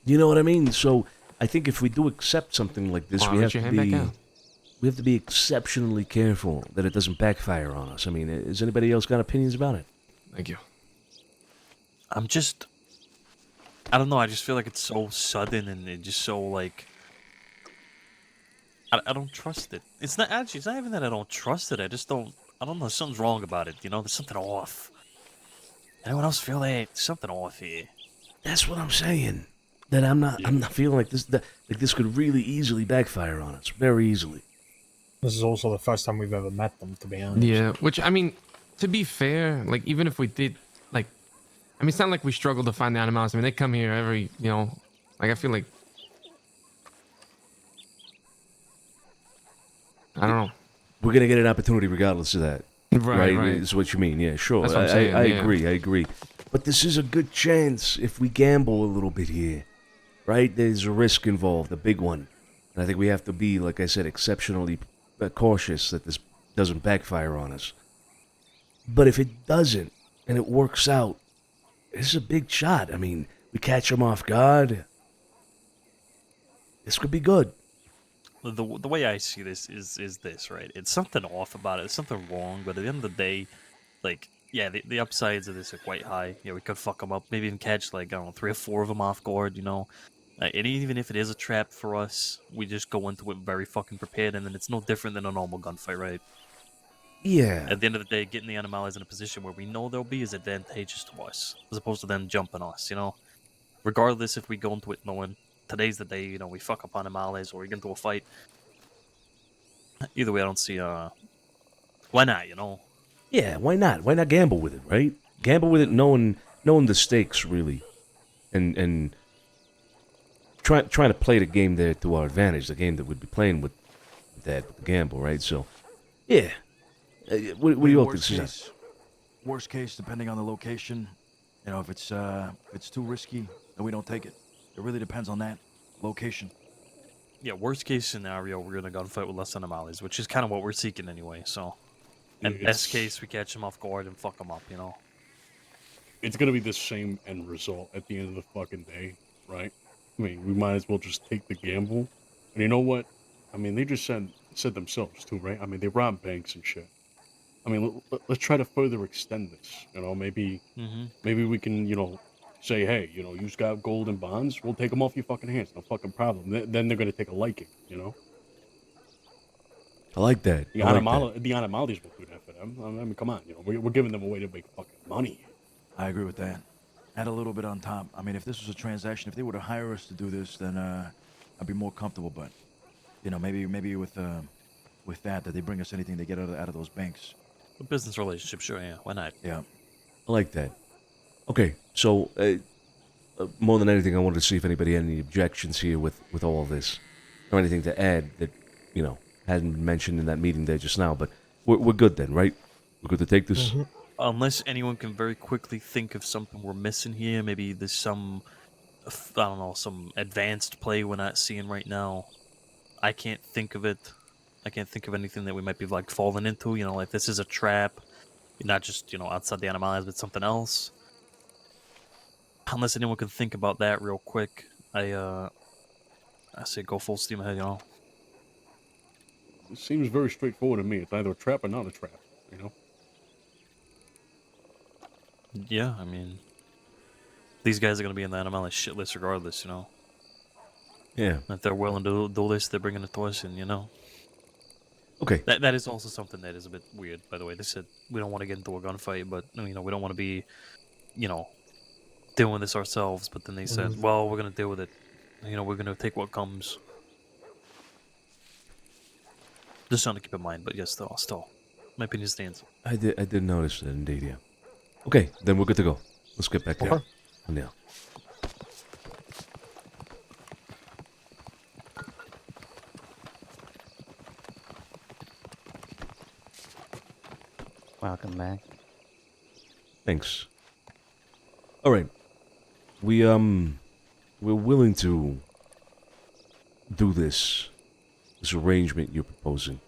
You know what I mean? So I think if we do accept something like this, we have to be exceptionally careful that it doesn't backfire on us. I mean, has anybody else got opinions about it? Thank you. I don't know, I just feel like it's so sudden and it just so like I don't trust it. It's not even that I don't trust it, I don't know, something's wrong about it, you know, there's something off. Anyone else feel that? There's something off here. That's what I'm saying. That I'm not feeling like this could really easily backfire on us, very easily. This is also the first time we've ever met them, to be honest. Yeah, which, I mean, to be fair, like, even if we did, like, I mean, it's not like we struggle to find the animals. I mean, they come here every, you know, like, I feel like, I don't know. We're going to get an opportunity regardless of that. Right. Is what you mean. Yeah, sure. That's what I'm saying, I yeah. agree. But this is a good chance if we gamble a little bit here, right? There's a risk involved, a big one. And I think we have to be, like I said, exceptionally cautious that this doesn't backfire on us. But if it doesn't, and it works out, this is a big shot. I mean, we catch them off guard. This could be good. The way I see this is this, right? It's something off about it. It's something wrong. But at the end of the day, like, yeah, the upsides of this are quite high. Yeah, we could fuck them up. Maybe even catch, like, I don't know, 3 or 4 of them off guard, you know? And even if it is a trap for us, we just go into it very fucking prepared, and then it's no different than a normal gunfight, right? Yeah. At the end of the day, getting the animals in a position where we know they'll be is advantageous to us, as opposed to them jumping us, you know? Regardless if we go into it knowing today's the day, you know, we fuck up animales or we get into a fight. Either way, I don't see, why not, you know? Yeah, why not? Why not gamble with it, right? Gamble with it knowing the stakes, really. And trying to play the game there to our advantage, the game that we'd be playing with the gamble, right? So, yeah. What do you all think? Worst case, depending on the location, you know, if it's too risky, then we don't take it. It really depends on that location. Yeah, worst case scenario, we're gonna gunfight with less animales, which is kind of what we're seeking anyway, so... And best case, we catch them off guard and fuck them up, you know? It's gonna be the same end result at the end of the fucking day, right? I mean, we might as well just take the gamble. And you know what? I mean, they just said themselves too, right? I mean, they rob banks and shit. I mean, let's try to further extend this. You know, maybe we can, you know, say, hey, you know, you've got gold and bonds. We'll take them off your fucking hands. No fucking problem. Then they're gonna take a liking, you know. I like that. The animales will do that for them. I mean, come on, you know, we're giving them a way to make fucking money. I agree with that. Add a little bit on top. I mean, if this was a transaction, if they were to hire us to do this, then I'd be more comfortable. But you know, maybe with that they bring us anything they get out of those banks. A business relationship, sure, yeah. Why not? Yeah. I like that. Okay, so more than anything, I wanted to see if anybody had any objections here with all of this, or anything to add that, you know, hadn't been mentioned in that meeting there just now. But we're good then, right? We're good to take this? Unless anyone can very quickly think of something we're missing here, maybe there's some, I don't know, some advanced play we're not seeing right now. I can't think of it. I can't think of anything that we might be, like, falling into, you know, like this is a trap, not just, you know, outside the animals, but something else. Unless anyone can think about that real quick, I say go full steam ahead, you know. It seems very straightforward to me. It's either a trap or not a trap, you know? Yeah, I mean, these guys are going to be in the animal shit list regardless, you know? Yeah. If they're willing to do this, they're bringing it to us, and, you know? Okay. That is also something that is a bit weird, by the way. They said we don't want to get into a gunfight, but we don't want to be, dealing with this ourselves. But then they said, well, we're gonna deal with it. We're gonna take what comes. Just something to keep in mind. But yes, still, my opinion stands. I did notice that indeed. Yeah. Okay, then we're good to go. Let's get back there. Okay. Now. Welcome back. Thanks. All right. We're willing to do this arrangement you're proposing.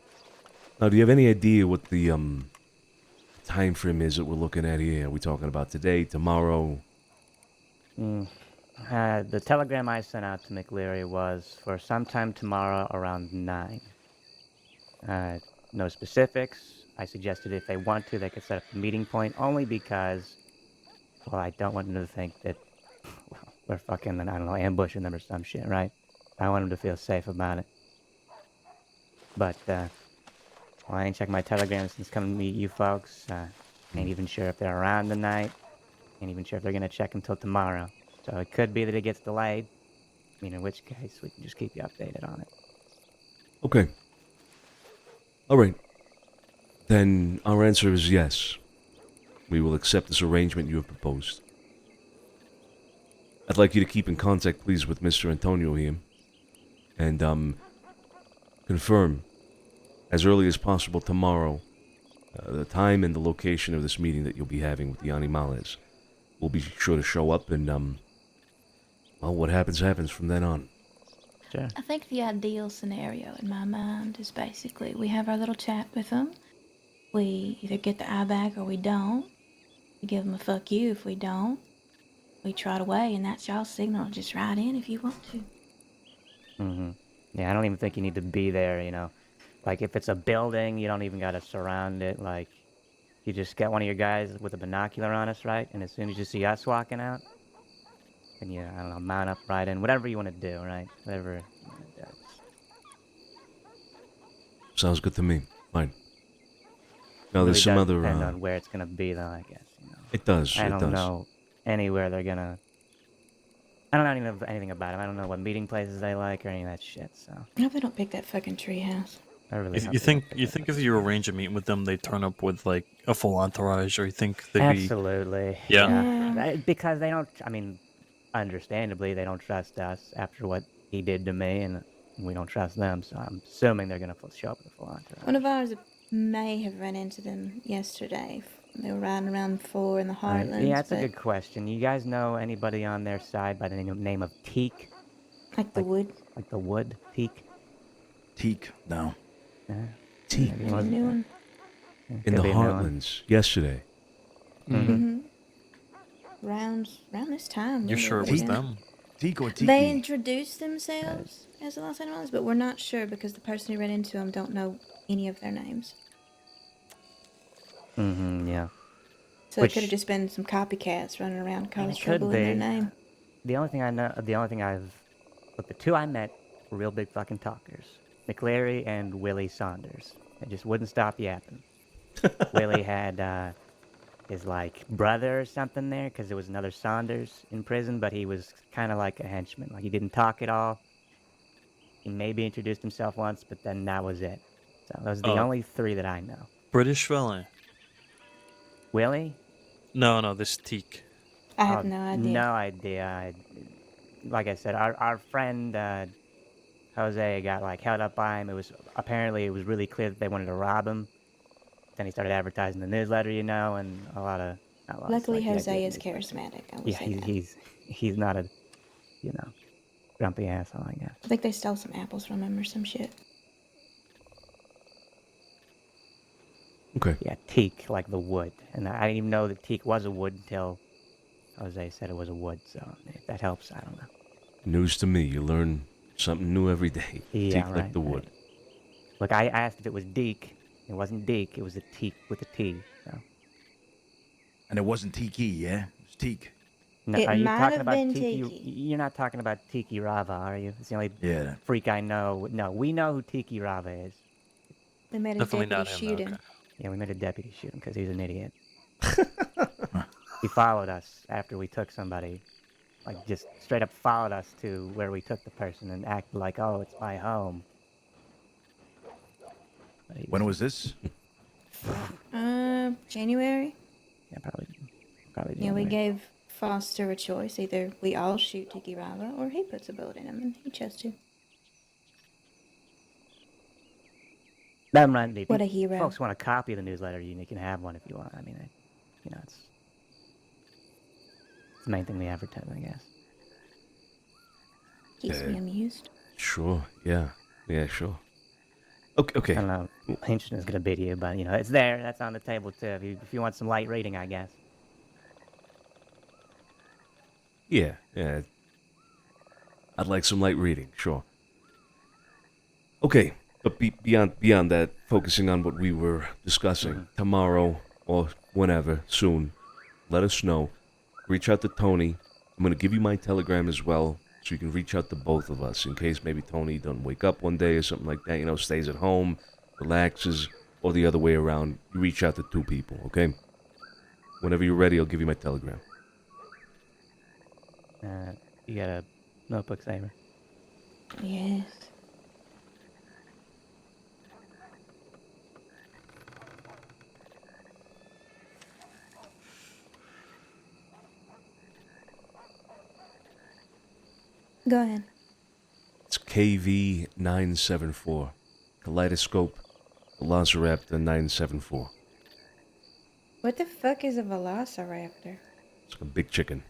Now, do you have any idea what the time frame is that we're looking at here? Are we talking about today, tomorrow? The telegram I sent out to McLeary was for sometime tomorrow around 9. No specifics. I suggested if they want to, they could set up a meeting point, only because, well, I don't want them to think that we're fucking, I don't know, ambushing them or some shit, right? I want them to feel safe about it. But, well, I ain't checked my telegram since coming to meet you folks. Ain't even sure if they're around tonight. Ain't even sure if they're gonna check until tomorrow. So it could be that it gets delayed. I mean, in which case, we can just keep you updated on it. Okay. All right. Then our answer is yes. We will accept this arrangement you have proposed. I'd like you to keep in contact, please, with Mr. Antonio here. And, confirm, as early as possible tomorrow, the time and the location of this meeting that you'll be having with the Animales. We'll be sure to show up and, well, what happens, happens from then on. Sure. I think the ideal scenario in my mind is basically we have our little chat with them. We either get the eye back or we don't. We give them a fuck you if we don't. We trot away, and that's y'all's signal. Just ride in if you want to. Yeah, I don't even think you need to be there, Like, if it's a building, you don't even gotta surround it. Like, you just get one of your guys with a binocular on us, right? And as soon as you see us walking out, then you, I don't know, mount up right in. Whatever you want to do, right? Whatever you want to do. Sounds good to me. Fine. Now, Really there's some does other, depend on where it's gonna be, though, I guess. It does, I it don't does. know anywhere they're gonna. I don't know anything about them. I don't know what meeting places they like or any of that shit. So. I hope they don't pick that fucking treehouse. I really If hope you they think don't you think if you arrange a meeting with them, they turn up with like a full entourage, or you think they'd be Absolutely. Yeah. Because they don't. I mean, understandably, they don't trust us after what he did to me, and we don't trust them. So I'm assuming they're gonna show up with a full entourage. One of ours may have run into them yesterday. They were riding around 4 in the Heartlands. Yeah, that's a good question. You guys know anybody on their side by the name of Teak? Like the wood? Like the wood? Teak? Teak? No. Teak? Maybe it wasn't- In the could be a new one. Heartlands, yesterday. Around this time. You're really, sure it but was yeah. them? Teak or Tiki? They introduced themselves as the Los Animals, but we're not sure because the person who ran into them don't know any of their names. Yeah. So it could have just been some copycats running around causing trouble in their name. The only thing look, the two I met were real big fucking talkers. McLeary and Willie Saunders. They just wouldn't stop yapping. Willie had, his, brother or something there, because there was another Saunders in prison, but he was kind of like a henchman. Like, he didn't talk at all. He maybe introduced himself once, but then that was it. So those are the only three that I know. British fella. Willie? No, this Teak. I have no idea. No idea. Like I said, our friend Jose got held up by him. It was really clear that they wanted to rob him. Then he started advertising the newsletter, and a lot of. Luckily, Jose is charismatic. I will say that. He's not a, grumpy asshole, I guess. I think they stole some apples from him or some shit. Okay. Yeah, teak, like the wood. And I didn't even know that teak was a wood until Jose said it was a wood. So if that helps, I don't know. News to me. You learn something new every day. Yeah, Teak right, like the wood. Look, I asked if it was Deke. It wasn't Deke. It was a teak with a T. So. And it wasn't Tiki, yeah? It was Teak. No, It are you might talking have about been Tiki? Tiki. You're not talking about Tiki Rava, are you? It's the only Yeah. freak I know. No, we know who Tiki Rava is. We made a Definitely deputy not him, shoot though, him. okay. Yeah, we made a deputy shoot him because he's an idiot. He followed us after we took somebody. Like, just straight up followed us to where we took the person and acted like, oh, it's my home. When was this? January? Yeah, probably Yeah, we January. gave Foster a choice. Either we all shoot Tiki Rava or he puts a bullet in him, and he chose to. That might be. What a hero. Folks want a copy of the newsletter, you can have one if you want. I mean, it's the main thing we advertise, I guess. Keeps me amused. Sure. Yeah. Yeah. Sure. Okay. I don't know. Hinchton is gonna bid you, but it's there. That's on the table too. If you want some light reading, I guess. Yeah. Yeah. I'd like some light reading. Sure. Okay. But beyond that, focusing on what we were discussing tomorrow or whenever soon, let us know. Reach out to Tony. I'm gonna give you my Telegram as well, so you can reach out to both of us in case maybe Tony doesn't wake up one day or something like that. Stays at home, relaxes, or the other way around. You reach out to two people, okay? Whenever you're ready, I'll give you my Telegram. You got a notebook, Saber? Yes. Go ahead. It's KV974. Kaleidoscope, Velociraptor 974. What the fuck is a velociraptor? It's like a big chicken.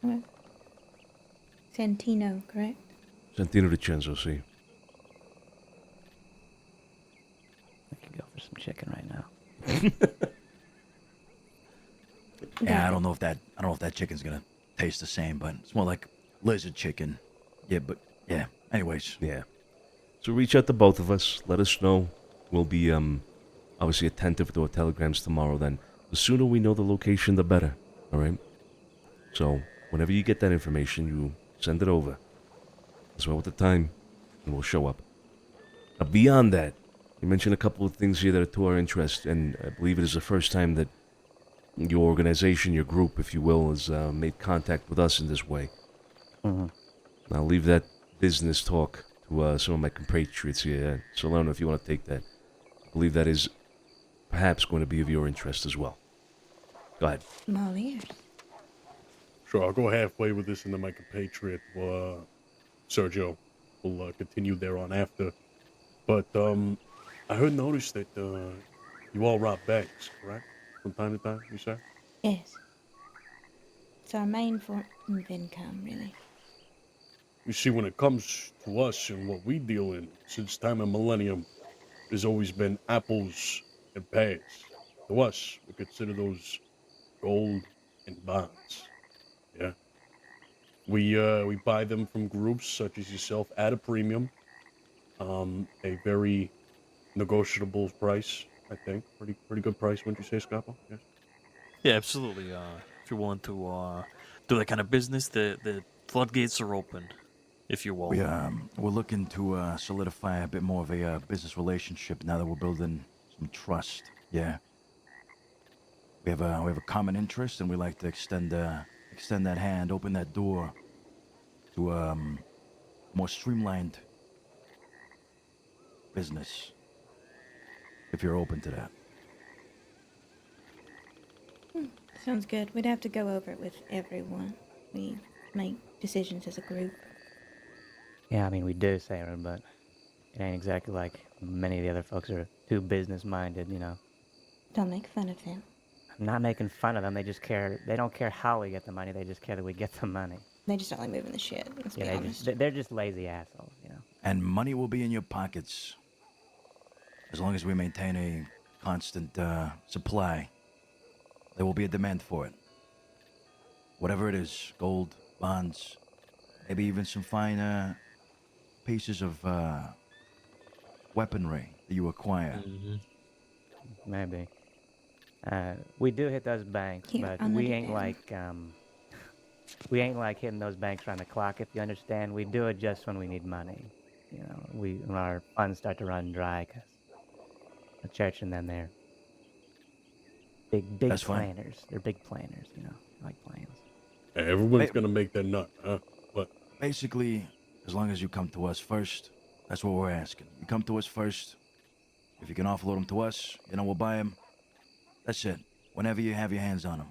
What? Santino, correct? Santino DiCenzo, see. I could go for some chicken right now. Yeah, I don't know if that chicken's gonna taste the same, but it's more like lizard chicken. Yeah, but yeah. Anyways. Yeah. So reach out to both of us. Let us know. We'll be obviously attentive to our telegrams tomorrow then. The sooner we know the location, the better. All right? So whenever you get that information, you send it over. As well with the time, and we'll show up. Now beyond that, you mentioned a couple of things here that are to our interest, and I believe it is the first time that your organization, your group, if you will, has made contact with us in this way. Mm-hmm. I'll leave that business talk to some of my compatriots here. So I don't know if you want to take that. I believe that is perhaps going to be of your interest as well. Go ahead. I'm all ears. Sure, I'll go halfway with this, and then my compatriot, Sergio, will continue there on after. But I heard notice that you all rob banks, correct? From time to time, you say? Yes. It's our main form of income, really. You see, when it comes to us and what we deal in, since time of millennium, there's always been apples and pears. To us, we consider those gold and bonds. Yeah. We buy them from groups such as yourself at a premium, a very negotiable price, I think. Pretty good price, wouldn't you say, Scapo? Yes. Yeah, absolutely. If you're willing to do that kind of business, the floodgates are open, if you will. We're looking to solidify a bit more of a business relationship now that we're building some trust. Yeah. We have a common interest, and we like to extend that hand, open that door to more streamlined business. If you're open to that. Sounds good. We'd have to go over it with everyone. We make decisions as a group. Yeah, I mean, we do, Sarah, but it ain't exactly like many of the other folks are too business-minded, Don't make fun of them. I'm not making fun of them. They just care. They don't care how we get the money. They just care that we get the money. They just don't like moving the shit. Let's be honest. They're just lazy assholes, And money will be in your pockets as long as we maintain a constant supply. There will be a demand for it. Whatever it is, gold, bonds, maybe even some fine pieces of weaponry that you acquire. Mm-hmm. Maybe. We do hit those banks, Here, but I'll we note it ain't down. like hitting those banks around the clock. If you understand, we do it just when we need money. When our funds start to run dry, 'cause the church and them, they're big That's fine. planners. They're big planners, you know, like plans. Hey, everyone's gonna make their nut, huh? What? Basically, as long as you come to us first, that's what we're asking. You come to us first. If you can offload them to us, you know, we'll buy them. That's it. Whenever you have your hands on them.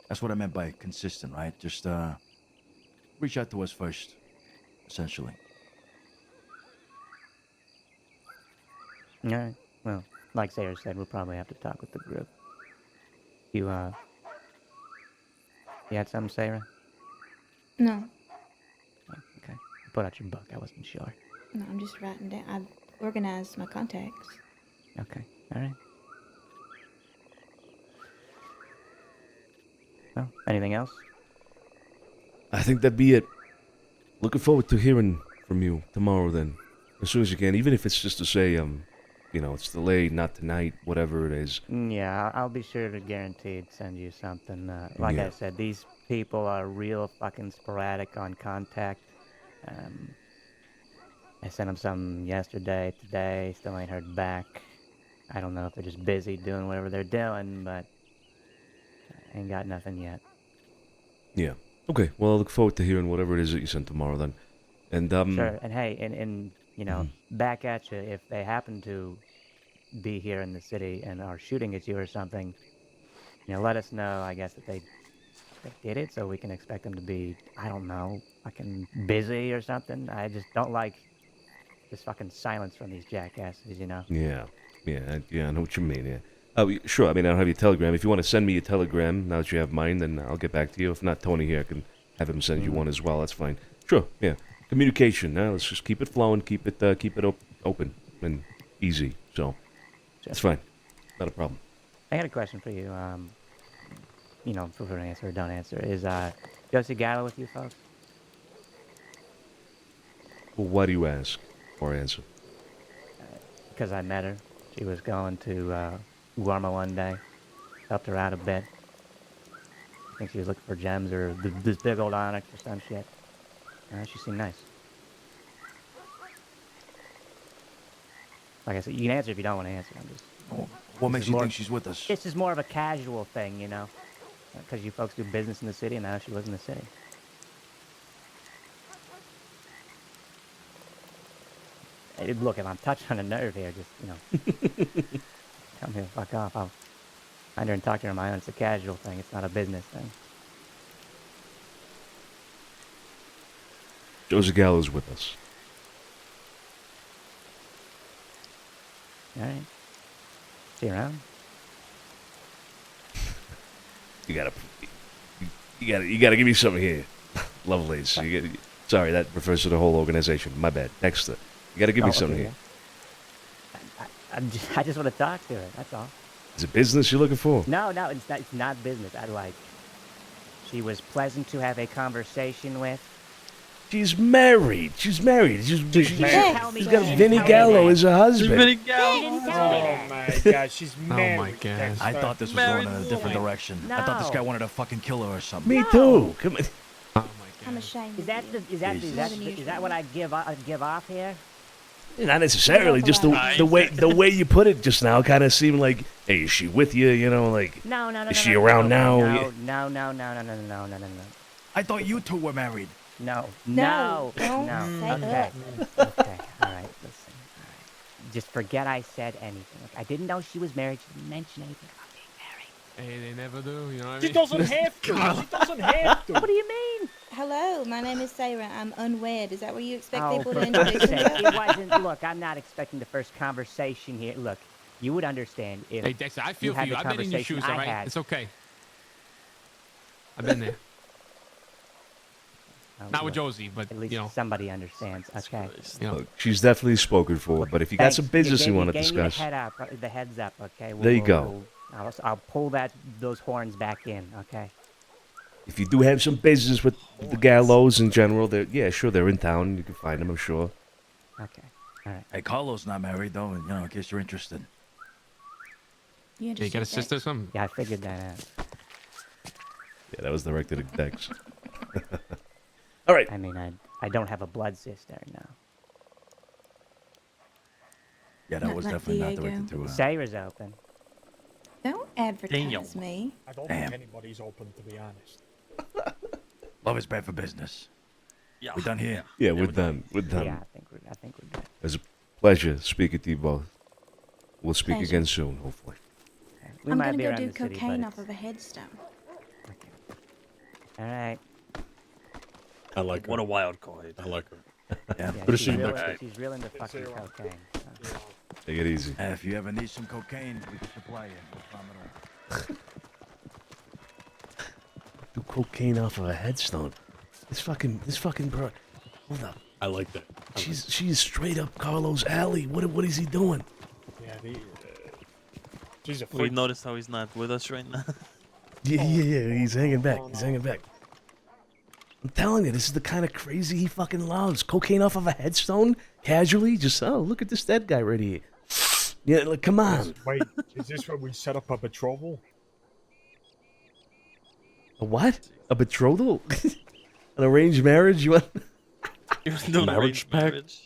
That's what I meant by consistent, right? Just reach out to us first, essentially. All right. Well, like Sarah said, we'll probably have to talk with the group. You had something, Sarah? No, Oh, okay. Put out your book. I wasn't sure. no, I'm just writing down. I've organized my contacts. Okay. All right. Well, anything else? I think that'd be it. Looking forward to hearing from you tomorrow then. As soon as you can, even if it's just to say, you know, it's delayed, not tonight, whatever it is. Yeah, I'll be sure to guaranteed send you something. Like I Yeah. said, these people are real fucking sporadic on contact. I sent them some yesterday, today, still ain't heard back. I don't know if they're just busy doing whatever they're doing, but I ain't got nothing yet. Yeah. Okay. Well, I look forward to hearing whatever it is that you send tomorrow then. And Sure, and hey, and you know, back at you, if they happen to be here in the city and are shooting at you or something, you know, let us know, I guess, that they did it, so we can expect them to be, I don't know, fucking busy or something. I just don't like this fucking silence from these jackasses, you know? Yeah, I know what you mean. Yeah. Sure. I mean, I don't have your Telegram. If you want to send me a Telegram now that you have mine, then I'll get back to you. If not, Tony here, I can have him send you one as well. That's fine. Sure. Yeah. Communication. Let's just keep it flowing. Keep it open and easy. So it's fine. Not a problem. I got a question for you. You know, feel free to answer or don't answer. Is Josie Gallo with you folks? Well, why do you ask or answer? Because I met her. She was going to Guarma one day. Helped her out a bit. I think she was looking for gems or this big old onyx or some shit. She seemed nice. Like I said, you can answer if you don't want to answer. I'm just. What makes you think she's with us? It's just more of a casual thing, you know, because you folks do business in the city, and now she was in the city. Hey, look, if I'm touching on a nerve here, just, you know, tell me to fuck off. I'll find her and talk to her on my own. It's a casual thing. It's not a business thing. Josie Gallo's with us. All right. See you around. You gotta give me something here, Lovelace. Sorry, that refers to the whole organization. My bad. Dexter, you gotta give me something here. I just want to talk to her. That's all. Is it business you're looking for? No, it's not. It's not business. She was pleasant to have a conversation with. She's married. She's married. She's got Vinny Gallo Gallo as a husband. Vinny Gallo. Oh my god, she's married. Oh my god. I thought this was going in a different direction. I thought this guy wanted to fucking kill her or something. Me too. Come on. I'm ashamed. Is that what I give off here? Not necessarily. Just the way you put it just now kind of seemed like, hey, is she with you? You know, like, No. is she around now? No. I thought you two were married. No. Don't say Okay. Okay. All right. Listen. All right. Just forget I said anything. Look, I didn't know she was married. She didn't mention anything about being married. Hey, they never do. You know what I mean? She doesn't have to. She doesn't have to. What do you mean? Hello, my name is Sarah. I'm unwed. Is that where you expect Oh, people for to introduce fuck's sake. themselves? It wasn't. Look, I'm not expecting the first conversation here. Look, you would understand if. Hey, Dexter, I feel for had you. the I've been in your conversation shoes, all I right? had. It's okay. I've been there. Not with Josie, but, at least you know. somebody understands. Okay. You know. Look, she's definitely spoken for, but if you got Thanks. some business you want to gave me discuss, the heads up. Okay. There you go. I'll pull those horns back in. Okay. if you do have some business with the Gallos in general, they're in town. You can find them, I'm sure. Okay. All right. Hey, Carlos not married though, and in case you're interested. You got a sister or something? Yeah, I figured that out. Yeah, that was directed at Dex. All right. I mean, I don't have a blood sister, no. Yeah, that Not was like definitely not Diego. directed to Sayra's open. Don't advertise me. I don't Damn. think anybody's open, to be honest. Love is bad for business. Yeah. We're done here. Yeah, we're done. We're done. Yeah, I think we're good. It's a pleasure speaking to you both. We'll speak Pleasure. again soon, hopefully. We I'm might gonna be go around do the city, cocaine but off of a headstone. all right. I like her. What a wild card. I like her. Yeah. Good to see you real, next week. she's real into fucking cocaine. so. Take it easy. If you ever need some cocaine, we can supply you. No problem at all. Do cocaine off of a headstone. This fucking bro. Hold up. I like that. She's straight up Carlos' alley. What is he doing? Yeah, she's a We freak. noticed how he's not with us right now. Yeah. He's hanging back. He's hanging back. I'm telling you, this is the kind of crazy he fucking loves. Cocaine off of a headstone, casually. Just look at this dead guy right here. Yeah, like come on. Wait, is this where we set up a betrothal? A what? A betrothal? An arranged marriage? You want? Marriage pact?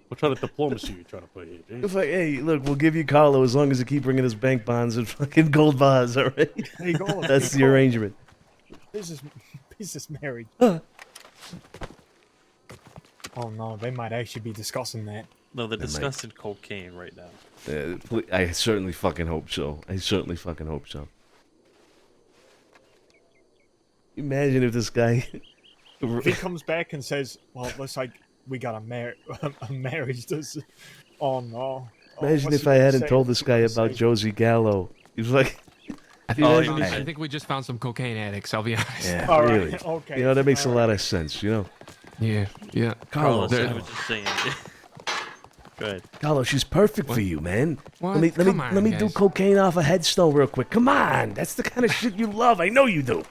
What kind of diplomacy you trying to play here, James? It's like, hey, look, we'll give you Carlo as long as you keep bringing us bank bonds and fucking gold bars, all right? There you go. That's the arrangement. Business marriage. Oh no, they might actually be discussing that. No, they're They might. discussing cocaine right now. I certainly fucking hope so. I certainly fucking hope so. Imagine if this guy... If he comes back and says, "Well, it looks like we got a marriage," oh no. Imagine if I hadn't told this guy about Josie Gallo. He was like... I think we just found some cocaine addicts. I'll be honest. Yeah, All right, really. okay, You know, that makes a all lot of sense, you know? Yeah. Carlos, I was just saying. Go ahead. Carlos, she's perfect for you, man. What? Let Come on, me do guys. cocaine off a headstone real quick. Come on, that's the kind of shit you love. I know you do.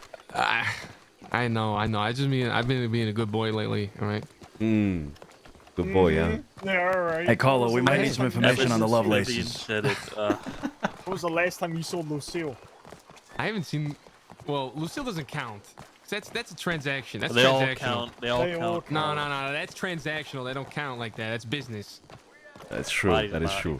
I know. I've been being a good boy lately. All right. Good boy, huh? Yeah, all right. Hey, Carlo, we might need some information on the Ever since Lovelaces. Vivian said it, When was the last time you saw Lucille? I haven't seen. Well, Lucille doesn't count. That's a transaction. That's They all transactional. count. They all count. No. That's transactional. They don't count like that. That's business. That's true. Right, That is right. true.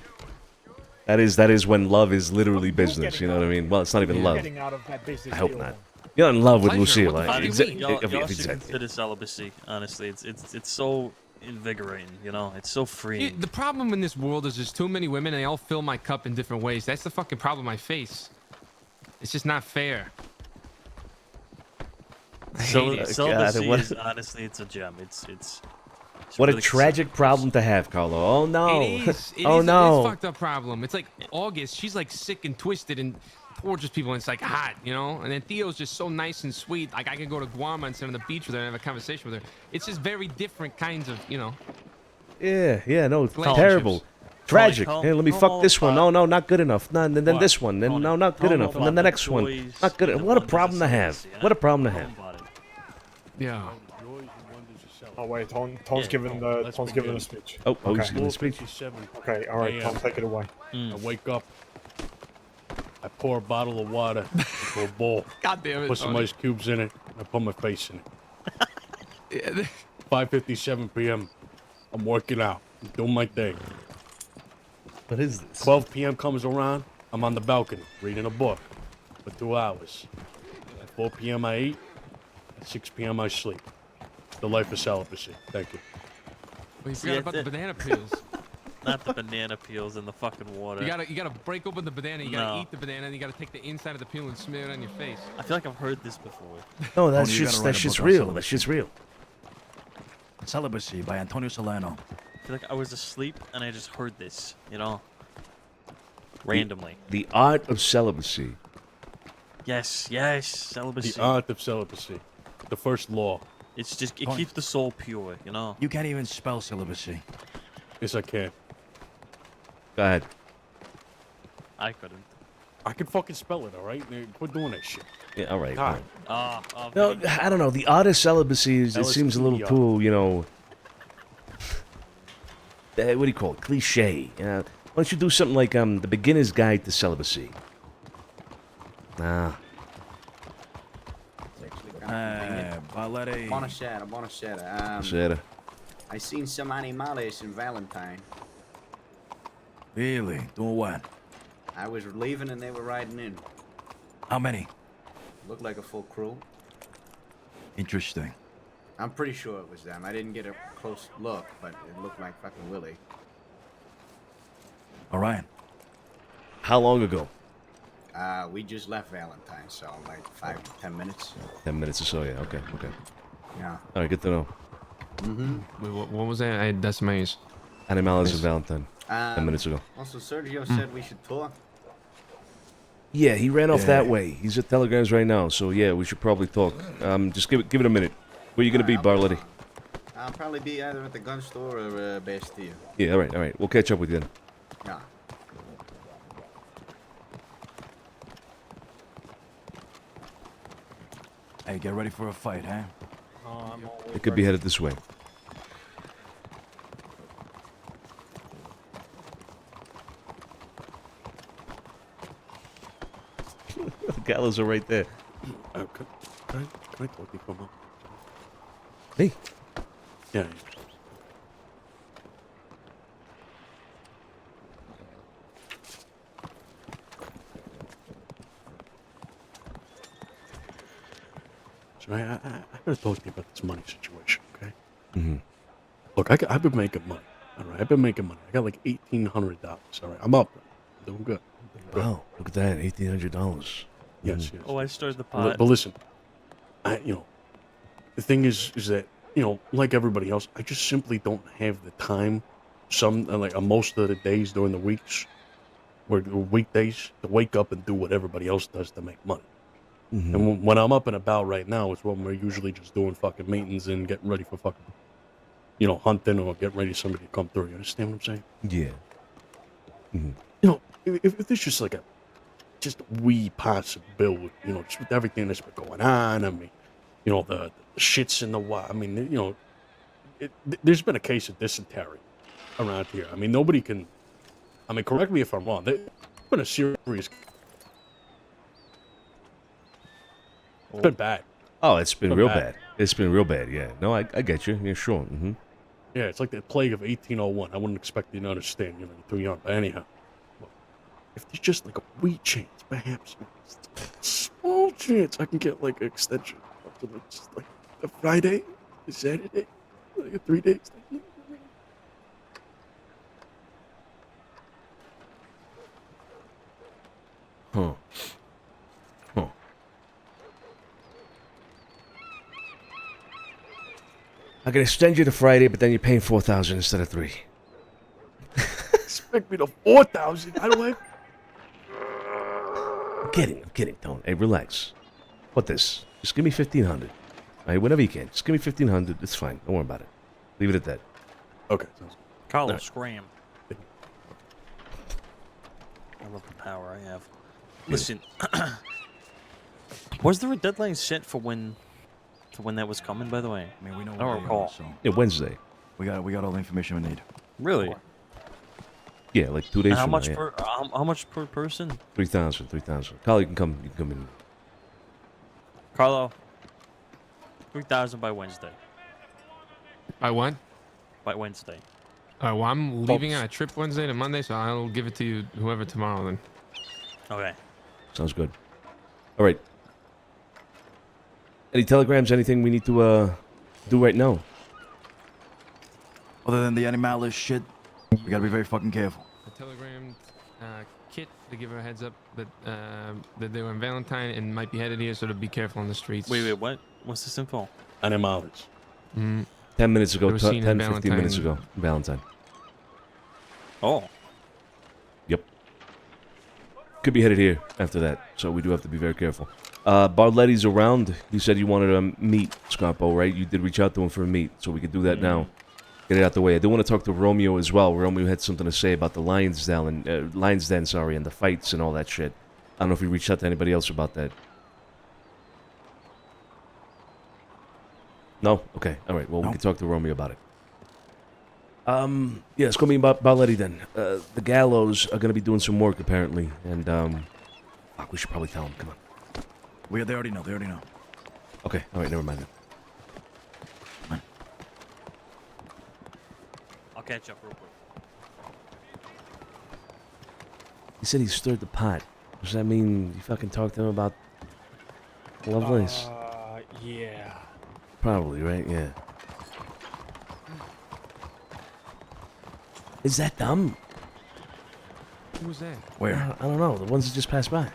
That is when love is literally business. You know what I mean? Well, it's not even love. Getting out of that business I hope deal, not. then. You're in love with Pleasure. Lucille. What the fuck do you mean? Y'all should Exactly. consider celibacy. Honestly, it's so invigorating. You know, it's so freeing. The problem in this world is there's too many women and they all fill my cup in different ways. That's the fucking problem I face. It's just not fair. I hate it. Celibacy what- is honestly, it's a gem. It's What a really tragic problem to have, Carlo. Oh no. It is. Oh no. It's a fucked up problem. It's like August. She's like sick and twisted and tortures people, and it's like hot, you know. And then Theo's just so nice and sweet. Like I could go to Guam and sit on the beach with her and have a conversation with her. It's just very different kinds of, you know. Yeah, no, it's Relationships. terrible. Tragic. Call- Hey, let me call fuck this one. No, not good enough. No, and then What? this one. Then Tony, no, not good tell enough. them And then the about next the one. joys Not good. and the What a wonders problem to of have. celibacy, What a problem to Tell have. them about it. Yeah. Oh wait, Tom's giving the speech. Oh, okay. he's giving the speech. 4:57 Okay, all right, a.m. Tom, take it away. I wake up. I pour a bottle of water into a bowl. God damn it, Put some Tony. ice cubes in it. And I put my face in it. 5:57 p.m. I'm working out. I'm doing my thing. What is this? 12 p.m. comes around. I'm on the balcony reading a book for 2 hours. At 4 p.m. I eat. At 6 p.m. I sleep. The life of celibacy. Thank you. Well, you forgot about the banana peels. Not the banana peels in the fucking water. You gotta break open the banana. You gotta No. eat the banana. And you gotta take the inside of the peel and smear it on your face. I feel like I've heard this before. No, that's Tony, you just gotta write that's a just book on real. celibacy. That's just real. Celibacy by Antonio Solano. I feel like I was asleep and I just heard this. You know, randomly. The art of celibacy. Yes, celibacy. The art of celibacy. The first law. It's just it Tony. keeps the soul pure. You know. You can't even spell celibacy. Yes, I can. Go ahead. I couldn't. I can fucking spell it, all right? Quit doing that shit. Yeah, all right. God. No, I don't know. The art of celibacy is, it seems a little too, you know, what do you call it? Cliche. Why don't you do something like the Beginner's Guide to Celibacy? Nah. Valerie. Buonasera. I seen some animales in Valentine. Really? Doing what? I was leaving and they were riding in. How many? Looked like a full crew. Interesting. I'm pretty sure it was them. I didn't get a close look, but it looked like fucking Willie. All right. How long ago? We just left Valentine, so like 5 to 10 minutes. 10 minutes or so, yeah. Okay, okay. Yeah. All right, good to know. Mm-hmm. Wait, what was that? That's my ears. Animales and Valentine. 10 minutes ago. Also, Sergio said we should talk. Yeah, he ran off Yeah. that way. He's at Telegrams right now, so yeah, we should probably talk. Just give it a minute. Where you gonna be, Barletti? I'll probably be either at the gun store or Bastille. Yeah, all right. We'll catch up with you then. Yeah. Hey, get ready for a fight, huh? It could be headed this way. The gallows are right there. Can I talk to you for a moment? Hey. Yeah. So I gotta talk to you about this money situation, okay? Mm-hmm. Look, I've been making money. All right, I've been making money. I got like $1,800. All right, I'm up. I'm doing good. Wow, look at that, $1,800. Yes, yes. Oh, I started the But pot. listen, the thing is that like everybody else, I just simply don't have the time. Most of the days during the weeks, or the weekdays, to wake up and do what everybody else does to make money. Mhm. And when I'm up and about right now, it's when we're usually just doing fucking maintenance and getting ready for fucking, hunting or getting ready for somebody to come through. You understand what I'm saying? Yeah. Mm-hmm. If there's just like just a wee possibility, just with everything that's been going on, I mean, the shits in the wild. I mean, there's been a case of dysentery around here. I mean, nobody can. I mean, correct me if I'm wrong. There's been a serious. It's been bad. Oh, it's been real bad. It's been real bad, yeah. No, I get you. Yeah, sure. Mm-hmm. Yeah, it's like the plague of 1801. I wouldn't expect you to understand. You're too young. But anyhow, if there's just like a wee chance, perhaps a small chance, I can get like an extension up to just like a Friday, a Saturday, like a 3 days. Huh. I can extend you to Friday, but then you're paying $4,000 instead of $3,000. Expect me to 4,000? I don't have. I'm kidding, Tone. Hey, relax. What this? Just give me $1,500. All right, whenever you can. Just give me $1,500. It's fine. Don't worry about it. Leave it at that. Okay. Carlos, Right. scram. I love the power I have. Listen, was there a deadline set for when that was coming? By the way, I mean, we know I don't where they recall. are, so Yeah, Wednesday. we got all the information we need. Really? Yeah, like 2 days And how from much now. per how much per person? 3,000. 3,000. Carl, you can come in. Carlo, 3,000 by Wednesday. By when? By Wednesday. Well, I'm leaving on a trip Wednesday to Monday, so I'll give it to you, whoever, tomorrow then. Okay. Sounds good. All right. Any telegrams? Anything we need to do right now? Other than the animalist shit, we gotta be very fucking careful. I telegrammed Kit to give her a heads up that they were in Valentine and might be headed here, so to be careful on the streets. Wait, what? What's this info? Animales. 10 minutes ago. They were seen 10, in 15 minutes Valentine. ago. Valentine. Oh. Yep. Could be headed here after that, so we do have to be very careful. Barletti's around. You said you wanted to meet Scarpo, right? You did reach out to him for a meet, so we could do that now. Get it out the way. I do want to talk to Romeo as well. Romeo had something to say about the Lions Den, and the fights and all that shit. I don't know if you reached out to anybody else about that. No? Okay. All right. Well, we can talk to Romeo about it. Yeah, it's going to be about Barletti then. The Gallows are going to be doing some work, apparently. And, fuck, we should probably tell them. Come on. They already know. Okay. All right. Never mind then. I'll catch up real quick. said he stirred the pot. Does that mean you fucking talked to him about Lovelace? Yeah. Probably, right? Yeah. Is that them? Who was that? Where? I don't know. The ones that just passed by.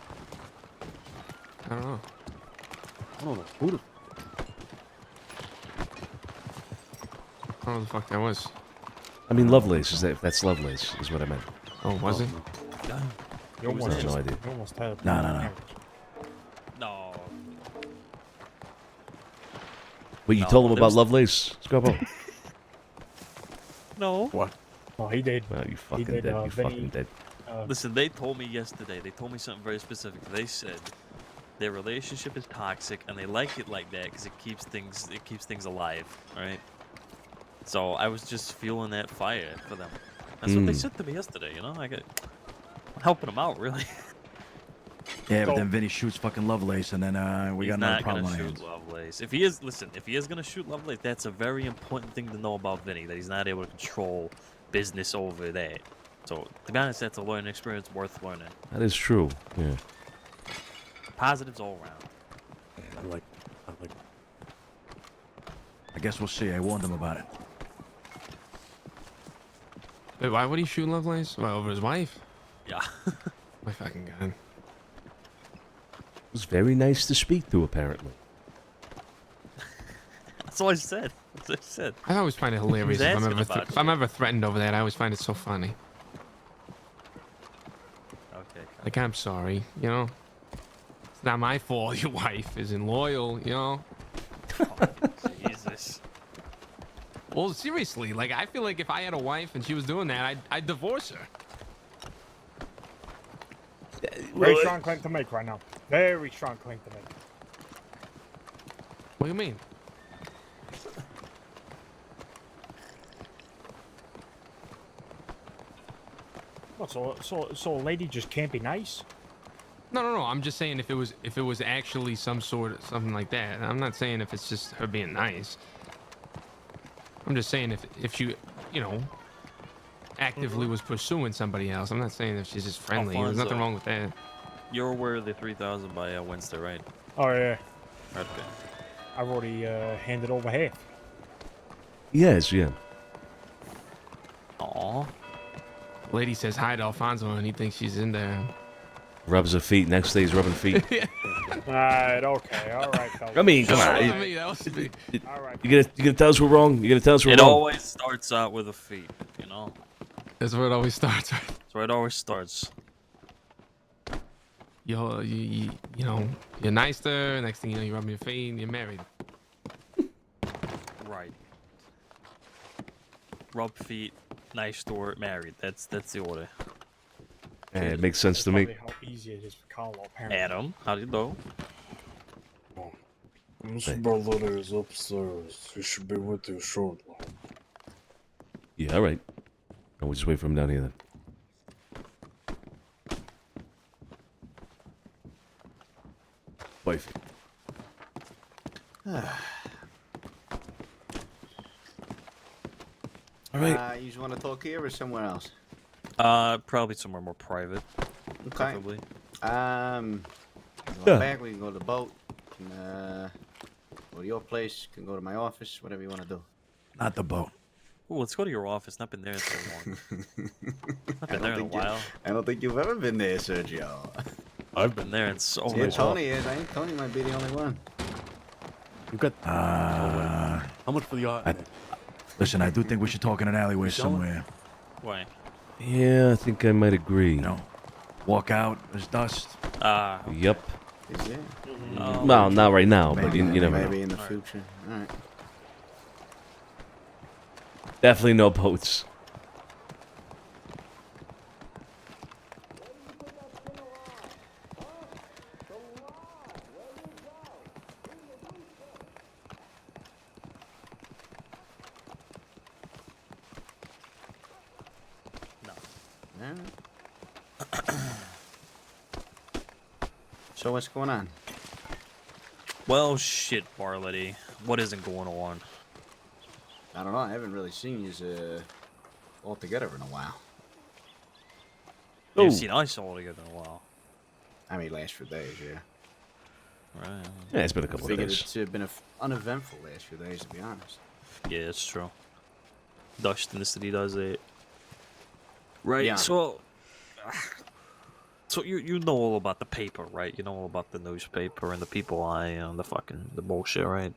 I don't know. I don't know who the. I don't know who the fuck that was. I mean, Lovelace. If that's Lovelace, is what I meant. Oh, was it? You almost, I have no idea. you almost had No. No. But you No, told him there about was- Lovelace, Scopo? No. What? Oh, he did. Well, you fucking did, dead. You Vinny, fucking dead. Listen, they told me yesterday. They told me something very specific. They said their relationship is toxic, and they like it like that because it keeps things alive. All right. So I was just fueling that fire for them. That's what they said to me yesterday. You know, helping them out, really. Yeah, but then Vinny shoots fucking Lovelace, and then we got another problem on He's our not gonna hands. shoot Lovelace. If he is gonna shoot Lovelace, that's a very important thing to know about Vinny. That he's not able to control business over that. So to be honest, that's a learning experience worth learning. That is true. Yeah. Positives all around. I like. I guess we'll see. I warned him about it. Wait, why would he shoot Lovelace? Why, over his wife? Yeah. My fucking god. It was very nice to speak to, apparently. That's all I said. That's what I said. I always find it hilarious He was if I'm, asking ever about if I'm ever threatened over that. I always find it so funny. Okay. Like, I'm sorry, you know? It's not my fault your wife isn't loyal, you know? Jesus. Well, seriously, like, I feel like if I had a wife and she was doing that, I'd divorce her. Very strong claim to make right now. Very strong claim to make. What do you mean? What, so a lady just can't be nice? No. I'm just saying if it was actually something like that. I'm not saying if it's just her being nice. I'm just saying if she, you know, actively was pursuing somebody else. I'm not saying if she's just friendly. There's nothing Alfonso. wrong with that. You're aware of the 3,000 by Wednesday, right? Oh yeah. Okay. I've already handed over half. Yes, yeah. Aw. Lady says hi to Alfonso and he thinks she's in there. Rubs her feet. Next day he's rubbing feet. Alright, okay, alright, fellas. I mean, come on. You gonna tell us we're wrong? You gonna tell us we're It wrong? always starts out with a feet, you know? That's where it always starts. That's where it always starts. You know, you're nice to her. Next thing you know, you rub your feet and you're married. Right. Rub feet, nice door, married. That's the order. Yeah, it makes sense to me. Probably how easy it is for Carlo, apparently. Adam, how do you know? Mr. Barlotta is upstairs. He should be with you shortly. Yeah, all right. I'll just wait for him down here then. Wife. All right. You just want to talk here or somewhere else? Probably somewhere more private. Okay. Preferably. We can go Yeah. back. We can go to the boat. Can, go to your place. Can go to my office. Whatever you want to do. Not the boat. Ooh, let's go to your office. Not been there in so long. Not been there in a while. I don't think you've ever been there, Sergio. I've been there in so Yeah, long. Tony is. I think Tony might be the only one. You got. How much for the art? Listen, I do think we should talk in an alleyway somewhere. Why? Yeah, I think I might agree. You know, walk out. There's dust. Yep. Is there? Well, not right now, but Maybe, you never know. maybe in the future. All right. Definitely no boats. So what's going on? Well, shit, Barlety. What isn't going on? I don't know. I haven't really seen you all together in a while. You haven't Oh. seen us all together in a while. I mean, last few days, yeah. Right. Yeah, it's been a couple I of figured days. it's been uneventful last few days, to be honest. Yeah, it's true. Dust in the city does it. Right. Yeah. So you know all about the paper, right? You know all about the newspaper and the people and the bullshit, right?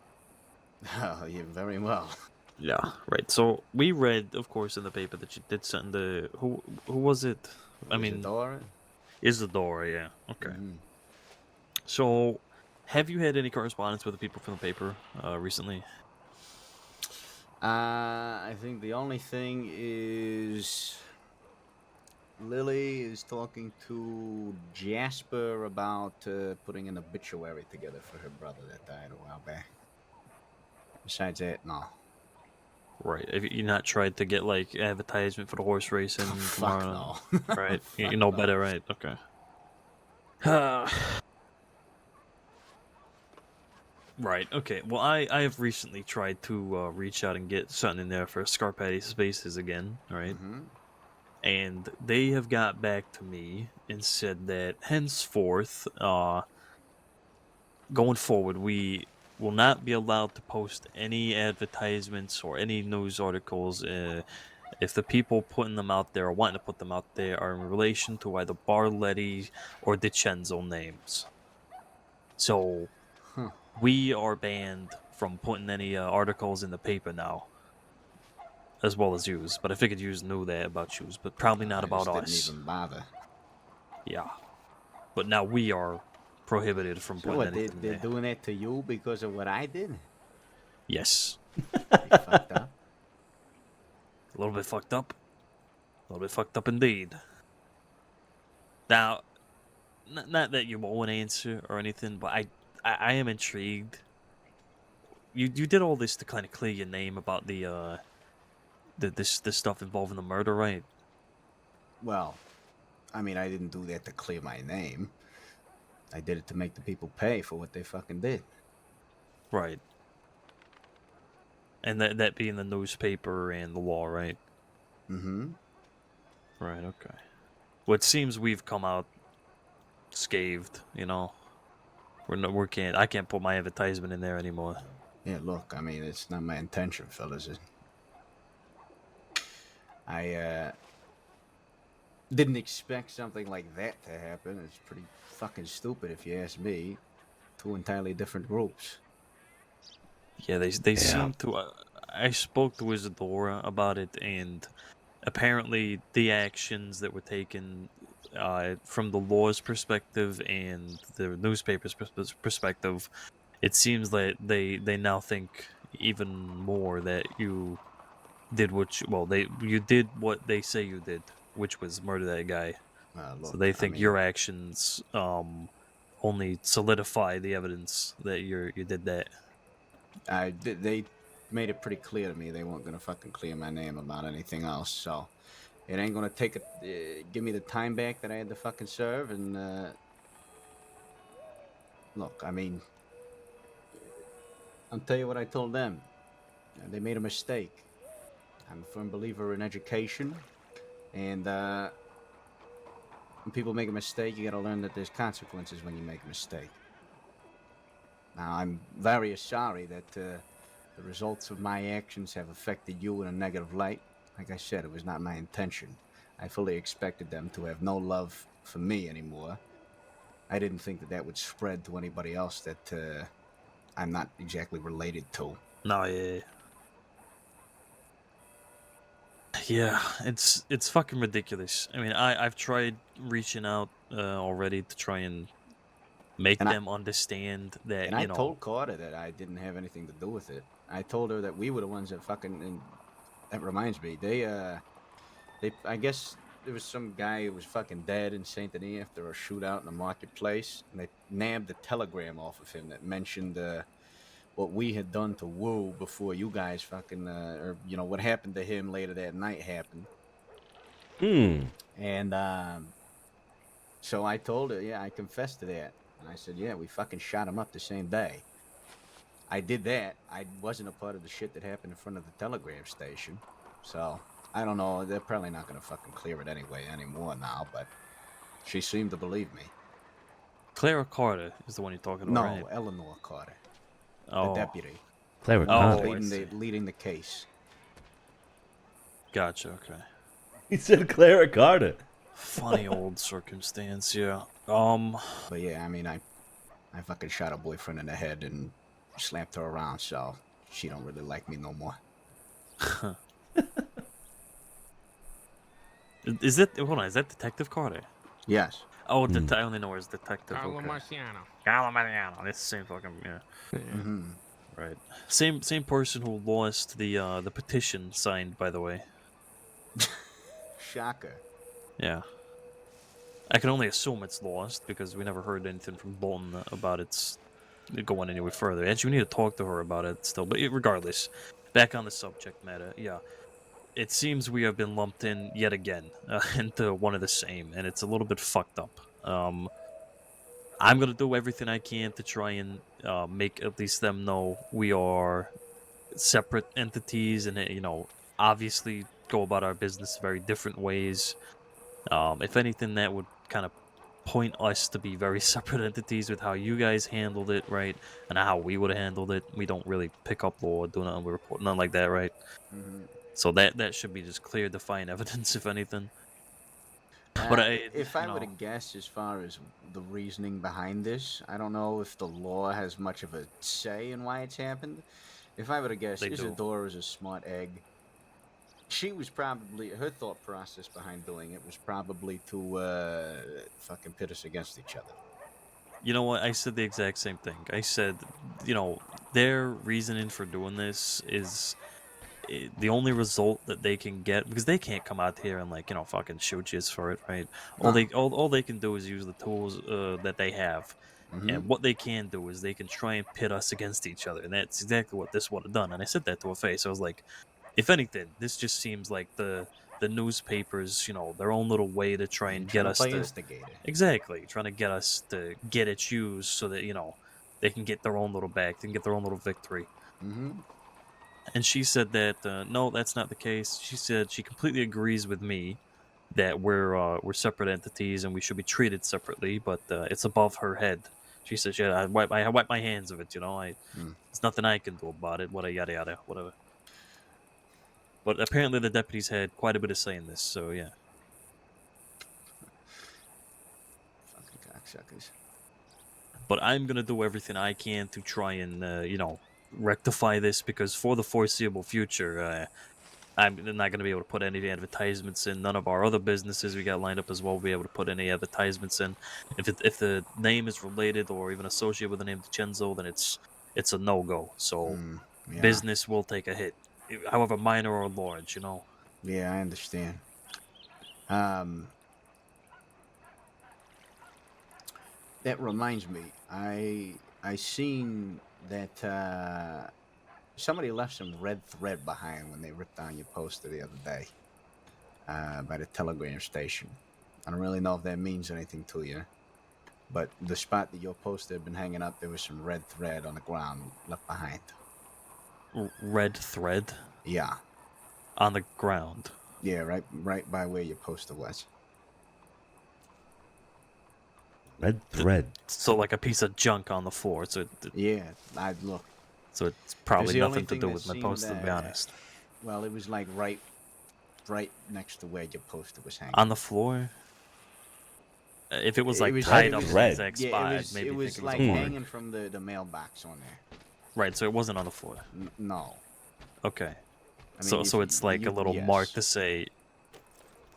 Oh, yeah, very well. Yeah, right. So we read, of course, in the paper that you did send the who was it? I mean, Isadora? Isadora, yeah. Okay. So, have you had any correspondence with the people from the paper recently? I think the only thing is Lily is talking to Jasper about putting an obituary together for her brother that died a while back. Besides that, no. Right. Have you not tried to get like advertisement for the horse racing tomorrow? no. Right. You know better, right? Okay. Right. Okay. Well, I have recently tried to reach out and get something in there for Scarpati Spaces again. Right. And they have got back to me and said that henceforth, going forward, we will not be allowed to post any advertisements or any news articles if the people putting them out there or wanting to put them out there are in relation to either Barletti or DiCenzo names. So we are banned from putting any articles in the paper now, as well as yous. But I figured yous knew that about yous, but probably not about just us. didn't even bother. Yeah. But now we are prohibited from So putting what, anything they're there. doing that to you because of what I did? Yes. Fucked up. A little bit fucked up. A little bit fucked up indeed. Now, not that you won't answer or anything, but I am intrigued. You did all this to kind of clear your name about this stuff involving the murder, right? Well, I mean, I didn't do that to clear my name. I did it to make the people pay for what they fucking did. Right. And that being the newspaper and the law, right? Mm-hmm. Right, okay. Well, it seems we've come out scathed, you know? I can't put my advertisement in there anymore. Yeah, look, I mean, it's not my intention, fellas. I didn't expect something like that to happen. It's pretty fucking stupid if you ask me. Two entirely different groups. Yeah, they seem to. I spoke to Isadora about it, and apparently the actions that were taken from the law's perspective and the newspaper's perspective, it seems that they now think even more that you did you did what they say you did, which was murder that guy. Look, So they think your actions only solidify the evidence that you did that. They made it pretty clear to me they weren't gonna fucking clear my name about anything else, so it ain't gonna take give me the time back that I had to fucking serve, and look, I mean, I'll tell you what I told them. They made a mistake. I'm a firm believer in education, and when people make a mistake, you gotta learn that there's consequences when you make a mistake. Now, I'm very sorry that the results of my actions have affected you in a negative light. Like I said, it was not my intention. I fully expected them to have no love for me anymore. I didn't think that would spread to anybody else that I'm not exactly related to. No, yeah. Yeah, it's fucking ridiculous. I mean, I've tried reaching out already to try and make them understand that, And I told Carter that I didn't have anything to do with it. I told her that we were the ones that fucking. And that reminds me, I guess there was some guy who was fucking dead in Saint Denis after a shootout in the marketplace, and they nabbed a telegram off of him that mentioned what we had done to Wu before you guys fucking, or what happened to him later that night happened. And so I told her, yeah, I confessed to that. And I said, yeah, we fucking shot him up the same day. I did that. I wasn't a part of the shit that happened in front of the telegram station. So, I don't know. They're probably not going to fucking clear it anymore now. But She seemed to believe me. Clara Carter is the one you're talking No, about, right? Eleanor Carter. Oh. The deputy. Clara The one Carter. leading the case. Gotcha, okay. He said Clara Carter. Funny old circumstance, yeah. But yeah, I mean, I fucking shot her boyfriend in the head and slapped her around, so she don't really like me no more. Is that, hold on, is that Detective Carter? Yes. Oh, I only know her as Detective. Carlo Okay. Marciano. Carlo Marciano. It's the same fucking, yeah. Mm-hmm. Right. Same person who lost the petition signed, by the way. Shocker. Yeah. I can only assume it's lost because we never heard anything from Bolton about its going anywhere further. Actually, we need to talk to her about it still. But regardless, back on the subject matter, yeah. It seems we have been lumped in yet again into one of the same, and it's a little bit fucked up. I'm gonna do everything I can to try and make at least them know we are separate entities, and obviously go about our business very different ways. If anything, that would kind of point us to be very separate entities with how you guys handled it, right, and how we would have handled it. We don't really pick up law or do nothing, we report nothing like that, right? Mm-hmm. So that should be just clear, defined evidence, if anything. But if I were to guess, as far as the reasoning behind this, I don't know if the law has much of a say in why it's happened. If I were to guess, They do. Isadora is a smart egg. She was probably, her thought process behind doing it was probably to fucking pit us against each other. You know what? I said the exact same thing. I said, their reasoning for doing this is the only result that they can get, because they can't come out here and fucking shoot you for it, right? All they can do is use the tools that they have. Mm-hmm. And what they can do is they can try and pit us against each other, and that's exactly what this would have done. And I said that to her face. I was like, if anything, this just seems like the newspapers, their own little way to try and get us play to instigator. exactly trying to get us to get at you, so that they can get their own little bag, they can get their own little victory. Mm-hmm. And she said that no, that's not the case. She said she completely agrees with me that we're separate entities and we should be treated separately, but it's above her head. She said, "Yeah, I wipe my hands of it. There's nothing I can do about it. Whatever, yada yada, whatever." But apparently the deputies had quite a bit of say in this, so yeah. Fucking cocksuckers. But I'm gonna do everything I can to try and rectify this, because for the foreseeable future, I'm not gonna be able to put any advertisements in. None of our other businesses we got lined up as well will be able to put any advertisements in. If the name is related or even associated with the name DiCenzo, then it's a no-go. So yeah. business will take a hit, however minor or large. Yeah, I understand. That reminds me, I seen that somebody left some red thread behind when they ripped down your poster the other day by the telegram station. I don't really know if that means anything to you, but the spot that your poster had been hanging up, there was some red thread on the ground left behind. Red thread? Yeah. On the ground? Yeah, right by where your poster was. Red thread. So like a piece of junk on the floor. So yeah, I'd look. So it's probably nothing to do with my poster, to be honest. Well, it was like right next to where your poster was hanging. On the floor? If it was like tied up in the exact spot, maybe it was like hanging from the mailbox on there. Right, so it wasn't on the floor. No. Okay. I mean, so it's like a little mark to say,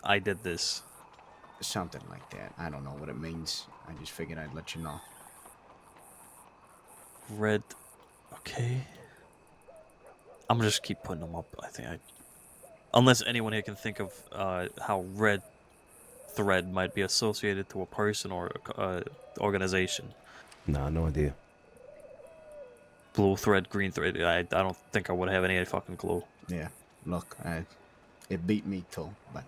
I did this. Something like that. I don't know what it means. I just figured I'd let you know. Red. Okay. I'm gonna just keep putting them up. Unless anyone here can think of how red thread might be associated to a person or organization. Nah, no idea. Blue thread, green thread. I don't think I would have any fucking clue. Yeah. Look, it beat me too, but.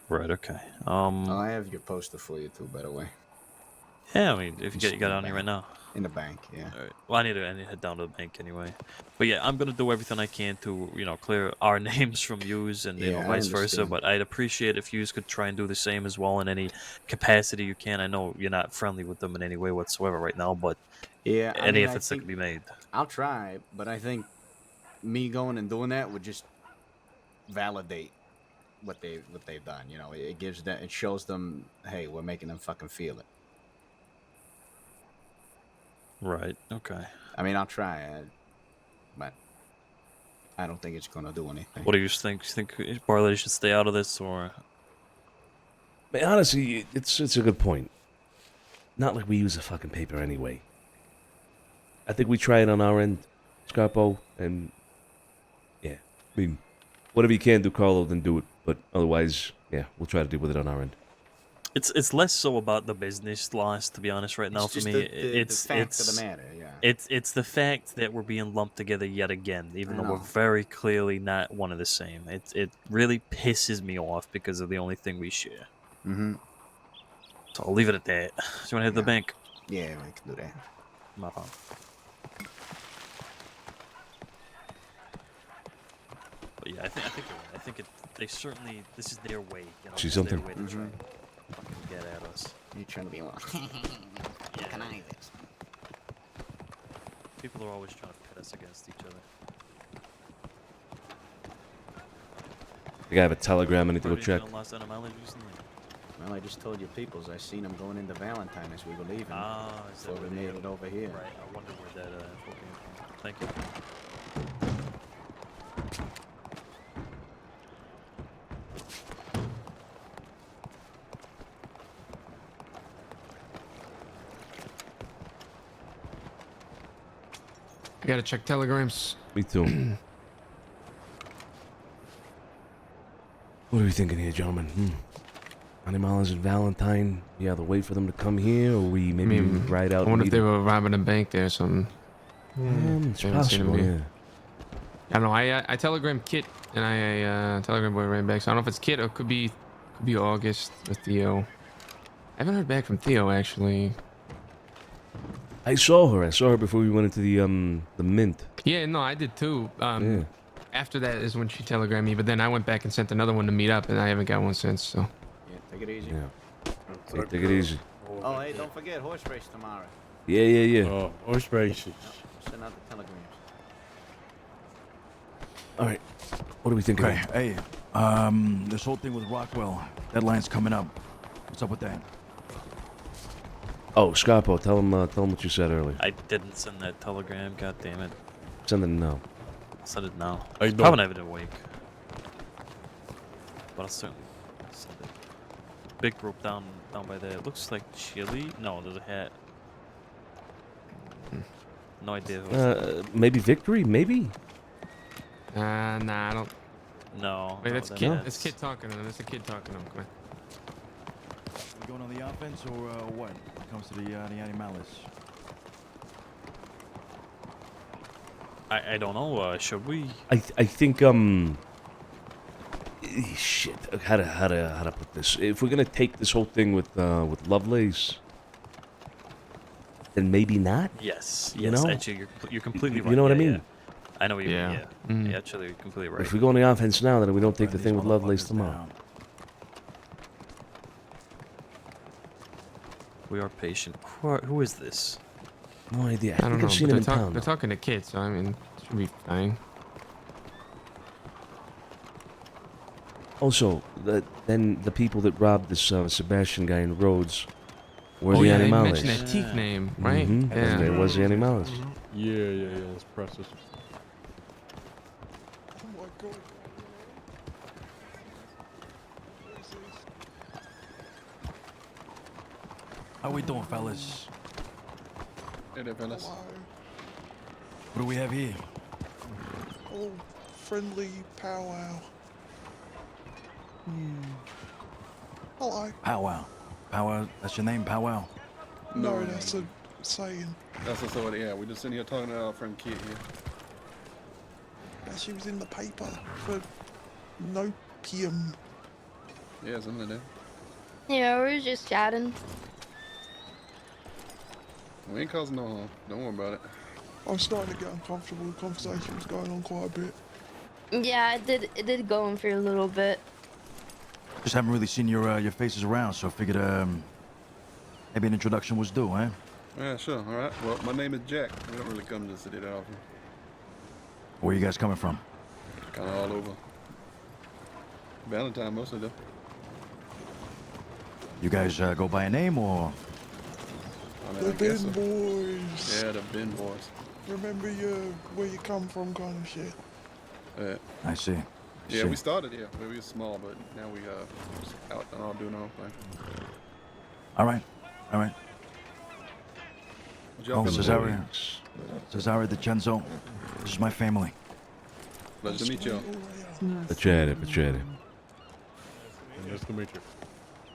Right. Okay. I have your poster for you too, by the way. Yeah, I mean, if you got it on you right now. In the bank, yeah. All right. Well, I need to head down to the bank anyway. But yeah, I'm gonna do everything I can to clear our names from yous and Yeah, I vice versa. understand. But I'd appreciate if yous could try and do the same as well in any capacity you can. I know you're not friendly with them in any way whatsoever right now, but Yeah, I any mean, I efforts that think can be made. I'll try, but I think me going and doing that would just validate what they've done. You know, it gives them, it shows them, hey, we're making them fucking feel it. Right. Okay. I mean, I'll try, but I don't think it's gonna do anything. What do you think? You think Barley should stay out of this, or? Man, honestly, it's a good point. Not like we use the fucking paper anyway. I think we try it on our end, Scarpo, and yeah. I mean, whatever you can do, Carlo, then do it. But otherwise, yeah, we'll try to deal with it on our end. It's less so about the business loss, to be honest. Right now, It's for just me, the fact of the matter, yeah. It's the fact that we're being lumped together yet again, even I though we're know. very clearly not one of the same. It really pisses me off because of the only thing we share. Mm-hmm. So I'll leave it at that. Do you want to head to the bank? Yeah, we can do that. My fault. But yeah, I think you're right. I think they certainly, this is their way. See this is something? Their way to try and fucking get at us. You're trying to be one. Can I do this? People are always trying to pit us against each other. I think I have a telegram I need to go Party check. done lost animals recently? Well, I just told you, peoples. I seen them going into Valentine as we were leaving. Ah, is that before where we they- made it over here. Right, I wonder where that info came from. Thank you. I gotta check telegrams. Me too. What are we thinking here, gentlemen? Animales and Valentine. You either wait for them to come here, or we maybe ride out. I wonder and if they meet were robbing a bank there or something. It's Haven't seen 'em possible, here. yeah. I don't know. I telegrammed Kit and I telegram boy ran back. So I don't know if it's Kit or could be August or Theo. I haven't heard back from Theo actually. I saw her. I saw her before we went into the mint. Yeah, no, I did too. Yeah. After that is when she telegrammed me, but then I went back and sent another one to meet up, and I haven't got one since. So. Yeah, take it easy. Yeah. Take it easy. Oh, hey, don't forget horse race tomorrow. Yeah. Oh, horse races. Send out the telegrams. All right. What are we thinking? Okay, hey, this whole thing with Rockwell, deadline's coming up. What's up with that? Oh, Scarpo, tell him what you said earlier. I didn't send that telegram. God damn it. Send it now. I'll send it now. I It's don't- probably not even awake. But I'll certainly send it. Big group down by there. It looks like chili. No, there's a hat. No idea who it's Maybe Victory? Maybe? Nah, I don't. No. Wait, no, that's that- Kid. that's- It's Kid talking to him. That's a Kid talking to him. Come on. We going on the offense or what? When it comes to the Animales? I don't know. Should we? I think shit. How to put this? If we're gonna take this whole thing with Lovelace, then maybe not. Yes. You Yes. know? Actually, you're completely right. You know what I Yeah, mean? yeah. I know what you mean. Yeah. Yeah. Yeah. Actually, you're completely right. If we go on the offense now, then we don't take the thing with Lovelace tomorrow. We are patient. Who is this? No idea. I I don't think know. I've seen but him in they're, town. they're talking to Kid, so I mean, it should be fine. Also, then the people that robbed this Sebastian guy in Rhodes were Oh, the yeah, they Animales. mentioned that teeth name, right? Yeah. It was the Animales. Yeah. It's precious. How we doing, fellas? Hey there, fellas. What do we have here? Oh, friendly powwow. Hello. Powwow. Powwow, that's your name, Powwow? No, that's a saying. That's what's over there. We're just sitting here talking to our friend Kit here. She was in the paper for NoPixel. Yeah, something like that. Yeah, we were just chatting. We ain't causing no harm. Don't worry about it. I'm starting to get uncomfortable. The conversation was going on quite a bit. Yeah, it did go on for a little bit. Just haven't really seen your faces around, so I figured maybe an introduction was due, eh? Yeah, sure. All right. Well, my name is Jack. We don't really come to the city that often. Where you guys coming from? Kind of all over. Valentine mostly, though. You guys go by a name or? I mean, The I guess bin so. boys. Yeah, the bin boys. Remember where you come from, kind of shit. Yeah. I see. Yeah, we started here. We were small, but now we just out and all doing our own thing. All right. All right. What y'all Oh, feeling? Cesare DiCenzo. This is my family. Pleasure to meet y'all. Piacere, piacere. Nice to meet you.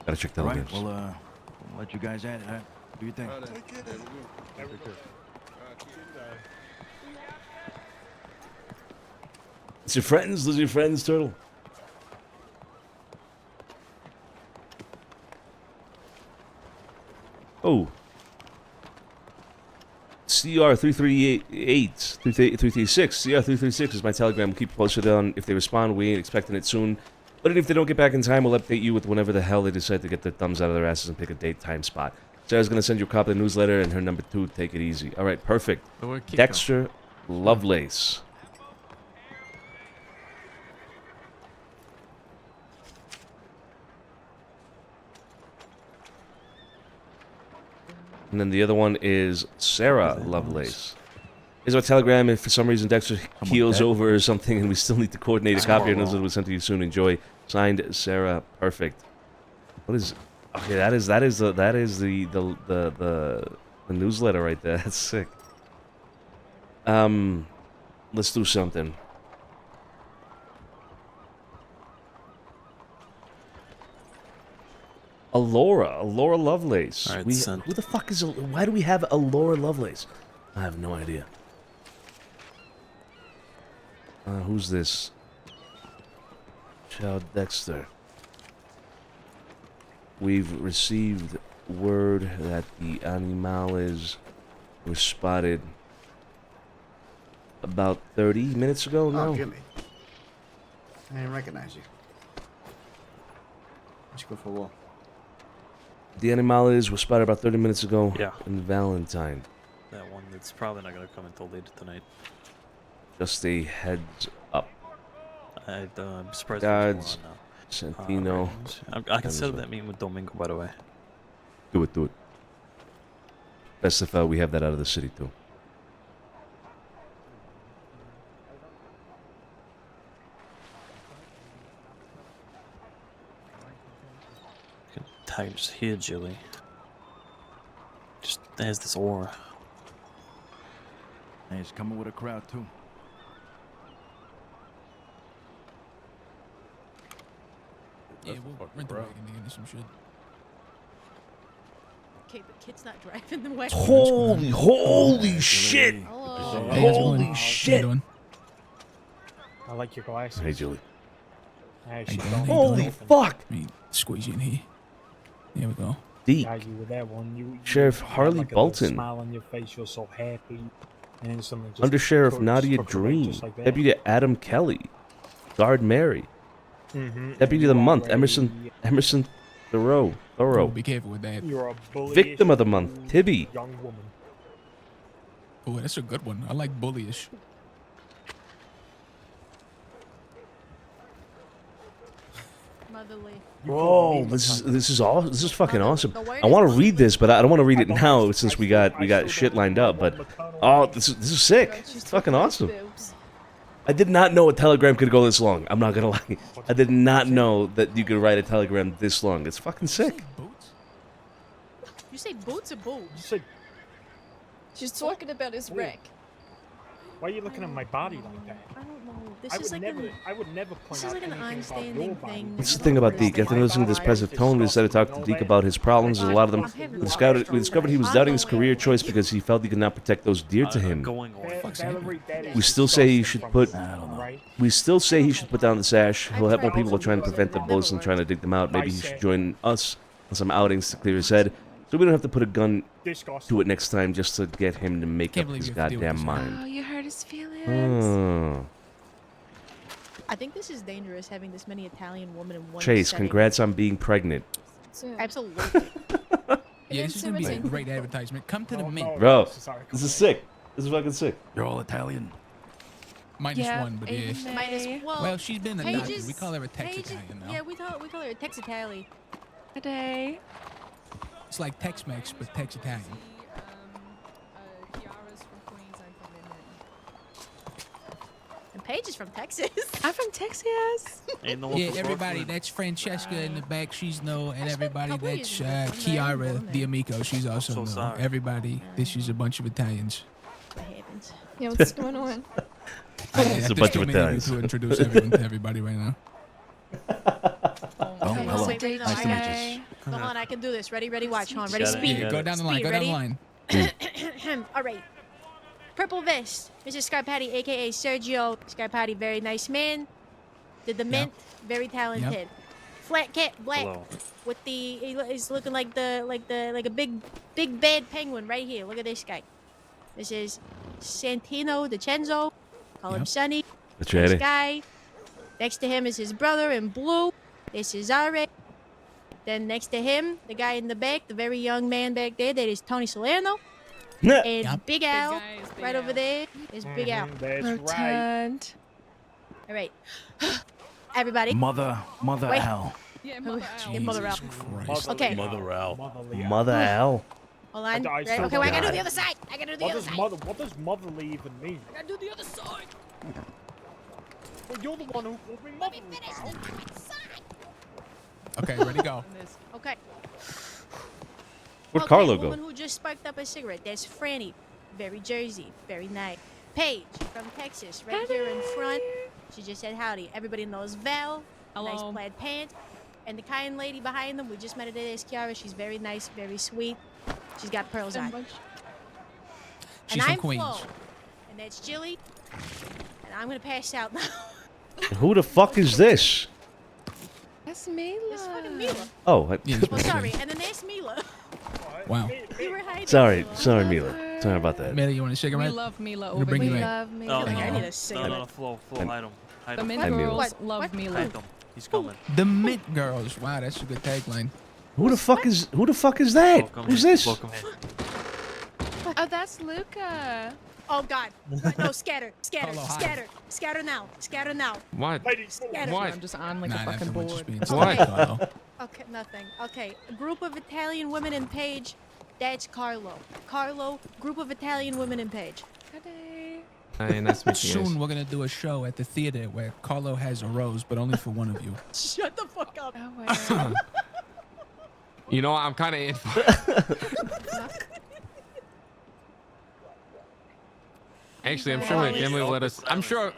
Gotta check the All right. lips. Well, we'll let you guys at it. Huh? Do you think? It's your friends, those are your friends, Turtle. Oh. CR338, 336, CR336 is my Telegram. We'll keep you posted on if they respond. We ain't expecting it soon. But if they don't get back in time, we'll update you with whenever the hell they decide to get their thumbs out of their asses and pick a date, time, spot. Sarah's going to send you a copy of the newsletter and her number 2. Take it easy. All right, perfect. Dexter Lovelace. And then the other one is Sarah Lovelace. Here's our telegram. If for some reason Dexter keels over or something and we still need to coordinate a copy, and it'll be sent to you soon. Enjoy. Signed, Sarah. Perfect. What is? Okay, that is the newsletter right there. That's sick. Let's do something. Alora Lovelace. All right, Who the fuck is? Why do we have Alora Lovelace? I have no idea. Who's this? Child Dexter. We've received word that the animales were spotted about 30 minutes ago now. Oh, Jimmy. I didn't recognize you. Let's go for a walk. The animales were spotted about 30 minutes ago. Yeah. In Valentine. That one that's probably not going to come until later tonight. Just a heads up. I'm surprised Guards, there's more Santino. I can set up that meeting with Domingo, by the way. Do it. Best if we have that out of the city, too. Tiger's here, Jilly. Just has this aura. Hey, he's coming with a crowd too. Yeah, we'll rent the wagon and get into some shit. Okay, the kid's not driving the way. Holy shit! Hello. Hey, how's it Holy going? shit! How you doing? I like your glasses. Hey, Julie. Hey, How you shit, doing? don't Holy open. fuck! Let me squeeze you in here. There we go. Deke. Yeah, you with that one. You Sheriff had Harley like a little Bolton. smile on your face. You're so happy. And then something just Under Sheriff took- Nadia took away Dream. just like that. Deputy Adam Kelly. Guard Mary. Mhm. Deputy of the Month, Emerson Thoreau. Oh, be careful with that. You're a bullyish Victim of the Month, Tibby. young woman. Oh, that's a good one. I like bullyish. Motherly. Whoa, this is awesome. This is fucking awesome. I want to read this, but I don't want to read it now since we got shit lined up. But oh, this is sick. It's fucking awesome. I did not know a telegram could go this long. I'm not gonna lie. I did not know that you could write a telegram this long. It's fucking sick. You say boots or boobs? She's talking about his wreck. Why are you looking at my body like that? I don't know. I would never point This out is like an anything about understanding your body. thing. That's the thing about Deke. After listening to this passive tone, we decided to talk to Deke about his problems. A lot of them. We discovered he was doubting his career choice because he felt he could not protect those dear to him. We still say he should put. We still say he should put down the sash. He'll help more people while trying to prevent the bullets and trying to dig them out. Maybe he should join us on some outings to clear his head. So we don't have to put a gun Disgusting. to it next time just to get him to make Can't up believe his you have to deal with goddamn this, mind. Oh, you hurt his feelings. Oh. I think this is dangerous having this many Italian women in one Chase, setting. congrats on being pregnant. Absolutely. Yeah, this is gonna be a great advertisement. Come to the mint. Bro, this is sick. This is fucking sick. You're all Italian. Minus one, but yeah. Well, she's been adopted. We call her a Tex Italian now. Yeah, we call her a Tex Italian. Today. It's like Tex-Mex, but Tex Italian. And Paige is from Texas. I'm from Texas. Ain't no one Yeah, from everybody. Brooklyn. That's Francesca in the back. She's no, and everybody. couple That's years ago. Kiara D'Amico. She's also So no. sorry. Everybody. This is a bunch of Italians. What happens? Yeah, what's going on? It's a bunch of Italians. To introduce everyone to everybody right now. Oh, hello. Wait, no, Nice to meet I you. Hold on, I can do this. Ready, watch. Hold on, ready, Got it, speed. got Go it. down the line. Speed, Go down the ready? line. All right. Purple vest, Mr. Scarpati, aka Sergio Scarpati, very nice man. Did the mint, very talented. Flat cat, black, Hello. with the he's looking like a big bad penguin right here. Look at this guy. This is Santino DiCenzo. Call him Sonny. That's This right. guy. Next to him is his brother in blue. This is Zare. Then next to him, the guy in the back, the very young man back there, that is Tony Salerno. And Big Al, right over there, is Big Al. That's right. Rotund. All right. Everybody. Mother Wait. Al. Yeah, Mother Al. Christ. Okay. Mother Al. Mother Al. Hold on. I Right, still okay, well, I gotta do got the it. other side. I gotta do the other side. What does motherly even mean? I gotta do the other side. Well, you're the one who called me Let me motherly, finish pal. the right side. Okay, ready, go. Okay. Where'd Okay, Carlo woman go? who just sparked up a cigarette. That's Franny. Very Jersey. Very nice. Paige from Texas, right here in front. She just said howdy. Everybody knows Val. Nice plaid pants. And the kind lady behind them, we just met her today, is Kiara. She's very nice, very sweet. She's got pearls on. She's and from I'm Queens. Flo. And that's Jilly. And I'm gonna pass out now. Who the fuck is this? That's Mila. It's fucking Mila. Oh, Well, sorry. And then there's Mila. Wow. You were hiding. sorry, Mila. Sorry about that. Mila, you want a cigarette? We love Mila I'm gonna over bring you here. in. Love Mila. No, I need a no, cigarette. no, Flo, hide him. Hide The him. Mint Hi, Mila. girls love What? Mila. Hide him. He's coming. The Mint Girls. Wow, that's a good tagline. Who the fuck is that? Welcome Who's in. this? Welcome in. Oh, that's Luca. Oh God! No, scatter, Hello, hi. scatter now. What? Scatter. What? I'm just on like Nah, a fucking that just board. means What? Carlo. Okay, nothing. Okay, a group of Italian women in Page. That's Carlo. Carlo, group of Italian women in Page. Hey, nice to meet you guys. Soon we're gonna do a show at the theater where Carlo has a rose, but only for one of you. Shut the fuck up. Oh, You know, I'm kind of in. Actually, I'm sure my family will let us. I'm sure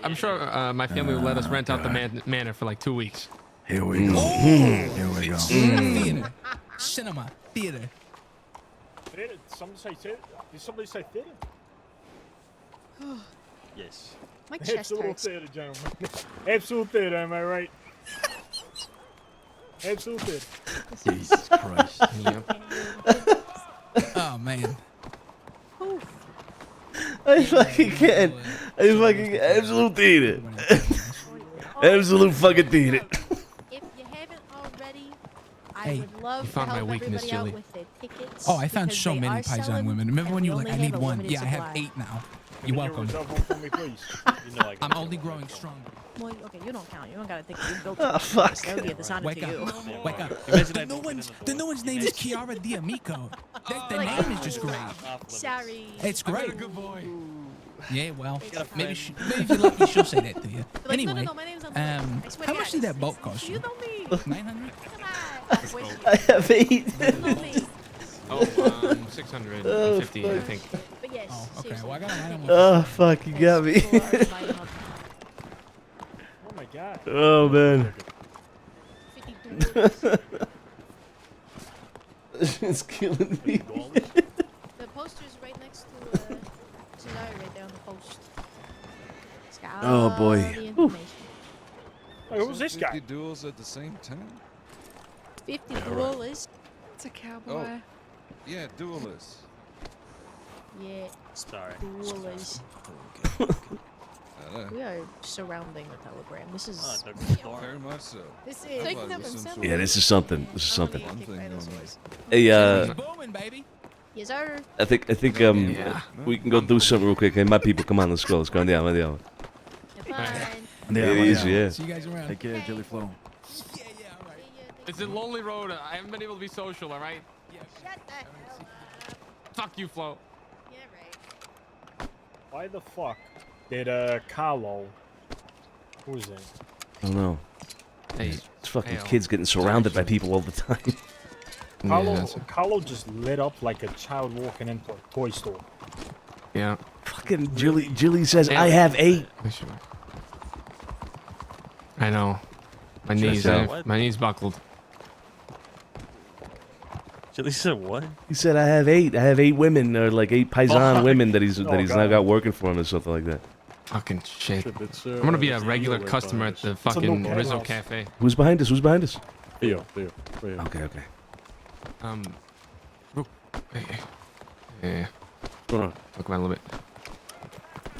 my family will let us rent out the manor for like 2 weeks. Here we go. Here we go. Theater. Cinema. Theater. Theater? Did somebody say theater? Yes. My chest Absolute hurts. theater, gentlemen. Absolute theater, am I right? Absolute theater. Jesus Christ. Oh man. I fucking can't. I fucking absolute theater. Absolute fucking theater. If you haven't already, I Hey, would love you to found my help weakness, everybody out Julie. with their tickets. Oh, I found because so they many are Paisan selling, women. Remember and when we you were like, only I have need a one? limited Yeah, I have supply. 8 now. You're welcome. For me, please. You know I I'm only growing stronger. Well, okay, you don't count. You don't gotta think you built Oh, it. fuck. That would be a dishonor Wake to you. up. Wake up. Imagine I The don't get in new one's name is Kiara D'Amico. The name is just great. Sorry. It's great. Good boy. Yeah, well, maybe if you're lucky, she'll say that to you. Like, Anyway, no, my name's on I swear how to much God, did that it's- boat cost You you? know me. 900. Come on. Wait, I have 8. you know me. Oh, 650, I think. But yes. Oh, okay. seriously. Well, I got a line Oh, fuck, you got me. Oh my God. Oh, man. It's killing me. The poster is right next to Cesare right there on the post. It's got Oh, boy. all the information. Hey, who's this guy? 50 duels at the same time? 50 duelers. It's a cowboy. Yeah, duelists. Yeah. Sorry. Duelists. We are surrounding the telegram. This is Very much so. This is taking up himself. Yeah, this is something. This is something. One thing going on. Hey, booming, baby. Yes, sir. I think we can go do something real quick. Hey, my people, come on, let's go. Let's go. Yeah, yeah. Easy, yeah. See you guys around. Take care, Jelly Flow. It's a lonely road. I haven't been able to be social, all right? Shut the hell up. Fuck you, Flo. Yeah, right. Why the fuck did Carlo? Who's it? I don't know. Hey, These fucking hey, kids getting surrounded by people all the time. Carlo just lit up like a child walking into a toy store. Yeah. Fucking Jilly says, I have 8. I know. My knees buckled. Jilly said what? He said, I have 8. I have 8 women, or like 8 paisan women that he's now got working for him or something like that. Fucking shit. I'm gonna be a regular customer at the fucking Rizzo Cafe. Who's behind us? Who's behind us? Theo. Okay. Yeah. Hold on. Talk about a little bit.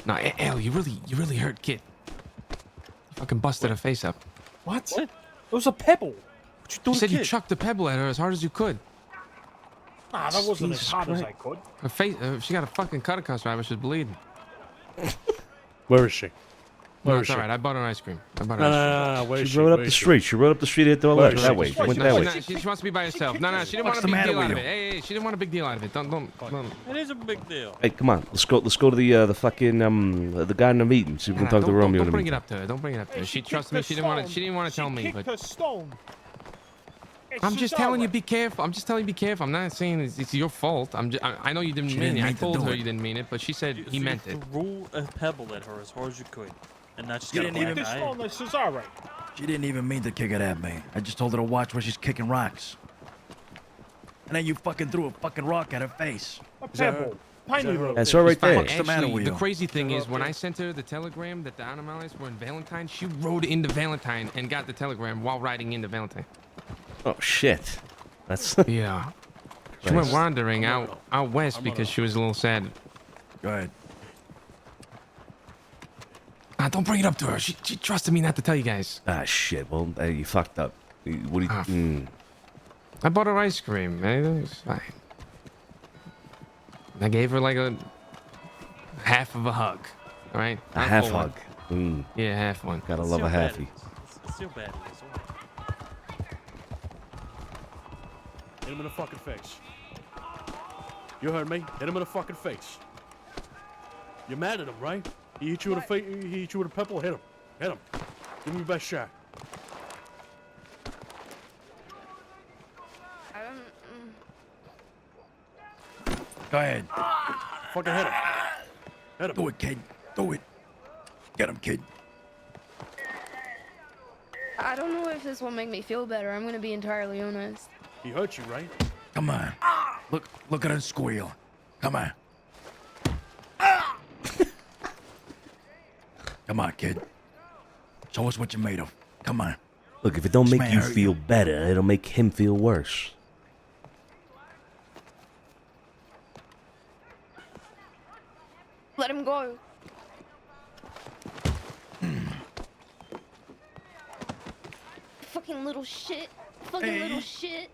Nah, Al, you really hurt, kid. You fucking busted her face up. What? It was a pebble. What you do? You said you chucked the pebble at her as hard as you could. Nah, that wasn't Jesus as hard as I Christ. could. Her face, she got a fucking cut across her eye, but she's bleeding. Where is she? No, Where it's is she? alright. I bought her ice cream. No. Where is She rode up the street. She rode up the street at the left. That way. Went that way. She wants to be by herself. No, she didn't want a big deal out of it. Hey, she didn't want a big deal out of it. Don't. It is a big deal. Hey, come on. Let's go to the fucking the garden meeting. See if we can talk to Romeo. Don't bring it up to her. Don't bring it up to her. She trusts me. She didn't want to tell me, but Kicked her stone. I'm just telling you, be careful. I'm just telling you, be careful. I'm not saying it's your fault. I know you didn't mean it. I told her you didn't mean it, but she said he meant it. Threw a pebble at her as hard as you could, and that's just You didn't even. This is alright. She didn't even mean to kick it at me. I just told her to watch where she's kicking rocks. And then you fucking threw a fucking rock at her face. A pebble. Tiny little. That's all right there. What's the matter with The you? crazy thing is, when I sent her the telegram that the Animales were in Valentine, she rode into Valentine and got the telegram while riding into Valentine. Oh shit. That's yeah. She went wandering out west because she was a little sad. Go ahead. Don't bring it up to her. She trusted me not to tell you guys. Ah shit. Well, you fucked up. What do you? I bought her ice cream, man. It was fine. I gave her like a half of a hug. All right. A Not half full one. hug. Yeah, half one. Gotta love a halfie. It's still bad. It's all right. Hit him in the fucking face. You heard me. Hit him in the fucking face. You're mad at him, right? He hit you with a he hit you with a pebble. Hit him. Hit him. Give him your best shot. Go ahead. Fucking hit him. Hit him. Do it, kid. Do it. Get him, kid. I don't know if this will make me feel better. I'm gonna be entirely honest. He hurt you, right? Come on. Look at her squeal. Come on. Come on, kid. Show us what you're made of. Come on. Look, if it don't This make man you hurt feel better, it'll make him feel worse. Let him go. Fucking little shit. Fucking little shit.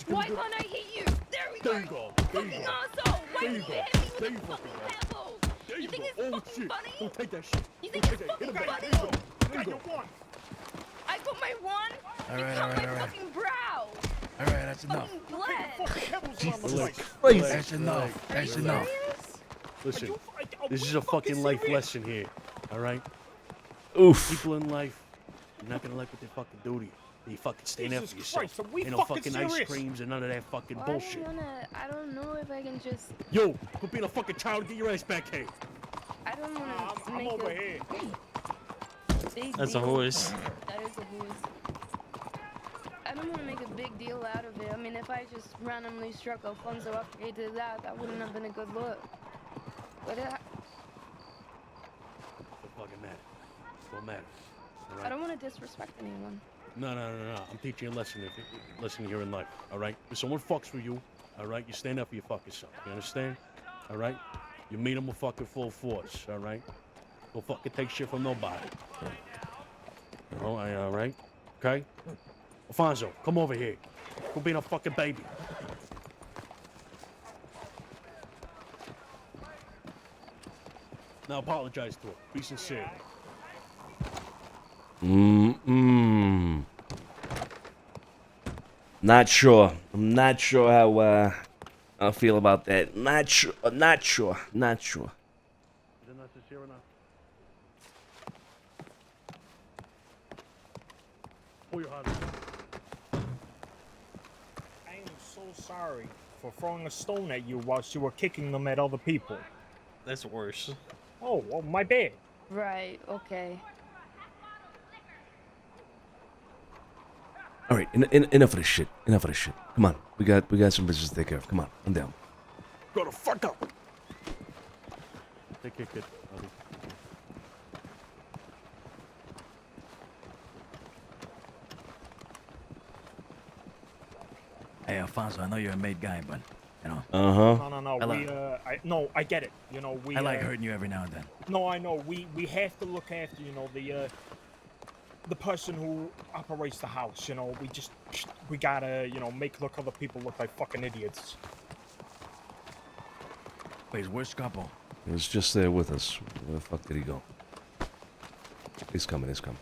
Why can't I hit you? There we go. There you go. Fucking asshole. Why did you hit me with a fucking pebble? You think it's fucking funny? Don't take that shit. You think it's fucking funny? There you go. I got my one. All You right, cut all right, my all right. fucking brow. All right, that's enough. Fucking blood. That's enough. That's enough. Listen, this is a fucking life lesson here. All right. Oof. People in life, you're not gonna like what they fucking do to you. You fucking stand up for Jesus yourself. Christ, are we Ain't no fucking fucking ice serious? creams and none of that fucking Well, bullshit. I don't know if I can just. Yo, quit being a fucking child and get your ass back here. I don't want to I'm make over a here. big That's a deal. horse. That is a horse. I don't want to make a big deal out of it. I mean, if I just randomly struck Alfonso after he did that, that wouldn't have been a good look. But Don't fucking matter. Don't matter. All I right? don't want to disrespect anyone. No. I'm teaching you a lesson. Lesson here in life. All right. If someone fucks with you, all right, you stand up for your fucking self. You understand? All right. You meet them with fucking full force. All right. Don't fucking take shit from nobody. All right. Okay. Alfonso, come over here. Quit being a fucking baby. Now apologize to her. Be sincere. Not sure. I'm not sure how I feel about that. Not sure. Not sure. Not sure. Is it not sincere enough? Pull your heart out. I am so sorry for throwing a stone at you whilst you were kicking them at other people. That's worse. Oh, well, my bad. Right, okay. All right, enough of this shit. Enough of this shit. Come on, we got some business to take care of. Come on, I'm down. Go the fuck up. Take care, kid. Hey, Alfonso, I know you're a made guy, but, you know. No, I get it. You know, I like hurting you every now and then. No, I know. We have to look after, you know, the person who operates the house. You know, we gotta, you know, make other people look like fucking idiots. Wait, where's Scapo? He was just there with us. Where the fuck did he go? He's coming. He's coming.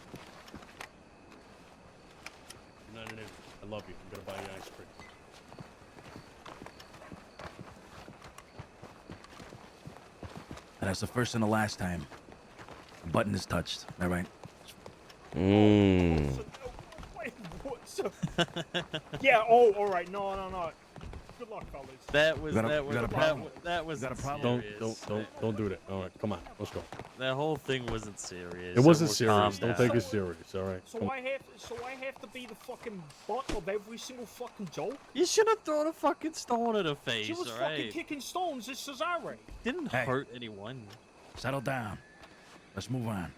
No. I love you. I'm gonna buy you ice cream. And that's the first and the last time the button is touched. All right. Mmm. Wait, what? Yeah. Oh, all right. No. Good luck, fellas. That was got a problem? that was Got a problem? Don't do that. All right, come on, let's go. That whole thing wasn't serious. It wasn't Everyone serious. calm Don't down. take it serious. All right. So I have to be the fucking butt of every single fucking joke? You should have thrown a fucking stone at her face. She was all fucking right? kicking stones at Cesare. Didn't hurt anyone. Settle down. Let's move on.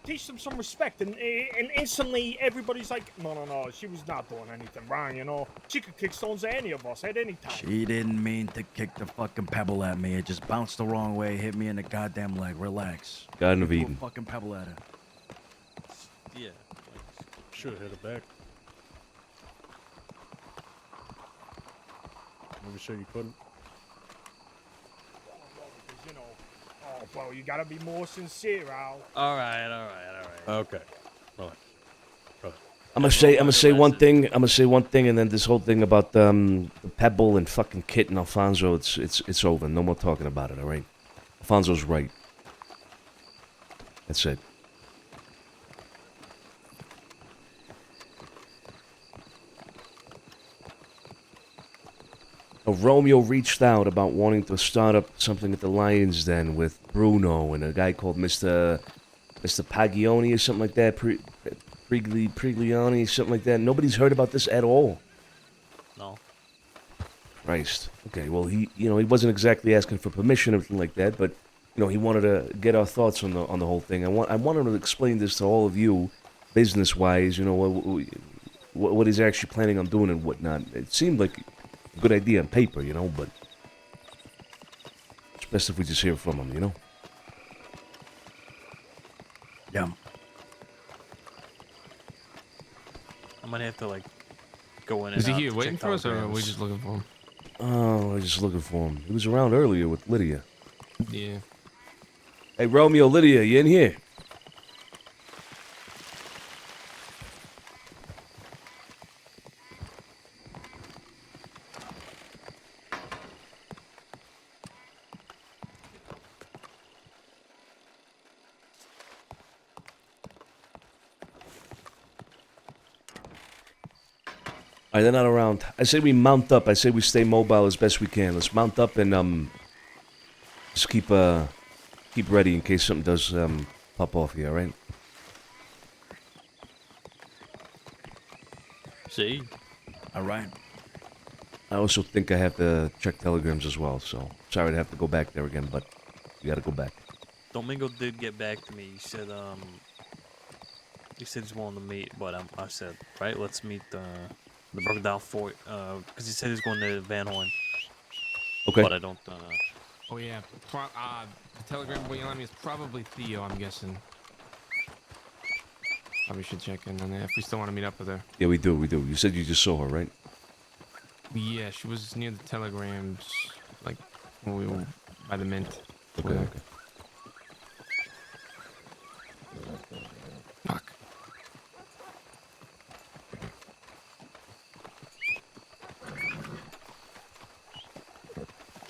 Teach them some respect, and instantly everybody's like, no, she was not doing anything wrong, you know. She could kick stones at any of us at any time. She didn't mean to kick the fucking pebble at me. It just bounced the wrong way, hit me in the goddamn leg. Relax. Garden of Threw a Eden. fucking pebble at her. Yeah. Should have hit her back. Never said you couldn't. You know, oh, well, you gotta be more sincere, Al. All right. Okay. All right. I'm gonna say one thing. And then this whole thing about the pebble and fucking Kit and Alfonso. It's over. No more talking about it. All right. Alfonso's right. That's it. Romeo reached out about wanting to start up something at the Lion's Den with Bruno and a guy called Mr. Pagioni or something like that. Prigliani, something like that. Nobody's heard about this at all. No. Christ. Okay, well, he wasn't exactly asking for permission or anything like that, but, you know, he wanted to get our thoughts on the whole thing. I want him to explain this to all of you, business-wise, you know, what he's actually planning on doing and whatnot. It seemed like a good idea on paper, you know, but it's best if we just hear from him, you know? Yeah. I'm gonna have to like go in. Is and he out here to waiting check for us, or are we telegrams. just looking for him? Oh, we're just looking for him. He was around earlier with Lydia. Yeah. Hey, Romeo, Lydia, you in here? Alright, they're not around. I say we mount up. I say we stay mobile as best we can. Let's mount up and just keep ready in case something does pop off here, alright? See? Alright. I also think I have to check telegrams as well, so sorry to have to go back there again, but we gotta go back. Domingo did get back to me. He said he said he's willing to meet, but I said, right, let's meet the broken down fort, because he said he's going to Van Horn. Okay. But I don't. Oh yeah, the telegram boy yelling at me is probably Theo, I'm guessing. Probably should check in on that if we still want to meet up with her. Yeah, we do. You said you just saw her, right? Yeah, she was near the telegrams, like when we were by the mint. Okay. Fuck.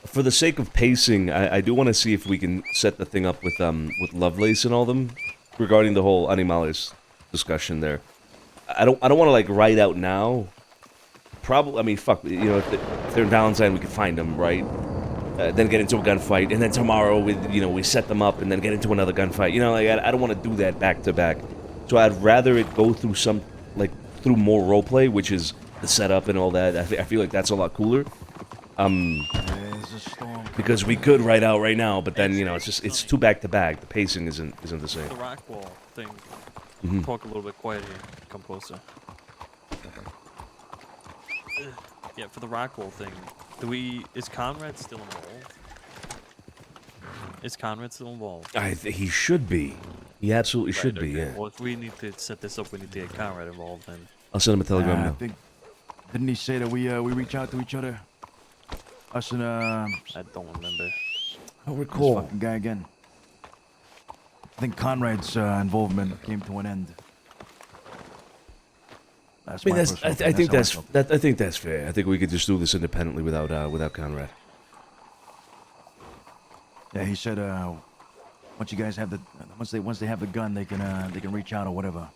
For the sake of pacing, I do want to see if we can set the thing up with Lovelace and all them regarding the whole Animales discussion there. I don't want to like write out now. Probably, I mean, fuck, you know, if they're in Valentine, we could find them, right? Then get into a gunfight, and then tomorrow we set them up, and then get into another gunfight. You know, like I don't want to do that back to back. So I'd rather it go through through more roleplay, which is the setup and all that. I feel like that's a lot cooler. Because we could write out right now, but then it's too back to back. The pacing isn't the same. The rock wall thing. Mhm. Talk a little bit quieter here. Come closer. Yeah, for the rock wall thing, is Conrad still involved? Is Conrad still involved? He should be. He absolutely should be. Okay. Yeah. Well, if we need to set this up, we need to get Conrad involved. Then I'll send him a telegram I now. think, didn't he say that we reach out to each other? Us and I don't remember. I don't recall. This fucking guy again. I think Conrad's involvement came to an end. That's I mean, my that's. personal I opinion. think how that's. felt. I think that's fair. I think we could just do this independently without Conrad. Yeah, he said once you guys have once they have the gun, they can reach out or whatever.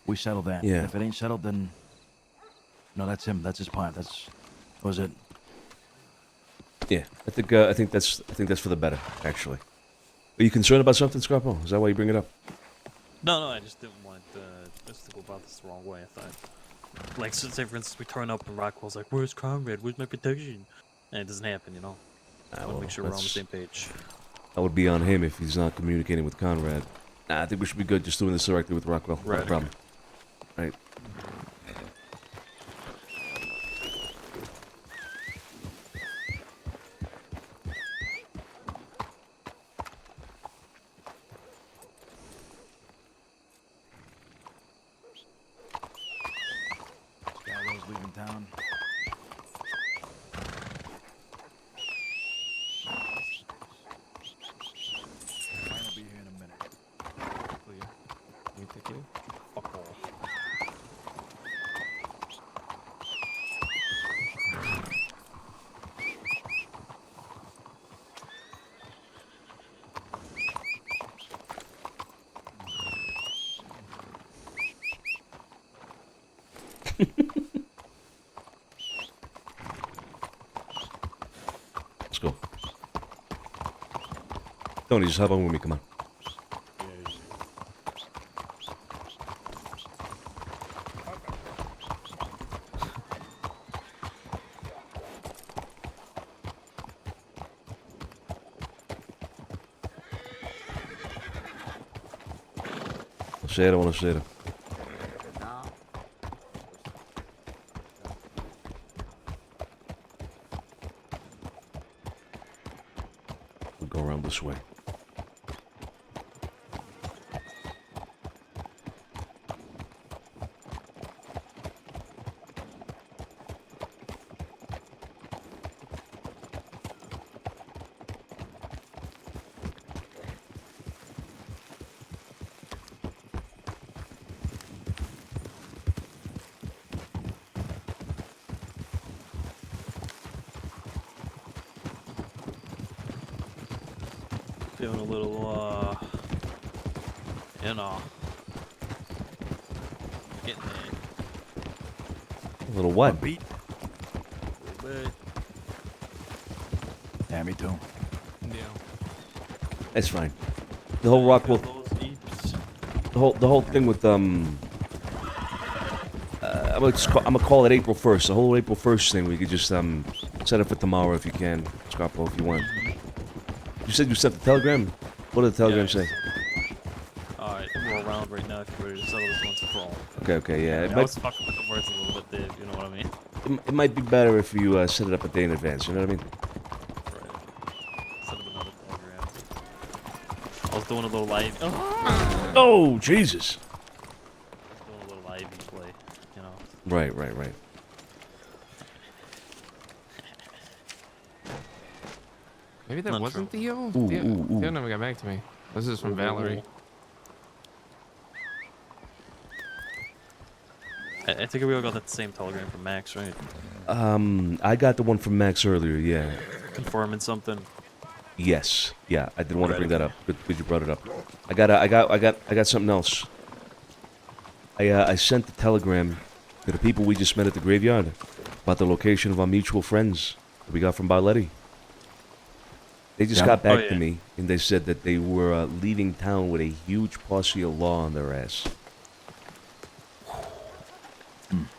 We settle that. Yeah. If it ain't settled, then no, that's him. That's his part. That was it. Yeah, I think that's for the better, actually. Are you concerned about something, Scarpo? Is that why you bring it up? No, I just didn't want us to go about this the wrong way. I thought, like, so say for instance, we turn up and Rockwell's like, "Where's Conrad? Where's my protection?" And it doesn't happen, you know. I want to make sure we're on the same page. That would be on him if he's not communicating with Conrad. Nah, I think we should be good just doing this directly with Rockwell. Right. No problem. Right. Skyro's leaving town. I'll be here in a minute. Clear. You take it. Fuck off. Let's go. Tony, just hop on with me. Come on. Buonasera, buonasera. We'll go around this way. Feeling a little, you know, getting there. A little what? Beat. A little bit. Yeah, me too. Yeah. That's fine. The whole Rockwell. The whole thing with I'm gonna call it April 1st. The whole April 1st thing. We could just set it for tomorrow if you can, Scarpo, if you want. You said you sent the telegram. What did the telegram say? Alright, roll around around right now if you were to settle this once and for all. Okay, yeah. I was fucking with the words a little bit, Dave. You know what I mean? It might be better if you set it up a day in advance. You know what I mean? Set up another telegram. I was doing a little live. Oh, Jesus. Doing a little live play, you know. Right. Maybe that Not wasn't true. Theo? Ooh, Theo, ooh, ooh. Theo never got back to me. This is from Valerie. I think we all got that same telegram from Max, right? I got the one from Max earlier. Yeah. Confirming something. Yes. Yeah. I didn't want to Right, bring that okay. up, but you brought it up. I got something else. I sent the telegram to the people we just met at the graveyard about the location of our mutual friends that we got from Barletti. They just got back to me, and they said that they were leaving town with a huge posse of law on their ass.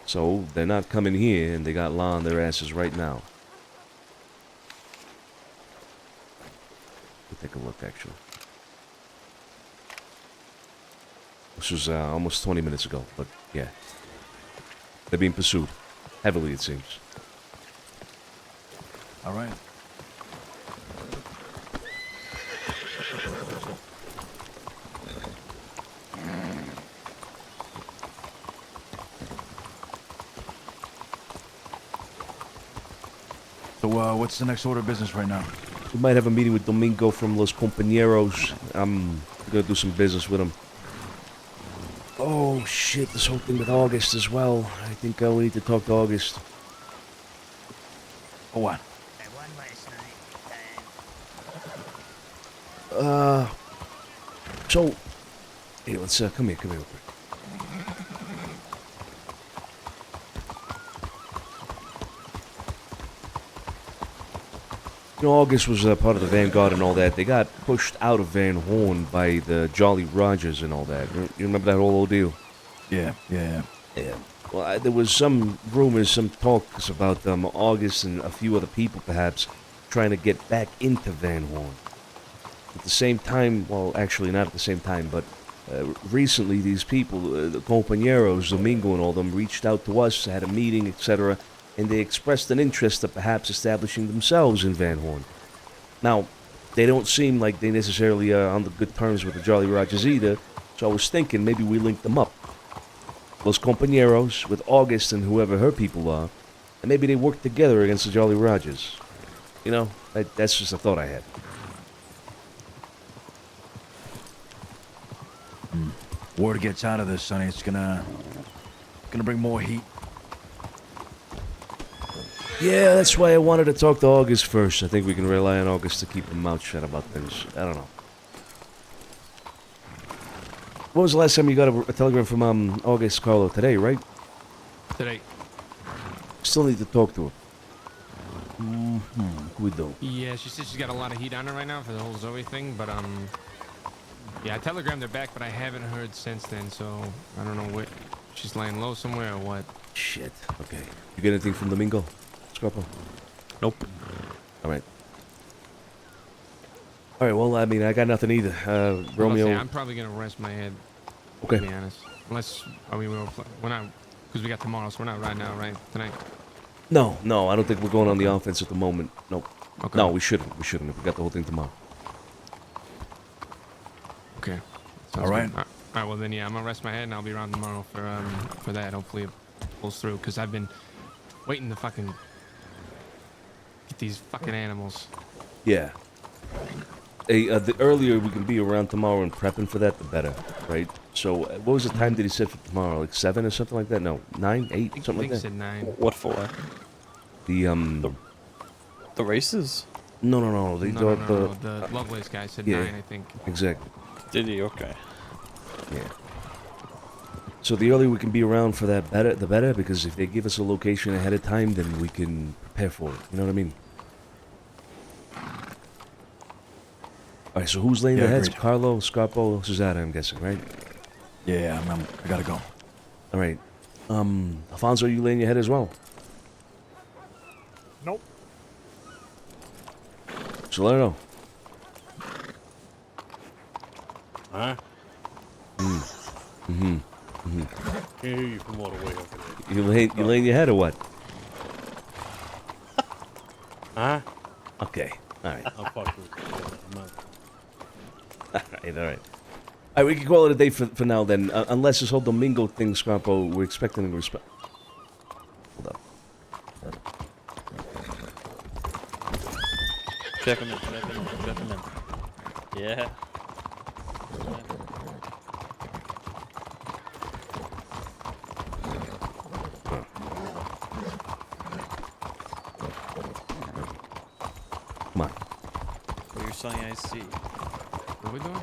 So they're not coming here, and they got law on their asses right now. Let's take a look, actually. This was almost 20 minutes ago, but yeah. They're being pursued. Heavily, it seems. All right. So, what's the next order of business right now? We might have a meeting with Domingo from Los Compañeros. I'm gonna do some business with him. Oh, shit, this whole thing with August as well. I think we need to talk to August. Oh, what? So, hey, let's, come here real quick. You know, August was part of the Vanguard and all that. They got pushed out of Van Horn by the Jolly Rogers and all that. You remember that whole ordeal? Yeah. Well, there was some rumors, some talks about August and a few other people, perhaps, trying to get back into Van Horn. At the same time, well, actually not at the same time, but recently these people, the compañeros, Domingo and all them, reached out to us, had a meeting, etc., and they expressed an interest of perhaps establishing themselves in Van Horn. Now, they don't seem like they necessarily are on the good terms with the Jolly Rogers either, so I was thinking maybe we link them up. Los Compañeros with August and whoever her people are, and maybe they work together against the Jolly Rogers. You know, that's just a thought I had. Word gets out of this, Sonny. It's gonna bring more heat. Yeah, that's why I wanted to talk to August first. I think we can rely on August to keep his mouth shut about things. I don't know. When was the last time you got a telegram from August, Carlo? Today, right? Today. Still need to talk to her. We don't. Yeah, she said she's got a lot of heat on her right now for the whole Zoe thing, but yeah, I telegrammed her back, but I haven't heard since then, so I don't know what she's laying low somewhere or what. Shit. Okay. You get anything from Domingo, Scarpo? Nope. All right. All right. Well, I mean, I got nothing either. Romeo. I'm probably gonna rest my head. Okay. To be honest, unless we're not, because we got tomorrow, so we're not right now, right? Tonight. No, I don't think we're going on the offense at the moment. Nope. Okay. No, we shouldn't. We got the whole thing tomorrow. Okay. All right. All right. Well then, yeah, I'm gonna rest my head, and I'll be around tomorrow for that. Hopefully, it pulls through, because I've been waiting to fucking get these fucking animals. Yeah. Hey, the earlier we can be around tomorrow and prepping for that, the better, right? So, what was the time that he said for tomorrow? Like 7 or something like that? No, 9, 8, something like I think he that. said 9. What for? The races? No. No, the Lovelace guy said 9, I think. Exactly. Did he? Okay. Yeah. So the earlier we can be around for that, the better, because if they give us a location ahead of time, then we can prepare for it. You know what I mean? All right, so who's laying the heads? Agreed. Carlo, Scarpo, Susanna, I'm guessing, right? Yeah, I gotta go. All right. Alfonso, you laying your head as well? Nope. Salerno. Huh? Mm-hmm. Mm-hmm. Can't hear you from all the way over there. You laying your head or what? Huh? Okay. All right. I'm fucking with you. I'm not- All right. All right. All right. We can call it a day for now then. Unless this whole Domingo thing, Scampo, we're expecting a response. Hold up. Check him in, check him in, check him in. Yeah. Come on. What are your Sonny eyes see? What are we doing?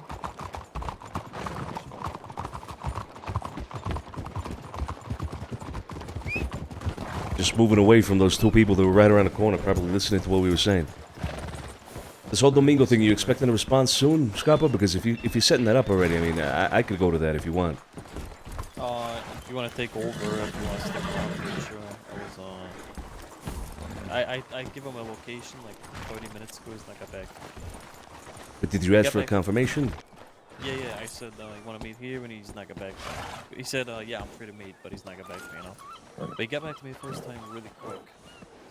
Just moving away from those two people that were right around the corner, probably listening to what we were saying. This whole Domingo thing, you expecting a response soon, Scapa? Because if you're setting that up already, I mean, I could go to that if you want. If you want to take over, if you want to stick around, sure. I give him a location like 30 minutes ago. He's not got back. But did you ask for a confirmation? Yeah. I said you want to meet here, and he's not got back. He said, yeah, I'm free to meet, but he's not got back to me, you know. But he got back to me the first time really quick,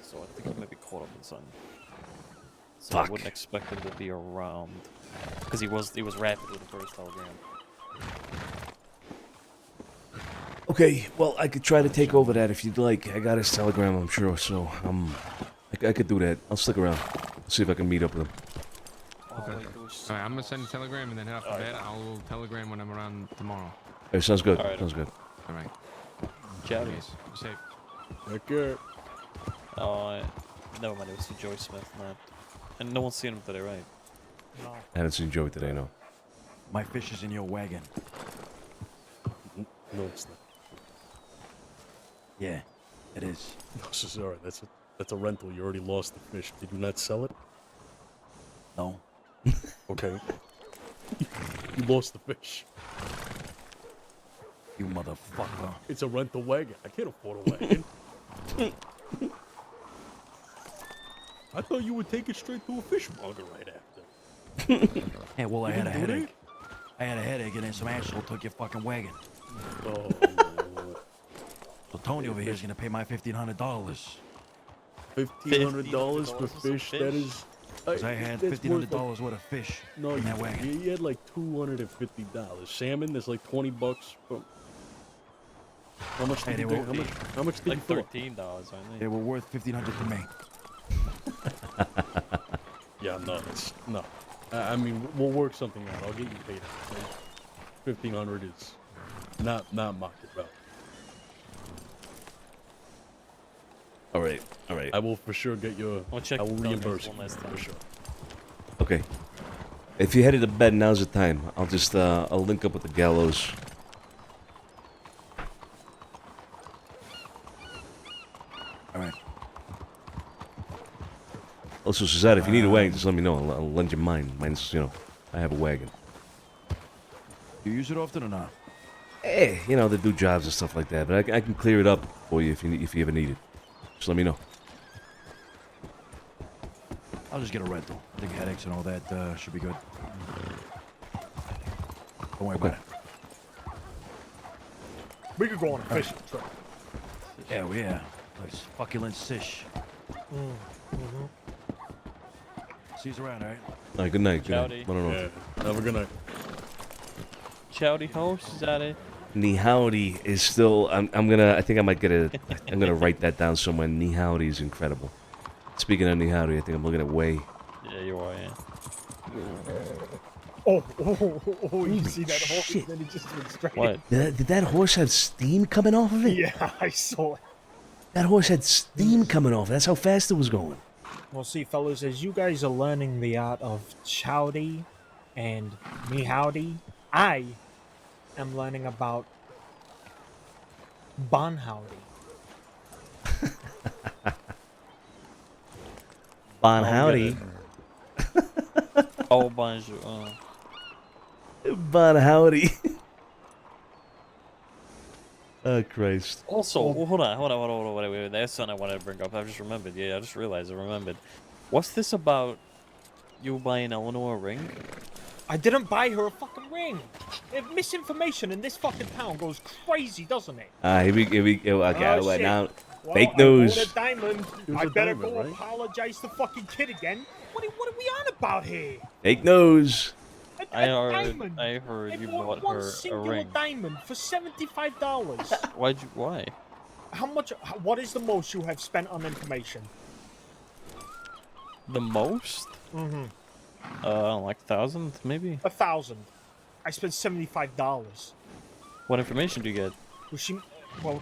so I think he might be caught up in something. So I wouldn't expect him to be around, because he was rapid with the first telegram. Okay, well, I could try to take over that if you'd like. I got his telegram, I'm sure, so I could do that. I'll stick around. See if I can meet up with him. Okay. Alright, I'm gonna send a telegram and then head off to bed. I'll telegram when I'm around tomorrow. Hey, sounds good. All right. Sounds good. Alright. Ciao. Be safe. Take care. Never mind, it was Joy Smith, man. And no one's seen him today, right? No. I haven't seen Joey today, no. My fish is in your wagon. No, it's not. Yeah, it is. No, sorry. That's a rental. You already lost the fish. Did you not sell it? No. Okay. You lost the fish. You motherfucker. It's a rental wagon. I can't afford a wagon. I thought you would take it straight to a fishmonger right after. Yeah, well, I You had a didn't do headache. I had a headache, and then some asshole took your fucking wagon. Oh. So Tony over here is gonna pay my $1,500. $1,500 for fish? That is. Cause I had that's $1,500 worth of fish No, in that wagon. you had like $250. Salmon, there's like $20. From... How much did you pay? How much did like you fill up? $13, aren't they? They were worth $1,500 to me. Yeah, no. I mean, we'll work something out. I'll get you paid. 1,500 is not market value. All right. I will for sure get your. I'll I will the reimburse you one last time. for sure. Okay. If you're headed to bed, now's the time. I'll just, I'll link up with the gallows. Alright. Also, Suzette, if you need a wagon, just let me know. I'll lend you mine. Mine's, I have a wagon. You use it often or not? Eh, they do jobs and stuff like that, but I can clear it up for you if you ever need it. Just let me know. I'll just get a rental. I think headaches and all that should be good. Don't worry about it. We could go on a fishing trip. Yeah, Like succulent fish. Mm-hmm. See you around, alright? All right, good night. Good night. Chowdy. I don't know. Yeah, have a good night. Chowdy host, is that it? Ni howdy is still. I think I might get a. I'm gonna write that down somewhere. Ni howdy is incredible. Speaking of ni howdy, I think I'm looking at Way. Yeah, you are, yeah. Oh, you see that horse? shit. Then he just went straight. What? Did that horse have steam coming off of it? Yeah, I saw it. That horse had steam coming off. That's how fast it was going. Well, see, fellas, as you guys are learning the art of chowdy and me howdy, I am learning about bon howdy. Bon howdy. Oh, bonjour. Bon howdy. Oh, Christ. Also, hold on, wait. That's something I wanted to bring up. I just remembered. Yeah, I just realized I remembered. What's this about you buying Eleanor a ring? I didn't buy her a fucking ring. Misinformation in this fucking town goes crazy, doesn't it? Here we go. Okay, Oh, well, shit. now, Well, fake I bought news. a diamond. was I a better diamond, go right? apologize to fucking kid again. What are we on about here? Fake news. I heard diamond. I heard you bought bought one her a singular ring. diamond for $75. Why? How much? What is the most you have spent on information? The most? Mm-hmm. Like 1,000 maybe. 1,000. I spent $75. What information do you get? Well,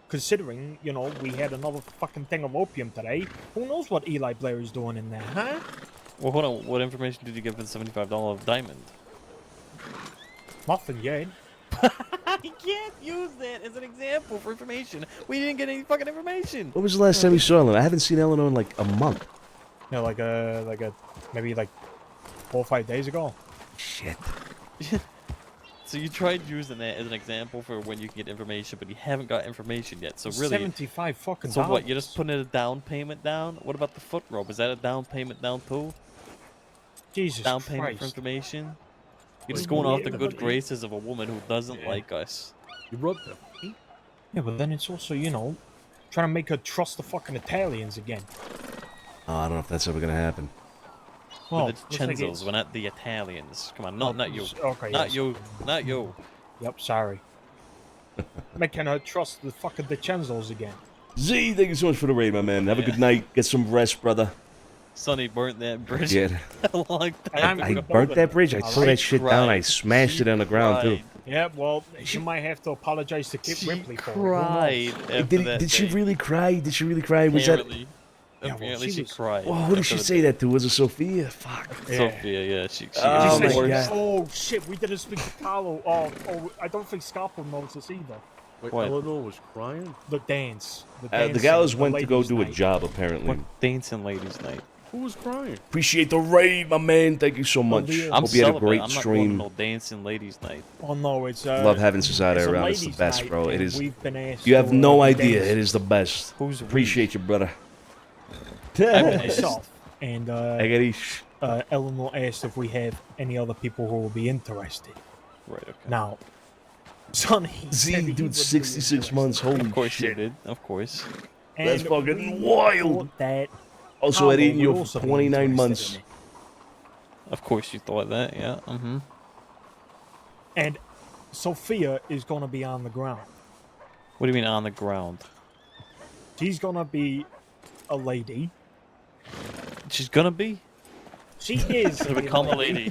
considering, you know, we had another fucking thing of opium today, who knows what Eli Blair is doing in there, huh? Well, hold on. What information did you get for the $75 diamond? Nothing yet. You can't use that as an example for information. We didn't get any fucking information. When was the last time you saw him? I haven't seen Eleanor in like a month. No, maybe like 4 or 5 days ago. Shit. So you tried using that as an example for when you can get information, but you haven't got information yet. So really, 75 fucking So what? dollars. You're just putting a down payment down? What about the foot robe? Is that a down payment down too? Jesus Down payment for Christ. information? You're just Wait, going off the yeah, good but- graces of a woman who doesn't like us. You rubbed them. Yeah, but then it's also, you know, trying to make her trust the fucking Italians again. Oh, I don't know if that's ever gonna happen. Well, We're the looks like Cenzos, it's- we're not the Italians. Come on, Oh, not you. okay, Not yes. you. Not you. Yep, sorry. Making her trust the fucking DiCenzos again. Z, thank you so much for the raid, my man. Have a good night. Get some rest, brother. Sonny burnt that bridge Yeah. a long time I ago. burnt that bridge. I tore that shit down. I smashed it on the ground too. Yeah, well, she might have to apologize to Kip Ripley for it. Who knows? cried after that Did she day. really cry? Did she really cry? Was that? Apparently. Apparently she cried. Well, who did she after say that to? Was it Sophia? Fuck. Yeah. Sophia, yeah. She Oh, was my the God. Oh shit, we didn't speak to Carlo. Oh, I don't think Scalpel knows this either. Wait, What? Eleanor was crying? The dance. The dancing, gallows went to go ladies' do a night. job, apparently. What dancing ladies' night? Who was crying? Appreciate the raid, my man. Thank you so much. I'm Hope you had a celibate. great I'm not going to stream. no dancing ladies' night. Oh no, it's Love having society it's a around. It's the ladies' best, night, bro. It and is. we've been asked You have to, no idea. dance. It is the best. Who's we? Appreciate you, brother. Myself and Egerish. Eleanor asked if we have any other people who will be interested. Right. Okay. Now, Sonny said Z, he would dude, be 66 months. Holy Of course shit. you did. Of course. That's And fucking we wild. thought That Also, Carlo I'd eaten would you also for be 29 interested months. in it. Of course you thought that. Yeah. Mm-hmm. And Sophia is going to be on the ground. What do you mean on the ground? She's going to be a lady. She's gonna be. She is Gonna become a lady.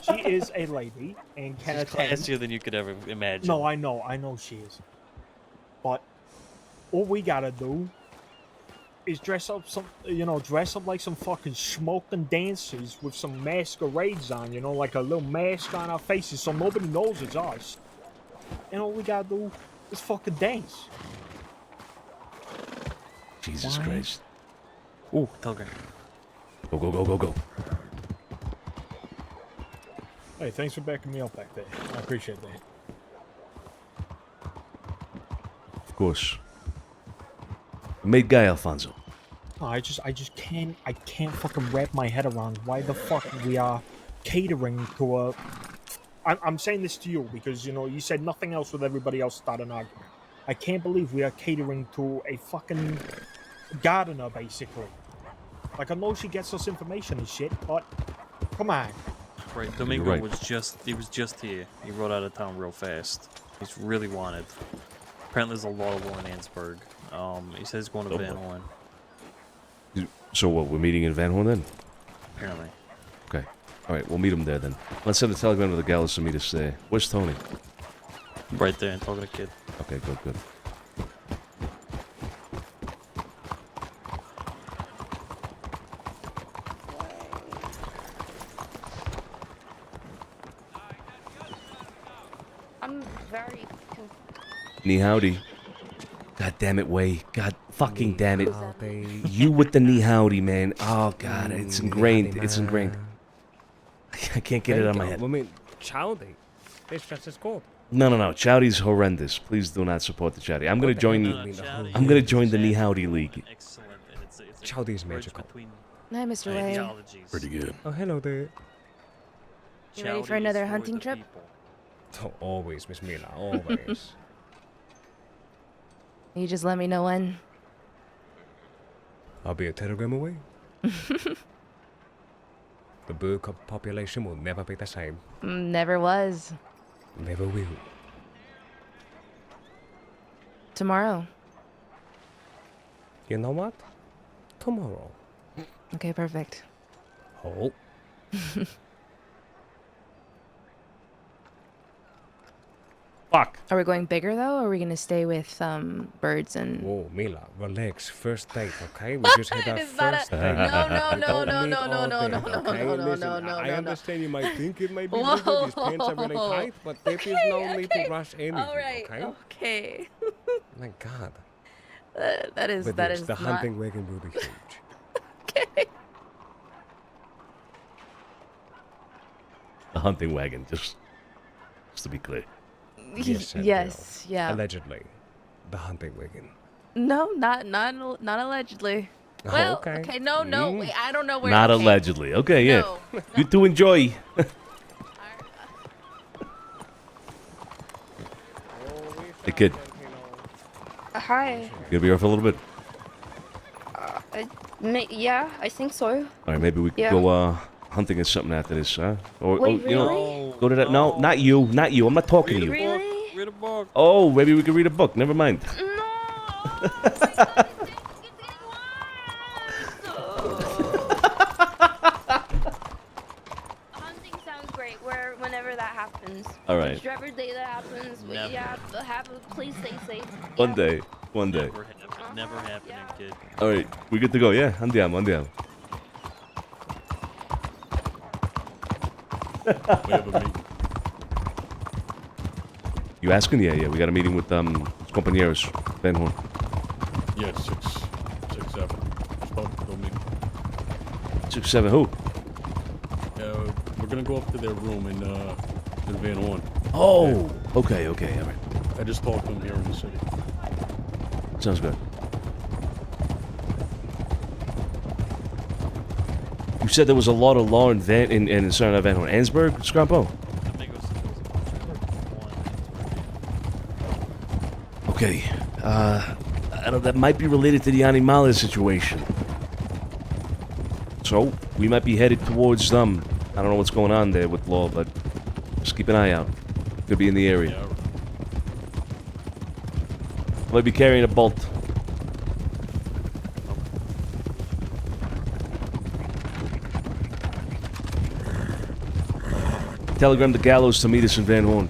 She is a lady and can She's attend. classier than you could ever imagine. No, I know she is. But all we gotta do is dress up like some fucking smoking dancers with some masquerades on, like a little mask on our faces so nobody knows it's us. And all we gotta do is fucking dance. Jesus Why? Christ. Ooh, telegram. Go, go, go, go, go. Hey, thanks for backing me up back there. I appreciate that. Of course. Made guy, Alfonso. No, I just can't fucking wrap my head around why the fuck we are catering to a. I'm saying this to you because you said nothing else with everybody else started an argument. I can't believe we are catering to a fucking gardener, basically. Like, I know she gets us information and shit, but come on. Right, Domingo right. was just here. He rode out of town real fast. He's really wanted. Apparently there's a lot of war in Annesburg. He says he's going to Van Horn. So what, we're meeting in Van Horn then? Apparently. Okay. Alright, we'll meet him there then. Let's send a telegram to the gallows for me to say. Where's Tony? Right there, and talking to kid. Okay, good, good. I'm very Knee howdy. God damn it, Way. God fucking damn it. You with the knee howdy, man. Oh, God, it's ingrained. It's ingrained. I can't get it on my head. I mean, chowdy. It's just as good. No. Chowdy's horrendous. Please do not support the Chowdy. I'm gonna join. I'm gonna join the knee howdy league. Chowdy is magical. Hi, Mr. Way. Pretty good. Oh, hello there. You ready for another hunting trip? Oh, always, Miss Mila, always. You just let me know when. I'll be a telegram away. The bird population will never be the same. Never was. Never will. Tomorrow. You know what? Tomorrow. Okay, perfect. Oh. Fuck. Are we going bigger though, or are we gonna stay with birds and? Whoa, Mila, relax. First date, okay? We just had our It's not first a- date. no, no, We no, don't no, need no, all no, no, that, no, okay? no, no, Listen, no, no, I no. understand you might think it might be Whoa, bigger. These pants are really tight, but there is no need to rush anything, All right. okay? Okay. My God. That is But that yes, is the not. hunting wagon will be huge. The hunting wagon, just to be clear. Yes, Yes, yeah. Allegedly, the hunting wagon. No, not allegedly. Oh, Well, okay. no, wait, I don't know where. Not okay. allegedly. Okay, yeah. No, You two enjoy. Hey, kid. Hi. You gonna be here for a little bit? Yeah, I think so. All right, maybe we could Yeah. go hunting or something after this, huh? Or Wait, you know, really? go to that. No, not you, not you. I'm not talking to you. Really? Read a book. Oh, maybe we could read a book. Never mind. Hunting sounds great. Whenever that happens. All right. Whichever day that happens, Never. yeah, have a please stay safe. One day. One day. Never happening, kid. All right, we good to go. Yeah, andiamo, andiamo. We have a meeting. You asking? Yeah, yeah. We got a meeting with compañeros Van Horn. Yeah, 6-7. Start the meeting. 6-7. Who? We're gonna go up to their room in Van Horn. Oh, okay, okay, all right. I just talked to them here in the city. Sounds good. You said there was a lot of law in Van Horn. Ansburg, Scrampo? Okay. I don't, that might be related to the Animales situation. So, we might be headed towards them. I don't know what's going on there with law, but just keep an eye out. Could be in the area. Might be carrying a bolt. Telegram the Gallows to meet us in Van Horn.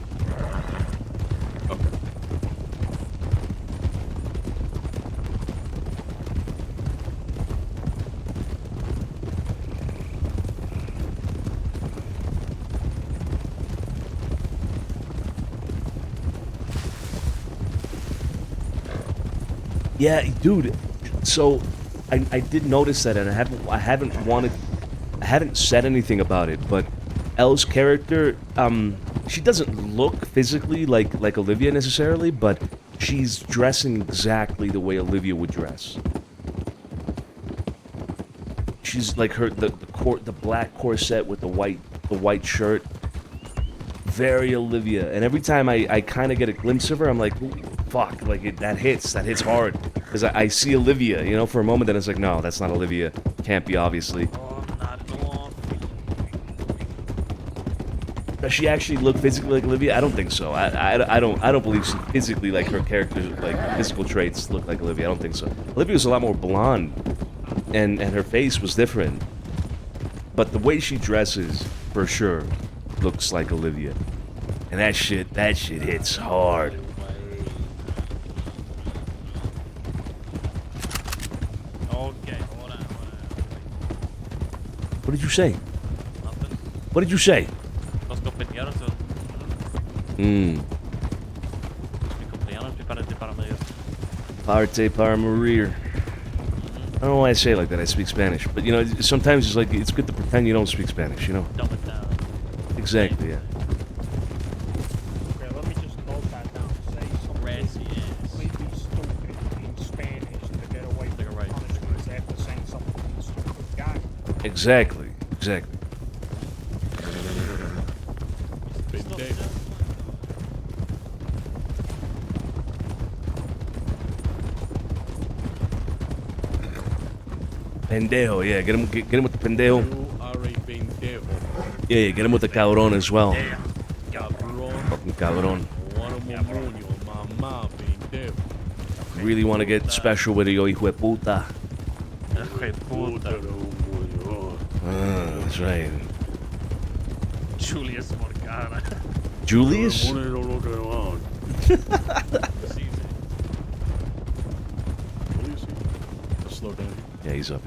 Yeah, dude. So, I did notice that, and I haven't said anything about it. But Elle's character, she doesn't look physically like Olivia necessarily, but she's dressing exactly the way Olivia would dress. She's like the black corset with the white shirt. Very Olivia, and every time I kind of get a glimpse of her, I'm like, ooh, fuck, like that hits hard, because I see Olivia, you know, for a moment, then it's like, no, that's not Olivia, can't be, obviously. Does she actually look physically like Olivia? I don't think so. I don't believe she physically, like, her character, like physical traits look like Olivia. I don't think so. Olivia was a lot more blonde, and her face was different, but the way she dresses, for sure, looks like Olivia, and that shit hits hard. Okay, hold on. What did you say? Nothing. What did you say? Los compañeros. Hmm. Mis compañeros, prepárate para medio. Parte para morir. I don't know why I say it like that. I speak Spanish, but you know, sometimes it's like it's good to pretend you don't speak Spanish. You know. Dumb it down. Exactly. Yeah. Okay, let me just note that down. Say something completely stupid in Spanish to get away from punishments after saying something stupid. Got it. Exactly. Exactly. pendejo. Pendejo, yeah, get him with the pendejo. You are a pendejo. Yeah, get him with the cabron as well. Cabrón. Fucking cabron. Wanna mamuño, mamá, pendejo. Really want to get special with you, hijo de puta. That's right. Julius Morgana. Julius? Slow down. Yeah, he's up.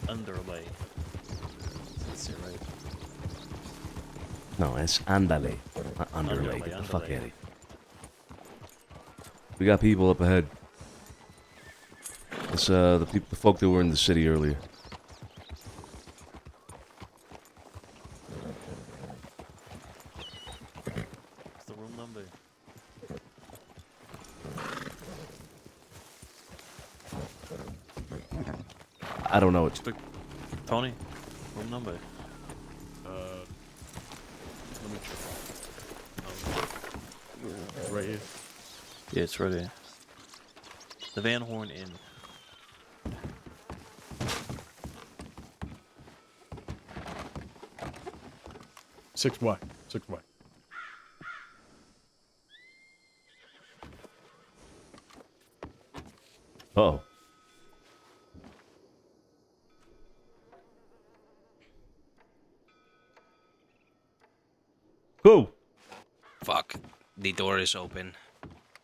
Underlay. That's it, right? No, it's andale. Not underlay. Underlay, Get the fuck underlay. out of here. We got people up ahead. It's the folk that were in the city earlier. What's the room number? I don't know it. Tony, room number. Let me check. Right here. Yeah, it's right here. The Van Horn Inn. Six Y. Uh-oh. Cool. Fuck. The door is open.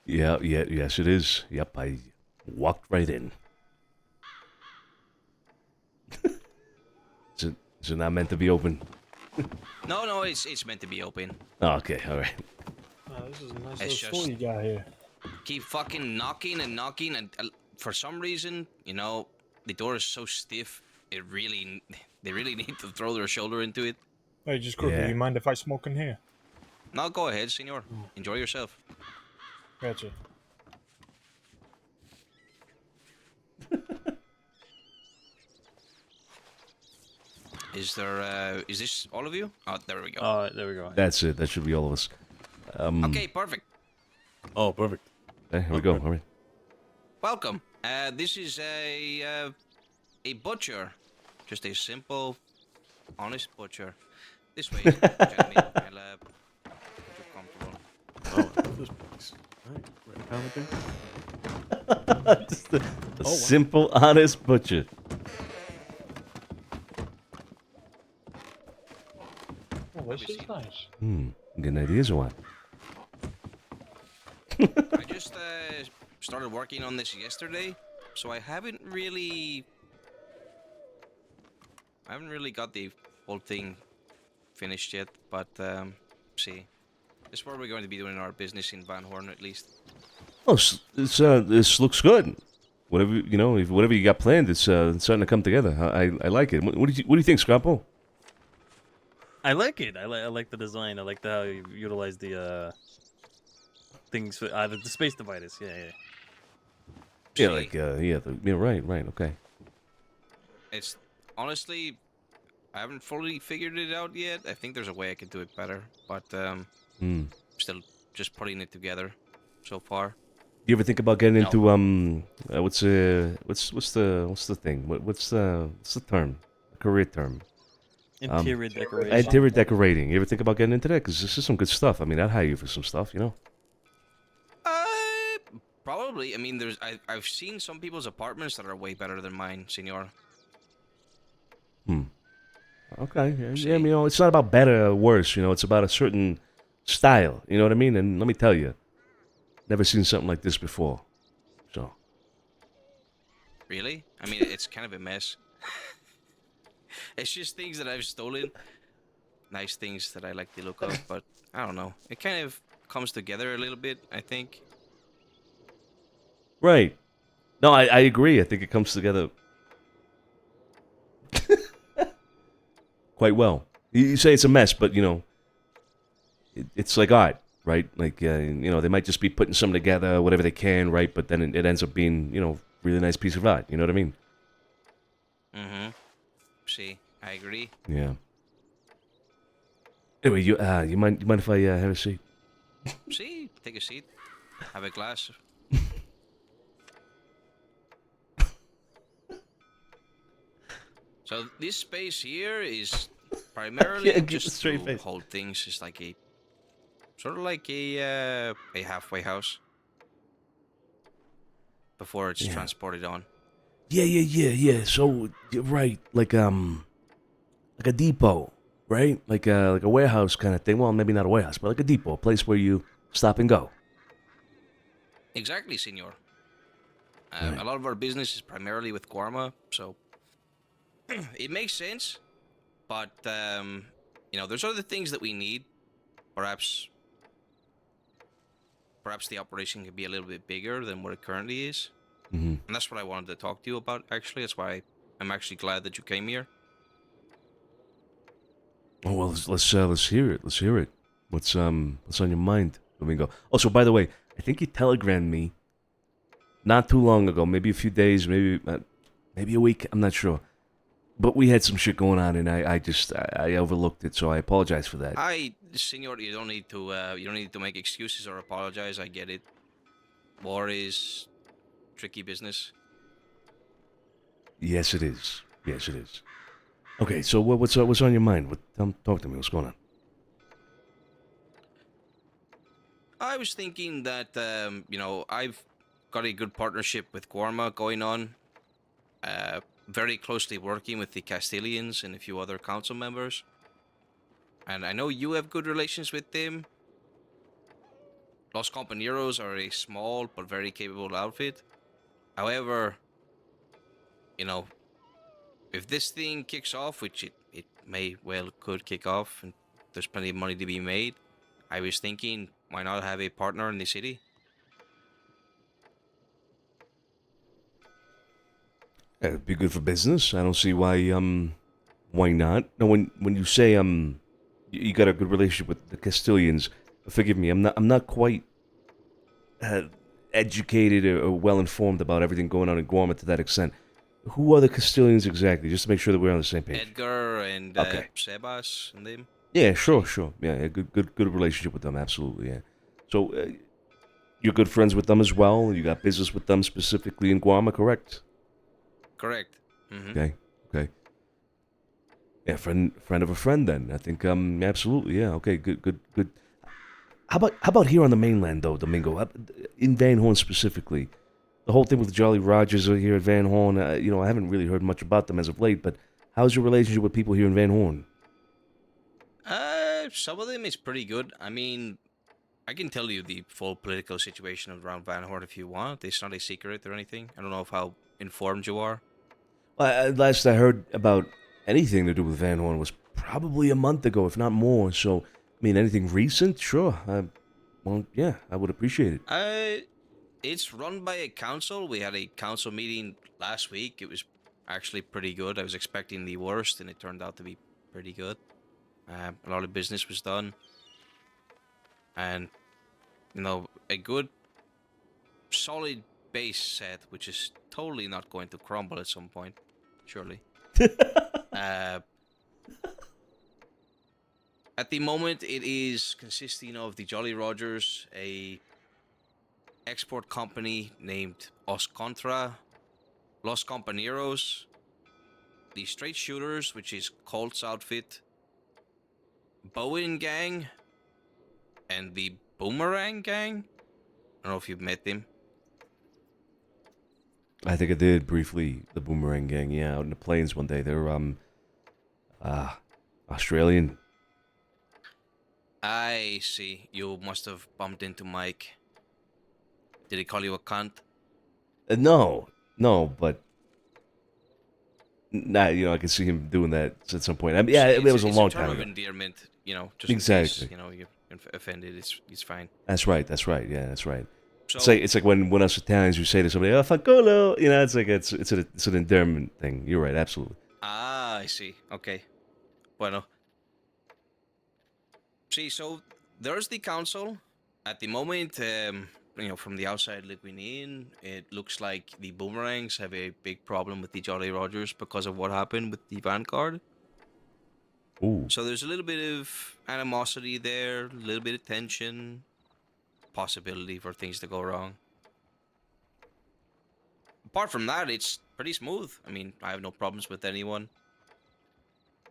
Yes it is. Yep, I walked right in. Is it not meant to be open? No, it's meant to be open. Oh, okay, alright. This is a nice It's little just- store you got here. Keep fucking knocking and for some reason, the door is so stiff. They really need to throw their shoulder into it. Hey, just quickly, Yeah. you mind if I smoke in here? No, go ahead, senor. Enjoy yourself. Gotcha. Is this all of you? Oh, there we go. There we go. That's it. That should be all of us. Okay, perfect. Oh, perfect. Here we go. All right. Welcome. This is a butcher. Just a simple, honest butcher. This way, gentlemen. I'll get you comfortable. Oh, this place. Right, down there. Just a simple, honest butcher. Oh, this is nice. I'm getting ideas or what? I just started working on this yesterday, so I haven't really got the whole thing finished yet. But see, this is where we're going to be doing our business in Van Horn, at least. Oh, this looks good. Whatever whatever you got planned, it's starting to come together. I like it. What do you think, Scrapo? I like it. I like the design. I like how you utilize the things for the space dividers. Yeah. Right. Okay. It's honestly, I haven't fully figured it out yet. I think there's a way I could do it better, but still just putting it together so far. You ever think about getting into what's the thing? What's the term? Career term? Interior decoration. Interior decorating. You ever think about getting into that? Because this is some good stuff. I mean, I'd hire you for some stuff, Probably. I mean, I've seen some people's apartments that are way better than mine, senor. Okay. Yeah, it's not about better or worse. It's about a certain style. You know what I mean? And let me tell you, never seen something like this before. So. Really? I mean, it's kind of a mess. It's just things that I've stolen. Nice things that I like the look of, but I don't know. It kind of comes together a little bit, I think. Right. No, I agree. I think it comes together quite well. You say it's a mess, but it's like art. right? Like, they might just be putting something together, whatever they can, right? But then it ends up being, really nice piece of art. You know what I mean? Mm-hmm. See, I agree. Yeah. Anyway, you mind if I have a seat? See, take a seat. Have a glass. So this space here is primarily can't keep a just straight to face. hold things. It's like a sort of like a halfway house before it's Yeah. transported on. Yeah. So you're right, like a depot, right? Like a warehouse kind of thing. Well, maybe not a warehouse, but like a depot, a place where you stop and go. Exactly, senor. Right. A lot of our business is primarily with Guarma, so it makes sense. But there's other things that we need. Perhaps the operation could be a little bit bigger than what it currently is. Mm-hmm. And that's what I wanted to talk to you about, actually. That's why I'm actually glad that you came here. Oh well, let's hear it. Let's hear it. What's on your mind, Domingo? Also, by the way, I think you telegrammed me not too long ago, maybe a few days, maybe a week. I'm not sure. But we had some shit going on, and I overlooked it, so I apologize for that. Senor, you don't need to make excuses or apologize. I get it. War is tricky business. Yes, it is. Yes, it is. Okay, so what's on your mind? Talk to me. What's going on? I was thinking that I've got a good partnership with Guarma going on. Very closely working with the Castilians and a few other council members. And I know you have good relations with them. Los Compañeros are a small but very capable outfit. However, if this thing kicks off, which it may well could kick off, and there's plenty of money to be made, I was thinking, why not have a partner in the city? It'd be good for business. I don't see why not. No, when you say you got a good relationship with the Castilians, forgive me, I'm not quite educated or well informed about everything going on in Guarma to that extent. Who are the Castilians exactly? Just to make sure that we're on the same page. Edgar and Sebas and them. Yeah, sure. Yeah, good relationship with them, absolutely. Yeah. So you're good friends with them as well. You got business with them specifically in Guarma, correct? Correct. Mm-hmm. Okay. Yeah, friend of a friend. Then I think absolutely. Yeah. Okay. Good. How about here on the mainland though, Domingo? In Van Horn specifically, the whole thing with Jolly Rogers here at Van Horn. I haven't really heard much about them as of late. But how's your relationship with people here in Van Horn? Some of them is pretty good. I mean, I can tell you the full political situation around Van Horn if you want. It's not a secret or anything. I don't know how informed you are. Last I heard about anything to do with Van Horn was probably a month ago, if not more. So, I mean, anything recent? Sure. Yeah, I would appreciate it. It's run by a council. We had a council meeting last week. It was actually pretty good. I was expecting the worst, and it turned out to be pretty good. A lot of business was done. And, a good, solid base set, which is totally not going to crumble at some point, surely. At the moment, it is consisting of the Jolly Rogers, a export company named Os Contra, Los Compañeros, the Straight Shooters, which is Colt's outfit, Bowen Gang, and the Boomerang Gang. I don't know if you've met them. I think I did briefly. The Boomerang Gang, yeah, out in the plains one day. They're Australian. I see. You must have bumped into Mike. Did he call you a cunt? No, but nah, I can see him doing that at some point. I mean, yeah, it was a long time ago. ago. Endearment, just exactly. in case, you're offended. It's fine. That's right. Yeah, that's right. So, it's like when us Italians you say to somebody, "Oh, fancolo," it's like it's an endearment thing. You're right, absolutely. Ah, I see. Okay. Bueno. See, so there's the council, At the moment, from the outside looking in, it looks like the Boomerangs have a big problem with the Jolly Rogers because of what happened with the Vanguard. Ooh. So there's a little bit of animosity there, a little bit of tension, possibility for things to go wrong. Apart from that, it's pretty smooth. I mean, I have no problems with anyone.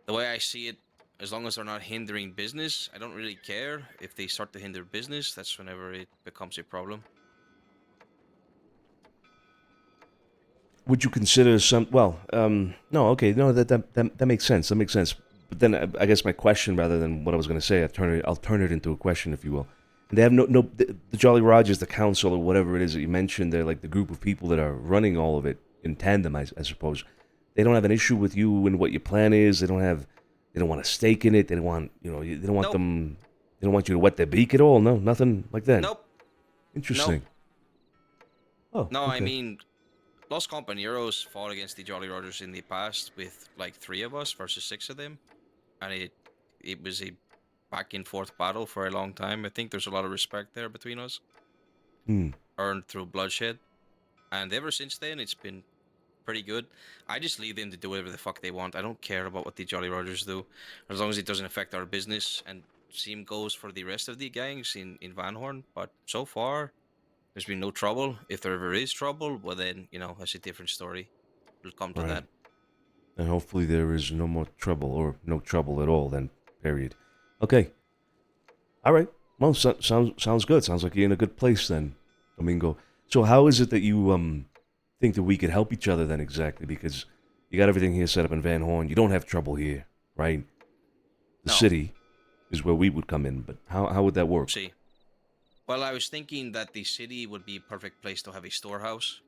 The way I see it, as long as they're not hindering business, I don't really care. If they start to hinder business, that's whenever it becomes a problem. Would you consider some? Well, no. Okay, no. That makes sense. That makes sense. But then I guess my question, rather than what I was going to say, I'll turn it into a question, if you will. And they have the Jolly Rogers, the council, or whatever it is that you mentioned. They're like the group of people that are running all of it in tandem, I suppose. They don't have an issue with you and what your plan is. They don't want a stake in it. They don't want They don't want them. They don't want you to wet their beak at all. No, nothing like that. Nope. Interesting. Nope. Oh. No, okay. I mean, Los Compañeros fought against the Jolly Rogers in the past with like 3 of us versus 6 of them, and it was a back and forth battle for a long time. I think there's a lot of respect there between us, earned through bloodshed, and ever since then it's been pretty good. I just leave them to do whatever the fuck they want. I don't care about what the Jolly Rogers do, as long as it doesn't affect our business. And same goes for the rest of the gangs in Van Horn. But so far, there's been no trouble. If there ever is trouble, well then, that's a different story. We'll come to that. And hopefully there is no more trouble, or no trouble at all then, period. Okay. All right. Well, sounds good. Sounds like you're in a good place then, Domingo. So how is it that you think that we could help each other then exactly? Because you got everything here set up in Van Horn. You don't have trouble here, right? The city is where we would come in, but how would that work? See. Well, I was thinking that the city would be a perfect place to have a storehouse,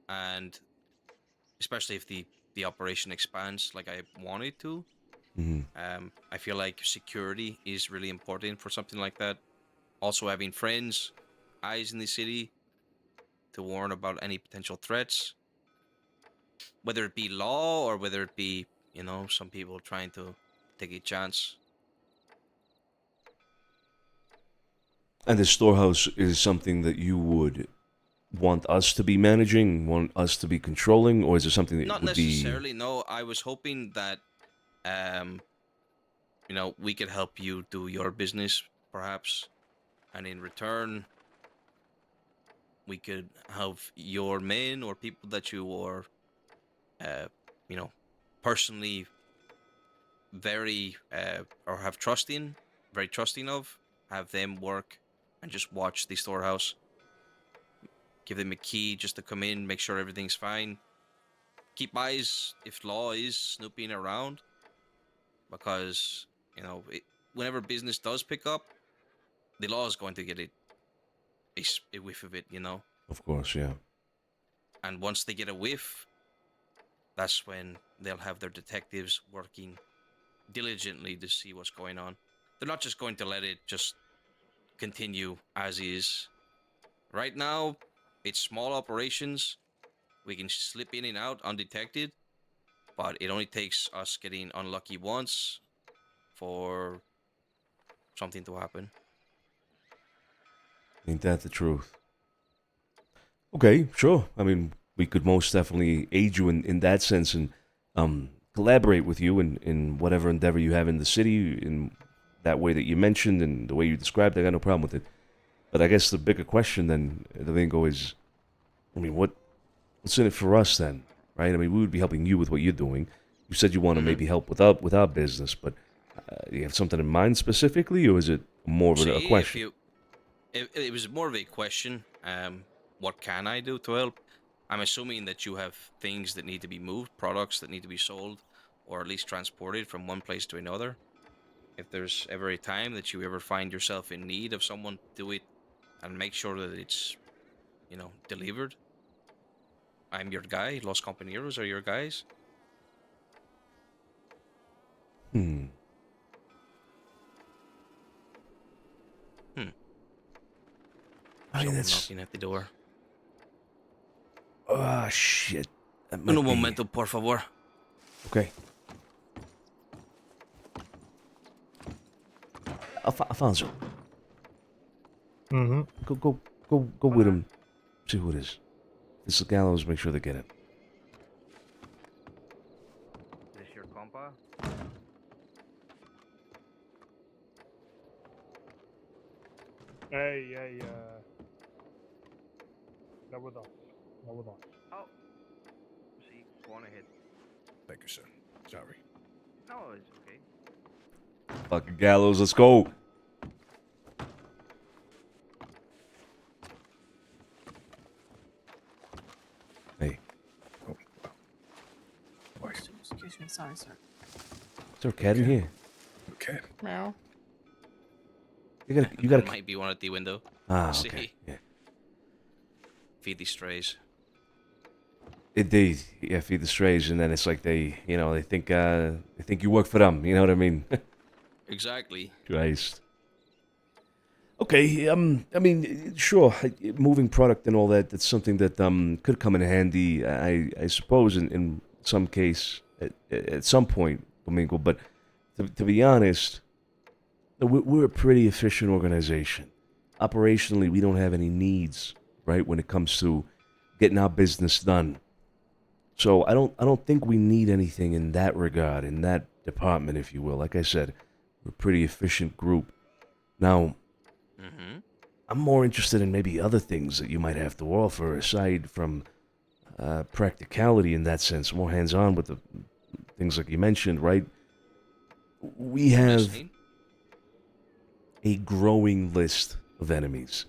and especially if the operation expands like I want it to. I feel like security is really important for something like that. Also having friends, eyes in the city to warn about any potential threats, whether it be law or whether it be, some people trying to take a chance. And the storehouse is something that you would want us to be managing, want us to be controlling, or is it something that Not would necessarily, no. I was hoping that, we could help you do your business, perhaps, and in return, we could have your men or people that you are, personally very, or have very trusting of, have them work and just watch the storehouse. Give them a key just to come in, make sure everything's fine. Keep eyes if law is snooping around, because, whenever business does pick up, the law is going to get a whiff of it, Of course, yeah. And once they get a whiff, that's when they'll have their detectives working diligently to see what's going on. They're not just going to let it just continue as is. Right now, it's small operations. We can slip in and out undetected, but it only takes us getting unlucky once for something to happen. Ain't that the truth? Okay, sure. I mean, we could most definitely aid you in that sense and collaborate with you in whatever endeavor you have in the city in that way that you mentioned and the way you described. I got no problem with it. But I guess the bigger question then, Domingo, is, I mean, what's in it for us then, right? I mean, we would be helping you with what you're doing. You said you want to maybe help with our business, but do you have something in mind specifically, or is it more of a question? It was more of a question. What can I do to help? I'm assuming that you have things that need to be moved, products that need to be sold, or at least transported from one place to another. If there's ever a time that you ever find yourself in need of someone to do it and make sure that it's, delivered, I'm your guy. Los Compañeros are your guys. Someone knocking at the door. Ah, shit. Un momento, por favor. Okay. Alfonso. Mm-hmm. Go with him. See who it is. This is Gallows. Make sure they get it. Is this your compa? Hey, lower down. Oh, see, go on ahead. Thank you, sir. Sorry. No, it's okay. Fucking Gallows, let's go. Hey. Excuse me, sorry, sir. Is there a cat in here? Okay. Meow. You got. It might be one at the window. Ah, See? okay. Yeah. Feed these strays. Indeed, yeah. Feed the strays, and then it's like they think you work for them. You know what I mean? Exactly. Christ. Okay. I mean, sure. Moving product and all that. That's something that could come in handy. I suppose in some case at some point, Domingo. But to be honest, we're a pretty efficient organization. Operationally, we don't have any needs, right, when it comes to getting our business done. So I don't think we need anything in that regard, in that department, if you will. Like I said, we're a pretty efficient group. Now, I'm more interested in maybe other things that you might have to offer aside from practicality in that sense, more hands-on with the things like you mentioned, right? We have a growing list of enemies,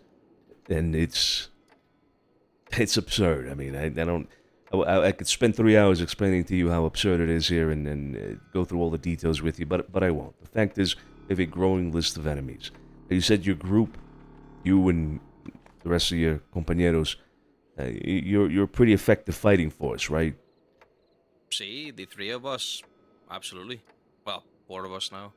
and it's absurd. I mean, I could spend 3 hours explaining to you how absurd it is here and go through all the details with you, but I won't. The fact is, we have a growing list of enemies. You said your group, you and the rest of your compañeros, you're a pretty effective fighting force, right? See, the three of us, absolutely. Well, 4 of us now.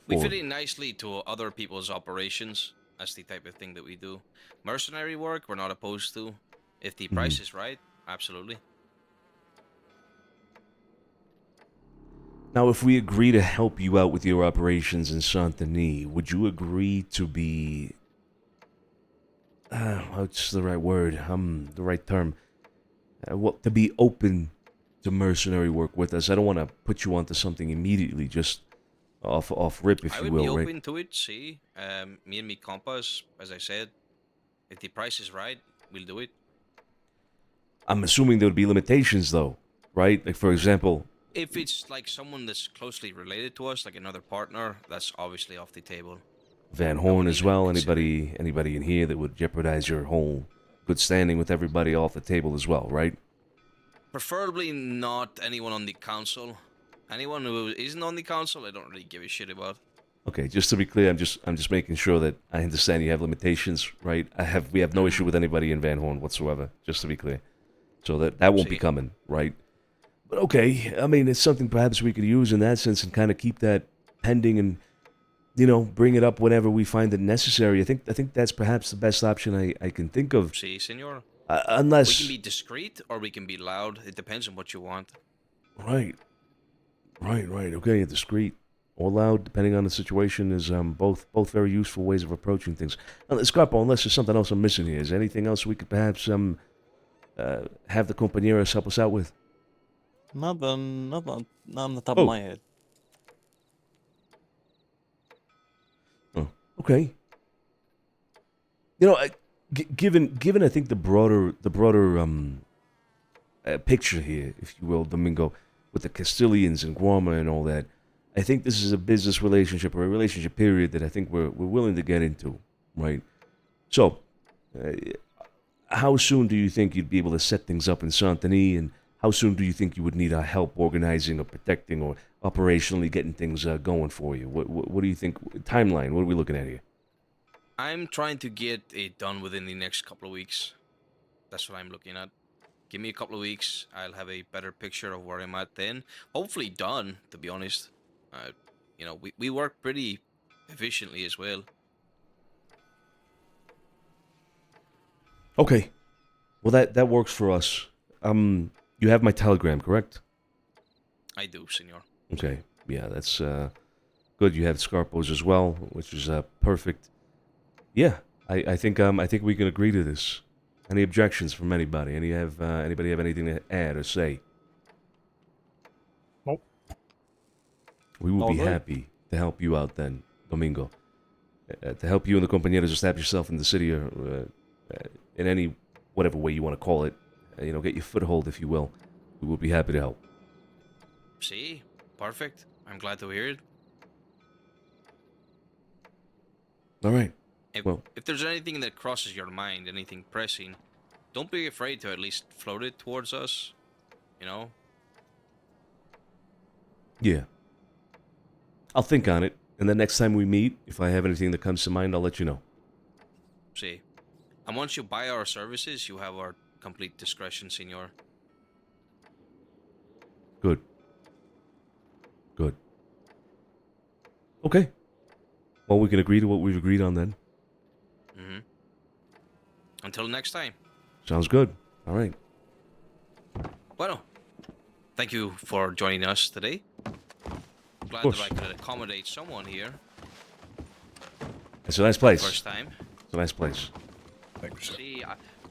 We fit in nicely to other people's operations. That's the type of thing that we do. Mercenary work, we're not opposed to. If the price is right, absolutely. Now, if we agree to help you out with your operations in Saint-Denis, would you agree to be... what's the right word? The right term. To be open to mercenary work with us. I don't want to put you onto something immediately, just off rip, if you will, I would be right? open to it, see. Me and me compas, as I said, if the price is right, we'll do it. I'm assuming there would be limitations, though, right? Like, for example... If it's like someone that's closely related to us, like another partner, that's obviously off the table. Van Horn as well. Anybody in here that would jeopardize your whole good standing with everybody off the table as well, right? Preferably not anyone on the council. Anyone who isn't on the council, I don't really give a shit about. Okay, just to be clear, I'm just making sure that I understand you have limitations, right? We have no issue with anybody in Van Horn whatsoever, just to be clear. So that won't be coming, right? But okay, I mean, it's something perhaps we could use in that sense and kind of keep that pending and, bring it up whenever we find it necessary. I think that's perhaps the best option I can think of. See, senor. Unless... We can be discreet or we can be loud. It depends on what you want. Right. Okay, discreet or loud, depending on the situation, is both very useful ways of approaching things. Now, Scarpo, unless there's something else I'm missing here, is there anything else we could perhaps have the compañeros help us out with? Not on the top of my head. Oh, okay. Given I think the broader picture here, if you will, Domingo, with the Castilians and Guarma and all that, I think this is a business relationship or a relationship period that I think we're willing to get into, right? So, how soon do you think you'd be able to set things up in Saint-Denis, and how soon do you think you would need our help organizing or protecting or operationally getting things going for you? What do you think? Timeline, what are we looking at here? I'm trying to get it done within the next couple of weeks. That's what I'm looking at. Give me a couple of weeks. I'll have a better picture of where I'm at then. Hopefully done, to be honest. We work pretty efficiently as well. Okay. Well, that works for us. You have my Telegram, correct? I do, senor. Okay. Yeah, that's Good, you have Scarpos as well, which is perfect. Yeah, I think we can agree to this. Any objections from anybody? Anybody have anything to add or say? Nope. We will All be good. happy to help you out then, Domingo. To help you and the compañeros establish yourself in the city or in any whatever way you want to call it. Get your foothold, if you will. We will be happy to help. See? Perfect. I'm glad to hear it. All right. If there's anything that crosses your mind, anything pressing, don't be afraid to at least float it towards us. Yeah. I'll think on it, and then next time we meet, if I have anything that comes to mind, I'll let you know. See? And once you buy our services, you have our complete discretion, senor. Good. Good. Okay. Well, we can agree to what we've agreed on then. Mm-hmm. Until next time. Sounds good. All right. Bueno. Thank you for joining us today. I'm glad that I could accommodate someone here. It's a nice place. First time. It's a nice place. Thank you, sir. See,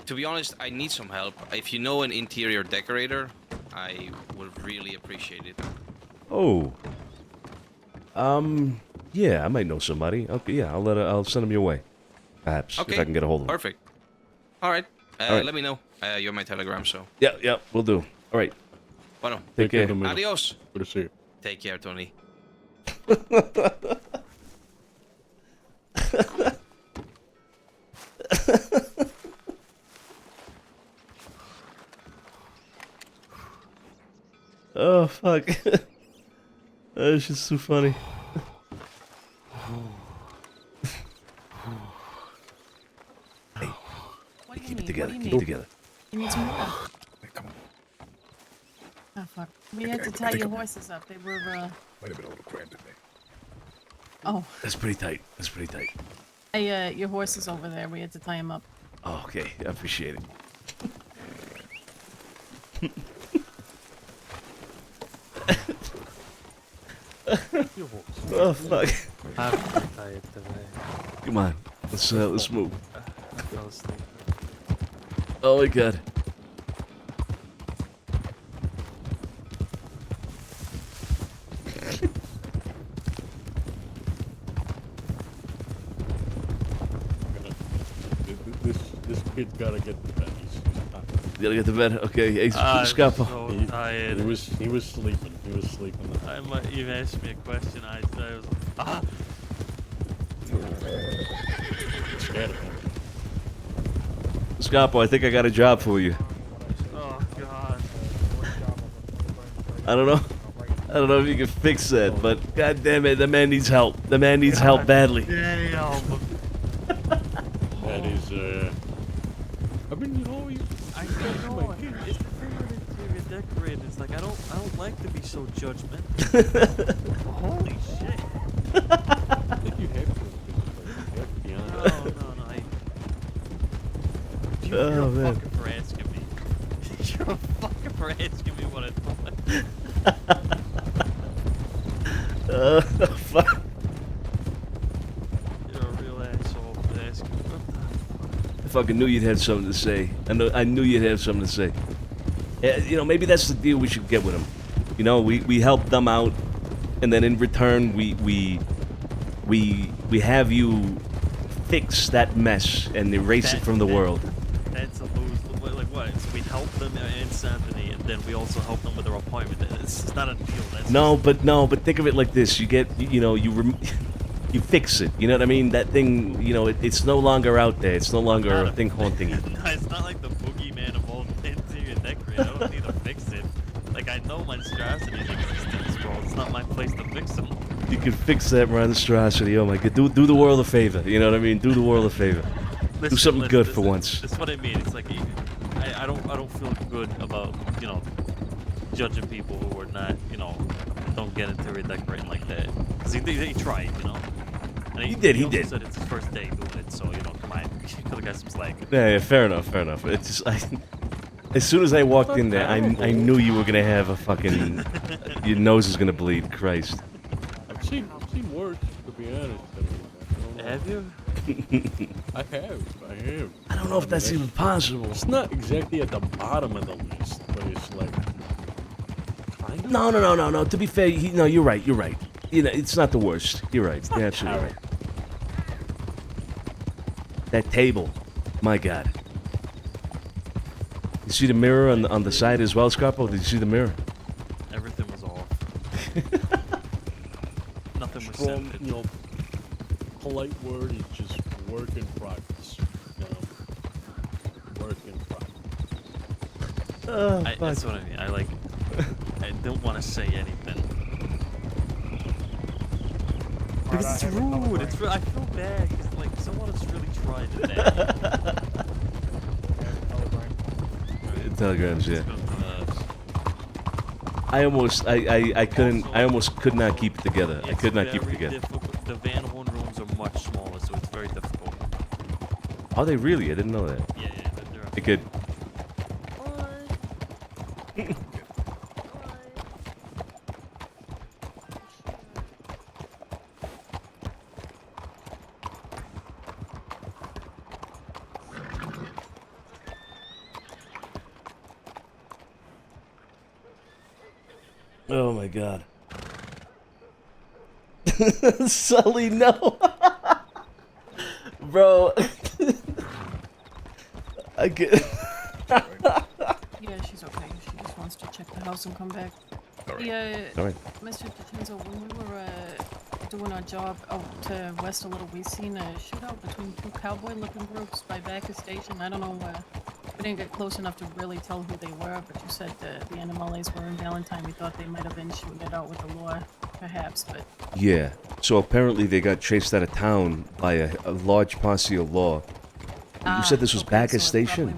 to be honest, I need some help. If you know an interior decorator, I would really appreciate it. Oh. Yeah, I might know somebody. Okay, yeah, I'll send them your way. Perhaps, if I can get a hold of them. Perfect. All right. All right. Let me know. You're my telegram, so. Yeah, we'll do. All right. Bueno. Take care. Adios. Good to see you. Take care, Tony. Oh, fuck. That's just so funny. Hey, keep it together. Keep it together. You need some water? Oh, fuck. We had to tie your horses up. They were, Might have been a little cramped in there. Oh. That's pretty tight. That's pretty tight. Hey, your horse is over there. We had to tie him up. Oh, okay. I appreciate it. Oh, fuck. Come on. Let's move. Oh my god. This kid's gotta get to bed. You gotta get to bed. Okay, hey, Scapo. So tired. He was sleeping. He was sleeping. I might even ask me a question. I was Scared of him. Scapo, I think I got a job for you. Oh god. I don't know if you can fix that, but god damn it, the man needs help. The man needs help badly. Damn. That is, I mean, I know. It's the thing with interior decorating. It's like I don't like to be so judgmental. Holy shit. I think you have to. No. You're man. fucking for asking me. You're fucking for asking me what I thought. Fuck. You're a real asshole for asking me. I fucking knew you'd have something to say. I knew you'd have something to say. Maybe that's the deal we should get with them. We help them out, and then in return we have you fix that mess and erase it from the world. That's a lose. Like what? So we help them in Santini, and then we also help them with their appointment. It's not a deal. That's No, but think of it like this: you get, you fix it. You know what I mean? That thing, it's no longer out there. It's no longer a thing haunting you. No, it's not like the boogeyman of all interior decorating. I don't need to fix it. Like I know monstrosities exist in this world. It's not my place to fix them. You can fix that monstrosity. Oh my god, do the world a favor. You know what I mean? Do the world a favor. Do something good for once. That's what I mean. It's like I don't feel good about judging people who are not don't get interior decorating like that. Cause they tried, And He did. also said it's his first day doing it, so come on, you could have got some slack. Yeah, fair enough. It's just as soon as I walked in there, I knew you were gonna have a fucking your nose is gonna bleed. Christ. I've seen Have you? I have. I don't know if that's even possible. It's not exactly at the bottom of the list, but it's like. Kind of? No. To be fair, no, you're right. You're right. You know, it's not the worst. You're right. You're absolutely right. That table, my God. You see the mirror on the side as well, Scarpo? Did you see the mirror? Everything was off. Nothing was Strong, set. you know, polite word is just work in progress. You know, work in progress. That's what I mean. I don't want to say anything. Because it's rude. It's I feel bad because like someone has really tried to bad. Telegrams, yeah. I almost could not keep it together. I could not keep it together. The Van Horn rooms are much smaller, so it's very difficult. Are they really? I didn't know that. Yeah, they're They could. Oh my God. Sully, no. Bro. I get. Yeah, she's okay. She just wants to check the house and come back. Alright. Mr. DiCenzo, when we were doing our job out west a little, we seen a shootout between two cowboy-looking groups by Bacchus Station. I don't know we didn't get close enough to really tell who they were, but you said the NMLAs were in Valentine. We thought they might have been shooting it out with the law, perhaps, but... Yeah. So apparently they got chased out of town by a large posse of law. You said this was Bacchus Station?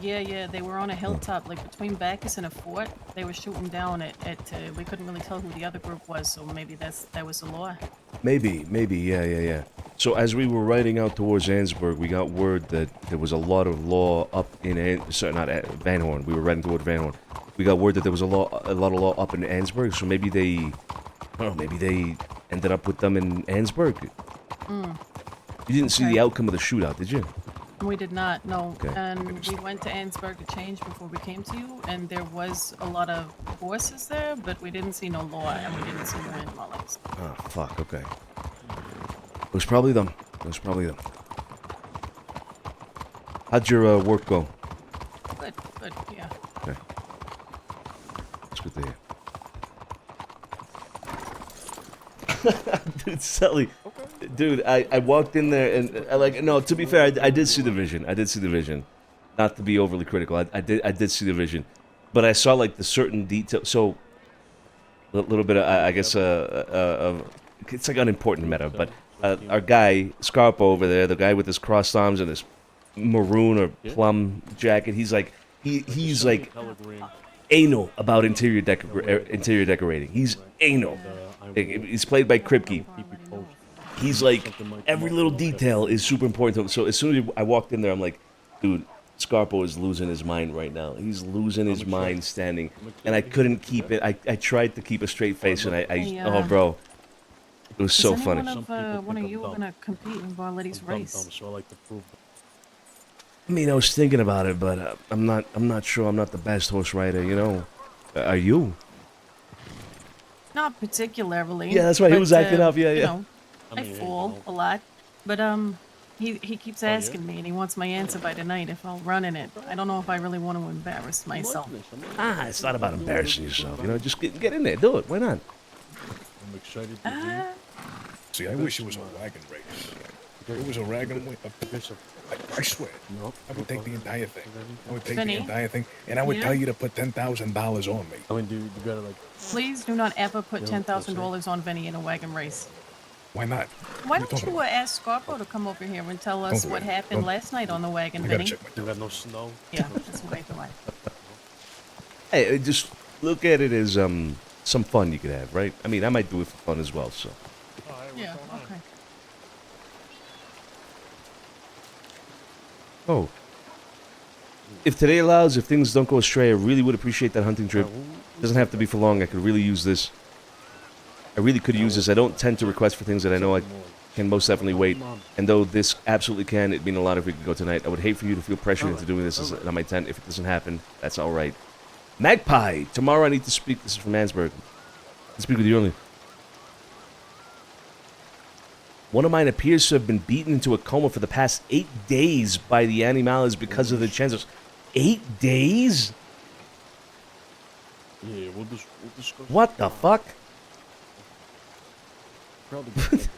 Yeah, they were on a hilltop, like between Bacchus and a fort. They were shooting down at we couldn't really tell who the other group was, so maybe that was the law. Maybe, yeah. So as we were riding out towards Annesburg, we got word that there was a lot of law up in Van Horn. We were riding toward Van Horn. We got word that there was a lot of law up in Annesburg. So maybe they ended up with them in Annesburg. You didn't see the outcome of the shootout, did you? We did not, no. Okay. And we went to Annesburg to change before we came to you, and there was a lot of horses there, but we didn't see no law, and we didn't see no animals. Oh, fuck, okay. It was probably them. How'd your work go? Good, yeah. Okay. That's good to hear. Dude, Sully. Dude, I walked in there and to be fair, I did see the vision. Not to be overly critical, I did see the vision. But I saw like the certain detail, so a little bit of, I guess, it's like unimportant matter, but our guy, Scarpo over there, the guy with his crossed arms and this maroon or plum jacket, he's like anal about interior decorating. He's anal. He's played by Kripke. He's like, every little detail is super important to him. So as soon as I walked in there, I'm like, dude, Scarpo is losing his mind right now. He's losing his mind standing. And I couldn't keep it. I tried to keep a straight face, and oh, bro. It was so funny. One of you gonna compete in Barletti's race? I mean, I was thinking about it, but I'm not sure. I'm not the best horse rider, you know. Are you? Not particularly. Yeah, that's right. He was acting up. Yeah. You know, I fall a lot, but he keeps asking me, and he wants my answer by tonight if I'll run in it. I don't know if I really want to embarrass myself. It's not about embarrassing yourself. You know, just get in there, do it. Why not? I'm excited to See, I wish it was a wagon race. If it was a wagon race, I swear, I would take the entire thing. I would take the entire thing, and I would tell you to put $10,000 on me. I mean, dude, you gotta Please do not ever put $10,000 on Vinny in a wagon race. Why not? Why don't you ask Scarpo to come over here and tell us what happened last night on the wagon, Vinny? You got no snow. Yeah, that's way the way. Hey, just look at it as some fun you could have, right? I mean, I might do it for fun as well. So. Yeah. Okay. Oh. If today allows, if things don't go astray, I really would appreciate that hunting trip. Doesn't have to be for long. I could really use this. I really could use this. I don't tend to request for things that I know can most definitely wait. And though this absolutely can, it'd mean a lot if we could go tonight. I would hate for you to feel pressured into doing this on my tent. If it doesn't happen, that's all right. Magpie, tomorrow I need to speak. This is from Mansburg. I speak with you only. One of mine appears to have been beaten into a coma for the past 8 days by the Animales because of the DiCenzos. 8 days? Yeah, we'll discuss. What the fuck? Probably get back to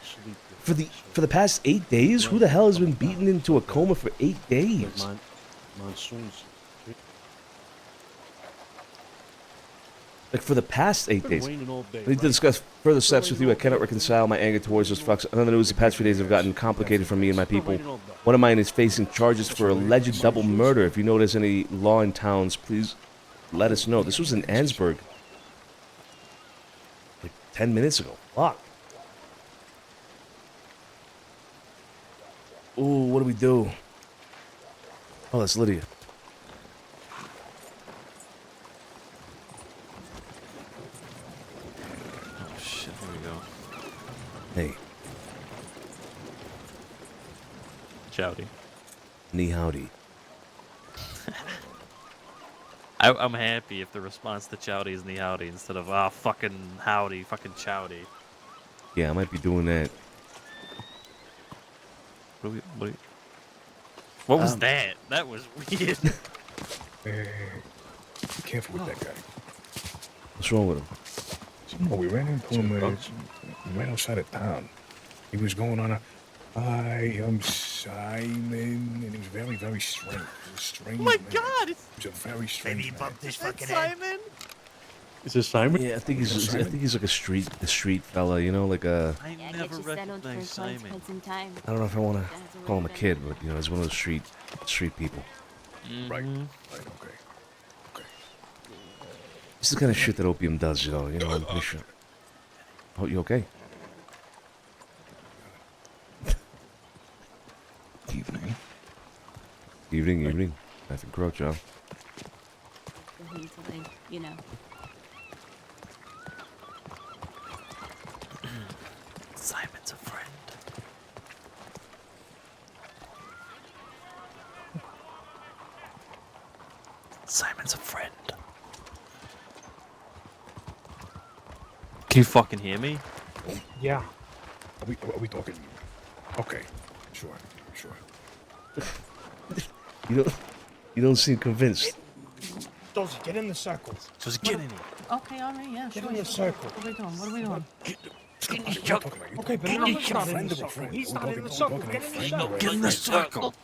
sleep. For the past 8 days? Who the hell has been beaten into a coma for 8 days? Monsoons. Like for the past 8 days. raining all day, I need to discuss further steps with you. I cannot reconcile my anger towards those fucks. Another news, the past few days have gotten complicated for me and my people. One of mine is facing charges for alleged double murder. If you know there's any law in towns, please let us know. This was in Ansburg. Like 10 minutes ago. Fuck. Ooh, what do we do? Oh, that's Lydia. Shit, here we go. Hey. Chowdy. Knee howdy. I'm happy if the response to chowdy is knee howdy instead of fucking howdy, fucking chowdy. Yeah, I might be doing that. What was that? That was weird. Be careful with that guy. What's wrong with him? Oh, we ran into him right outside of town. He was going on a, I am Simon, and he was very, very strange. He was strange. Oh my man. god! He was a very strange man. bumped his fucking Simon? Is this Simon? Yeah, I think he's like a street fella, you know, like a. I never recognized Simon. I don't know if I want to call him a kid, but you know, he's one of those street people. Right. Okay. This is the kind of shit that opium does, you know. I'm pretty sure. Oh, you okay? Evening. Evening. I think Croach, y'all. You know. Simon's a friend. Simon's a friend. Can you fucking hear me? Yeah. Are we talking? Okay. Sure. You don't seem convinced. Dozy, get in the circle. Just get in it. Okay, alright, yeah, Get sure. in the circle. What are we doing? Okay, but now he's not in the circle. He's not in the circle. Get in the circle. Get in the circle.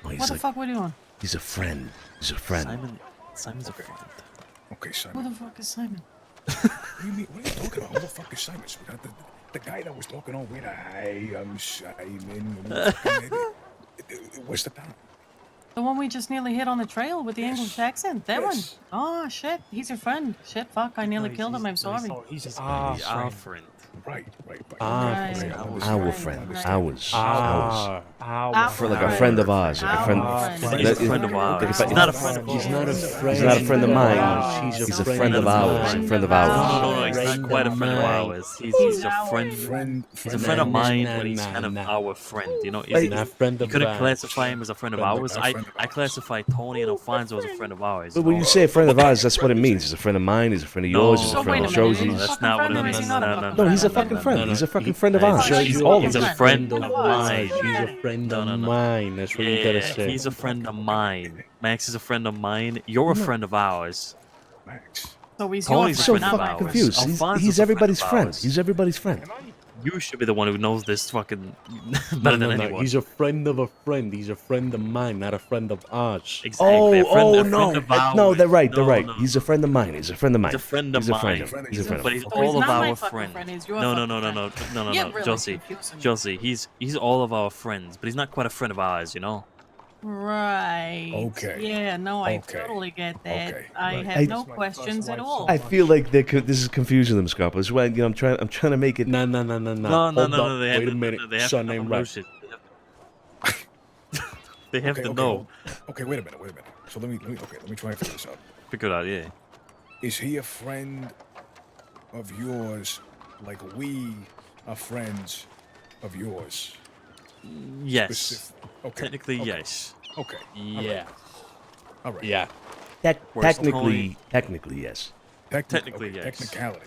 Oh, What the fuck we doing? He's a friend. Simon's a friend. Okay, Simon. Who the fuck is Simon? What do you mean? What are you talking about? Who the fuck is Simon? The guy that was talking over here. Hi, I'm Simon. Where's the town? The one we just nearly hit on the trail with the English accent. That one. Oh shit, he's your friend. Shit, fuck, I nearly killed him. I'm sorry. He's our friend. Right. Our friend. Ours. For like a friend. friend of ours. Like a friend. He's a friend of ours. He's not a friend of He's not a friend of mine. He's a friend of ours. A friend of ours. No, he's not quite a friend of ours. He's a friend. He's a friend of mine, but he's kind of our friend. You know, you couldn't classify him as a friend of ours. I classify Tony and Alfonso as a friend of ours. But when you say a friend of ours, that's what it means. He's a friend of mine. He's a friend of yours. He's a friend of Josie's. That's not what it means. No, he's a fucking friend. He's a fucking friend of ours. He's all of He's a friend of mine. He's a friend of mine. That's what you gotta say. He's a friend of mine. Max is a friend of mine. You're a friend of ours. Max. So he's Tony's so a friend of fucking ours. confused. Alfonso's He's a everybody's of friend. ours. He's everybody's friend. You should be the one who knows this fucking better than anyone. He's a friend of a friend. He's a friend of mine, not a friend of ours. Exactly. No, they're right. He's a friend of mine. He's a friend of mine. He's a friend of mine. He's a friend But of he's mine. all of not my our fucking friends. friend, he's your No, really Josie. confusing. Josie, he's all of our friends, but he's not quite a friend of ours, you know? Right. Okay. Yeah, no, I Okay. totally get that. Okay. I Right. have no questions at all. I feel like this is confusing them, Scarpa. Well, I'm trying to make it. No. No. Wait a minute. They have Son to named know Rap. shit. They have to know. Okay, wait a minute. So let me try and figure this out. Figure it out, yeah. Is he a friend of yours like we are friends of yours. Yes. Okay. Technically, okay. yes. Okay. Yeah. All right. Yeah. Technically, yes. Technically, okay, yes. Technicality.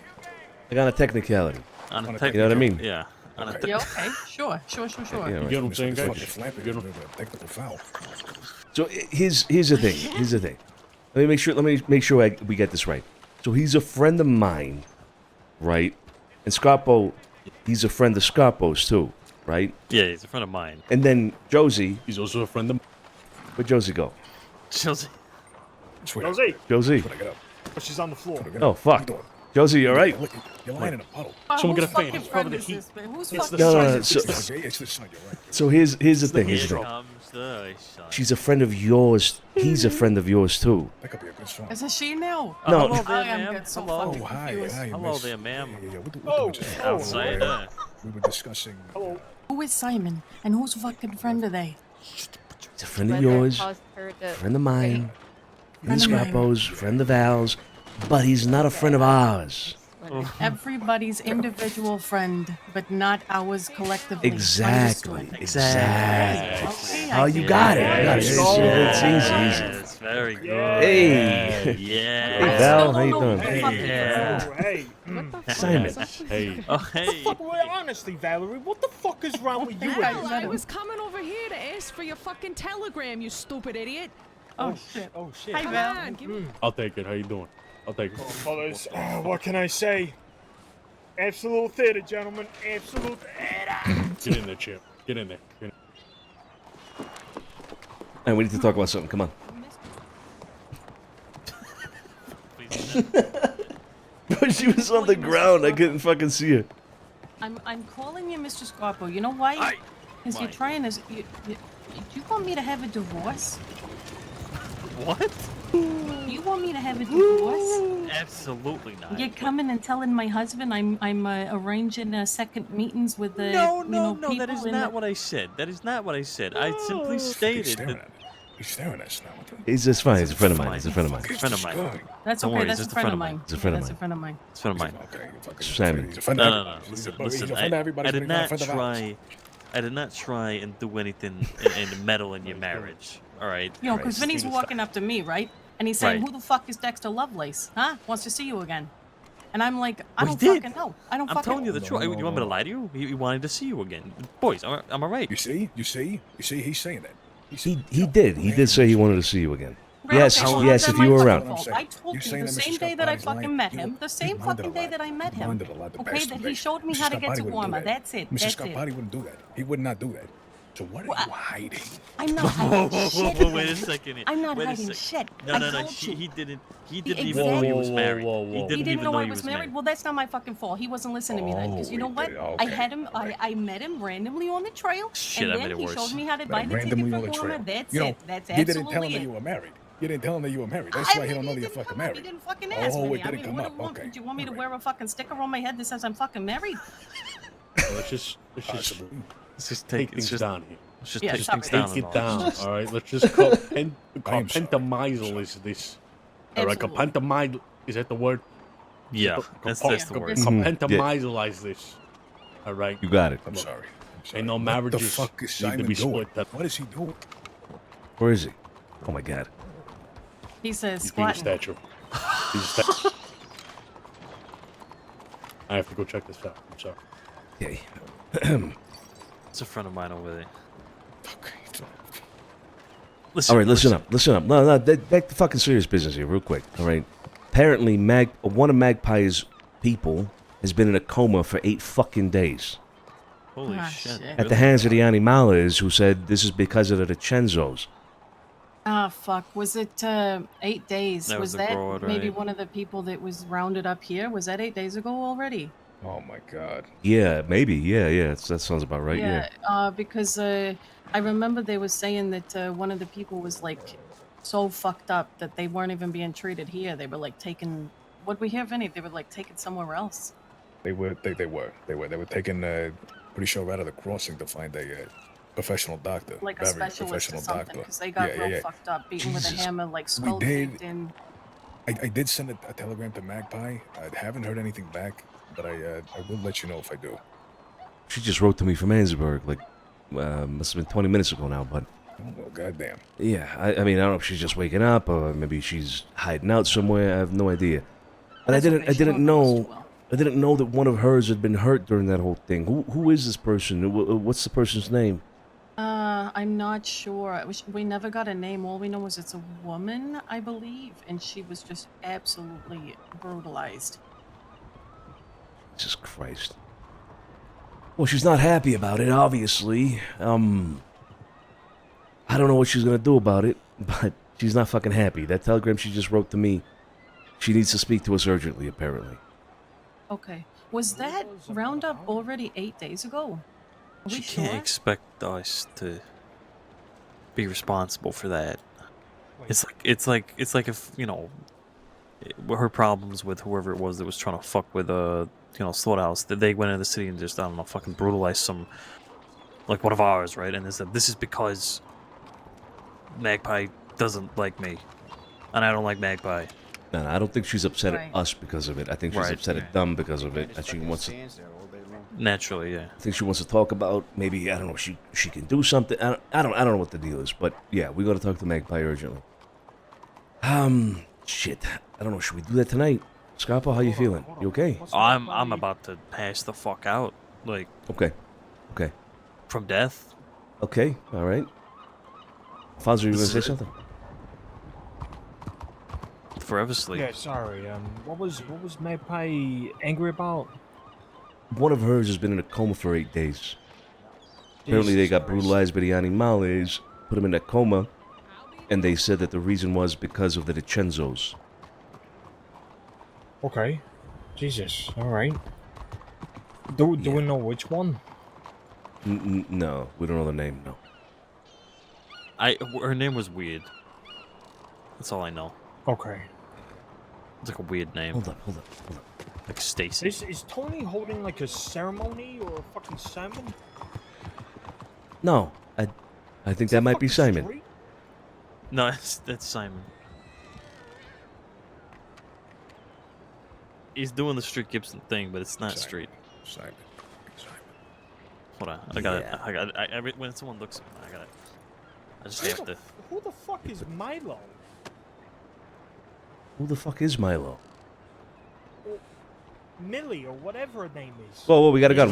Like on a technicality. On a You know what I mean? Yeah. On a Yeah, okay. Sure. Yeah, You right. get what I'm saying, guys? Technical foul. So here's the thing. Here's the thing. Let me make sure we get this right. So he's a friend of mine, right? And Scarpo, he's a friend of Scarpo's too, right? Yeah, he's a friend of mine. And then Josie. He's also a friend of. Where'd Josie go? Josie. Josie. Oh, she's on the floor. Oh fuck. Josie, you all right? You're lying in a puddle. Someone get a Whose fan. fucking It's probably friend the is heat. this, man? Who's It's the fucking No, friend no, is so- this? It's the sun. You're right. So here's the thing. Here Here's the thing. comes the sun. She's a friend of yours. He's a friend of yours too. That could be a good song. Is it she now? No. Hello there, I am ma'am. get so Hello. fucking confused. Hello miss. there, ma'am. Yeah, what Oh, Outside there. We were discussing. Who is Simon? And whose fucking friend are they? He's a friend of yours, friend of mine, friend of Friend of mine. Scarpo's, friend of Al's, but he's not a friend of ours. Everybody's individual friend, but not ours collectively. Exactly. Understood. Exactly. Okay, Oh, you got it. You got it. It's easy. Yes, very good. Hey. Yeah. Hey, Val, how you doing? Yeah. Hey. Simon. Hey. Oh, hey. Well, honestly, Valerie, what the fuck is wrong with you? Val, I was coming over here to ask for your fucking telegram, you stupid idiot. Oh shit. Oh shit. Hi, Come Val. on, Give me. I'll take it. How you doing? I'll take it. Fellas, what can I say? Absolute theater, gentlemen. Absolute theater. Get in there, champ. Get in there. Get in. And we need to talk about something. Come on. But she was on the ground. I couldn't fucking see her. I'm calling you Mr. Scarpo. You know why? Because you're trying to. You want me to have a divorce? What? You want me to have a divorce? Absolutely not. You're coming and telling my husband I'm arranging second meetings with the No, you no, know, no. That people is in not the- what I said. That is not what I said. I simply He's stated staring that. at me. He's staring at us now. He's just fine. He's a friend of mine. He's a friend of mine. He's a friend of mine. That's Don't okay. worry, That's it's a just friend of mine. It's a friend of That's mine. a friend of mine. It's a friend of mine. Okay, fucking Simon. He's a friend of No. everybody. Listen. He's a friend of everybody. I but did he's not a not friend of ours. I did not try and do anything and meddle in your marriage. All right. You know, because Vinny's walking up to me, right? And he's saying, Right. "Who the fuck is Dexter Lovelace? Huh? Wants to see you again?" And I'm like, "I Well, he don't did. fucking know. I don't I'm fucking telling you the know." truth. You want me to lie to you? He wanted to see you again. Boys, am I right? You see? He's saying that. He did. He did say he wanted to see you again. Right, Yes, okay, well, yes, that's if you my were fucking around. fault. I told You're you saying the that Mr. same day that I Scarpati's fucking lying. met You- him, the same he minded fucking a day lot. that I met He him. minded a lot. The Okay, bastard that he bitch. showed me Mr. how to get Scarpati to wouldn't do Warmer. that. That's it. Mr. That's Scarpati it. wouldn't do that. He would not do that. So what are you hiding? I'm not hiding shit. Wait a second. I'm not Wait a hiding sec. shit. No, I no, no. told you. He didn't. He The didn't even know he was exact- married. He didn't know I was married. Well, that's not my fucking fault. He wasn't listening to me then. Because you know what? I had him. I met him randomly on the trail, Shit, I and made then it he worse. showed me how to buy the ticket Randomly for on the Warmer. trail. That's You know, it. That's you didn't tell him absolutely that it. you were married. You didn't tell him that you were married. That's why he don't know that you're fucking married. You didn't fucking ask Oh, me. it I didn't mean, come what up. do you want? Okay. Do you want me to wear a fucking sticker on my head that says I'm fucking married? Let's just take things just- down here. let's just Yeah, take stop things it. down. Take a it notch. down. All right. Let's just compromise is this. All right. Compromise. Is that the word? Yeah, that's the word. Compromise this. All right. You got it. I'm sorry. Ain't no What the marriages fuck is need to Simon be doing? split. That What is he doing? Where is he? Oh my God. He says he's being a squatting. statue. He's a statue. I have to go check this out. I'm sorry. Okay. It's a friend of mine over there. All right, listen up. No, back to fucking serious business here, real quick. All right. Apparently, one of Magpie's people has been in a coma for 8 fucking days. Holy Ah, shit. shit. At the hands of the Animales, who said this is because of the DiCenzos. Ah, fuck. Was it 8 days? That was the that broad, maybe right? one of the people that was rounded up here? Was that 8 days ago already? Oh my God. Yeah, maybe. Yeah. That sounds about right. Yeah. Because I remember they were saying that one of the people was like so fucked up that they weren't even being treated here. They were like taken. What we hear, Vinny? They were like taken somewhere else. They were taken pretty sure right of the crossing to find a professional doctor. Like a Very specialist or professional something, doctor. because they got Yeah, real yeah. fucked up, beaten with a Jesus. hammer, like We skull did. kicked, and I did send a telegram to Magpie. I haven't heard anything back. but I will let you know if I do. She just wrote to me from Annesburg, like, must have been 20 minutes ago now, but... Oh, well, goddamn. Yeah, I mean, I don't know if she's just waking up, or maybe she's hiding out somewhere, I have no idea. But I didn't know that one of hers had been hurt during that whole thing. Who is this person? What's the person's name? I'm not sure. We never got a name. All we know is it's a woman, I believe, and she was just absolutely brutalized. Jesus Christ. Well, she's not happy about it, obviously. I don't know what she's gonna do about it, but she's not fucking happy. That telegram she just wrote to me, she needs to speak to us urgently, apparently. Okay. Was that roundup already 8 days ago? Are She we can't sure? expect us to be responsible for that. It's like if, you know, her problems with whoever it was that was trying to fuck with Slaughterhouse, that they went into the city and just, I don't know, fucking brutalized some, like, one of ours, right? And they said, this is because Magpie doesn't like me, and I don't like Magpie. No, I don't think she's upset at us because of it. I think she's upset at them because of it. And she wants to... Naturally, yeah. I think she wants to talk about, maybe, I don't know, she can do something. I don't know what the deal is, but yeah, we got to talk to Magpie urgently. Shit. I don't know, should we do that tonight? Scarpa, how you feeling? You okay? I'm about to pass the fuck out, like. Okay. From death. Okay, all right. Fonzo, you gonna say something? Forever sleep. Yeah, sorry. What was Magpie angry about? One of hers has been in a coma for 8 days. Apparently they got brutalized by the animales, put them in a coma, and they said that the reason was because of the DiCenzos. Okay. Jesus. All right. Do we know which one? No, we don't know the name. No. Her name was weird. That's all I know. Okay. It's like a weird name. Hold on. Like Stacy. Is Tony holding like a ceremony or a fucking sermon? No, I think that might be Simon. No, that's Simon. He's doing the Street Gibson thing, but it's not Street. Simon. Hold on, I got it. When someone looks, I got it. I just have to. Who the fuck is Milo? Who the fuck is Milo? Or Millie or whatever her name is. Whoa, we got a gun.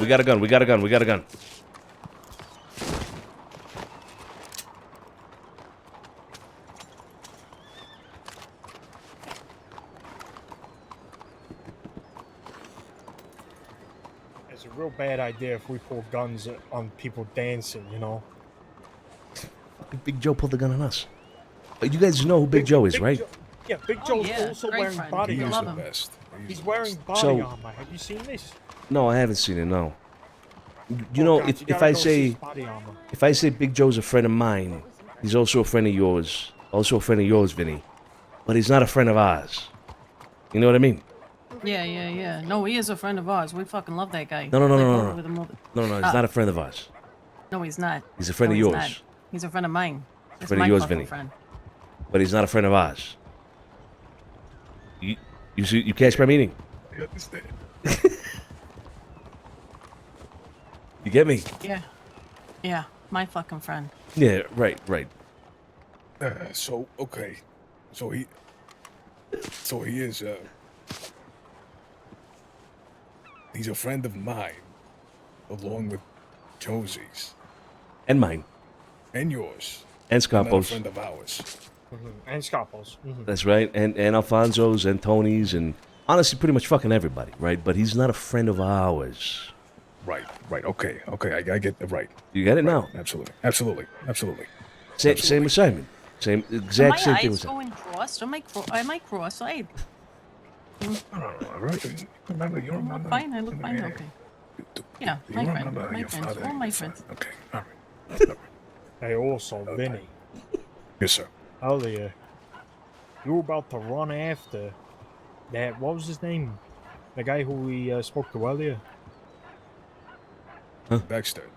It's a real bad idea if we pull guns on people dancing, you know? Big Joe pulled the gun on us. You guys know who Big Joe is, right? Yeah, Big Joe's also wearing body armor. He's wearing body armor. Have you seen this? No, I haven't seen it. No. You know, God, if I say Big Joe's a friend of mine, he's also a friend of yours. Also a friend of yours, Vinny. But he's not a friend of ours. You know what I mean? Yeah. No, he is a friend of ours. We fucking love that guy. No. No, He's not a friend of ours. No, he's not. He's a friend of he's yours. not. He's a friend of mine. A friend of yours, Vinny. Friend. But he's not a friend of ours. You catch my meaning? I understand. You get me? Yeah, my fucking friend. Yeah, right. So okay, so he is he's a friend of mine, along with Josie's. And mine. And yours. And Not a Scarpo's. friend of ours. And Scarpo's. That's right. And Alfonso's and Tony's and honestly pretty much fucking everybody, right? But he's not a friend of ours. Right. Okay. I get it. Right. You get it now? Absolutely. Same with Simon. Same thing with eyes Simon. going crossed? Am I cross-eyed? All right. Remember, you remember. Fine, I look fine. Okay. Yeah, you my friend. remember My your friends. father All and my your friends. Okay. All right. Hey, also, Vinny. Yes, sir. Earlier, you were about to run after that. What was his name? The guy who we spoke to earlier. Huh? Baxter.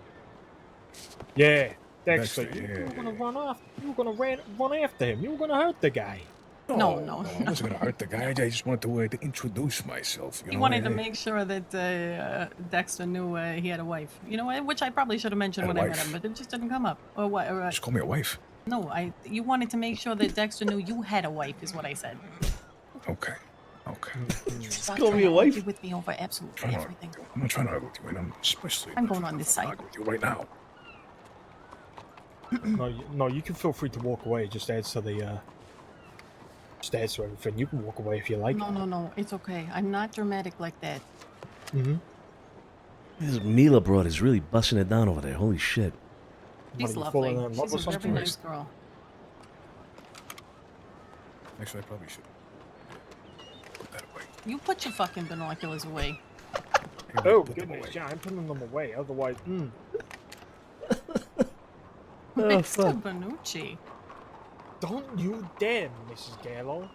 Yeah, Dexter. Dexter, You yeah. were gonna run off. You were gonna run after him. You were gonna hurt the guy. No. I wasn't gonna hurt the guy. I just wanted to introduce myself. You He know, wanted to hey, make sure that Dexter knew he had a wife. You know, which I probably should have mentioned Had a when I met wife? him, but it just didn't come up. Or what? Or, Just call me a wife. no, you wanted to make sure that Dexter knew you had a wife, is what I said. Okay. Okay. Stop call trying me a to wife? argue with me over absolutely everything. I'm not trying to argue with you, and I'm especially. I'm going on this side. Argue with you right now. No, you can feel free to walk away. It just adds to the. Just adds to everything. You can walk away if you like. No, it's okay. I'm not dramatic like that. Mm-hmm. This Mila broad is really busting it down over there. Holy shit. She's lovely. She's a very nice girl. Actually, I probably should put that away. You put your fucking binoculars away. Oh goodness, yeah, I'm putting them away. Otherwise, Mr. Benucci. Don't you dare, Mrs. Gallo.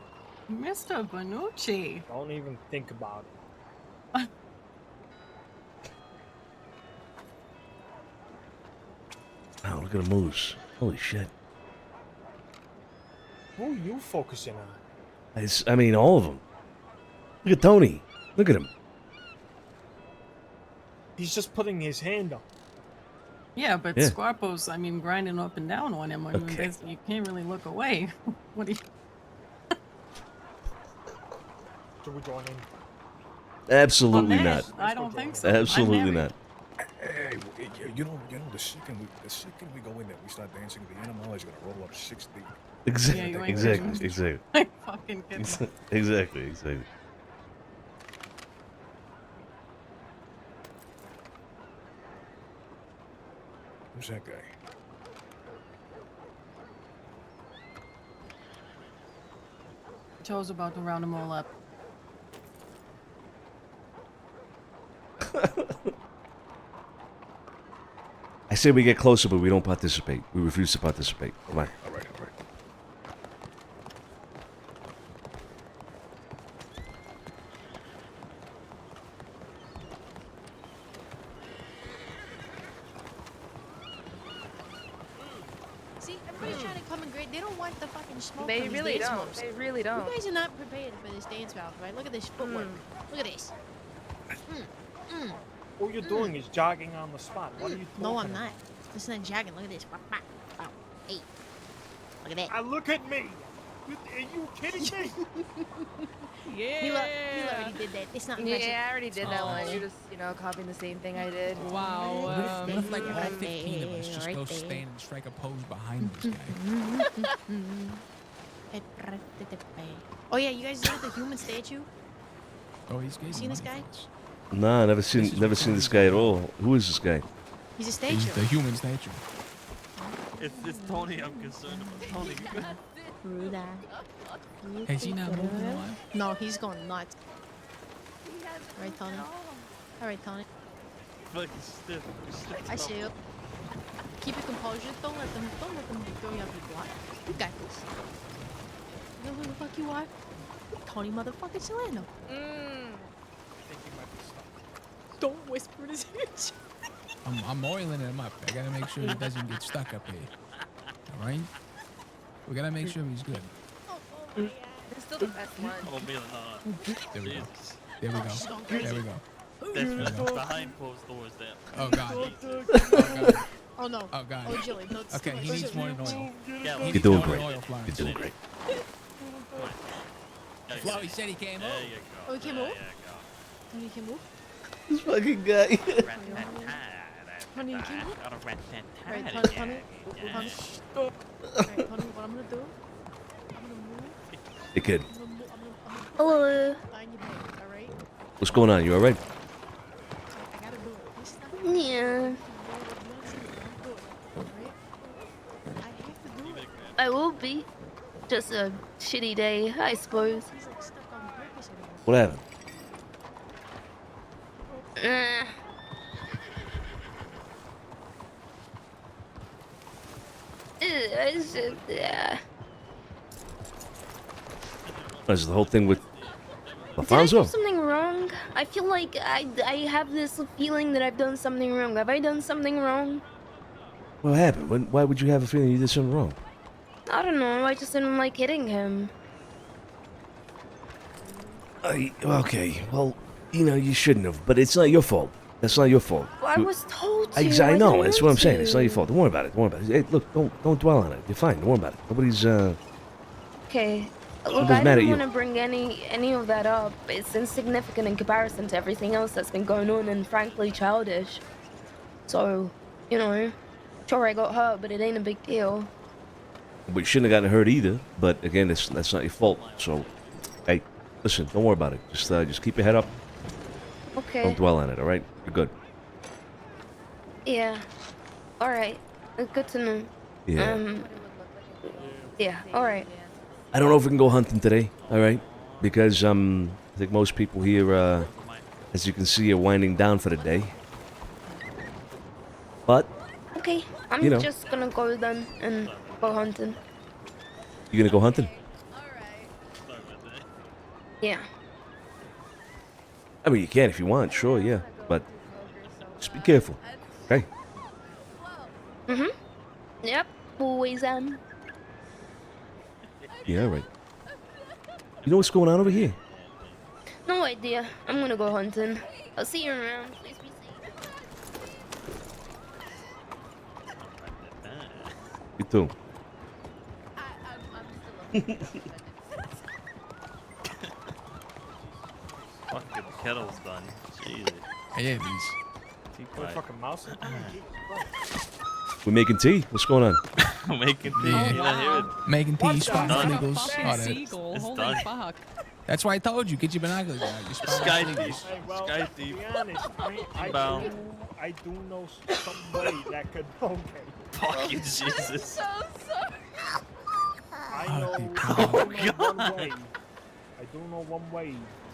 Mr. Benucci. Don't even think about it. Wow, look at the moose. Holy shit. Who are you focusing on? I mean, all of them. Look at Tony. Look at him. He's just putting his hand up. Yeah, but Yeah. Scarpo's, I mean, grinding up and down on him. I mean, Okay. you can't really look away. What do you... Should we join in? Absolutely On not. that, I don't think so. Absolutely I'm not. Hey, you know, the second we go in there, we start dancing. The animal is gonna roll up 6 deep. Exactly. you ain't Exactly. kidding. Exactly. I fucking kidding. Exactly. Exactly. Who's that guy? Joe's about to round them all up. I say we get closer, but we don't participate. We refuse to participate. Come on. All right. See, everybody's trying to come and great. They don't want the fucking smoke. They from these really dance don't. moves. They really don't. You guys are not prepared for this dance route, right? Look at this footwork. Look at this. All you're doing is jogging on the spot. What are you talking No, I'm about? not. This is not jogging. Look at this. Hey. Look at that. Look at me. Are you kidding me? Mila already did that. It's not impressive. Yeah, I already did that one. You're just, copying the same thing I did. Wow. What if like all Right 15 of us just there, go right there. stand and strike a pose behind this guy? Oh yeah, you guys look at the human statue? Oh, he's You seen this guy? Nah, never seen this guy at all. Who is this guy? He's a statue. He's the human statue. It's Tony I'm concerned about. Tony. Ruda. Has he not moved in a while? No, he's going nuts. Right, Tony? Alright, Tony. Fucking stiff. I see you. Keep your composure. Don't let them throw you off your block. You got this. You know who the fuck you are? Tony motherfucking Solano. Don't whisper his ears. I'm oiling him up. I gotta make sure he doesn't get stuck up here. All right? We gotta make sure he's good. It's still the best one. Oh, Mila, no. There we go. Jesus. There we go. There we go. That's There we go. behind closed doors there. Oh god. Oh god. Oh no. Oh god. Oh Jilly, no. it's Okay, too he much. needs more than oil. Yeah, He You're needs doing more than great. oil flying. You're doing great. Flo, he said he came There over. you go. Oh, he can There move? you go. Tony can move? This fucking guy. Tony, you can move? Alright, Tony, Tony. Tony. Alright, Tony, what I'm gonna do? I'm gonna move. Hey, kid. I'm gonna move. Hello. Behind your back, alright? What's going on? You all right? I gotta do it. This time. Yeah. I will be. Just a shitty day, I suppose. What happened? It's just, yeah. Is the whole thing with Did I Alfonso? do something wrong? I feel like I have this feeling that I've done something wrong. Have I done something wrong? What happened? Why would you have a feeling you did something wrong? I don't know. I just didn't like hitting him. Okay, well, you shouldn't have, but it's not your fault. That's not your fault. Well, I was told to. I know, didn't that's know what I'm saying. to. It's not your fault. Don't worry about it. Don't worry about it. Hey, look, don't dwell on it. You're fine. Don't worry about it. Nobody's Okay. Look, Nobody's I mad at didn't you. want to bring any of that up. It's insignificant in comparison to everything else that's been going on and frankly childish. So, sure I got hurt, but it ain't a big deal. But you shouldn't have gotten hurt either. But again, that's not your fault. So, hey, listen, don't worry about it. Just keep your head up. Okay. Don't dwell on it. All right, you're good. Yeah. All right. Good to know. Yeah. Yeah. All right. I don't know if we can go hunting today. All right, because I think most people here, as you can see, are winding down for the day. But Okay. I'm You know. just gonna go then and go hunting. you gonna go hunting? Yeah. I mean, you can if you want, sure, yeah. But just be careful, okay? Mhm. Yep. Always am. Yeah, all right. You know what's going on over here? No idea. I'm gonna go hunting. I'll see you around. Please be safe. You too. Fucking kettle's done. Jesus. Yeah, these. Keep What, quiet. fucking mouse? We're making tea. What's going on? Making tea. You not hear it? Making tea, What's spotting done? squiggles. Fucking all that. seagull. It's Holy done. fuck. That's why I told you, get your binoculars out. You're spotting Sky squiggles. thief. Sky thief. To be honest, Bound. I do know some way that could. Okay. Fucking Jesus. I know, Oh, I know one way. I do know one way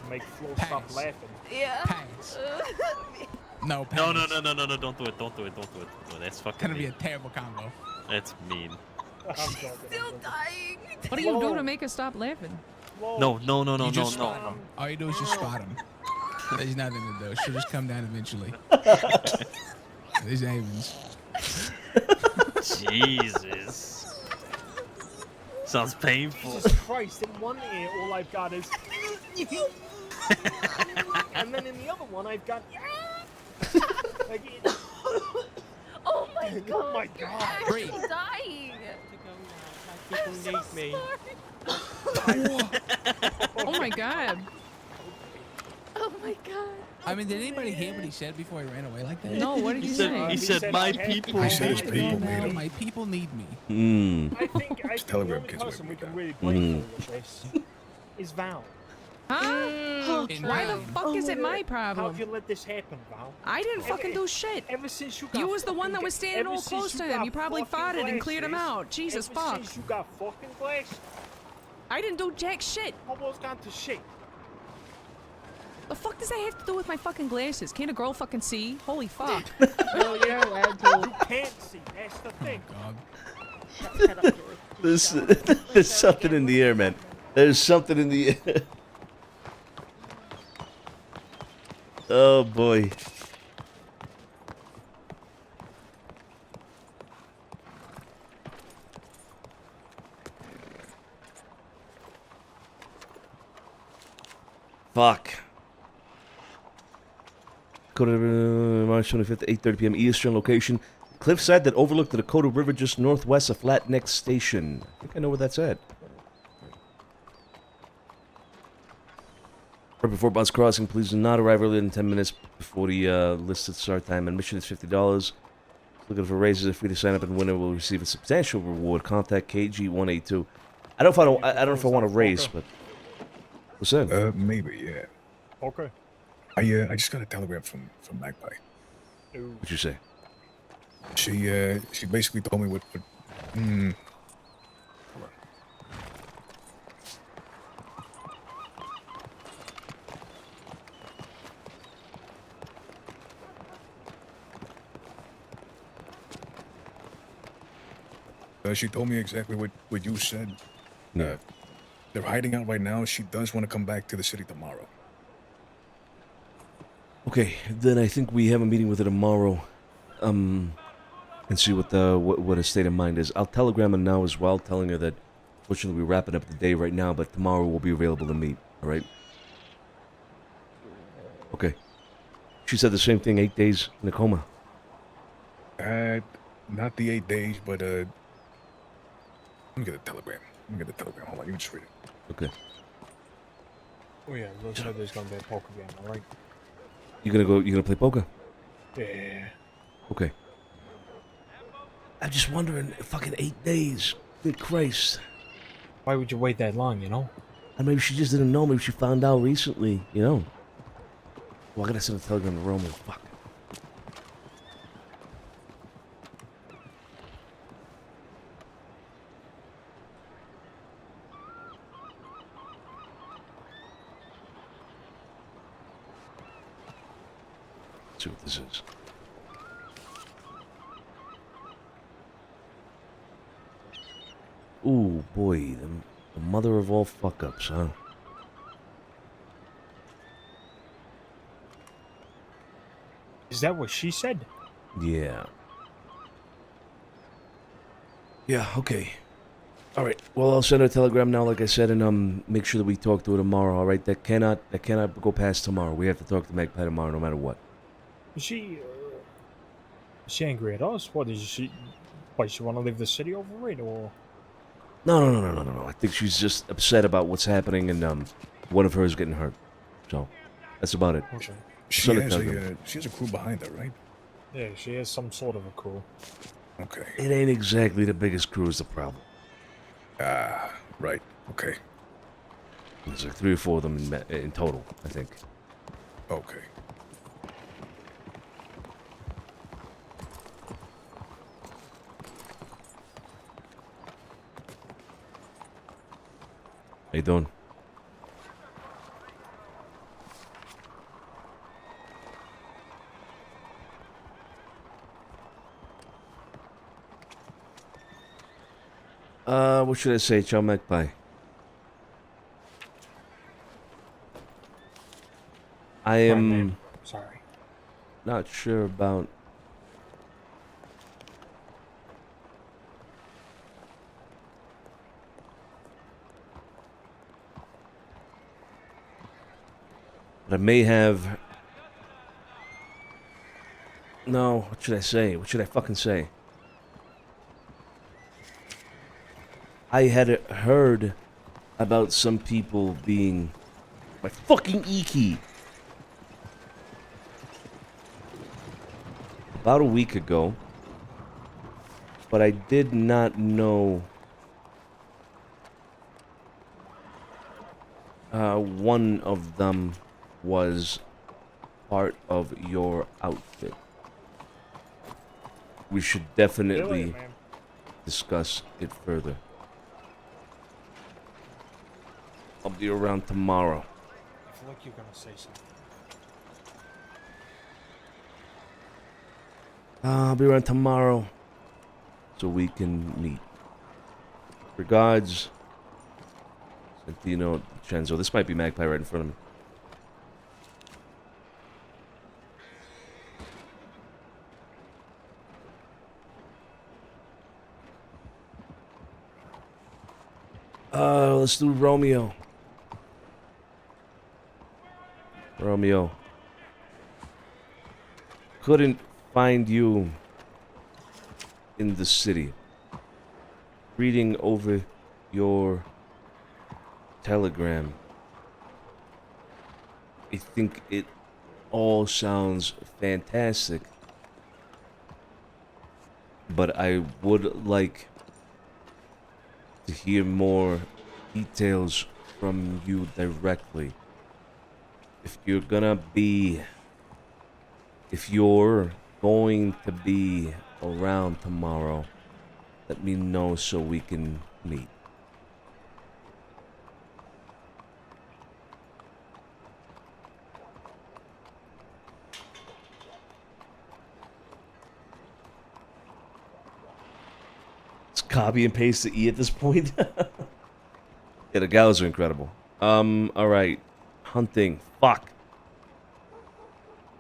to make Flo stop Pass. laughing. Yeah. Pass. No, pass. No, don't do it. Don't do it. That's fucking Gonna be a mean. terrible combo. That's mean. I'm joking. Still dying. What do you do to make her stop laughing? No. You just spot him. All you do is just spot him. There's nothing to do. She'll just come down eventually. There's Avens. Jesus. Sounds painful. Jesus Christ, in one ear all I've got is and then in the other one I've got like, Oh my god. oh my god. Breathe. I'm dying. People need me. Oh my god. Oh my god. I mean, did anybody hear what he said before he ran away like that? No, what did you say? He said my people. He said his My people people made him. My people need me. I think the Telegram only kids person we might can be really blame for this is Val. Huh? In Why the vain. fuck is it my How problem? have you let this happen, Val? I didn't fucking do shit. Ever since you got You was the one that fucking was standing ever all since close to him. got You probably fucking farted and cleared him glasses, out. Jesus ever fuck. since you got fucking glasses, I didn't do jack shit. almost gone to shit. The fuck does that have to do with my fucking glasses? Can't a girl fucking see? Holy fuck. No, you're allowed to. You can't see. That's the thing. God. There's something in the air, man. There's something in the air. Oh boy. Fuck. Dakota March 25th, 8:30 p.m. Eastern location. Cliffside that overlooked the Dakota River just northwest of Flat Neck Station. I think I know where that's at. Right before bus crossing, please do not arrive earlier than 10 minutes before the listed start time. Admission is $50. Looking for raises. If free to sign up, and winner will receive a substantial reward. Contact KG182. I don't know if I want to raise, but what's that? Maybe, yeah. Okay. I just got a telegram from Magpie. What'd you say? She basically told me what hold on. She told me exactly what you said. Yeah. They're hiding out right now. She does want to come back to the city tomorrow. Okay, then I think we have a meeting with her tomorrow, and see what her state of mind is. I'll telegram her now as well, telling her that fortunately we're wrapping up the day right now, but tomorrow we'll be available to meet. All right. Okay. She said the same thing, 8 days in a coma. Not the 8 days, but let me get a telegram. Hold on, you can just read it. Okay. Oh yeah, looks like there's gonna be a poker game, alright? You gonna play poker? Yeah. Okay. I'm just wondering, fucking 8 days. Good Christ. Why would you wait that long, you know? And maybe she just didn't know. Maybe she found out recently, you know. Well, I gotta send a telegram to Roman. Fuck. Let's see what this is. Ooh, boy, the mother of all fuck-ups, huh? Is that what she said? Yeah. Yeah, okay. All right. Well, I'll send her a telegram now, like I said, and make sure that we talk to her tomorrow. All right. That cannot go past tomorrow. We have to talk to Magpie tomorrow, no matter what. Is she angry at us? What is she? Why she want to leave the city over it, or? No. I think she's just upset about what's happening, and one of her is getting hurt. So that's about it. Okay. She has a crew behind her, right? Yeah, she has some sort of a crew. Okay. It ain't exactly the biggest crew is the problem. Ah, right. Okay. There's like 3 or 4 of them in total, I think. Okay. How you doing? What should I say, Chow Magpie? I am Sorry. not sure about but I may have no, what should I say? What should I fucking say? I had heard about some people being my fucking E-key. About a week ago, but I did not know one of them was part of your outfit. We should definitely discuss it further. I'll be around tomorrow. I feel like you're gonna say something. I'll be around tomorrow so we can meet. Regards, Santino DiCenzo. This might be Magpie right in front of me. Let's do Romeo. Romeo. Couldn't find you in the city. Reading over your telegram. I think it all sounds fantastic. But I would like to hear more details from you directly. If you're going to be around tomorrow, let me know so we can meet. Let's copy and paste the E at this point. Yeah, the gals are incredible. Alright. Hunting. Fuck.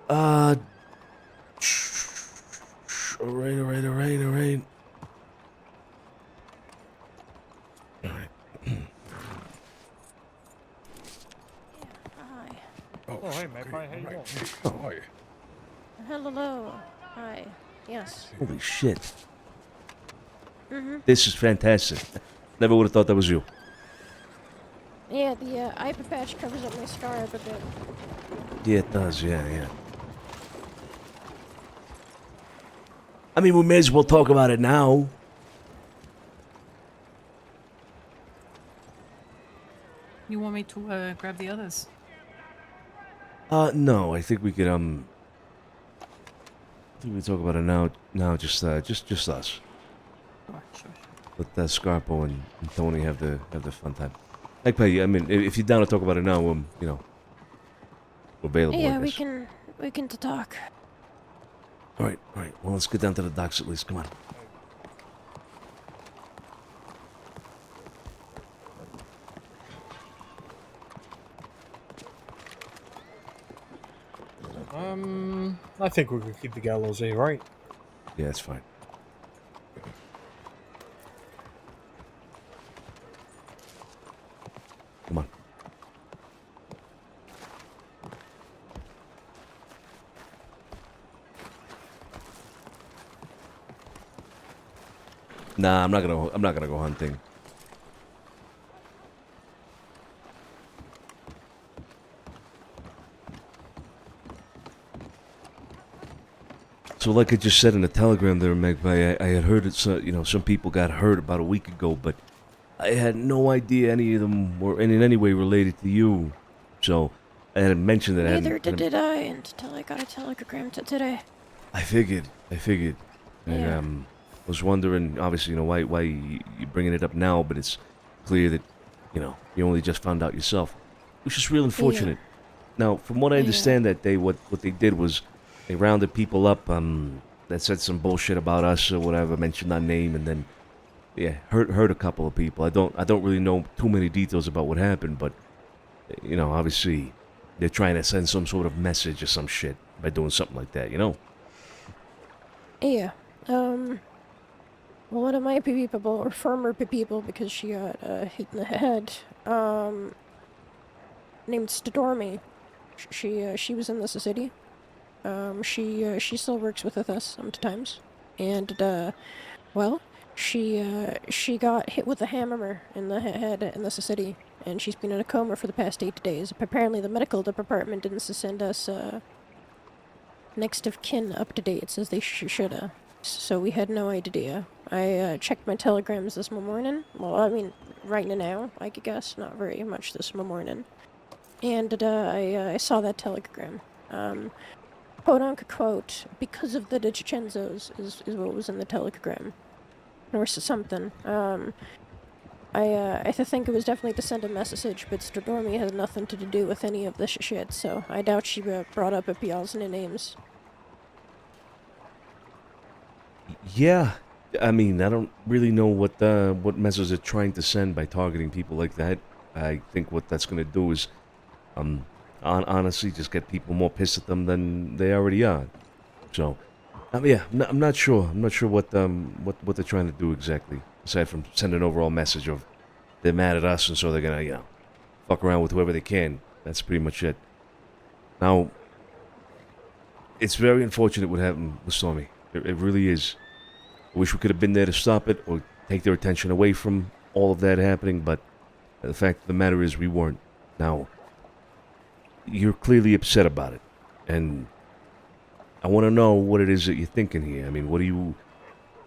Alright. Alright. Hi. Oh, Oh, hey, mate. How you doing? How are you? Hello. Hi. Yes. Holy shit. Mhm. This is fantastic. Never would have thought that was you. Yeah, the eye patch covers up my scar a bit. Yeah, it does. Yeah. I mean, we may as well talk about it now. You want me to grab the others? No, I think we could, I think we talk about it now, just us. Sure. Let Scarpo and Tony have the fun time. Like, I mean, if you're down to talk about it now, you know, we're available. I Yeah, guess. we can talk. All right. Well, let's get down to the docks at least. Come on. I think we could keep the gallows here, right? Yeah, it's fine. Come on. Nah, I'm not gonna go hunting. So, like I just said in the telegram there, Magpie, I had heard that some people got hurt about a week ago, but I had no idea any of them were in any way related to you. So, I hadn't mentioned that. Neither did I until I got a telegram today. I figured. Yeah. I was wondering, obviously, why you bringing it up now, but it's clear that, you only just found out yourself, which is real unfortunate. Now, from what I understand that day, what they did was they rounded people up that said some bullshit about us or whatever, mentioned our name, and then, hurt a couple of people. I don't really know too many details about what happened, but, obviously, they're trying to send some sort of message or some shit by doing something like that, Yeah. One of my people, or former people, because she got hit in the head, named Stormy. She was in the city. She still works with us sometimes, and well, she got hit with a hammer in the head in the city, and she's been in a coma for the past 8 days. Apparently, the medical department didn't send us next of kin up to date, as they shoulda. So we had no idea. I checked my telegrams this morning. Well, I mean, right now, I guess, not very much this morning. And I saw that telegram. Quote unquote, because of the DiCenzos is what was in the telegram. Or something. I think it was definitely to send a message, but Stormy has nothing to do with any of this shit, so I doubt she brought up y'all's names. Yeah, I mean, I don't really know what message they're trying to send by targeting people like that. I think what that's going to do is, honestly, just get people more pissed at them than they already are. So, yeah, I'm not sure. I'm not sure what they're trying to do exactly, aside from send an overall message of they're mad at us and so they're gonna, fuck around with whoever they can. That's pretty much it. Now, it's very unfortunate what happened with Stormy. It really is. I wish we could have been there to stop it or take their attention away from all of that happening, but the fact of the matter is we weren't. Now, you're clearly upset about it, and I want to know what it is that you're thinking here. I mean, what are you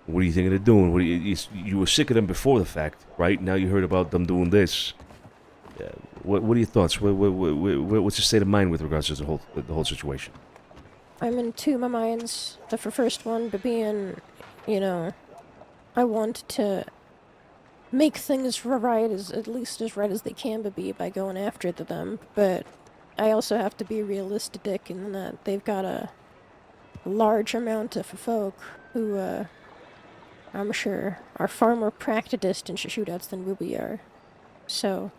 thinking of doing? You were sick of them before the fact, right? Now you heard about them doing this. What are your thoughts? What's your state of mind with regards to the whole situation? I'm in two of my minds. The first one being, I want to make things right, at least as right as they can be by going after them, but I also have to be realistic in that they've got a large amount of folk who, I'm sure, are far more practiced in shootouts than we are. So,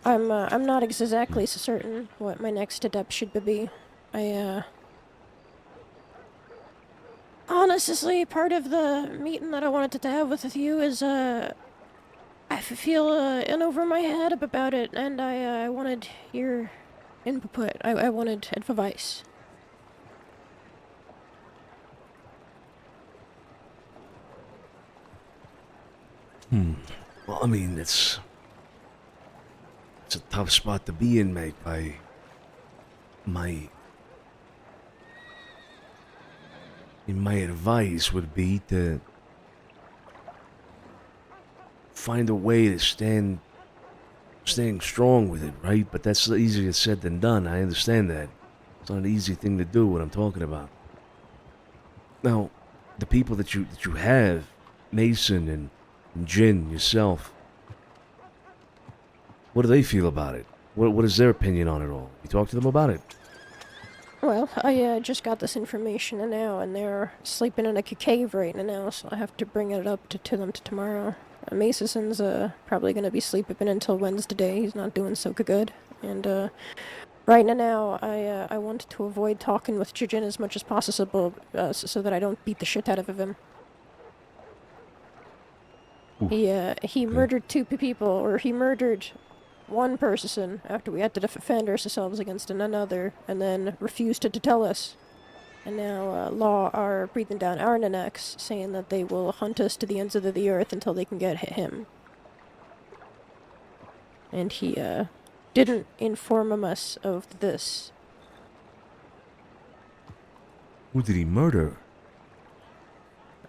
I'm not exactly certain what my next step should be. Honestly, part of the meeting that I wanted to have with you is, I feel in over my head about it, and I wanted your input. I wanted advice. Well, I mean, it's a tough spot to be in, mate. My advice would be to find a way to staying strong with it, right? But that's easier said than done. I understand that. It's not an easy thing to do, what I'm talking about. Now, the people that you have, Mason and Jin, yourself, what do they feel about it? What is their opinion on it all? You talk to them about it? Well, I just got this information now, and they're sleeping in a cave right now, so I have to bring it up to them tomorrow. Mason's probably going to be sleeping until Wednesday. He's not doing so good. And right now, I want to avoid talking with Jin as much as possible so that I don't beat the shit out of him. He murdered two people, or he murdered one person after we had to defend ourselves against another, and then refused to tell us. And now Law are breathing down our necks, saying that they will hunt us to the ends of the earth until they can get him. And he didn't inform us of this. Who did he murder?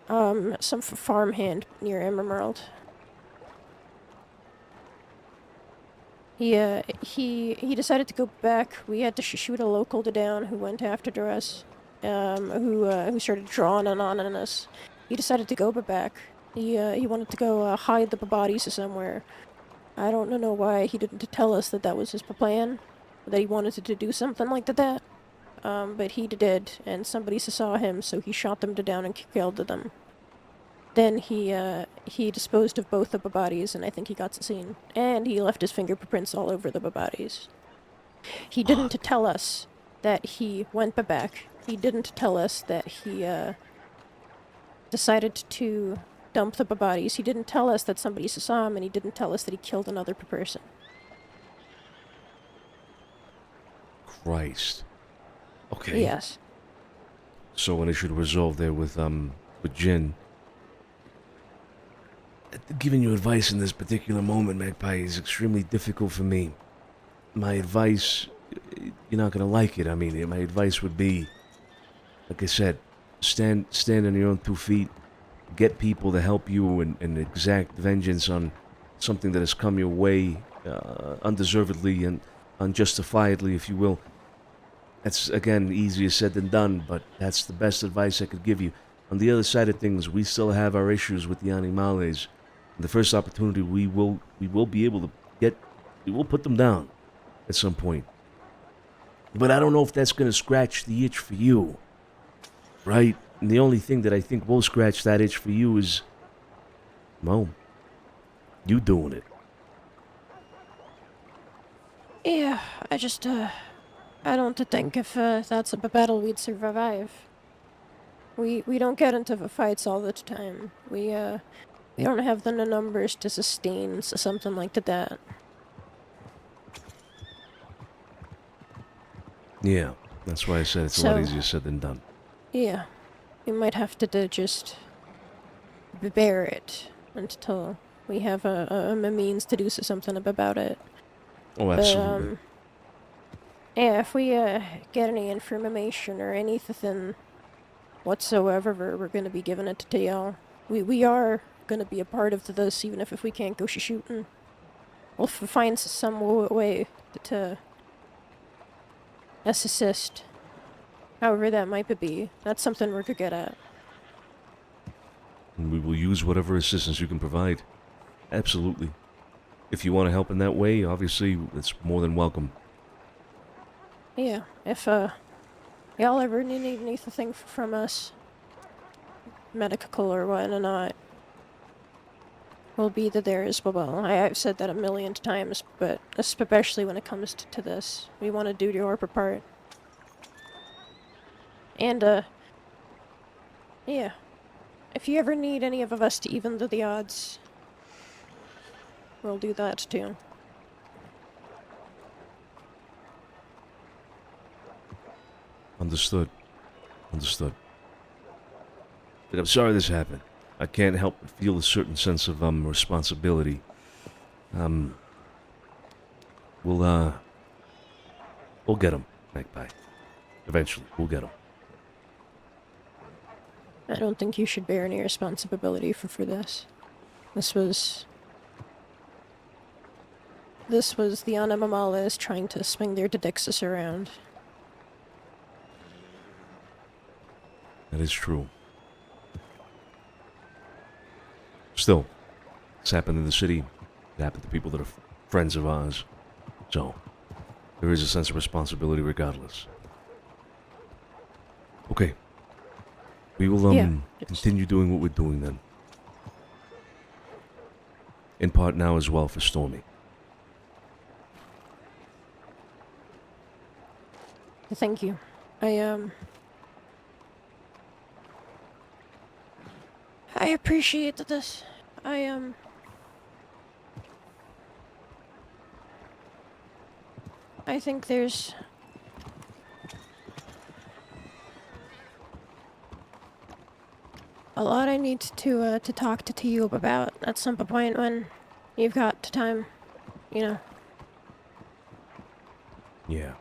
Some farmhand near Emerald. He decided to go back. We had to shoot a local down who went after us, who started drawing on us. He decided to go back. He wanted to go hide the bodies somewhere. I don't know why he didn't tell us that was his plan, that he wanted to do something like that. But he did, and somebody saw him, so he shot them down and killed them. Then he disposed of both the bodies, and I think he got seen. And he left his fingerprints all over the bodies. He didn't tell us that he went back. He didn't tell us that he decided to dump the bodies. He didn't tell us that somebody saw him, and he didn't tell us that he killed another person. Christ. Okay. Yes. So an issue to resolve there with Jin. Giving you advice in this particular moment, Magpie, is extremely difficult for me. My advice, you're not gonna like it. I mean, my advice would be, like I said, stand on your own 2 feet, get people to help you and exact vengeance on something that has come your way undeservedly and unjustifiably, if you will. That's, again, easier said than done, but that's the best advice I could give you. On the other side of things, we still have our issues with the Animales. The first opportunity we will be able to get, we will put them down at some point. But I don't know if that's going to scratch the itch for you, right? And the only thing that I think will scratch that itch for you is, well, you doing it. Yeah, I just, I don't think if that's a battle we'd survive. We don't get into the fights all the time. We don't have the numbers to sustain something like that. Yeah, that's why I said it's a lot easier said than done. Yeah, we might have to just bear it until we have a means to do something about it. Oh, absolutely. Yeah, if we get any information or anything whatsoever, we're going to be giving it to y'all. We are going to be a part of this, even if we can't go shooting. We'll find some way to assist, however that might be. That's something we're to get at. And we will use whatever assistance you can provide. Absolutely. If you want to help in that way, obviously, it's more than welcome. Yeah, if y'all ever need anything from us, medical or whatnot, we'll be there as well. I've said that a million times, but especially when it comes to this, we want to do your part. And yeah, if you ever need any of us to even the odds, we'll do that too. Understood. Understood. Look, I'm sorry this happened. I can't help but feel a certain sense of responsibility. We'll get him, Magpie. Eventually, we'll get him. I don't think you should bear any responsibility for this. This was the Anamamalas trying to swing their Dedixus around. That is true. Still, it's happened in the city. It happened to people that are friends of ours. So, there is a sense of responsibility regardless. Okay. We will continue doing what we're doing then. In part now as well for Stormy. Thank you. I appreciate this. I think there's a lot I need to talk to you about at some point when you've got time, you know. Yeah.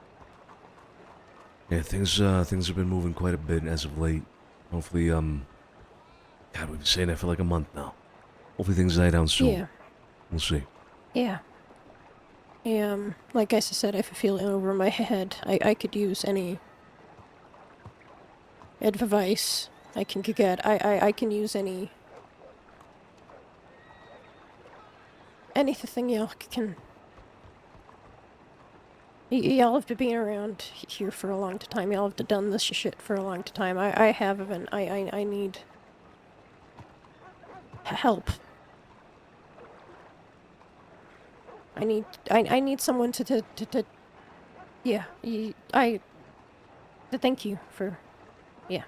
Yeah, things have been moving quite a bit as of late. Hopefully, God, we've been saying that for like a month now. Hopefully things die down soon. Yeah. We'll see. Yeah. Like I said, I feel it over my head. I could use any advice I can get. I can use anything y'all can. Y'all have been around here for a long time. Y'all have done this shit for a long time. I haven't. I need help. I need someone to yeah. To thank you for, yeah.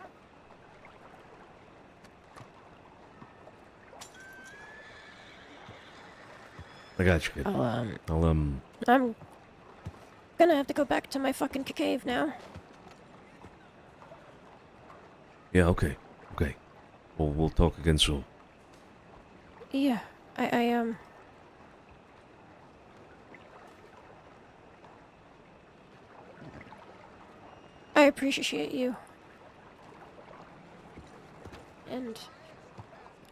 I got you, kid. I'm gonna have to go back to my fucking cave now. Yeah, okay. Okay. We'll talk again soon. Yeah, I appreciate you. And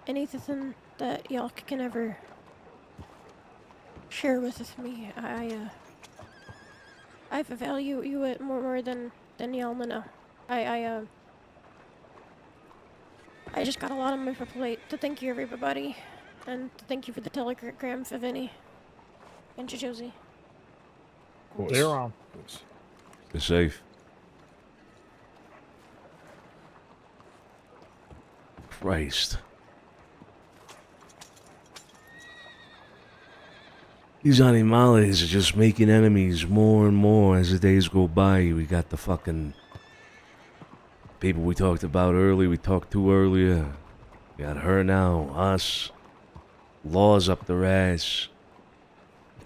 anything that y'all can ever share with me, I value you it more than y'all know. I just got a lot on my plate to thank you, everybody. And thank you for the telegram for Vinny and Josie. They're on. Be safe. Christ. These animales are just making enemies more and more as the days go by. We got the fucking people we talked about earlier, we talked to earlier. We got her now, us. Laws up their ass.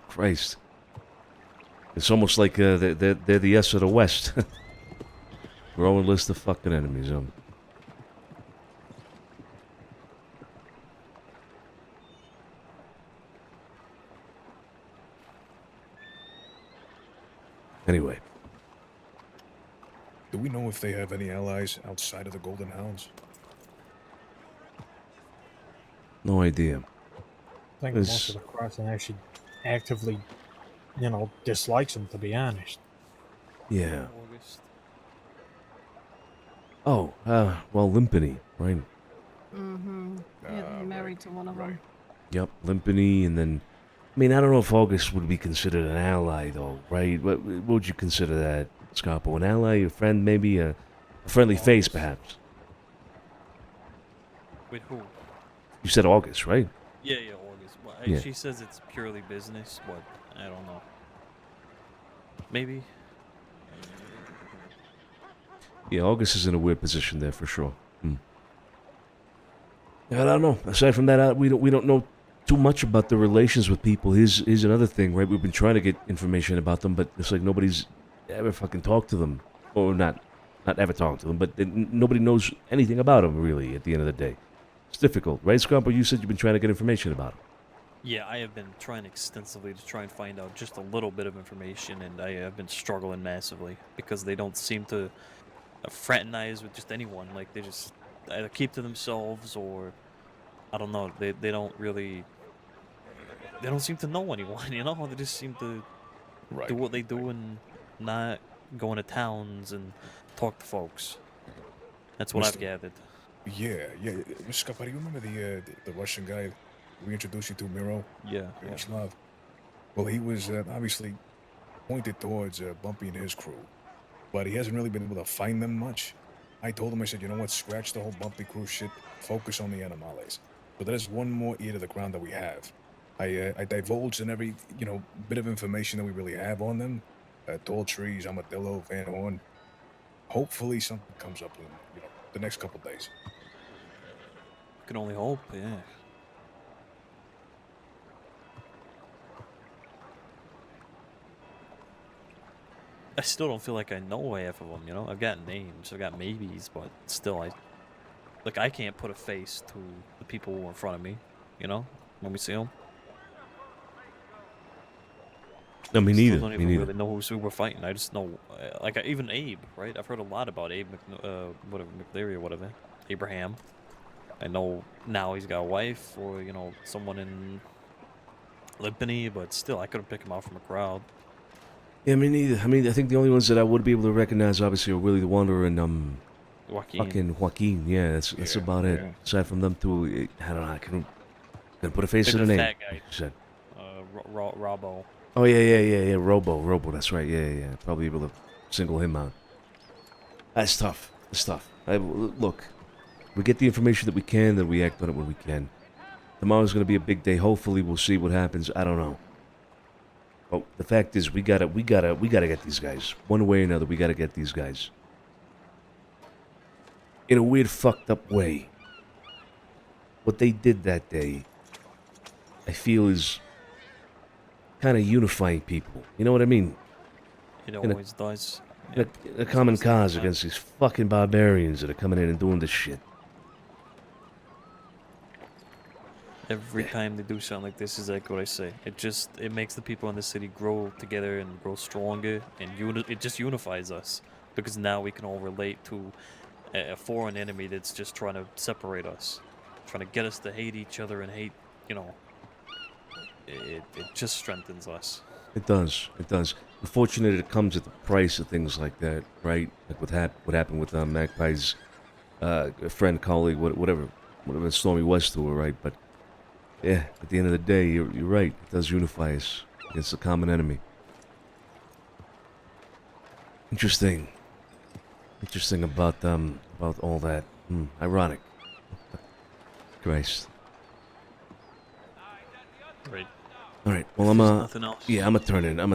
Christ. It's almost like they're the S of the West. Growing list of fucking enemies. Anyway. Do we know if they have any allies outside of the Golden Hounds? No idea. I think most of the crossing actually actively, dislikes them, to be honest. Yeah. Oh, well, Limpany, right? Mm-hmm. Yeah, they're married to one of them. Yep, Limpany, and then... I mean, I don't know if August would be considered an ally, though, right? What would you consider that, Scarpo? An ally, a friend, maybe? A friendly face, perhaps? With who? You said August, right? Yeah, August. Well, Yeah. She says it's purely business, but I don't know. Maybe. Yeah, August is in a weird position there, for sure. Yeah, I don't know. Aside from that, we don't know too much about their relations with people. Here's another thing, right? We've been trying to get information about them, but it's like nobody's ever fucking talked to them, or not ever talked to them, but nobody knows anything about them really. At the end of the day, it's difficult, right, Scrumper? You said you've been trying to get information about them. Yeah, I have been trying extensively to try and find out just a little bit of information, and I have been struggling massively because they don't seem to fraternize with just anyone. Like, they just either keep to themselves, or I don't know. They don't really. They don't seem to know anyone. You know, they just seem to do what they do and not go into towns and talk to folks. That's what I've gathered. Yeah. Mr. Scapari, you remember the Russian guy we introduced you to, Miro? Yeah. Yaroslav? Well, he was obviously pointed towards Bumpy and his crew, but he hasn't really been able to find them much. I told him, I said, you know what, scratch the whole Bumpy crew shit, focus on the Animales. So that is one more ear to the ground that we have. I divulged in every, bit of information that we really have on them. Tall Trees, Armadillo, Van Horn. Hopefully something comes up in, the next couple days. Can only hope, yeah. I still don't feel like I know half of them, you know? I've got names, I've got maybes, but still, I can't put a face to the people who are in front of me, you know? When we see them. No, me neither. Still don't even really know who we're fighting. I just know, even Abe, right? I've heard a lot about Abe McLeary or whatever. Abraham. I know now he's got a wife, or, someone in Limpany, but still, I couldn't pick him out from a crowd. Yeah, me neither. I mean, I think the only ones that I would be able to recognize, obviously, are Willie the Wanderer and fucking Joaquin. Yeah, that's about it. Aside from them two, I don't know. I couldn't put a face to the name. Fat guy. Robbo. Oh yeah. Robo. That's right. Yeah. Probably able to single him out. That's tough. Look, we get the information that we can, then we act on it when we can. Tomorrow's gonna be a big day. Hopefully, we'll see what happens. I don't know. But the fact is, we gotta get these guys. One way or another, we gotta get these guys. In a weird, fucked up way. What they did that day, I feel, is kind of unifying people. You know what I mean? It always does. A common cause against these fucking barbarians that are coming in and doing this shit. Every time they do something like this, is like what I say. It makes the people in the city grow together and grow stronger, and it just unifies us, because now we can all relate to a foreign enemy that's just trying to separate us, trying to get us to hate each other and hate, it just strengthens us. It does. Unfortunately, it comes at the price of things like that, right? Like what happened with Magpie's friend, colleague, whatever Stormy was to her, right? But yeah, at the end of the day, you're right. It does unify us against a common enemy. Interesting about all that. Ironic. Christ. Right. All right. Well, nothing else. Yeah, I'm gonna turn in. I'm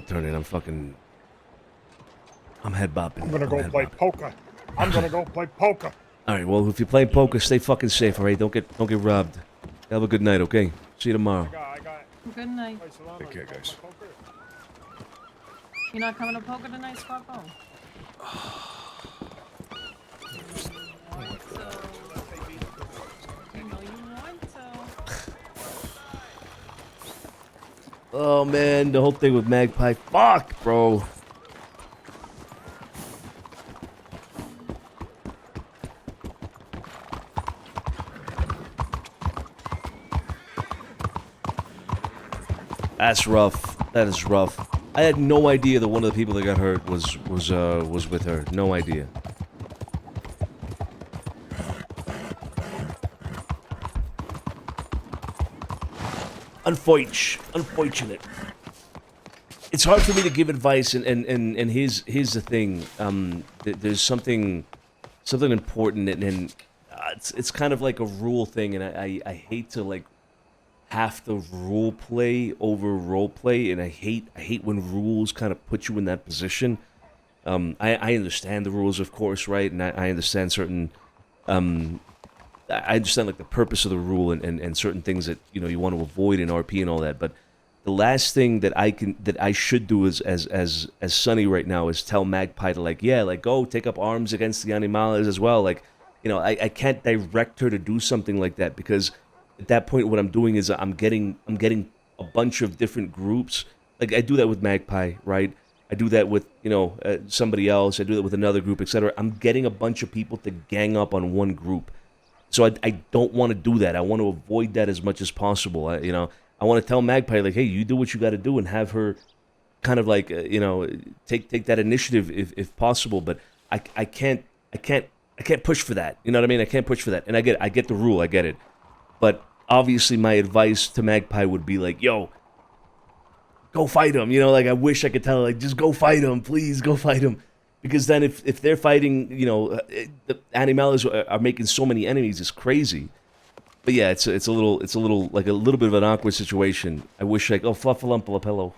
head bopping. I'm gonna go play poker. All right. Well, if you play poker, stay fucking safe. All right. Don't get robbed. Have a good night. Okay. See you tomorrow. Good night. Take care, guys. You're not coming to poker tonight, Scarpo? Oh man, the whole thing with Magpie. Fuck, bro. That's rough. That is rough. I had no idea that one of the people that got hurt was with her. No idea. Unfortunate. It's hard for me to give advice, and here's the thing. There's something important, and it's kind of like a rule thing, and I hate to like have to role play over role play, and I hate when rules kind of put you in that position. I understand the rules, of course, right, and I understand certain I understand like the purpose of the rule and certain things that you want to avoid in RP and all that, but the last thing that I should do as Sonny right now is tell Magpie to like go take up arms against the Animales as well. Like, I can't direct her to do something like that, because at that point what I'm doing is I'm getting a bunch of different groups. Like I do that with Magpie, right? I do that with somebody else. I do that with another group, etc. I'm getting a bunch of people to gang up on one group. So I don't want to do that. I want to avoid that as much as possible. I want to tell Magpie like, hey, you do what you got to do, and have her kind of like take that initiative if possible. But I can't push for that. You know what I mean? I can't push for that. And I get the rule. I get it. But obviously, my advice to Magpie would be like, yo, go fight him. Like I wish I could tell her, like, just go fight him, please, go fight him. Because then if they're fighting, the Animales are making so many enemies, it's crazy. But yeah, it's a little bit of an awkward situation. I wish like, oh, Fluffalumpa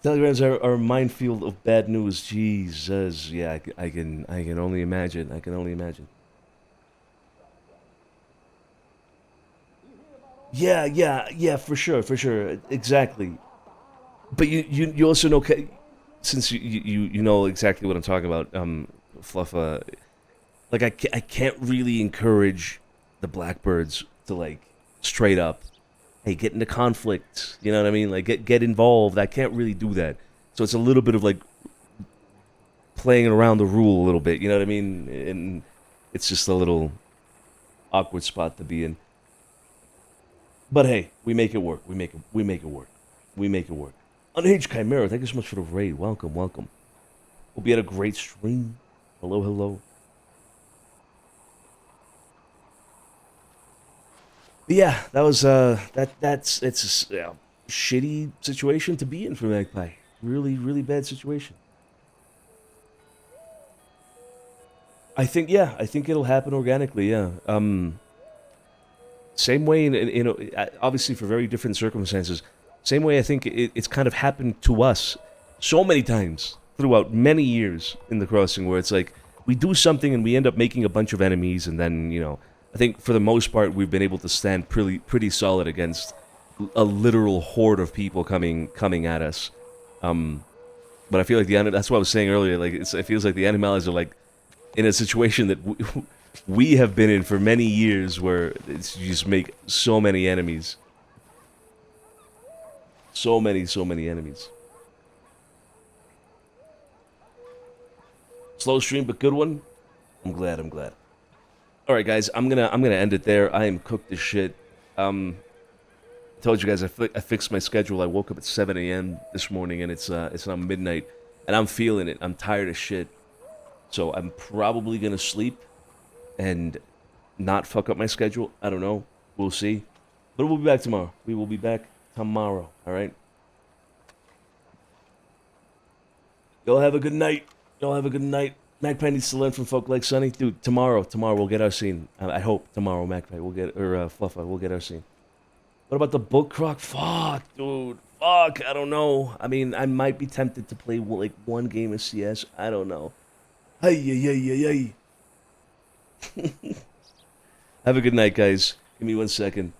Telegrams are a minefield of bad news. Jesus, yeah, I can only imagine. I can only imagine. Yeah, for sure, exactly. But you also know, since you know exactly what I'm talking about, Fluff. Like I can't really encourage the Blackbirds to like straight up, hey, get into conflict. You know what I mean? Like get involved. I can't really do that. So it's a little bit of like playing around the rule a little bit. You know what I mean? And it's just a little awkward spot to be in. But hey, we make it work. We make it work. We make it work. Unhinged Chimera, thank you so much for the raid. Welcome. Hope you had a great stream. Hello. But yeah, that was it's a shitty situation to be in for Magpie. Really bad situation. I think it'll happen organically. Yeah. Same way in obviously for very different circumstances. Same way I think it's kind of happened to us so many times throughout many years in the crossing, where it's like we do something and we end up making a bunch of enemies, and then I think for the most part we've been able to stand pretty solid against a literal horde of people coming at us. But I feel like that's what I was saying earlier. Like it feels like the Animales are like in a situation that we have been in for many years, where you just make so many enemies. So many enemies. Slow stream, but good one. I'm glad. All right, guys, I'm gonna end it there. I am cooked as shit. I told you guys I fixed my schedule. I woke up at 7 a.m. this morning, and it's now midnight, and I'm feeling it. I'm tired as shit, so I'm probably gonna sleep and not fuck up my schedule. I don't know. We'll see. But we'll be back tomorrow. We will be back tomorrow. All right. Y'all have a good night. Magpie needs to learn from folk like Sonny. Dude, tomorrow we'll get our scene. I hope tomorrow Magpie will get, or Fluffa will get our scene. What about the book croc? Fuck, dude. Fuck, I don't know. I mean, I might be tempted to play like one game of CS. I don't know. Hey. Have a good night, guys. Give me 1 second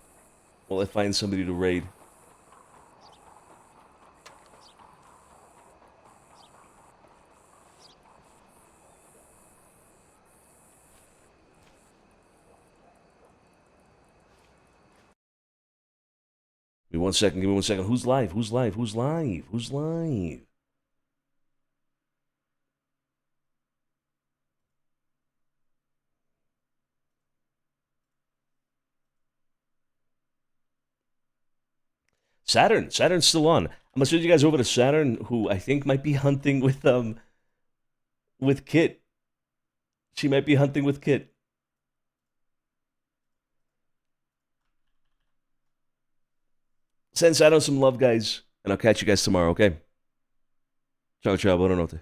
while I find somebody to raid. Give me 1 second. Who's live? Saturn's still on. I'm gonna send you guys over to Saturn, who I think might be hunting with Kit. She might be hunting with Kit. Send Saturn some love, guys, and I'll catch you guys tomorrow, okay? Ciao, buonanotte.